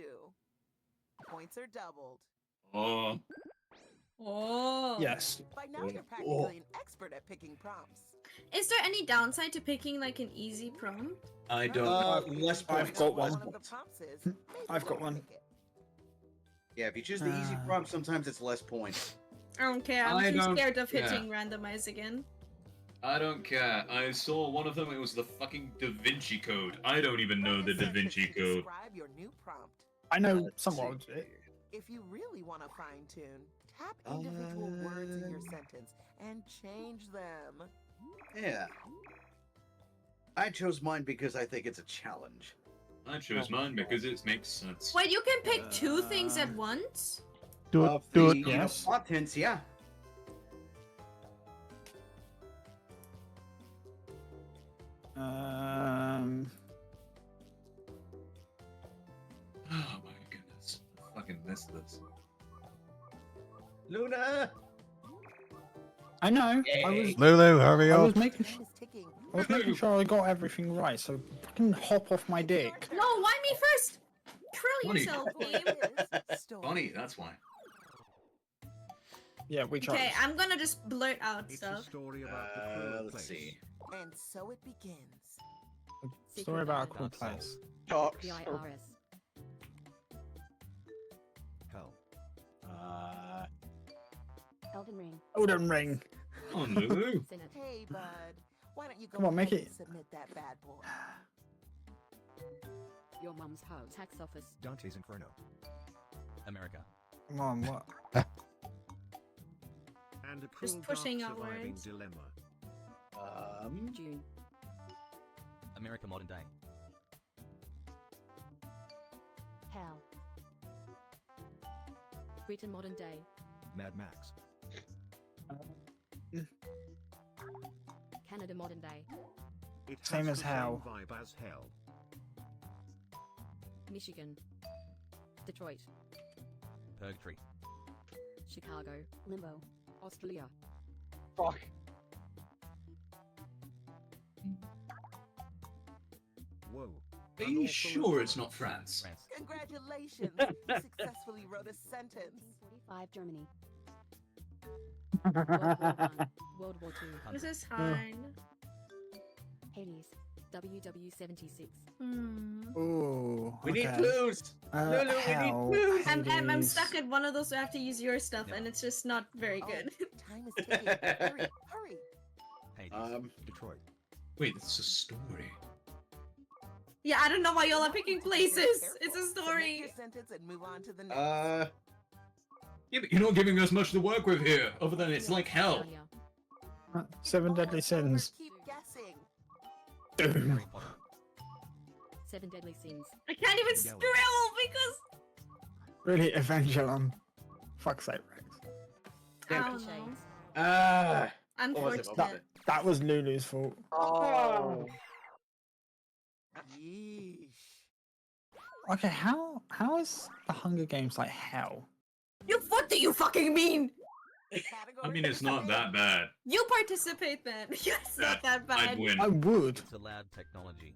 Points are doubled. Oh. Oh. Yes. By now, you're practically an expert at picking prompts. Is there any downside to picking like an easy prompt? I don't. Less I've points. got less one. points. I've got one. Yeah, if you choose the easy prompt, sometimes it's less points. Okay, I'm too scared of hitting randomize again. I don't care. I saw one of them. It was the fucking Da Vinci Code. I don't even know the Da Vinci Code. Describe your new prompt. I know somewhat of it. If you really want to fine tune, tap individual words in your sentence and change them. Yeah. I chose mine because I think it's a challenge. I chose mine because it makes sense. Wait, you can pick two things at once? Do Of it, do the, it. you know, contents, yeah. Oh my goodness. I fucking missed this. Luna! I know. I was. Lulu, hurry I up. was making. I was making sure I got everything right. So fucking hop off my dick. No, why me first? Trill Funny. yourself, game. Funny, that's why. Yeah, we tried. Okay, I'm gonna just blurt out stuff. Story about the cruel Let's place. see. And so it begins. Story about a cool place. Talks. The IRS. Hell. Elden Ring. Elden Ring. Oh, Lulu. Senate. Hey, bud. Why don't you go Come on, make ahead it. and submit that bad boy? Your mum's house. Tax office. Dante's Inferno. America. Come on, what? And a cruel Just pushing dark out surviving words. dilemma. June. America modern day. Hell. Britain modern day. Mad Max. Canada modern day. It Same has as the hell. Same vibe as hell. Michigan. Detroit. Purgatory. Chicago. Limbo. Australia. Fuck. Whoa. Are you sure it's not France? Congratulations! You successfully wrote a sentence. 45 Germany. World War I. World War II. This is fine. Hades. WW76. Ooh. We need okay. clues! Lulu, we hell, need clues! I'm Hades. stuck at one of those where I have to use your stuff, and it's just not very good. Time is ticking. Hurry, hurry. Hades. Detroit. Wait, that's a story. Yeah, I don't know why y'all are picking places. It's a Submit story. your sentence and move on to the next. Yeah, but you're not giving us much to work with here, other than it's like hell. Seven Deadly Sins. Keep guessing. Doom. 7 Deadly Sins. I can't even spell because. Really, Evangelon. Fuck's sake, Rex. I don't know. Shades. Unfortunate. That was Lulu's fault. Oh. Yeesh. Okay, how is the Hunger Games like hell? What do you fucking mean? I mean, it's not that bad. You participate then. It's not that bad. I'd win. I would. It's a loud technology.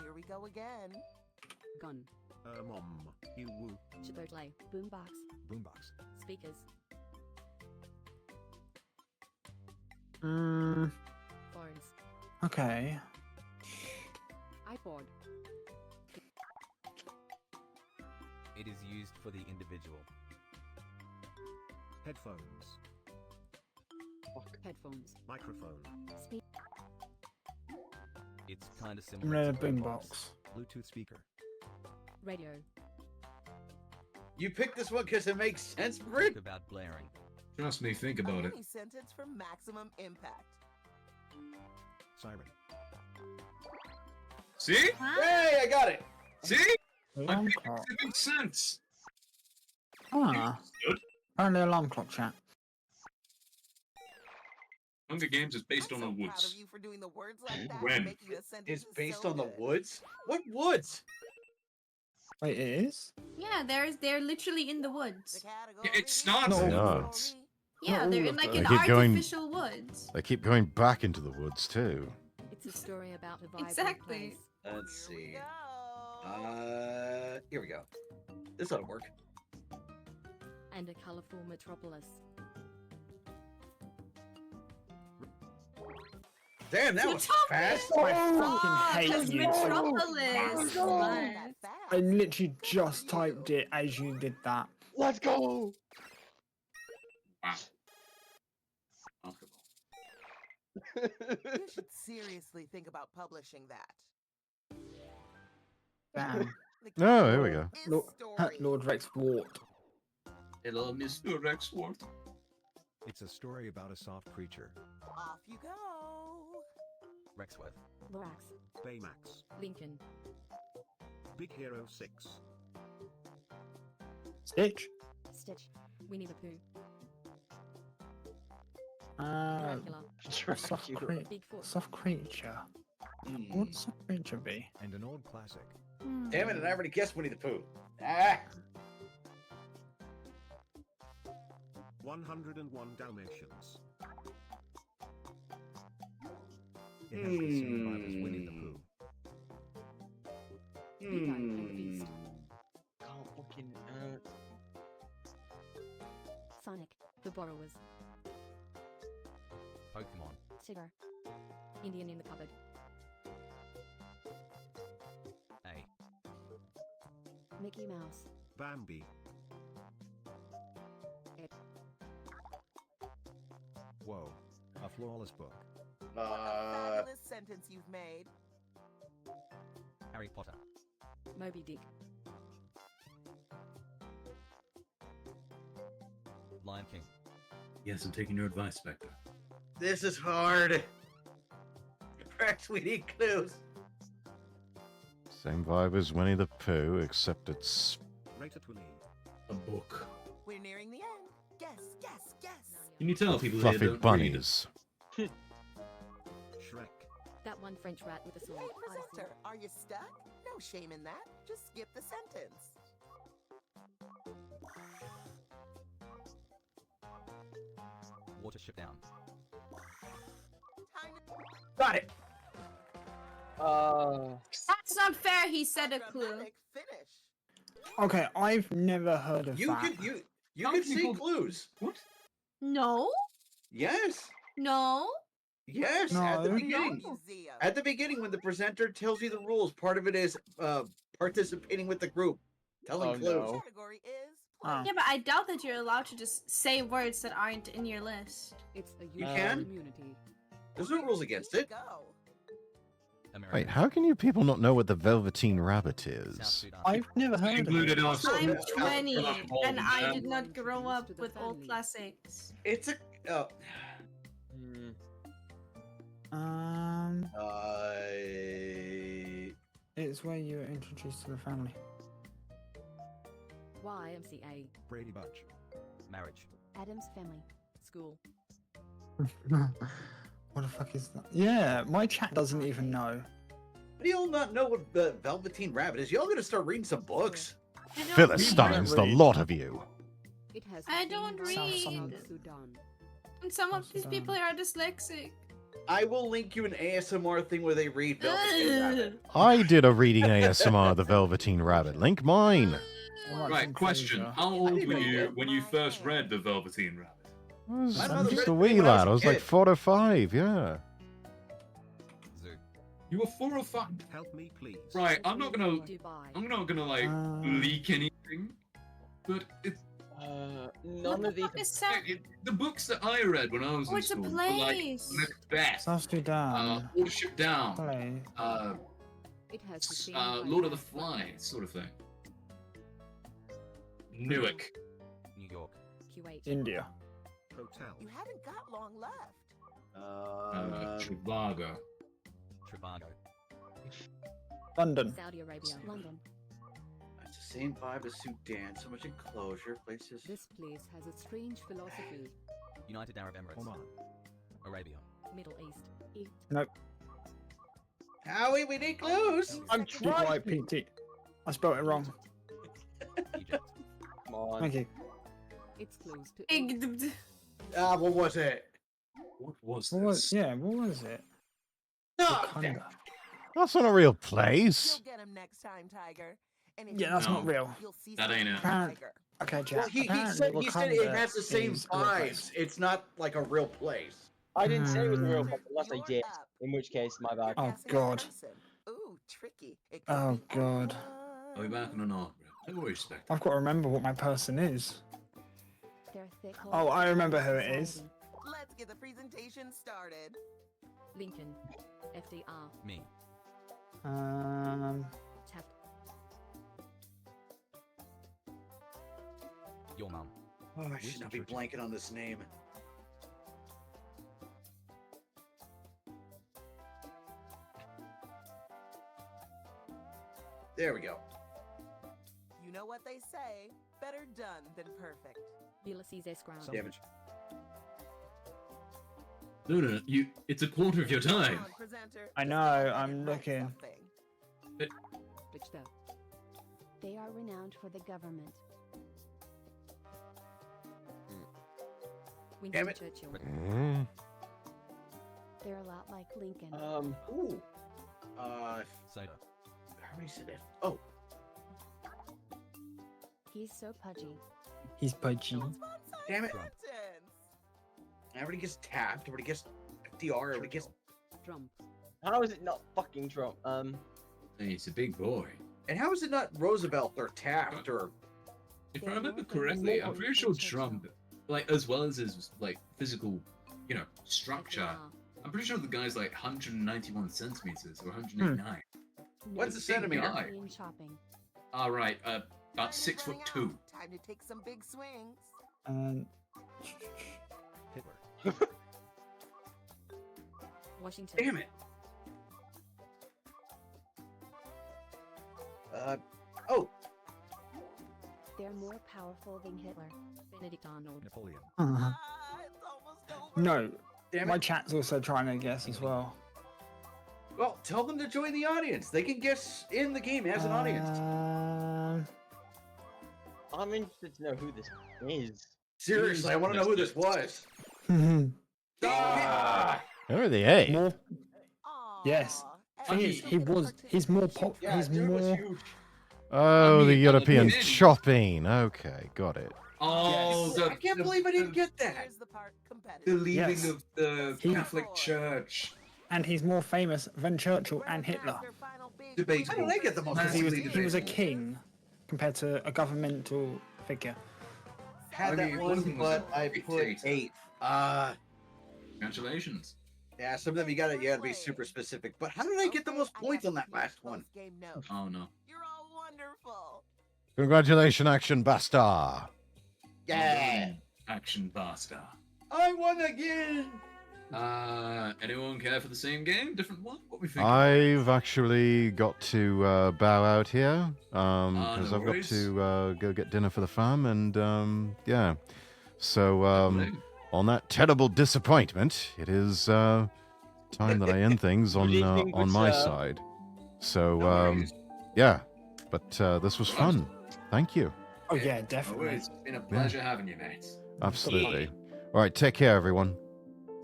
Here we go again. Gun. Mom. You woo. Chipotle. Boombox. Boombox. Speakers. Mm, Phones. okay. iPod. It is used for the individual. Headphones. Headphones. Microphone. Speak. It's kind of I'm similar in a to boombox. Bluetooth speaker. Radio. You picked this one because it makes sense, Brit? Think about blaring. Trust me, think about it. Any sentence for maximum impact. Siren. See? Hey, I got it! See? I Alarm think clock. it makes sense. Ah. Good. Apparently alarm clock chat. Hunger Games is based on the Proud woods. of you for doing the words like that When? and making the sentences It's based so on the good. woods? What woods? Wait, it is? Yeah, they're literally in the woods. Yeah, it starts. No. No, Yeah, Not they're all in of like them. an They keep going- artificial woods. They keep going back into the woods too. It's a story about a vibrant Exactly. place. Let's see. Here we go. This ought to work. And a colorful metropolis. Damn, that was fast. I fucking hate you. Metropolis. I literally just typed it as you did that. Let's go. You should seriously think about publishing that. Damn. Oh, here we go. Lord Rex Wart. Hello, Mr. Rexworth. It's a story about a soft creature. Off you go. Rexworth. Lorax. Baymax. Lincoln. Big Hero 6. Stitch. Stitch. Winnie the Pooh. Soft, soft creature. What would soft creature be? And an old classic. Damn it, and I already guessed Winnie the Pooh. Ah! 101 Dalmatians. It has the same vibe as Winnie the Pooh. Can't fucking. Sonic. The Borrowers. Pokemon. Tigger. Indian in the Cupboard. A. Mickey Mouse. Bambi. Ed. Whoa. A flawless book. Fabulous sentence you've made. Harry Potter. Moby Dick. Lion King. Yes, I'm taking your advice, Spectre. This is hard. Perhaps we need clues. Same vibe as Winnie the Pooh, except it's a book. We're nearing the end. Guess, guess, guess. Can you tell people fluffy here don't bunnies. Shrek. That one French rat with a sword. Hey, presenter, are you stuck? No shame in that. Just skip the sentence. Watership Down. Got it. That's not fair. He said a clue. Okay, I've never heard of You that. could you could see clues. What? No. Yes. No. Yes. At the No. beginning. At the beginning, when the presenter tells you the rules, part of it is participating with the group, telling clues. Yeah, but I doubt that you're allowed to just say words that aren't in your list. It's a You can. community. There's no rules against it. Wait, how can you people not know what the Velveteen Rabbit is? I've never heard of it. I'm 20 and I did not grow up with old classics. It's a. It's where you were introduced to the family. YMCA. Brady Bunch. Marriage. Adam's Family. School. What the fuck is that? Yeah, my chat doesn't even know. How do y'all not know what the Velveteen Rabbit is? Y'all gonna start reading some books? Philistines, the lot of you. It has I don't read. And some of these people are dyslexic. I will link you an ASMR thing where they read Velveteen Rabbit. I did a reading ASMR of the Velveteen Rabbit. Link mine. Right, question. How old were you when you first read The Velveteen Rabbit? I'm just a wee lad. I was like 4 or 5, yeah. You were 4 or 5. Help me, please. Right, I'm not gonna like leak anything, but it's none of these. the books that I read when I was in What's a school were like place? Macbeth, South Sudan. Watership Down, Play. It has the same Lord of the Flies, sort of thing. Newark. New York. Kuwait. India. Hotel. You haven't got long left. Trivago. Trivago. London. Saudi Arabia. London. It's the same vibe as Sudan. So much enclosure. Places. This place has a strange philosophy. United Arab Emirates. Oman. Arabia. Middle East. Nope. Howie, we need clues. I'm trying. PT. I spelled it wrong. Egypt. Come on. Thank you. It's close to. What was it? What was What this? was, yeah, what was it? No. Wakanda. That's not a real place. You'll get him next time, Tiger. Yeah, that's not real. That ain't it. Okay, Jack. Well, he said it has the same vibes. It's not like a real place. I didn't say it was a real place unless I did. In which case, my bad. Oh God. Ooh, tricky. It Oh God. Are we back on an arc? No respect. I've got to remember what my person is. They're thick. Oh, I remember who it is. Let's get the presentation started. Lincoln. FDR. Me. Tapped. Your mum. Oh, I should not be blanking on this name. There we go. You know what they say, better done than perfect. Ulysses S. Grant. Damage. No, it's a quarter of your time. I know, I'm looking. Blitzstone. They are renowned for the government. Winston Damn it. Churchill. They're a lot like Lincoln. Ooh. Cider. How many said it? Oh. He's so pudgy. He's pudgy. Damn it. Trump. Everybody gets tapped. Everybody gets FDR. Everybody gets. Trump. How is it not fucking Trump? Hey, it's a big boy. And how is it not Roosevelt or Taft or? If I remember correctly, I'm pretty sure Trump, like, as well as his like physical, structure, I'm pretty sure the guy's like 191 centimeters or 189. What's a centimeter? In shopping. All right, about 6'2". Time to take some big swings. Hitler. Washington. Damn it. Oh. They're more powerful than Hitler. Benedict Arnold. Napoleon. No. Damn My it. chat's also trying to guess as well. Well, tell them to join the audience. They can guess in the game as an audience. I'm interested to know who this is. Seriously, I want to know who this was. Who are the A? More. Yes. Thing is, he's more pop. Yeah, he's dude was more. huge. Oh, the European Women. chopping. Okay, got it. Oh, I can't believe I didn't get that. Here's the part competitive. the leaving Yes. of the Catholic Church. And he's more famous than Churchill and Hitler. Their final big Debatable. How did I get the most? Because he was Massively a king compared to a governmental figure. Had Okay, that one one, thing was but a I put dictator. 8. Congratulations. Yeah, some of them you gotta be super specific. But how did I get the most points on that last one? game note. Oh no. You're all wonderful. Congratulations, Action Basta. Yeah, Action Basta. I won again. Anyone care for the same game? Different one? What we think? I've actually got to bow out here because no I've got worries. to go get dinner for the fam, and yeah. So Lovely. on that terrible disappointment, it is time that I end things on evening, on good my sir. side. So No worries. yeah, but this was fun. Thank you. Oh yeah, No definitely. worries. It's been a pleasure having you, mate. Absolutely. All right, take care, everyone.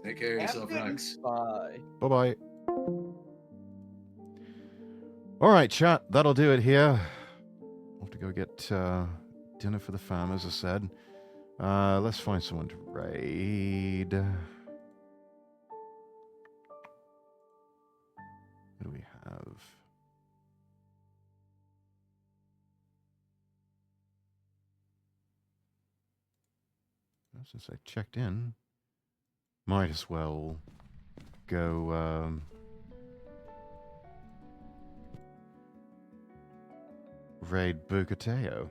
Take care of yourself, Rex. Bye. Bye bye. All right, chat. That'll do it here. I'll have to go get dinner for the fam, as I said. Let's find someone to raid. What do we have? Well, since I checked in, might as well go raid Bucateo.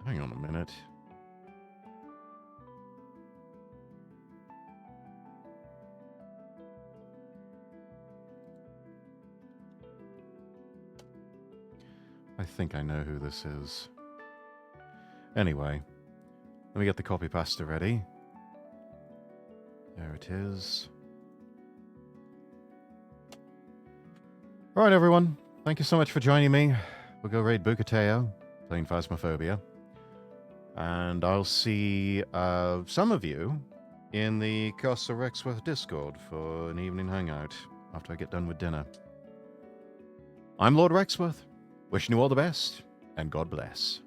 Hang on a minute. I think I know who this is. Anyway, let me get the copy pasta ready. There it is. All right, everyone. Thank you so much for joining me. We'll go raid Bukateo, playing Phasmophobia. And I'll see some of you in the Castle Rexworth Discord for an evening hangout after I get done with dinner. I'm Lord Rexworth, wishing you all the best, and God bless.